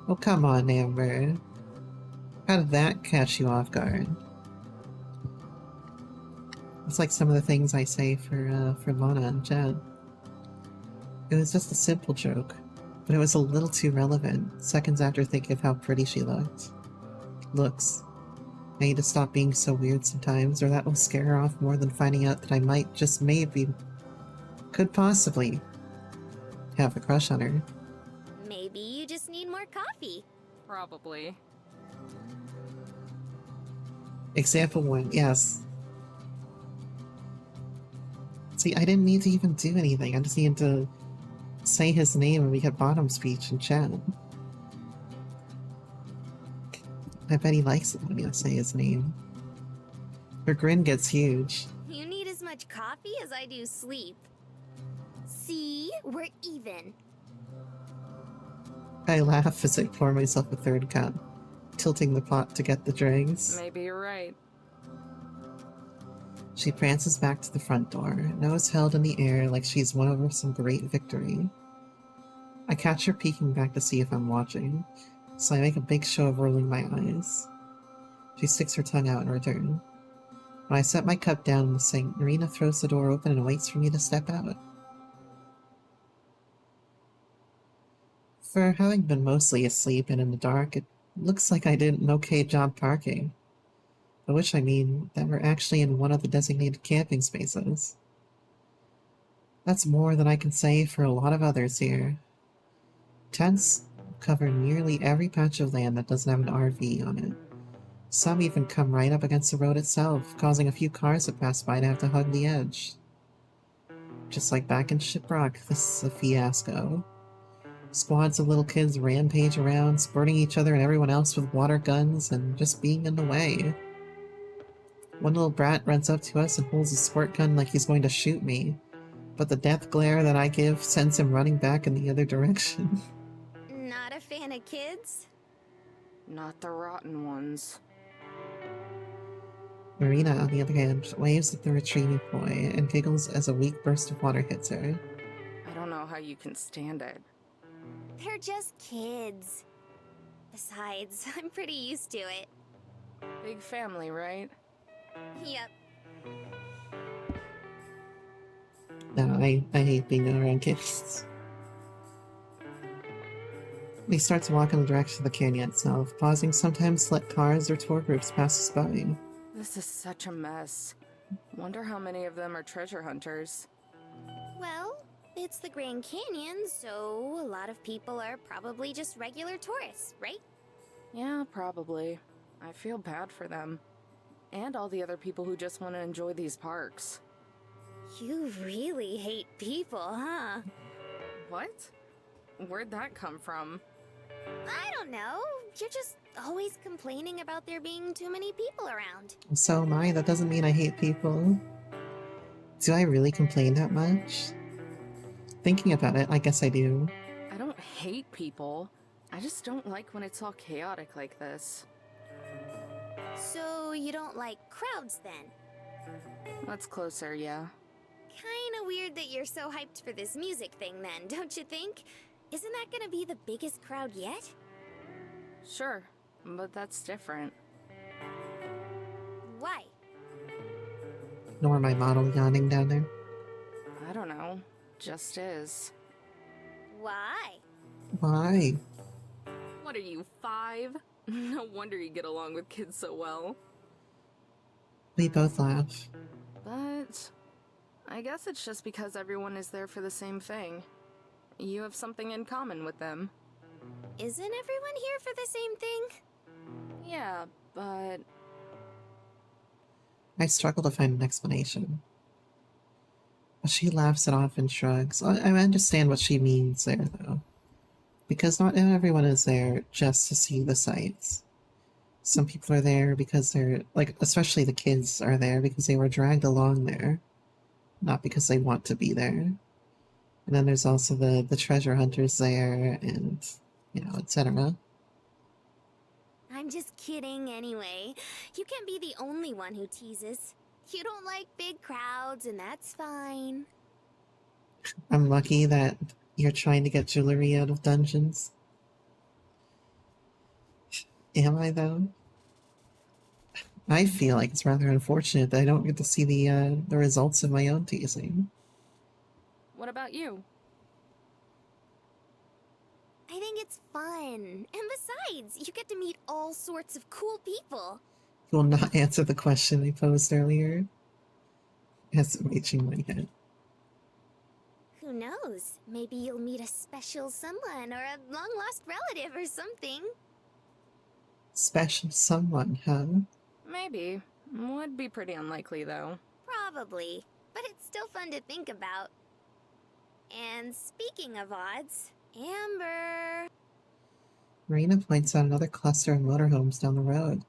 Oh, come on, Amber. How did that catch you off guard? It's like some of the things I say for Lana and Jen. It was just a simple joke, but it was a little too relevant, seconds after thinking of how pretty she looked. Looks. I need to stop being so weird sometimes, or that will scare her off more than finding out that I might, just maybe, could possibly have a crush on her. Maybe you just need more coffee. Probably. Example 1, yes. See, I didn't need to even do anything. I just needed to say his name and we get bottom speech and chat. I bet he likes it when I say his name. Her grin gets huge. You need as much coffee as I do sleep. See? We're even. I laugh as I pour myself a third cup, tilting the pot to get the dregs. Maybe you're right. She prances back to the front door, nose held in the air like she's won over some great victory. I catch her peeking back to see if I'm watching, so I make a big show of rolling my eyes. She sticks her tongue out in return. When I set my cup down in the sink, Marina throws the door open and waits for me to step out. For having been mostly asleep and in the dark, it looks like I did an okay job parking. By which I mean that we're actually in one of the designated camping spaces. That's more than I can say for a lot of others here. Tents cover nearly every patch of land that doesn't have an RV on it. Some even come right up against the road itself, causing a few cars that pass by to have to hug the edge. Just like back in Shiprock, this is a fiasco. Squads of little kids rampage around, spurting each other and everyone else with water guns and just being in the way. One little brat runs up to us and holds a squirt gun like he's going to shoot me, but the death glare that I give sends him running back in the other direction. Not a fan of kids? Not the rotten ones. Marina, on the other hand, waves at the retreating boy and giggles as a weak burst of water hits her. I don't know how you can stand it. They're just kids. Besides, I'm pretty used to it. Big family, right? Yep. No, I hate being around kids. We start to walk in the direction of the canyon itself, pausing sometimes to let cars or tour groups pass us by. This is such a mess. Wonder how many of them are treasure hunters. Well, it's the Grand Canyon, so a lot of people are probably just regular tourists, right? Yeah, probably. I feel bad for them. And all the other people who just want to enjoy these parks. You really hate people, huh? What? Where'd that come from? I don't know. You're just always complaining about there being too many people around. So am I. That doesn't mean I hate people. Do I really complain that much? Thinking about it, I guess I do. I don't hate people. I just don't like when it's all chaotic like this. So you don't like crowds then? That's closer, yeah. Kinda weird that you're so hyped for this music thing then, don't you think? Isn't that gonna be the biggest crowd yet? Sure, but that's different. Why? Nor my model yawning down there. I don't know. Just is. Why? Why? What are you, 5? No wonder you get along with kids so well. We both laugh. But I guess it's just because everyone is there for the same thing. You have something in common with them. Isn't everyone here for the same thing? Yeah, but... I struggle to find an explanation. She laughs it off and shrugs. I understand what she means there, though. Because not everyone is there just to see the sights. Some people are there because they're, like, especially the kids are there because they were dragged along there. Not because they want to be there. And then there's also the treasure hunters there and, you know, etc. I'm just kidding anyway. You can't be the only one who teases. You don't like big crowds, and that's fine. I'm lucky that you're trying to get jewelry out of dungeons. Am I, though? I feel like it's rather unfortunate that I don't get to see the results of my own teasing. What about you? I think it's fun. And besides, you get to meet all sorts of cool people. You will not answer the question I posed earlier. As I'm reaching my head. Who knows? Maybe you'll meet a special someone or a long-lost relative or something. Special someone, huh? Maybe. Would be pretty unlikely, though. Probably. But it's still fun to think about. And speaking of odds, Amber... Marina points out another cluster of motorhomes down the road.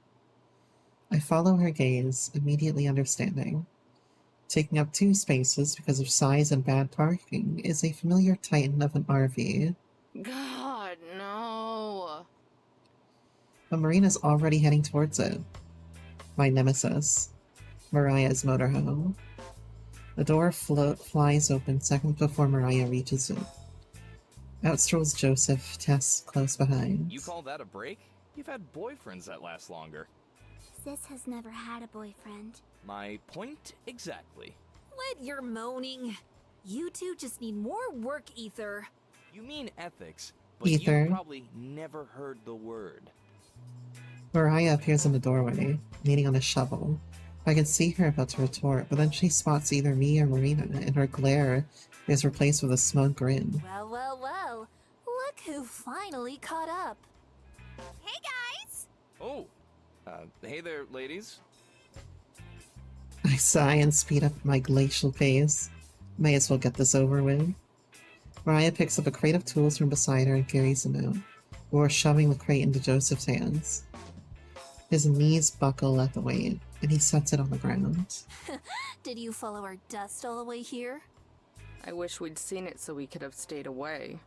I follow her gaze, immediately understanding. Taking up 2 spaces because of size and bad parking is a familiar titan of an RV. God, no. But Marina's already heading towards it. My nemesis, Mariah's motorhome. The door flies open seconds before Mariah reaches it. Out strolls Joseph, Tess close behind. You call that a break? You've had boyfriends that last longer. Sis has never had a boyfriend. My point exactly. Let your moaning. You two just need more work ether. You mean ethics, but Ether. you probably never heard the word. Mariah appears in the doorway, leaning on a shovel. I can see her about to retort, but then she spots either me or Marina, and her glare is replaced with a smug grin. Well, well, well. Look who finally caught up. Hey, guys! Oh, hey there, ladies. I sigh and speed up my glacial pace. May as well get this over with. Mariah picks up a crate of tools from beside her and carries them out, before shoving the crate into Joseph's hands. His knees buckle at the weight, and he sets it on the ground. Did you follow our dust all the way here? I wish we'd seen it so we could have stayed away.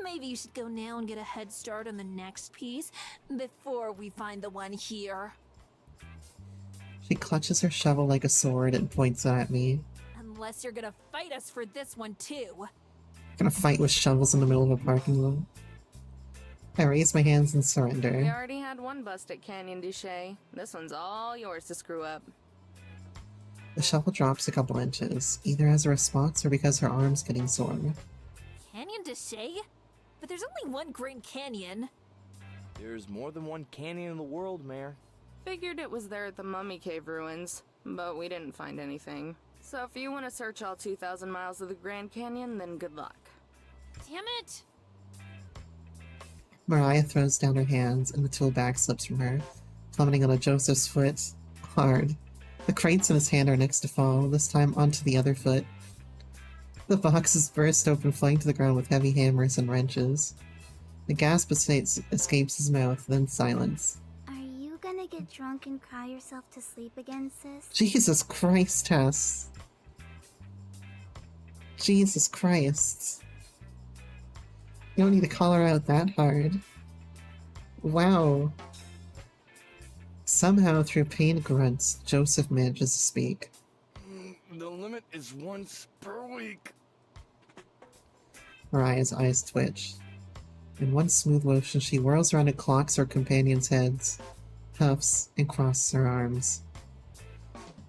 Maybe you should go now and get a head start on the next piece before we find the one here. She clutches her shovel like a sword and points it at me. Unless you're gonna fight us for this one too. Gonna fight with shovels in the middle of a parking lot. I raise my hands in surrender. We already had one bust at Canyon Duché. This one's all yours to screw up. The shovel drops a couple inches, either as a response or because her arm's getting sore. Canyon Duché? But there's only one Grand Canyon. There's more than one canyon in the world, Mayor. Figured it was there at the Mummy Cave ruins, but we didn't find anything. So if you want to search all 2,000 miles of the Grand Canyon, then good luck. Damn it! Mariah throws down her hands and the tool bag slips from her, plummeting onto Joseph's foot. Hard. The crates in his hand are next to fall, this time onto the other foot. The boxes burst open, flying to the ground with heavy hammers and wrenches. A gasp escapes his mouth, then silence. Are you gonna get drunk and cry yourself to sleep again, sis? Jesus Christ, Tess. Jesus Christ. You don't need to call her out that hard. Wow. Somehow, through pained grunts, Joseph manages to speak. The limit is once per week. Mariah's eyes twitch. In one smooth motion, she whirls around and clocks her companions' heads, huffs, and crosses her arms.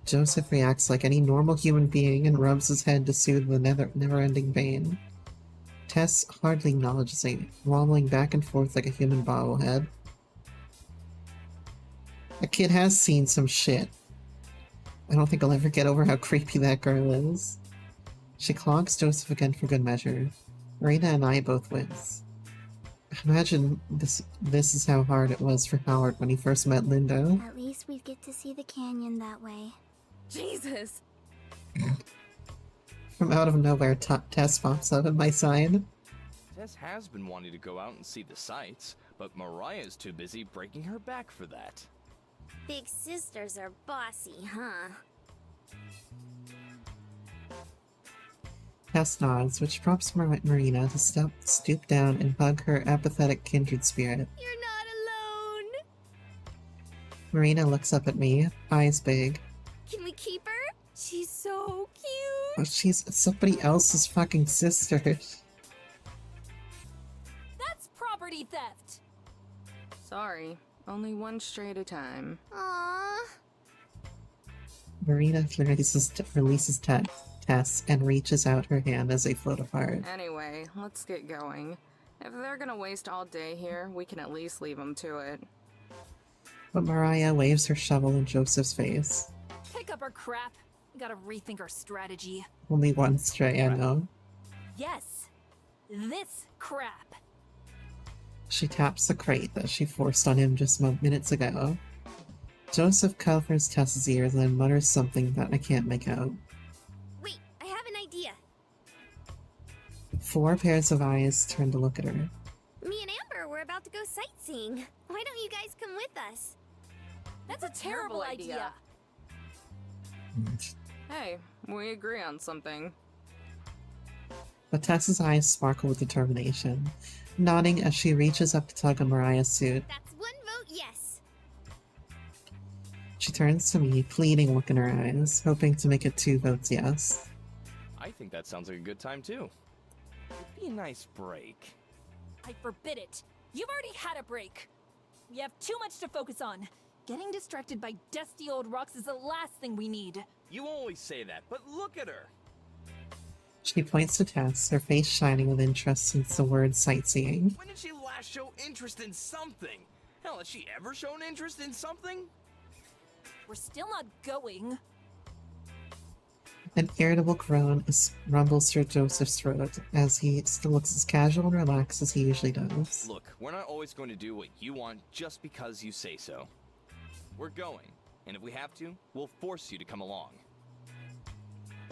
Joseph reacts like any normal human being and rubs his head to soothe the never-ending pain. Tess hardly acknowledges it, wobbling back and forth like a human bobblehead. A kid has seen some shit. I don't think I'll ever get over how creepy that girl is. She clogs Joseph again for good measure. Marina and I both wince. Imagine this is how hard it was for Howard when he first met Linda. At least we get to see the canyon that way. Jesus! From out of nowhere, Tess pops up at my side. Tess has been wanting to go out and see the sights, but Mariah's too busy breaking her back for that. Big sisters are bossy, huh? Tess nods, which prompts Marina to stoop down and hug her apathetic kindred spirit. You're not alone! Marina looks up at me, eyes big. Can we keep her? She's so cute! Oh, she's somebody else's fucking sister. That's property theft! Sorry, only one stray at a time. Aww. Marina releases Tess and reaches out her hand as they float apart. Anyway, let's get going. If they're gonna waste all day here, we can at least leave them to it. But Mariah waves her shovel in Joseph's face. Pick up our crap. We gotta rethink our strategy. Only one stray, I know. Yes, this crap. She taps the crate that she forced on him just minutes ago. Joseph covers Tess's ears and then mutters something that I can't make out. Wait, I have an idea. 4 pairs of eyes turn to look at her. Me and Amber were about to go sightseeing. Why don't you guys come with us? That's a terrible idea. Hey, we agree on something. But Tess's eyes sparkle with determination, nodding as she reaches up to tug on Mariah's suit. That's one vote yes. She turns to me, pleading look in her eyes, hoping to make it 2 votes yes. I think that sounds like a good time too. It'd be a nice break. I forbid it. You've already had a break. We have too much to focus on. Getting distracted by dusty old rocks is the last thing we need. You always say that, but look at her! She points to Tess, her face shining with interest since the word sightseeing. When did she last show interest in something? Hell, has she ever shown interest in something? We're still not going. An irritable groan rumbles through Joseph's throat as he still looks as casual and relaxed as he usually does. Look, we're not always going to do what you want just because you say so. We're going, and if we have to, we'll force you to come along.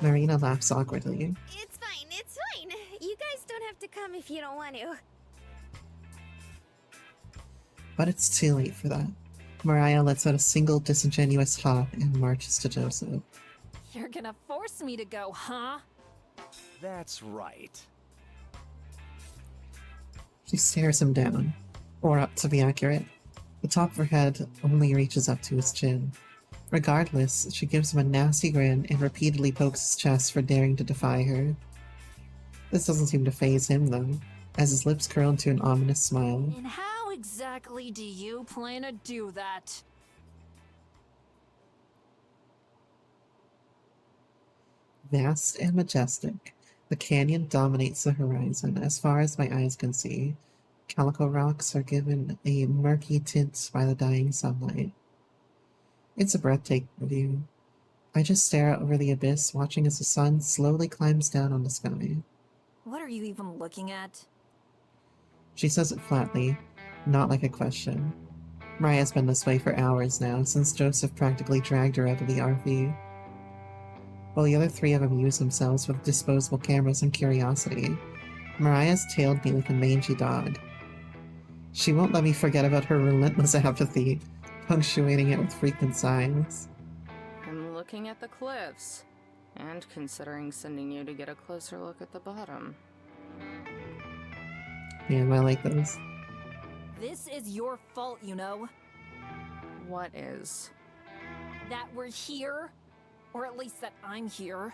Marina laughs awkwardly. It's fine, it's fine. You guys don't have to come if you don't want to. But it's too late for that. Mariah lets out a single disingenuous hop and marches to Joseph. You're gonna force me to go, huh? That's right. She stares him down, or up to be accurate. The top of her head only reaches up to his chin. Regardless, she gives him a nasty grin and repeatedly pokes his chest for daring to defy her. This doesn't seem to faze him, though, as his lips curl into an ominous smile. And how exactly do you plan to do that? Vast and majestic, the canyon dominates the horizon as far as my eyes can see. Calico rocks are given a murky tint by the dying sunlight. It's a breathtaking view. I just stare out over the abyss, watching as the sun slowly climbs down on the sky. What are you even looking at? She says it flatly, not like a question. Mariah's been this way for hours now, since Joseph practically dragged her out of the RV. While the other 3 of them amuse themselves with disposable cameras and curiosity, Mariah's tailed me like a mangy dog. She won't let me forget about her relentless apathy, punctuating it with frequent sighs. I'm looking at the cliffs, and considering sending you to get a closer look at the bottom. Yeah, I like those. This is your fault, you know. What is? That we're here, or at least that I'm here.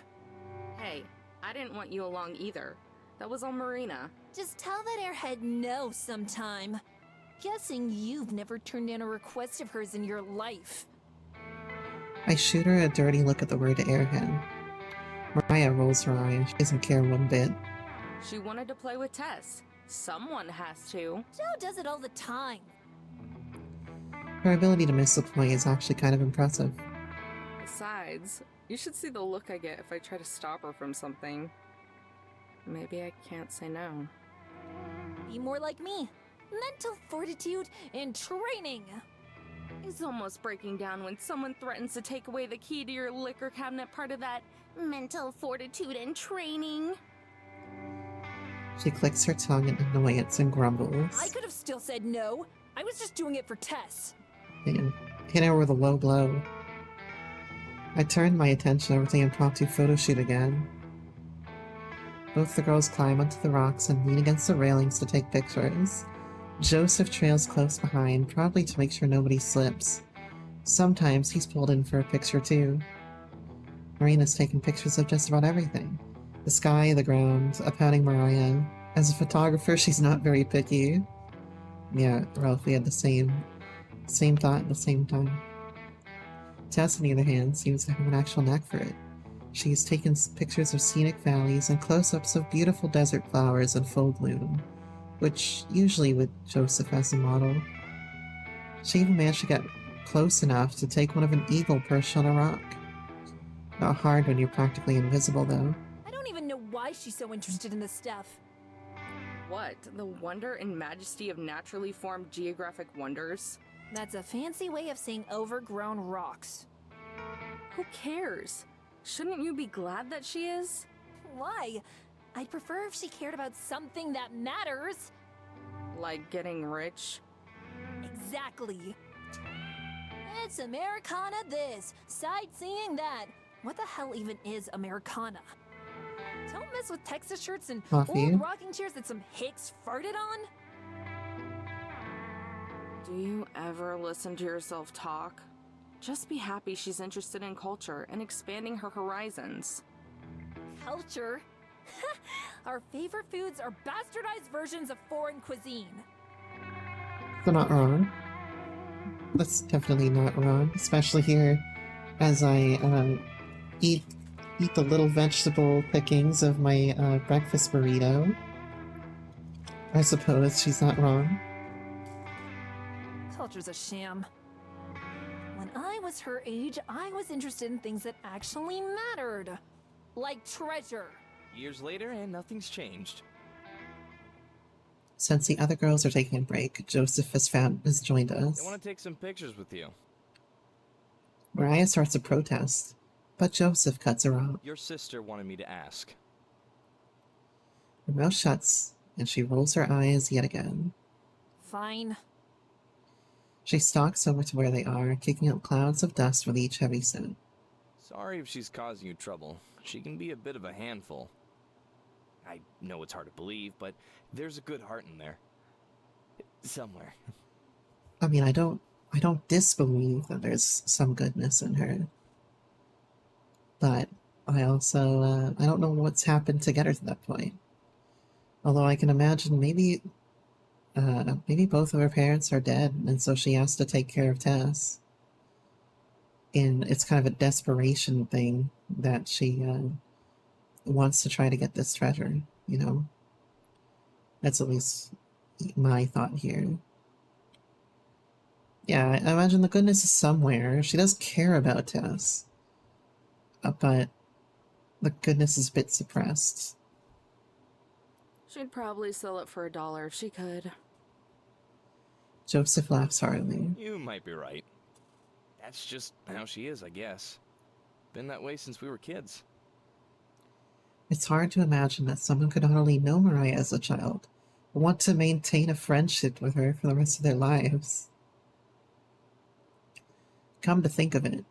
Hey, I didn't want you along either. That was on Marina. Just tell that airhead no sometime. Guessing you've never turned in a request of hers in your life. I shoot her a dirty look at the word airhead. Mariah rolls her eyes. She doesn't care one bit. She wanted to play with Tess. Someone has to. Joe does it all the time. Her ability to miss the point is actually kind of impressive. Besides, you should see the look I get if I try to stop her from something. Maybe I can't say no. Be more like me. Mental fortitude and training. It's almost breaking down when someone threatens to take away the key to your liquor cabinet, part of that mental fortitude and training. She clicks her tongue in annoyance and grumbles. I could have still said no. I was just doing it for Tess. And hit her with a low blow. I turned my attention over to the impromptu photo shoot again. Both the girls climb onto the rocks and lean against the railings to take pictures. Joseph trails close behind, probably to make sure nobody slips. Sometimes he's pulled in for a picture too. Marina's taken pictures of just about everything. The sky, the ground, a pouting Mariah. As a photographer, she's not very picky. Yeah, Ralph, we had the same thought at the same time. Tess, on the other hand, seems to have an actual knack for it. She's taken pictures of scenic valleys and close-ups of beautiful desert flowers in full bloom, which usually with Joseph as a model. She even managed to get close enough to take one of an eagle perched on a rock. Not hard when you're practically invisible, though. I don't even know why she's so interested in this stuff. What? The wonder and majesty of naturally formed geographic wonders? That's a fancy way of saying overgrown rocks. Who cares? Shouldn't you be glad that she is? Why? I'd prefer if she cared about something that matters. Like getting rich? Exactly. It's Americana this, sightseeing that. What the hell even is Americana? Don't mess with Texas shirts and Coffee. old rocking chairs that some hicks farted on. Do you ever listen to yourself talk? Just be happy she's interested in culture and expanding her horizons. Culture? Our favorite foods are bastardized versions of foreign cuisine. They're not wrong. That's definitely not wrong, especially here as I eat the little vegetable pickings of my breakfast burrito. I suppose she's not wrong. Culture's a sham. When I was her age, I was interested in things that actually mattered. Like treasure. Years later, and nothing's changed. Since the other girls are taking a break, Joseph has joined us. They want to take some pictures with you. Mariah starts a protest, but Joseph cuts her off. Your sister wanted me to ask. Her mouth shuts, and she rolls her eyes yet again. Fine. She stalks over to where they are, kicking up clouds of dust with each heavy step. Sorry if she's causing you trouble. She can be a bit of a handful. I know it's hard to believe, but there's a good heart in there. Somewhere. I mean, I don't disbelieve that there's some goodness in her. But I also, I don't know what's happened to get her to that point. Although I can imagine maybe both of her parents are dead, and so she has to take care of Tess. And it's kind of a desperation thing that she wants to try to get this treasure, you know? That's at least my thought here. Yeah, I imagine the goodness is somewhere. She does care about Tess. But the goodness is a bit suppressed. She'd probably sell it for $1 if she could. Joseph laughs heartily. You might be right. That's just how she is, I guess. Been that way since we were kids. It's hard to imagine that someone could not only know Mariah as a child, but want to maintain a friendship with her for the rest of their lives. Come to think of it,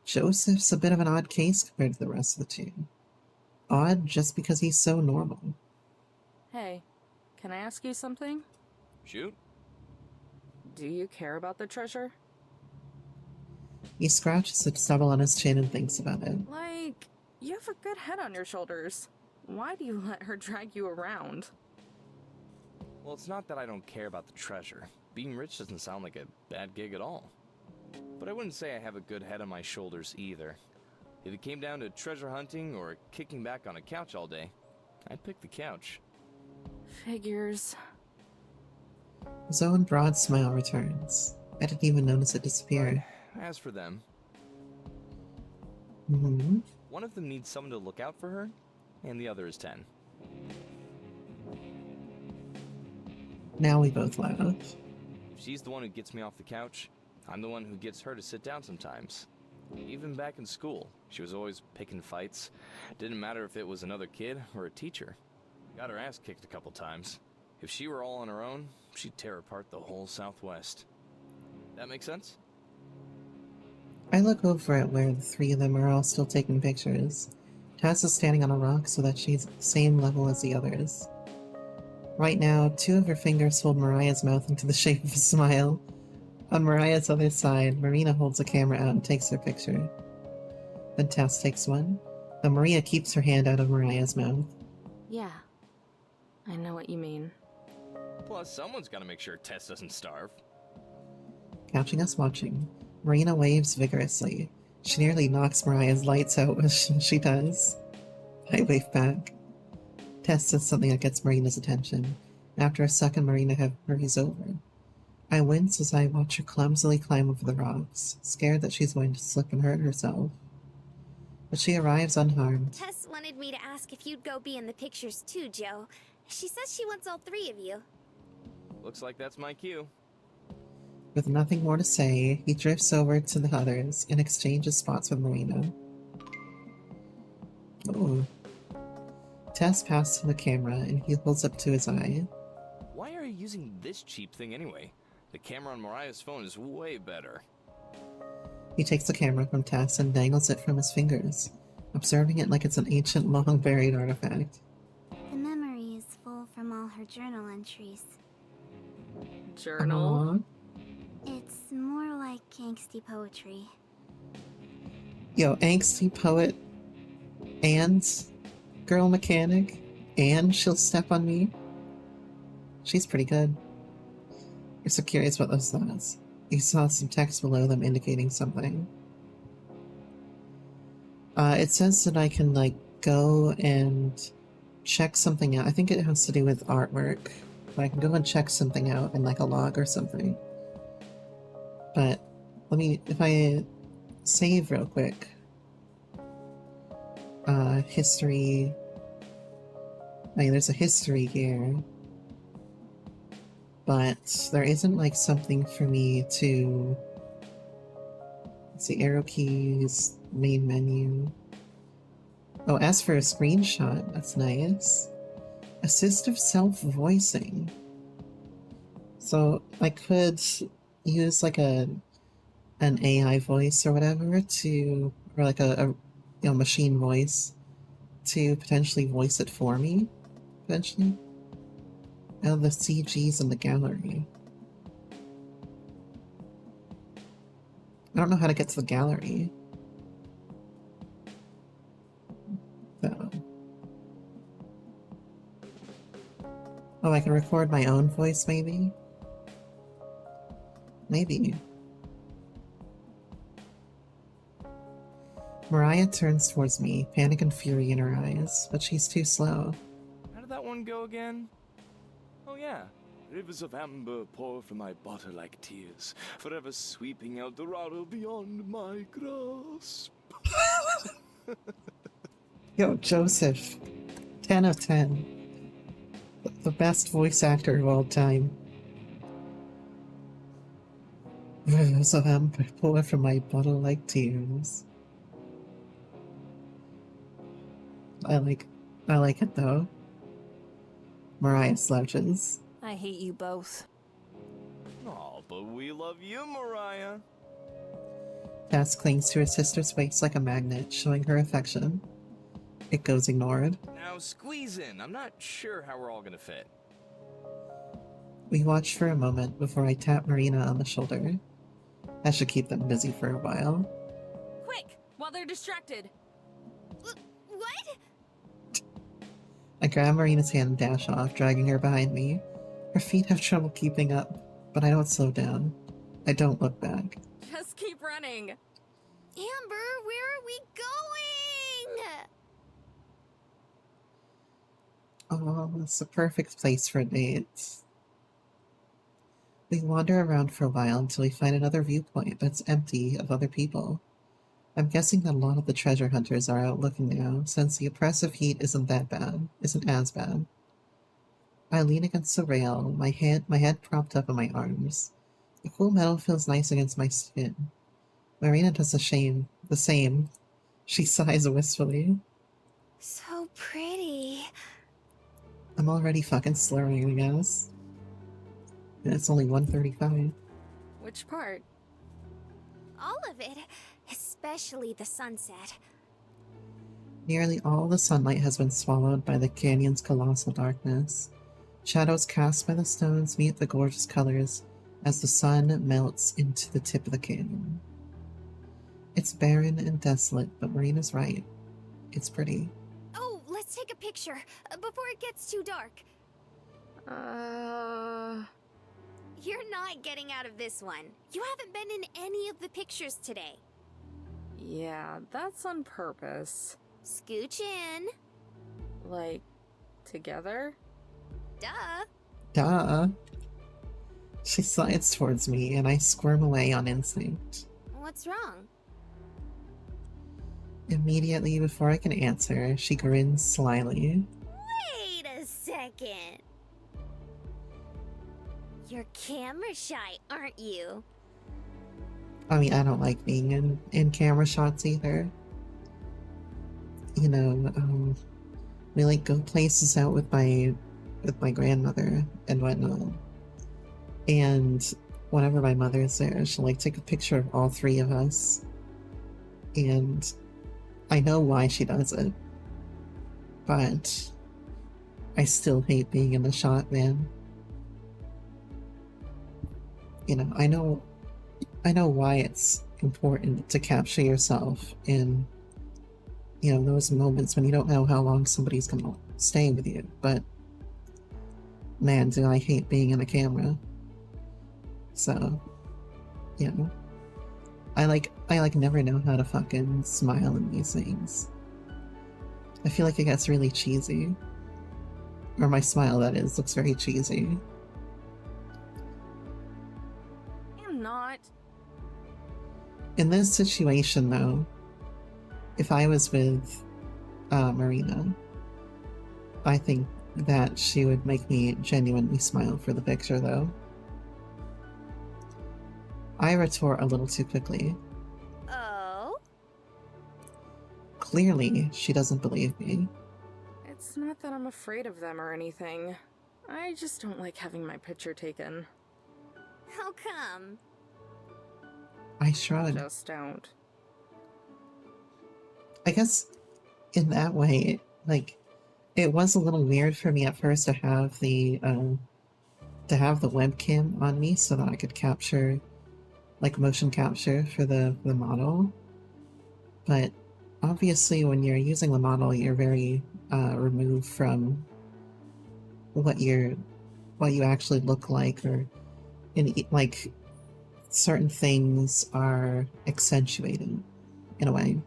Joseph's a bit of an odd case compared to the rest of the two. Odd just because he's so normal. Hey, can I ask you something? Shoot. Do you care about the treasure? He scratches a stubble on his chin and thinks about it. Like, you have a good head on your shoulders. Why do you let her drag you around? Well, it's not that I don't care about the treasure. Being rich doesn't sound like a bad gig at all. But I wouldn't say I have a good head on my shoulders either. If it came down to treasure hunting or kicking back on a couch all day, I'd pick the couch. Figures. Zoe's broad smile returns. I didn't even notice it disappear. As for them, Mm-hmm. one of them needs someone to look out for her, and the other is 10. Now we both laugh. If she's the one who gets me off the couch, I'm the one who gets her to sit down sometimes. Even back in school, she was always picking fights. Didn't matter if it was another kid or a teacher. Got her ass kicked a couple times. If she were all on her own, she'd tear apart the whole Southwest. That make sense? I look over at where the three of them are all still taking pictures. Tess is standing on a rock so that she's at the same level as the others. Right now, two of her fingers hold Mariah's mouth into the shape of a smile. On Mariah's other side, Marina holds a camera out and takes her picture. Then Tess takes one, though Maria keeps her hand out of Mariah's mouth. Yeah. I know what you mean. Plus, someone's gotta make sure Tess doesn't starve. Catching us watching, Marina waves vigorously. She nearly knocks Mariah's lights out when she does. I wave back. Tess says something that gets Marina's attention. After a second, Marina hurries over. I wince as I watch her clumsily climb over the rocks, scared that she's going to slip and hurt herself. But she arrives unharmed. Tess wanted me to ask if you'd go be in the pictures too, Joe. She says she wants all three of you. Looks like that's my cue. With nothing more to say, he drifts over to the others and exchanges spots with Marina. Oh. Tess passes him the camera and he holds up to his eye. Why are you using this cheap thing anyway? The camera on Mariah's phone is way better. He takes the camera from Tess and dangles it from his fingers, observing it like it's an ancient, long-buried artifact. The memory is full from all her journal entries. Journal? It's more like angsty poetry. Yo, angsty poet and girl mechanic and she'll step on me. She's pretty good. You're so curious about those thoughts. You saw some text below them indicating something. It says that I can, like, go and check something out. I think it has to do with artwork. But I can go and check something out in, like, a log or something. But, let me, if I save real quick. History. I mean, there's a history here. But there isn't, like, something for me to... Let's see, arrow keys, main menu. Oh, as for a screenshot, that's nice. Assistive self-voicing. So, I could use, like, an AI voice or whatever to... Or, like, a you know, machine voice to potentially voice it for me, potentially. Oh, the CG's in the gallery. I don't know how to get to the gallery. So. Oh, I can record my own voice, maybe? Maybe. Mariah turns towards me, panic and fury in her eyes, but she's too slow. How did that one go again? Oh yeah. Rivers of amber pour from my bottle like tears, forever sweeping El Dorado beyond my grasp. Yo, Joseph. 10 of 10. The best voice actor of all time. Rivers of amber pour from my bottle like tears. I like it though. Mariah slouches. I hate you both. Oh, but we love you, Mariah. Tess clings to her sister's waist like a magnet, showing her affection. It goes ignored. Now squeeze in. I'm not sure how we're all gonna fit. We watch for a moment before I tap Marina on the shoulder. That should keep them busy for a while. Quick, while they're distracted. What? I grab Marina's hand and dash off, dragging her behind me. Her feet have trouble keeping up, but I don't slow down. I don't look back. Just keep running. Amber, where are we going? Oh, it's a perfect place for a date. We wander around for a while until we find another viewpoint that's empty of other people. I'm guessing that a lot of the treasure hunters are out looking now, since the oppressive heat isn't as bad. I lean against the rail, my head propped up on my arms. The cool metal feels nice against my skin. Marina does the same. She sighs wistfully. So pretty. I'm already fucking slurring, I guess. And it's only 1:35. Which part? All of it, especially the sunset. Nearly all the sunlight has been swallowed by the canyon's colossal darkness. Shadows cast by the stones mute the gorgeous colors as the sun melts into the tip of the canyon. It's barren and desolate, but Marina's right. It's pretty. Oh, let's take a picture before it gets too dark. You're not getting out of this one. You haven't been in any of the pictures today. Yeah, that's on purpose. Scooch in. Like, together? Duh. She slides towards me, and I squirm away on instinct. What's wrong? Immediately before I can answer, she grins slyly. Wait a second. You're camera shy, aren't you? I mean, I don't like being in camera shots either. You know, we like go places out with my grandmother and whatnot. And whenever my mother's there, she'll like take a picture of all three of us. And I know why she does it. But I still hate being in the shot, man. You know, I know why it's important to capture yourself in, you know, those moments when you don't know how long somebody's gonna stay with you, but man, do I hate being in a camera. So, you know, I never know how to fucking smile in these things. I feel like it gets really cheesy. Or my smile, that is, looks very cheesy. I'm not. In this situation, though, if I was with Marina, I think that she would make me genuinely smile for the picture, though. I retort a little too quickly. Oh? Clearly, she doesn't believe me. It's not that I'm afraid of them or anything. I just don't like having my picture taken. How come? I shrug. Just don't. I guess in that way, like, it was a little weird for me at first to have the webcam on me so that I could capture, like, motion capture for the model. But obviously when you're using the model, you're very removed from what you actually look like, or like certain things are accentuated in a way.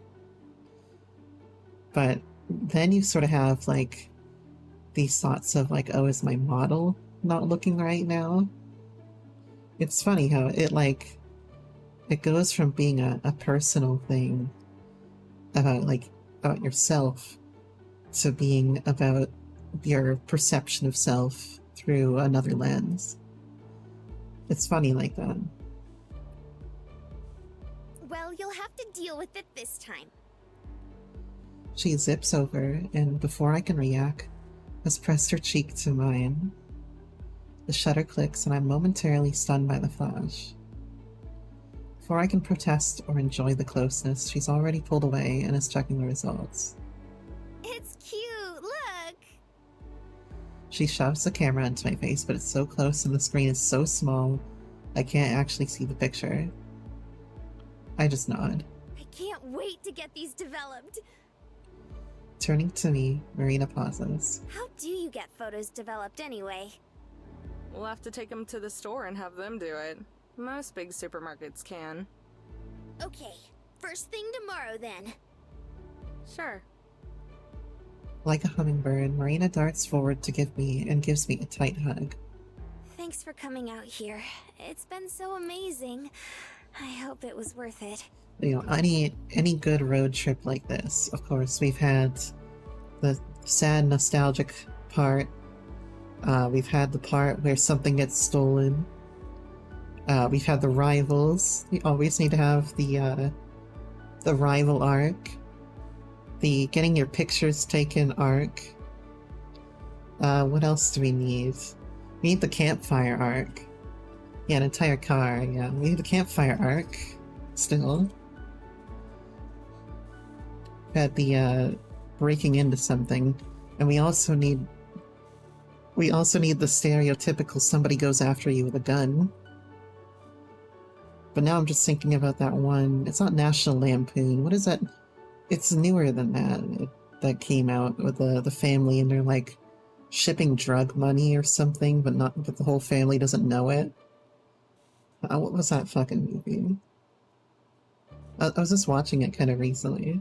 But then you sort of have like these thoughts of like, oh, is my model not looking right now? It's funny how it goes from being a personal thing about yourself to being about your perception of self through another lens. It's funny like that. Well, you'll have to deal with it this time. She zips over, and before I can react, has pressed her cheek to mine. The shutter clicks, and I'm momentarily stunned by the flash. Before I can protest or enjoy the closeness, she's already pulled away and is checking the results. It's cute, look! She shoves the camera into my face, but it's so close and the screen is so small, I can't actually see the picture. I just nod. I can't wait to get these developed. Turning to me, Marina pauses. How do you get photos developed anyway? We'll have to take them to the store and have them do it. Most big supermarkets can. Okay, first thing tomorrow then. Sure. Like a hummingbird, Marina darts forward to give me and gives me a tight hug. Thanks for coming out here. It's been so amazing. I hope it was worth it. You know, any good road trip like this, of course, we've had the sad, nostalgic part. We've had the part where something gets stolen. We've had the rivals. You always need to have the rival arc. The getting your pictures taken arc. What else do we need? We need the campfire arc. Yeah, an entire car, yeah. We need the campfire arc. Still. Got the breaking into something. And we also need the stereotypical somebody goes after you with a gun. But now I'm just thinking about that one. It's not National Lampoon. What is that? It's newer than that. That came out with the family and they're like shipping drug money or something, but the whole family doesn't know it. What was that fucking movie? I was just watching it kind of recently.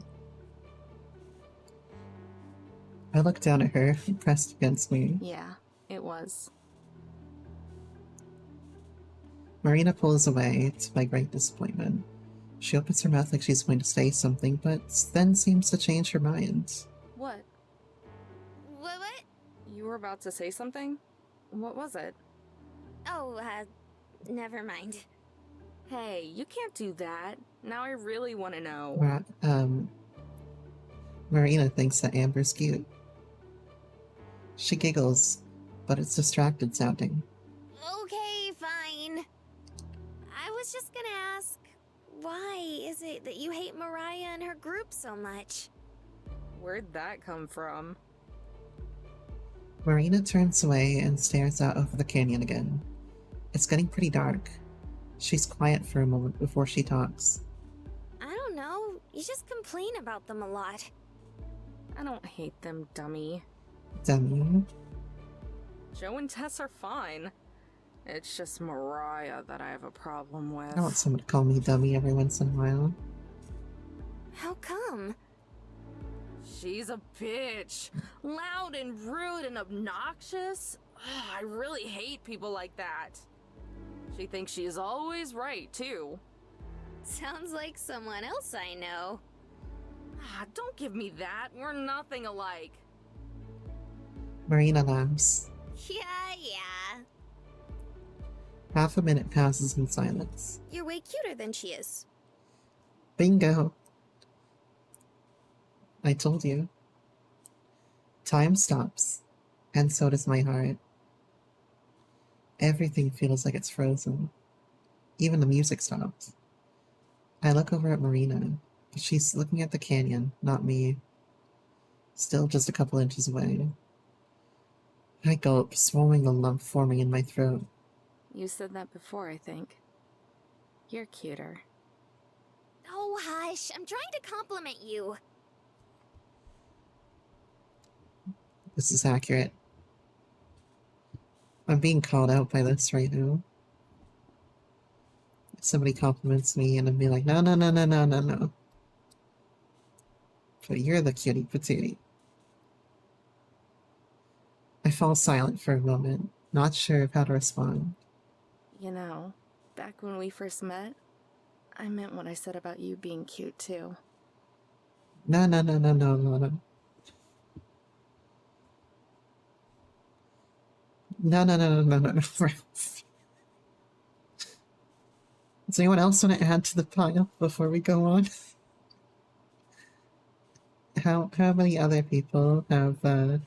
I looked down at her, pressed against me. Yeah, it was. Marina pulls away, to my great disappointment. She opens her mouth like she's going to say something, but then seems to change her mind. What? What? You were about to say something? What was it? Oh, never mind. Hey, you can't do that. Now I really want to know. Marina thinks that Amber's cute. She giggles, but it's distracted sounding. Okay, fine. I was just gonna ask, why is it that you hate Mariah and her group so much? Where'd that come from? Marina turns away and stares out over the canyon again. It's getting pretty dark. She's quiet for a moment before she talks. I don't know. You just complain about them a lot. I don't hate them, dummy. Dummy? Joe and Tess are fine. It's just Mariah that I have a problem with. I want someone to call me dummy every once in a while. How come? She's a bitch. Loud and rude and obnoxious. Ugh, I really hate people like that. She thinks she is always right, too. Sounds like someone else I know. Don't give me that. We're nothing alike. Marina laughs. Yeah. Half a minute passes in silence. You're way cuter than she is. Bingo! I told you. Time stops, and so does my heart. Everything feels like it's frozen. Even the music stops. I look over at Marina, but she's looking at the canyon, not me. Still just a couple inches away. I gulp, swallowing the lump forming in my throat. You said that before, I think. You're cuter. Oh, hush. I'm trying to compliment you. This is accurate. I'm being called out by this right now. If somebody compliments me and I'd be like, no. But you're the cutie patootie. I fall silent for a moment, not sure of how to respond. You know, back when we first met, I meant what I said about you being cute too. No. No. Does anyone else want to add to the pile before we go on? How many other people have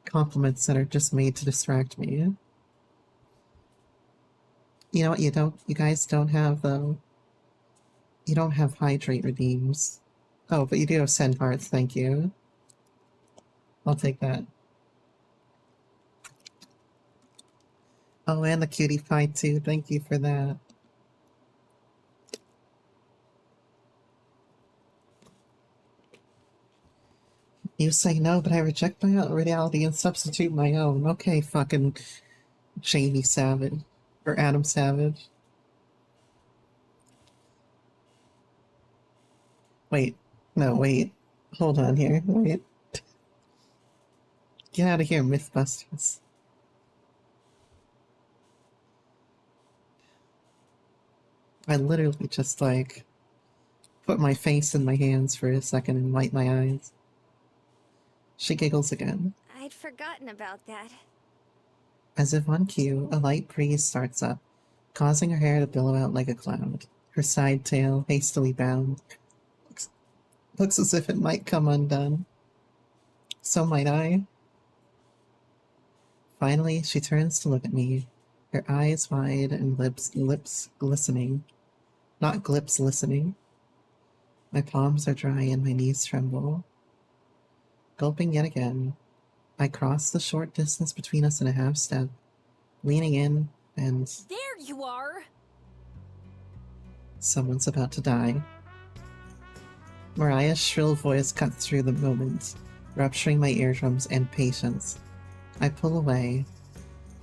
compliments that are just made to distract me? You know what you guys don't have though? You don't have hydrate redeems. Oh, but you do have send hearts, thank you. I'll take that. Oh, and the cutie pie too, thank you for that. You say no, but I reject my own reality and substitute my own. Okay, fucking Jamie Savage. Or Adam Savage. Wait. No, wait. Hold on here. Wait. Get out of here, Mythbusters. I literally just, like, put my face in my hands for a second and wipe my eyes. She giggles again. I'd forgotten about that. As if on cue, a light breeze starts up, causing her hair to billow out like a cloud. Her side tail, hastily bound, looks as if it might come undone. So might I. Finally, she turns to look at me, her eyes wide and lips glistening. Not glips listening. My palms are dry and my knees tremble. Gulping yet again, I cross the short distance between us in a half step, leaning in, and... There you are! Someone's about to die. Mariah's shrill voice cuts through the moment, rupturing my eardrums and patience. I pull away,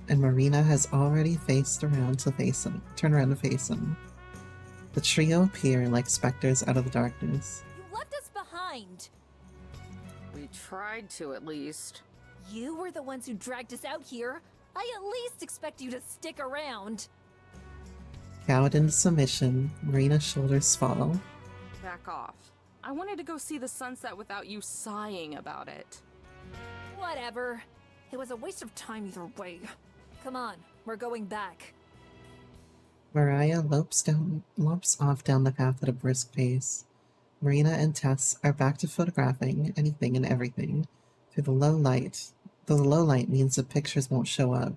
and Marina has already turned around to face him. The trio appear like specters out of the darkness. You left us behind! We tried to, at least. You were the ones who dragged us out here. I at least expect you to stick around. Cowed into submission, Marina's shoulders fall. Back off. I wanted to go see the sunset without you sighing about it. Whatever. It was a waste of time either way. Come on, we're going back. Mariah lopes off down the path at a brisk pace. Marina and Tess are back to photographing anything and everything through the low light, though the low light means the pictures won't show up.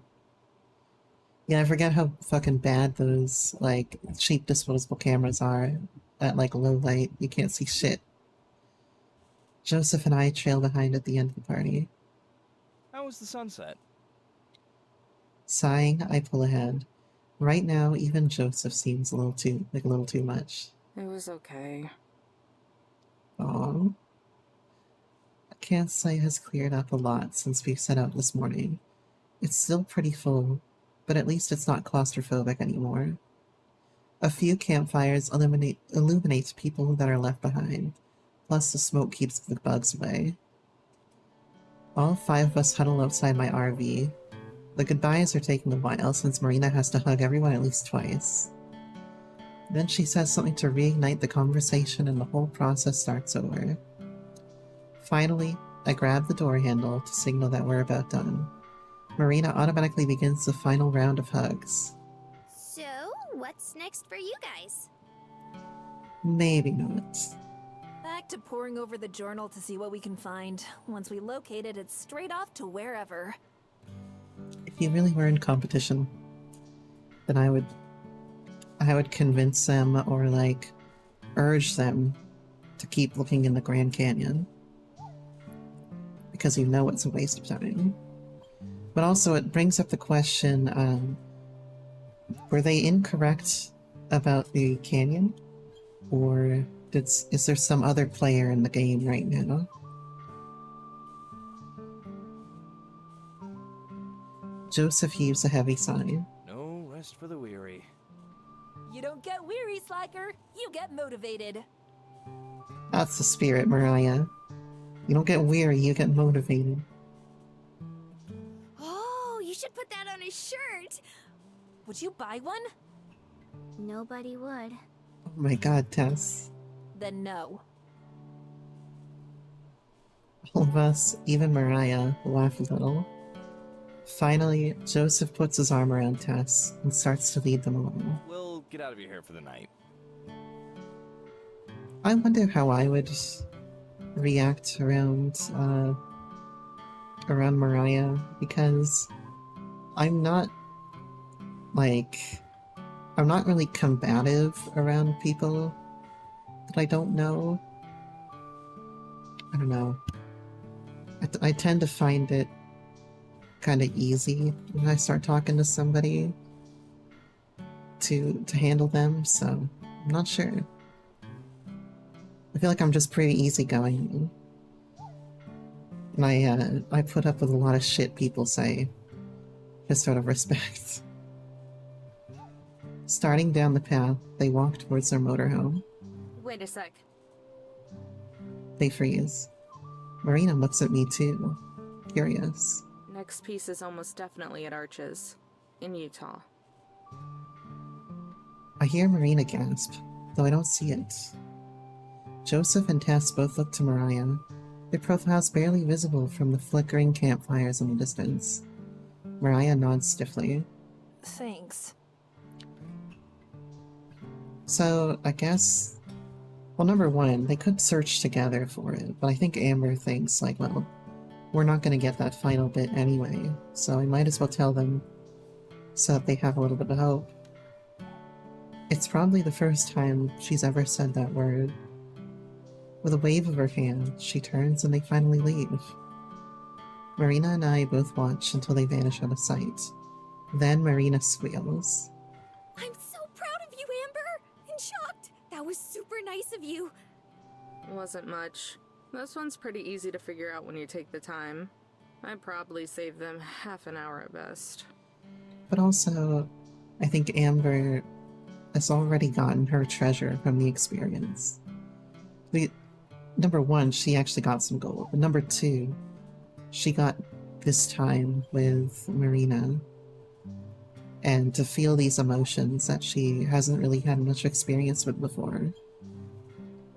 Yeah, I forget how fucking bad those, like, cheap disposable cameras are at, like, low light. You can't see shit. Joseph and I trail behind at the end of the party. How was the sunset? Sighing, I pull ahead. Right now, even Joseph seems a little too much. It was okay. Aw. Campsite has cleared up a lot since we set out this morning. It's still pretty full, but at least it's not claustrophobic anymore. A few campfires illuminate people that are left behind, plus the smoke keeps the bugs away. All 5 of us huddle outside my RV. The goodbyes are taking a while since Marina has to hug everyone at least twice. Then she says something to reignite the conversation and the whole process starts over. Finally, I grab the door handle to signal that we're about done. Marina automatically begins the final round of hugs. So, what's next for you guys? Maybe not. Back to poring over the journal to see what we can find. Once we locate it, it's straight off to wherever. If you really were in competition, then I would convince them or, like, urge them to keep looking in the Grand Canyon. Because you know it's a waste of time. But also it brings up the question, were they incorrect about the canyon? Or is there some other player in the game right now? Joseph heaves a heavy sigh. No rest for the weary. You don't get weary, Slacker. You get motivated. That's the spirit, Mariah. You don't get weary, you get motivated. Oh, you should put that on a shirt! Would you buy one? Nobody would. Oh my god, Tess. Then no. All of us, even Mariah, laugh a little. Finally, Joseph puts his arm around Tess and starts to lead them along. We'll get out of your hair for the night. I wonder how I would react around Mariah, because I'm not really combative around people that I don't know. I don't know. I tend to find it kind of easy when I start talking to somebody to handle them, so I'm not sure. I feel like I'm just pretty easygoing. And I put up with a lot of shit people say, just out of respect. Starting down the path, they walk towards their motorhome. Wait a sec. They freeze. Marina looks at me too. Curious. Next piece is almost definitely at Arches, in Utah. I hear Marina gasp, though I don't see it. Joseph and Tess both look to Mariah, their profiles barely visible from the flickering campfires in the distance. Mariah nods stiffly. Thanks. So, I guess... Well, number one, they could search together for it, but I think Amber thinks, like, well, we're not going to get that final bit anyway, so I might as well tell them so that they have a little bit of hope. It's probably the first time she's ever said that word. With a wave of her hand, she turns and they finally leave. Marina and I both watch until they vanish out of sight. Then Marina squeals. I'm so proud of you, Amber! And shocked! That was super nice of you! Wasn't much. This one's pretty easy to figure out when you take the time. I'd probably save them half an hour at best. But also, I think Amber has already gotten her treasure from the experience. Number one, she actually got some gold. But number two, she got this time with Marina. And to feel these emotions that she hasn't really had much experience with before.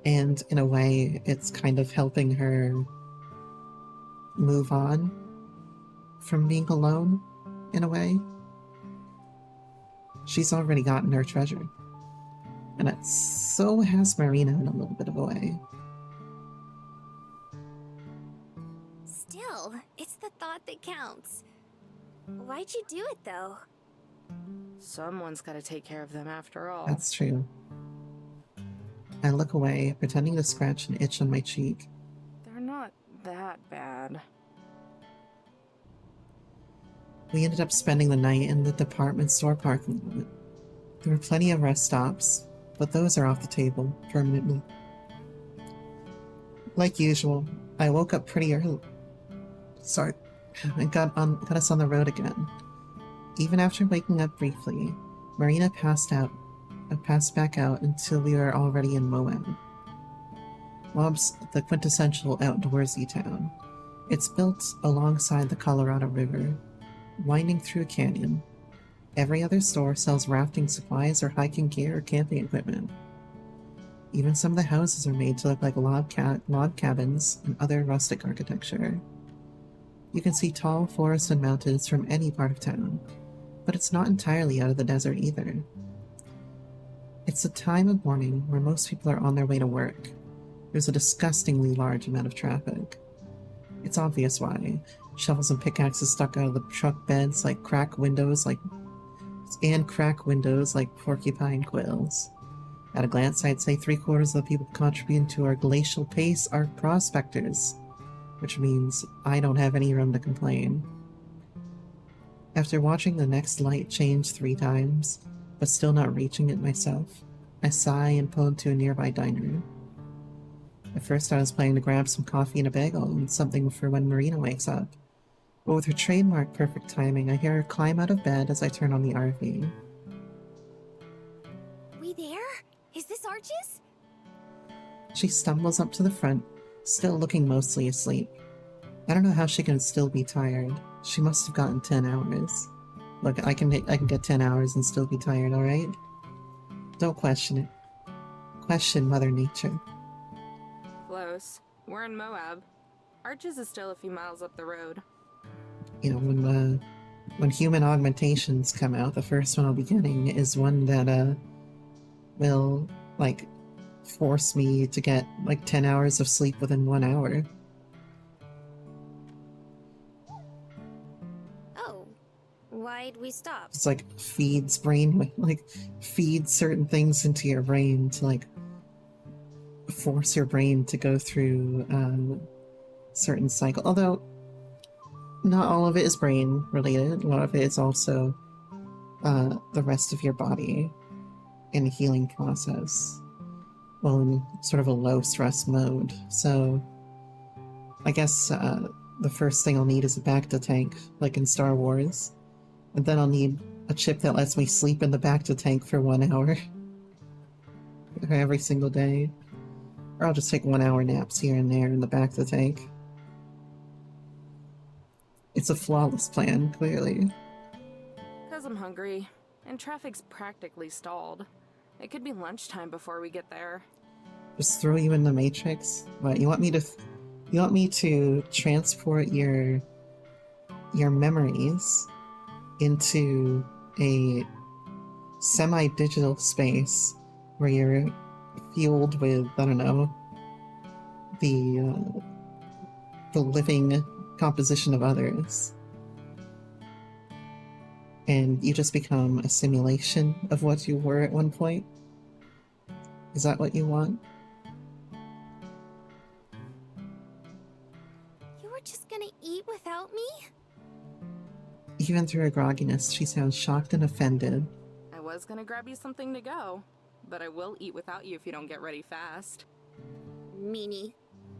And in a way, it's kind of helping her move on from being alone, in a way. She's already gotten her treasure. And so has Marina in a little bit of a way. Still, it's the thought that counts. Why'd you do it, though? Someone's gotta take care of them after all. That's true. I look away, pretending to scratch an itch on my cheek. They're not that bad. We ended up spending the night in the department store parking lot. There were plenty of rest stops, but those are off the table permanently. Like usual, I woke up pretty early. Sorry, and got us on the road again. Even after waking up briefly, Marina passed back out until we were already in Moab. Moab's the quintessential outdoorsy town. It's built alongside the Colorado River, winding through a canyon. Every other store sells rafting supplies or hiking gear or camping equipment. Even some of the houses are made to look like log cabins and other rustic architecture. You can see tall forests and mountains from any part of town, but it's not entirely out of the desert either. It's a time of morning where most people are on their way to work. There's a disgustingly large amount of traffic. It's obvious why. Shovels and pickaxes stuck out of the truck beds and crack windows like porcupine quills. At a glance, I'd say 3/4 of the people contributing to our glacial pace are prospectors, which means I don't have any room to complain. After watching the next light change 3 times, but still not reaching it myself, I sigh and pull into a nearby diner. At first I was planning to grab some coffee and a bagel and something for when Marina wakes up, but with her trademark perfect timing, I hear her climb out of bed as I turn on the RV. We there? Is this Arches? She stumbles up to the front, still looking mostly asleep. I don't know how she can still be tired. She must have gotten 10 hours. Look, I can get 10 hours and still be tired, alright? Don't question it. Question Mother Nature. Close. We're in Moab. Arches is still a few miles up the road. You know, when human augmentations come out, the first one I'll be getting is one that, will, force me to get, 10 hours of sleep within 1 hour. Oh. Why'd we stop? It's feeds feeds certain things into your brain to, force your brain to go through, certain cycle. Although, not all of it is brain related. A lot of it is also, the rest of your body in a healing process. Well, in sort of a low stress mode. So, I guess, the first thing I'll need is a Bacta tank, like in Star Wars. And then I'll need a chip that lets me sleep in the Bacta tank for 1 hour. Every single day. Or I'll just take 1 hour naps here and there in the Bacta tank. It's a flawless plan, clearly. Cause I'm hungry, and traffic's practically stalled. It could be lunchtime before we get there. Just throw you in the Matrix? What, you want me to transport your memories into a semi-digital space where you're fueled with, I don't know, the living composition of others, and you just become a simulation of what you were at one point? Is that what you want? You were just gonna eat without me? Even through her grogginess, she sounds shocked and offended. I was gonna grab you something to go, but I will eat without you if you don't get ready fast. Meanie.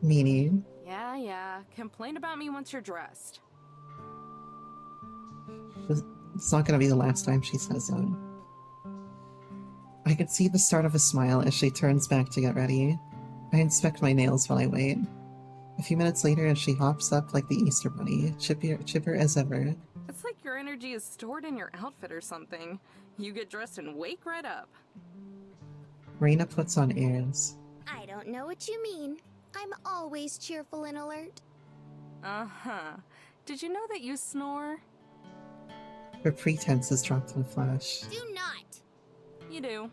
Meanie. Yeah. Complain about me once you're dressed. It's not gonna be the last time she says that. I can see the start of a smile as she turns back to get ready. I inspect my nails while I wait. A few minutes later, as she hops up like the Easter Bunny, chipper as ever. It's like your energy is stored in your outfit or something. You get dressed and wake right up. Reina puts on airs. I don't know what you mean. I'm always cheerful and alert. Uh-huh. Did you know that you snore? Her pretense is dropped in a flash. Do not! You do.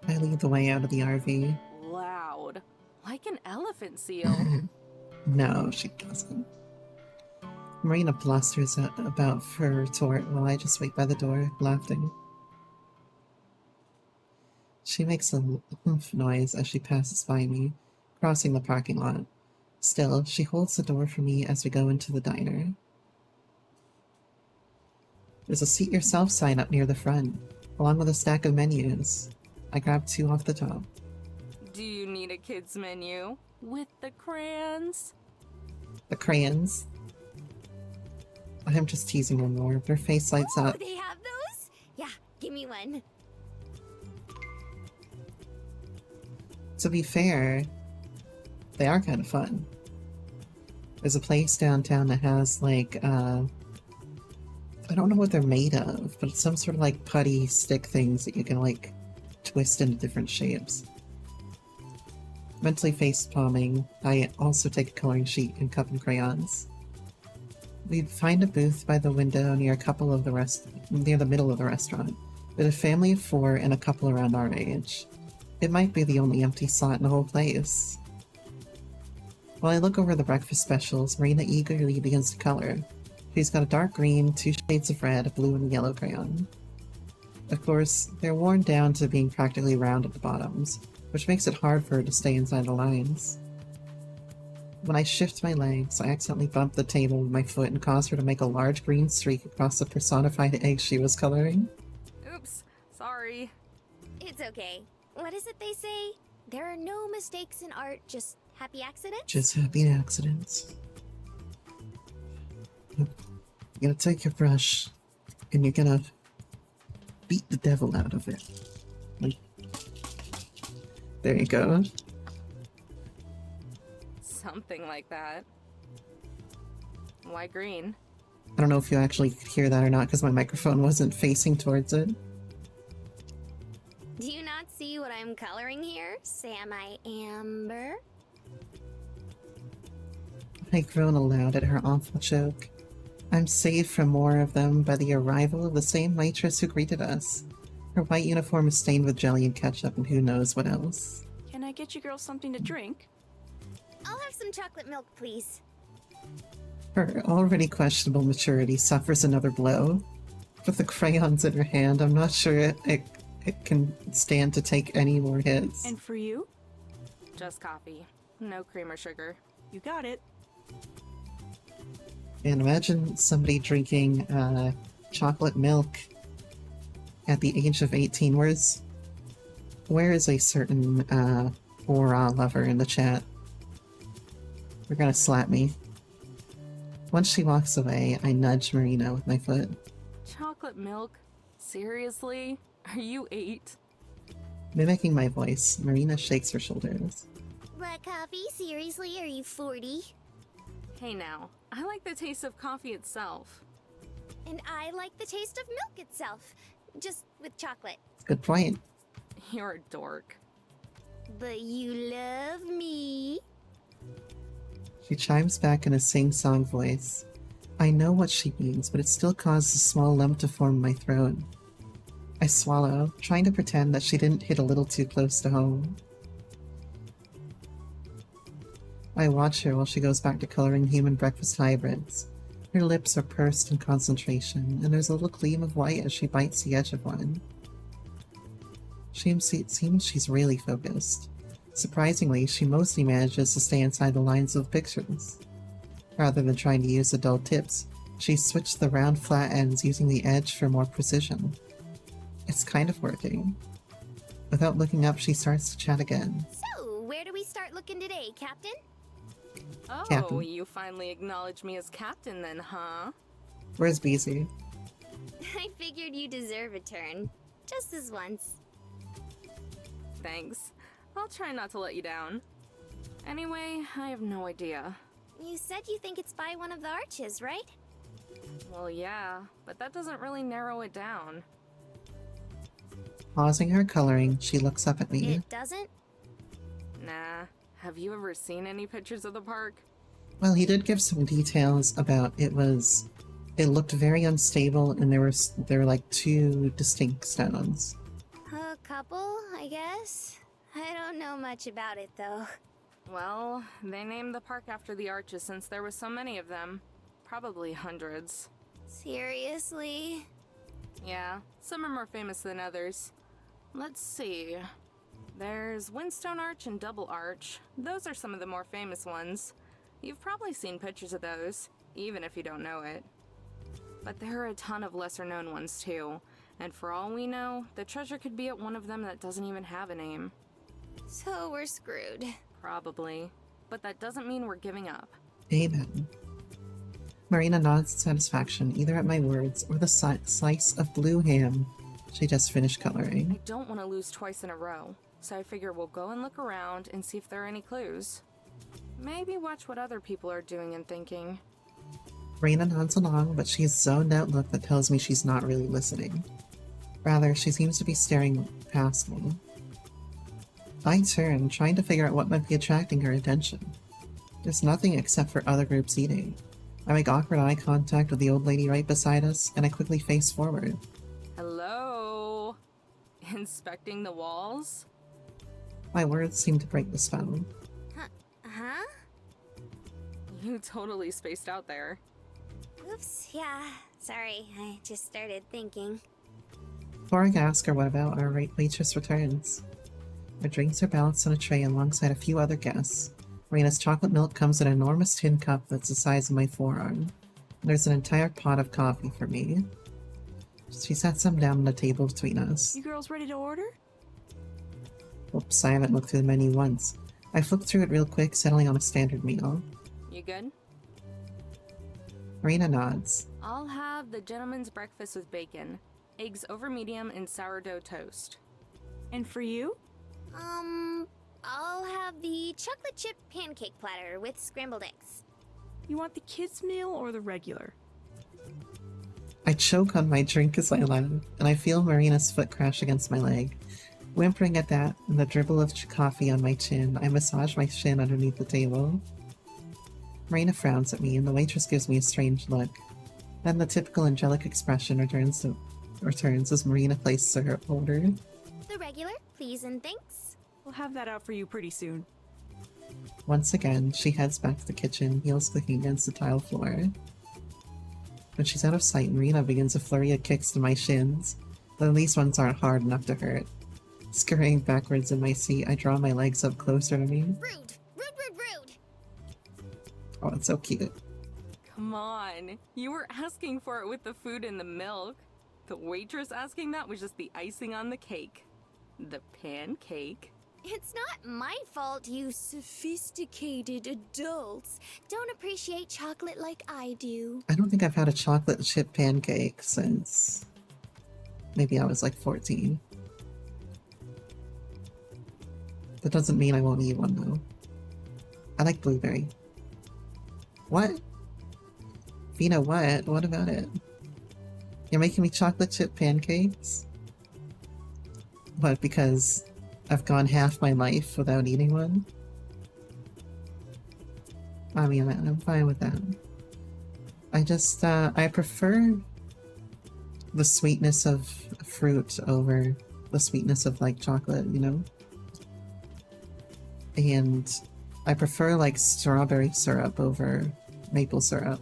I lead the way out of the RV. Loud. Like an elephant seal. No, she doesn't. Marina blusters about for her retort while I just wait by the door, laughing. She makes a humph noise as she passes by me, crossing the parking lot. Still, she holds the door for me as we go into the diner. There's a seat yourself sign up near the front, along with a stack of menus. I grab 2 off the top. Do you need a kid's menu? With the crayons? The crayons? I'm just teasing her more. Her face lights up. Oh, they have those? Yeah, give me one. To be fair, they are kind of fun. There's a place downtown that has, like, I don't know what they're made of, but it's some sort of, like, putty stick things that you can, like, twist into different shapes. Mentally face-palming, I also take a coloring sheet and cup and crayons. We find a booth by the window near near the middle of the restaurant, with a family of 4 and a couple around our age. It might be the only empty slot in the whole place. While I look over the breakfast specials, Marina eagerly begins to color. She's got a dark green, 2 shades of red, a blue, and a yellow crayon. Of course, they're worn down to being practically round at the bottoms, which makes it hard for her to stay inside the lines. When I shift my legs, I accidentally bump the table with my foot and cause her to make a large green streak across the personified egg she was coloring. Oops, sorry. It's okay. What is it they say? There are no mistakes in art, just happy accidents? Just happy accidents. You're gonna take your brush, and you're gonna beat the devil out of it. There you go. Something like that. Why green? I don't know if you actually could hear that or not because my microphone wasn't facing towards it. Do you not see what I'm coloring here? Sam I Amber? I groan aloud at her awful joke. I'm saved from more of them by the arrival of the same waitress who greeted us. Her white uniform is stained with jelly and ketchup and who knows what else. Can I get you girls something to drink? I'll have some chocolate milk, please. Her already questionable maturity suffers another blow. With the crayons in her hand, I'm not sure it can stand to take any more hits. And for you? Just coffee. No cream or sugar. You got it. And imagine somebody drinking chocolate milk at the age of 18. Where is a certain Aura lover in the chat? They're gonna slap me. Once she walks away, I nudge Marina with my foot. Chocolate milk? Seriously? Are you 8? Mimicking my voice, Marina shakes her shoulders. Black coffee? Seriously? Are you 40? Hey now, I like the taste of coffee itself. And I like the taste of milk itself, just with chocolate. Good point. You're a dork. But you love me. She chimes back in a sing-song voice. I know what she means, but it still causes a small lump to form in my throat. I swallow, trying to pretend that she didn't hit a little too close to home. I watch her while she goes back to coloring human breakfast hybrids. Her lips are pursed in concentration, and there's a little gleam of white as she bites the edge of one. It seems she's really focused. Surprisingly, she mostly manages to stay inside the lines of pictures. Rather than trying to use the dull tips, she's switched the round flat ends using the edge for more precision. It's kind of working. Without looking up, she starts to chat again. So, where do we start looking today, Captain? Oh, Captain. You finally acknowledge me as captain then, huh? Where's Beezy? I figured you deserve a turn. Just this once. Thanks. I'll try not to let you down. Anyway, I have no idea. You said you think it's by one of the arches, right? Well, yeah, but that doesn't really narrow it down. Pausing her coloring, she looks up at me. It doesn't? Nah. Have you ever seen any pictures of the park? Well, he did give some details about it looked very unstable, and there were like two distinct stones. A couple, I guess. I don't know much about it, though. Well, they named the park after the arches since there were so many of them. Probably hundreds. Seriously? Yeah, some are more famous than others. Let's see. There's Windstone Arch and Double Arch. Those are some of the more famous ones. You've probably seen pictures of those, even if you don't know it. But there are a ton of lesser-known ones too, and for all we know, the treasure could be at one of them that doesn't even have a name. So we're screwed. Probably. But that doesn't mean we're giving up. Amen. Marina nods in satisfaction, either at my words or the slice of blue ham she just finished coloring. I don't want to lose twice in a row, so I figure we'll go and look around and see if there are any clues. Maybe watch what other people are doing and thinking. Marina nods along, but she's zoned out look that tells me she's not really listening. Rather, she seems to be staring past me. I turn, trying to figure out what might be attracting her attention. There's nothing except for other groups eating. I make awkward eye contact with the old lady right beside us, and I quickly face forward. Hello? Inspecting the walls? My words seem to break the spell. Huh? You totally spaced out there. Oops, yeah. Sorry, I just started thinking. Before I can ask her what about, our waitress returns. Our drinks are balanced on a tray alongside a few other guests. Marina's chocolate milk comes in an enormous tin cup that's the size of my forearm. There's an entire pot of coffee for me. She sets some down on the table between us. You girls ready to order? Oops, I haven't looked through the menu once. I flipped through it real quick, settling on a standard meal. You good? Marina nods. I'll have the gentleman's breakfast with bacon, eggs over medium, and sourdough toast. And for you? I'll have the chocolate chip pancake platter with scrambled eggs. You want the kids' meal or the regular? I choke on my drink as I laugh, and I feel Marina's foot crash against my leg. Whimpering at that, and the dribble of coffee on my chin, I massage my shin underneath the table. Marina frowns at me, and the waitress gives me a strange look. Then the typical angelic expression returns as Marina places her order. The regular, please and thanks. We'll have that out for you pretty soon. Once again, she heads back to the kitchen, heels clicking against the tile floor. When she's out of sight, Marina begins a flurry of kicks to my shins, though these ones aren't hard enough to hurt. Scurrying backwards in my seat, I draw my legs up closer to me. Rude! Rude, rude, rude! Oh, it's so cute. Come on. You were asking for it with the food and the milk. The waitress asking that was just the icing on the cake. The pancake. It's not my fault you sophisticated adults don't appreciate chocolate like I do. I don't think I've had a chocolate chip pancake since maybe I was like 14. That doesn't mean I won't eat one though. I like blueberry. What? Vina, what? What about it? You're making me chocolate chip pancakes? What, because I've gone half my life without eating one? I mean, I'm fine with that. I just, I prefer the sweetness of fruit over the sweetness of, like, chocolate, you know? And I prefer, like, strawberry syrup over maple syrup.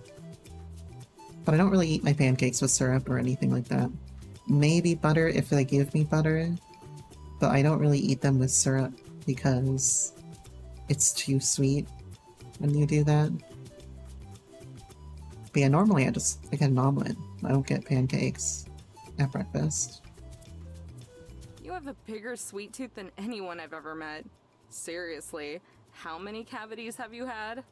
But I don't really eat my pancakes with syrup or anything like that. Maybe butter if they give me butter, but I don't really eat them with syrup because it's too sweet when you do that. But yeah, normally I get an omelet. I don't get pancakes at breakfast. You have a bigger sweet tooth than anyone I've ever met. Seriously, how many cavities have you had?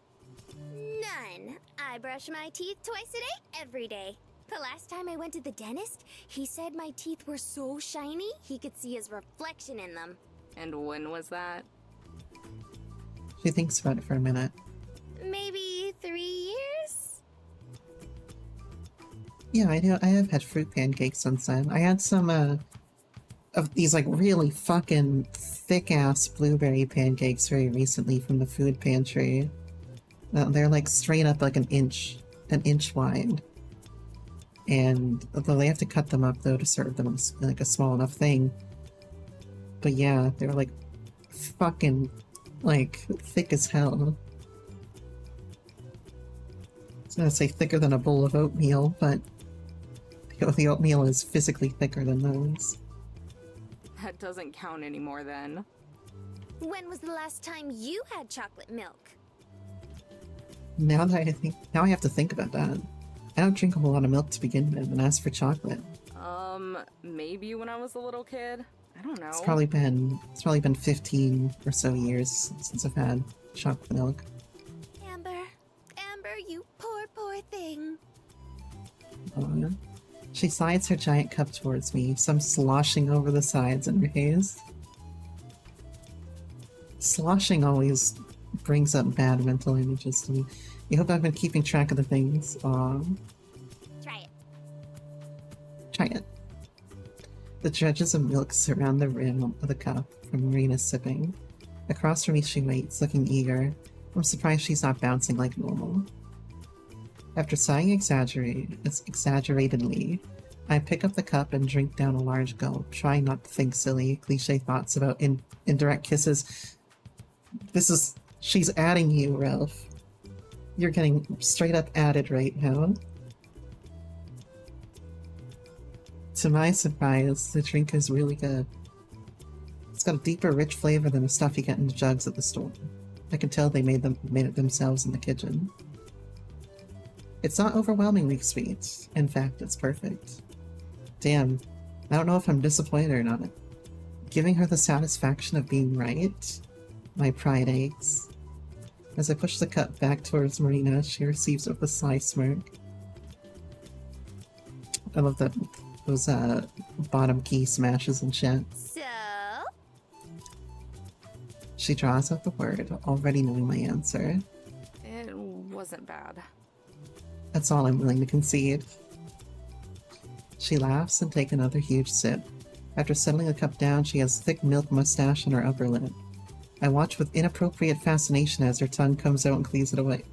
None. I brush my teeth twice a day, every day. The last time I went to the dentist, he said my teeth were so shiny he could see his reflection in them. And when was that? She thinks about it for a minute. Maybe 3 years? Yeah, I have had fruit pancakes since then. I had some, of these, like, really fucking thick-ass blueberry pancakes very recently from the food pantry. They're, like, straight up, like, an inch wide. And, although they have to cut them up, though, to serve them as, like, a small enough thing. But yeah, they were, like, fucking, like, thick as hell. I was gonna say thicker than a bowl of oatmeal, but the oatmeal is physically thicker than those. That doesn't count anymore then. When was the last time you had chocolate milk? Now I have to think about that. I don't drink a whole lot of milk to begin with, and as for chocolate, Maybe when I was a little kid. I don't know. it's probably been 15 or so years since I've had chocolate milk. Amber, you poor thing. She slides her giant cup towards me, some sloshing over the sides in her haze. Sloshing always brings up bad mental images to me. You hope I've been keeping track of the things. Try it. Try it. The dredges of milk surround the rim of the cup from Marina sipping. Across from me she waits, looking eager. I'm surprised she's not bouncing like normal. After sighing exaggeratedly, I pick up the cup and drink down a large gulp, trying not to think silly, cliche thoughts about indirect kisses. She's adding you, Ralph. You're getting straight up added right now. To my surprise, the drink is really good. It's got a deeper, rich flavor than the stuff you get in the jugs at the store. I can tell they made it themselves in the kitchen. It's not overwhelmingly sweet. In fact, it's perfect. Damn, I don't know if I'm disappointed or not. Giving her the satisfaction of being right? My pride aches. As I push the cup back towards Marina, she receives it with a sly smirk. I love those bottom key smashes and shit. So? She draws out the word, already knowing my answer. It wasn't bad. That's all I'm willing to concede. She laughs and takes another huge sip. After settling the cup down, she has thick milk mustache on her upper lip. I watch with inappropriate fascination as her tongue comes out and cleaves it away.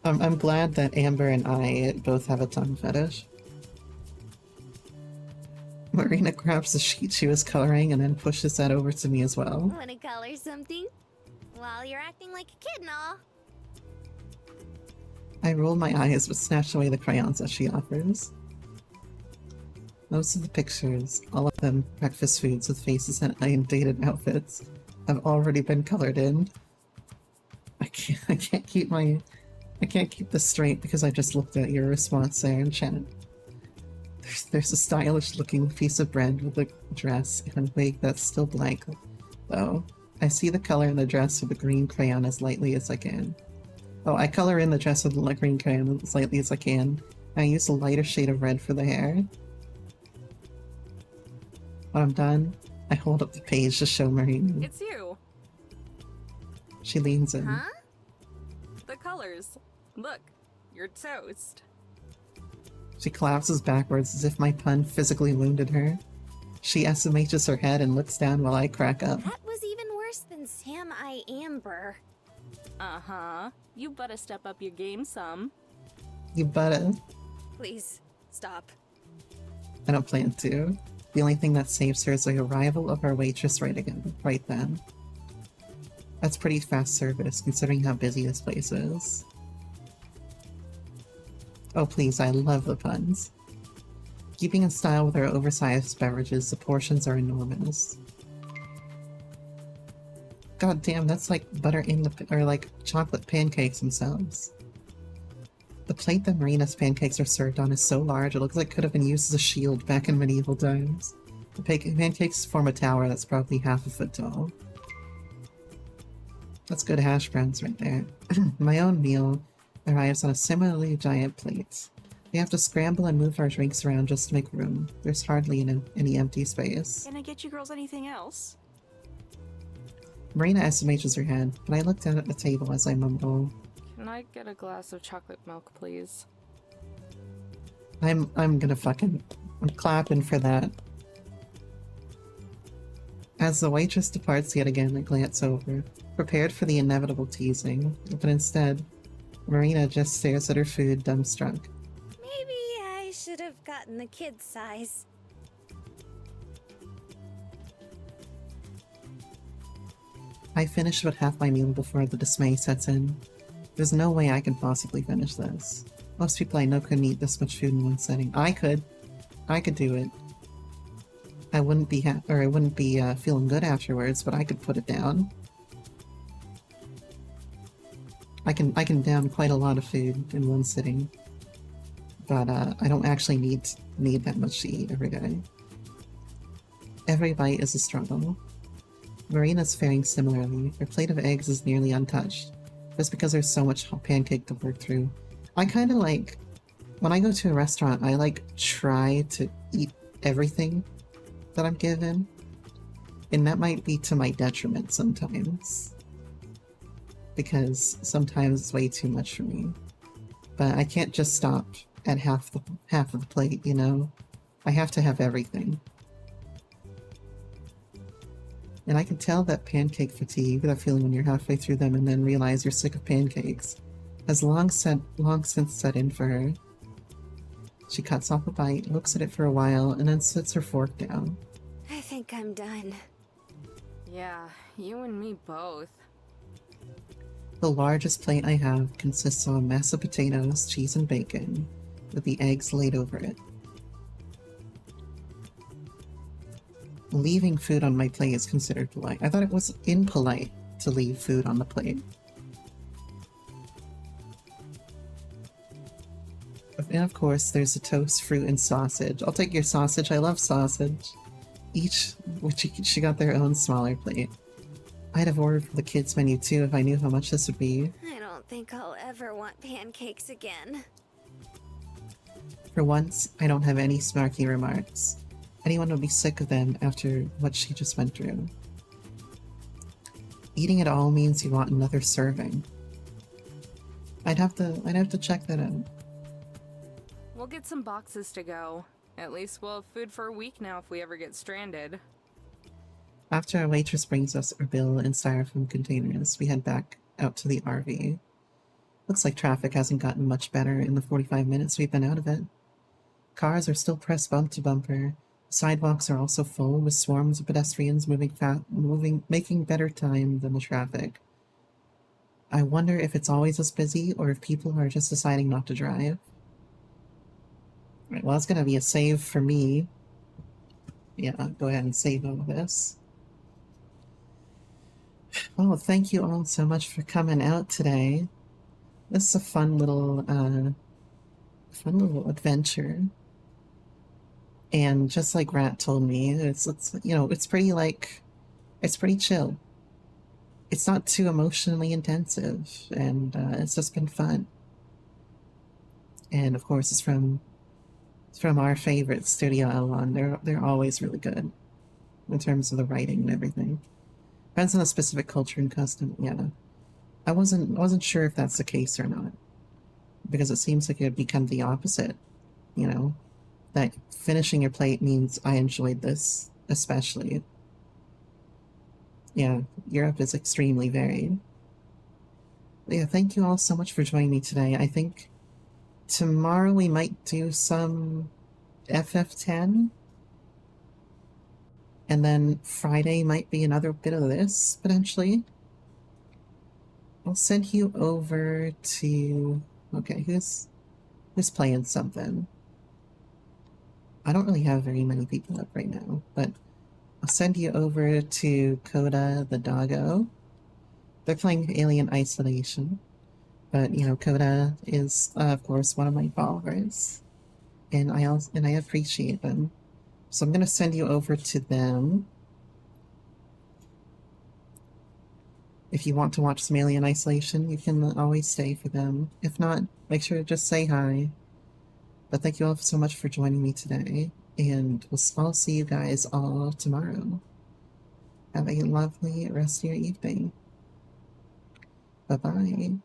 I'm glad that Amber and I both have a tongue fetish. Marina grabs the sheet she was coloring and then pushes that over to me as well. Wanna color something? While you're acting like a kid and all. I roll my eyes but snatch away the crayons that she offers. Most of the pictures, all of them breakfast foods with faces and undated outfits, have already been colored in. I can't keep this straight because I just looked at your response there in chat. There's a stylish looking piece of bread with a dress and a wig that's still blank, though. I see the color in the dress with a green crayon as lightly as I can. Oh, I color in the dress with a green crayon as lightly as I can. I use a lighter shade of red for the hair. When I'm done, I hold up the page to show Marina. It's you. She leans in. Huh? The colors. Look, You're toast. She collapses backwards as if my pun physically wounded her. She SMHs her head and looks down while I crack up. That was even worse than Sam I Amber. Uh-huh. You better step up your game some. You better. Please, stop. I don't plan to. The only thing that saves her is the arrival of our waitress right then. That's pretty fast service, considering how busy this place is. Oh please, I love the puns. Keeping in style with our oversized beverages, the portions are enormous. God damn, that's like butter in the- or like chocolate pancakes themselves. The plate that Marina's pancakes are served on is so large it looks like it could have been used as a shield back in medieval times. The pancakes form a tower that's probably half a foot tall. That's good hash browns right there. My own meal arrives on a similarly giant plate. We have to scramble and move our drinks around just to make room. There's hardly any empty space. Can I get you girls anything else? Marina SMHs her head, but I look down at the table as I mumble. Can I get a glass of chocolate milk, please? I'm clapping for that. As the waitress departs yet again, I glance over, prepared for the inevitable teasing, but instead, Marina just stares at her food, dumbstruck. Maybe I should have gotten the kid's size. I finish about half my meal before the dismay sets in. There's no way I can possibly finish this. Most people I know couldn't eat this much food in one setting. I could do it. I wouldn't be feeling good afterwards, but I could put it down. I can down quite a lot of food in one sitting, but I don't actually need that much to eat every day. Every bite is a struggle. Marina's faring similarly. Her plate of eggs is nearly untouched, just because there's so much pancake to work through. I kind of like, when I go to a restaurant, I like try to eat everything that I'm given, and that might be to my detriment sometimes, because sometimes it's way too much for me. But I can't just stop at half of the plate, you know? I have to have everything. And I can tell that pancake fatigue, that feeling when you're halfway through them and then realize you're sick of pancakes, has long since set in for her. She cuts off a bite, looks at it for a while, and then sets her fork down. I think I'm done. Yeah, you and me both. The largest plate I have consists of a mess of potatoes, cheese, and bacon, with the eggs laid over it. Leaving food on my plate is considered polite. I thought it was impolite to leave food on the plate. And of course, there's the toast, fruit, and sausage. I'll take your sausage. I love sausage. Each got their own smaller plate. I'd have ordered for the kids' menu too if I knew how much this would be. I don't think I'll ever want pancakes again. For once, I don't have any snarky remarks. Anyone would be sick of them after what she just went through. Eating it all means you want another serving. I'd have to check that out. We'll get some boxes to go. At least we'll have food for a week now if we ever get stranded. After our waitress brings us our bill in styrofoam containers, we head back out to the RV. Looks like traffic hasn't gotten much better in the 45 minutes we've been out of it. Cars are still pressed bump to bumper. Sidewalks are also full, with swarms of pedestrians making better time than the traffic. I wonder if it's always this busy, or if people are just deciding not to drive. Right, well, it's gonna be a save for me. Yeah, go ahead and save all of this. Well, thank you all so much for coming out today. This is a fun little adventure. And just like Rat told me, it's pretty chill. It's not too emotionally intensive, and it's just been fun. And of course, it's from our favorite Studio Elon. They're always really good in terms of the writing and everything. Depends on the specific culture and custom. Yeah, I wasn't sure if that's the case or not. because it seems like it would become the opposite, you know? That finishing your plate means I enjoyed this, especially. Yeah, Europe is extremely varied. But yeah, thank you all so much for joining me today. I think tomorrow we might do some FF10. And then Friday might be another bit of this, potentially. I'll send you over to... Okay, who's playing something? I don't really have very many people up right now, but I'll send you over to Coda the Doggo. They're playing Alien Isolation, but you know, Coda is of course one of my followers, and I appreciate them. So I'm gonna send you over to them. If you want to watch some Alien Isolation, you can always stay for them. If not, make sure to just say hi. But thank you all so much for joining me today, and I'll see you guys all tomorrow. Have a lovely rest of your evening. Bye-bye.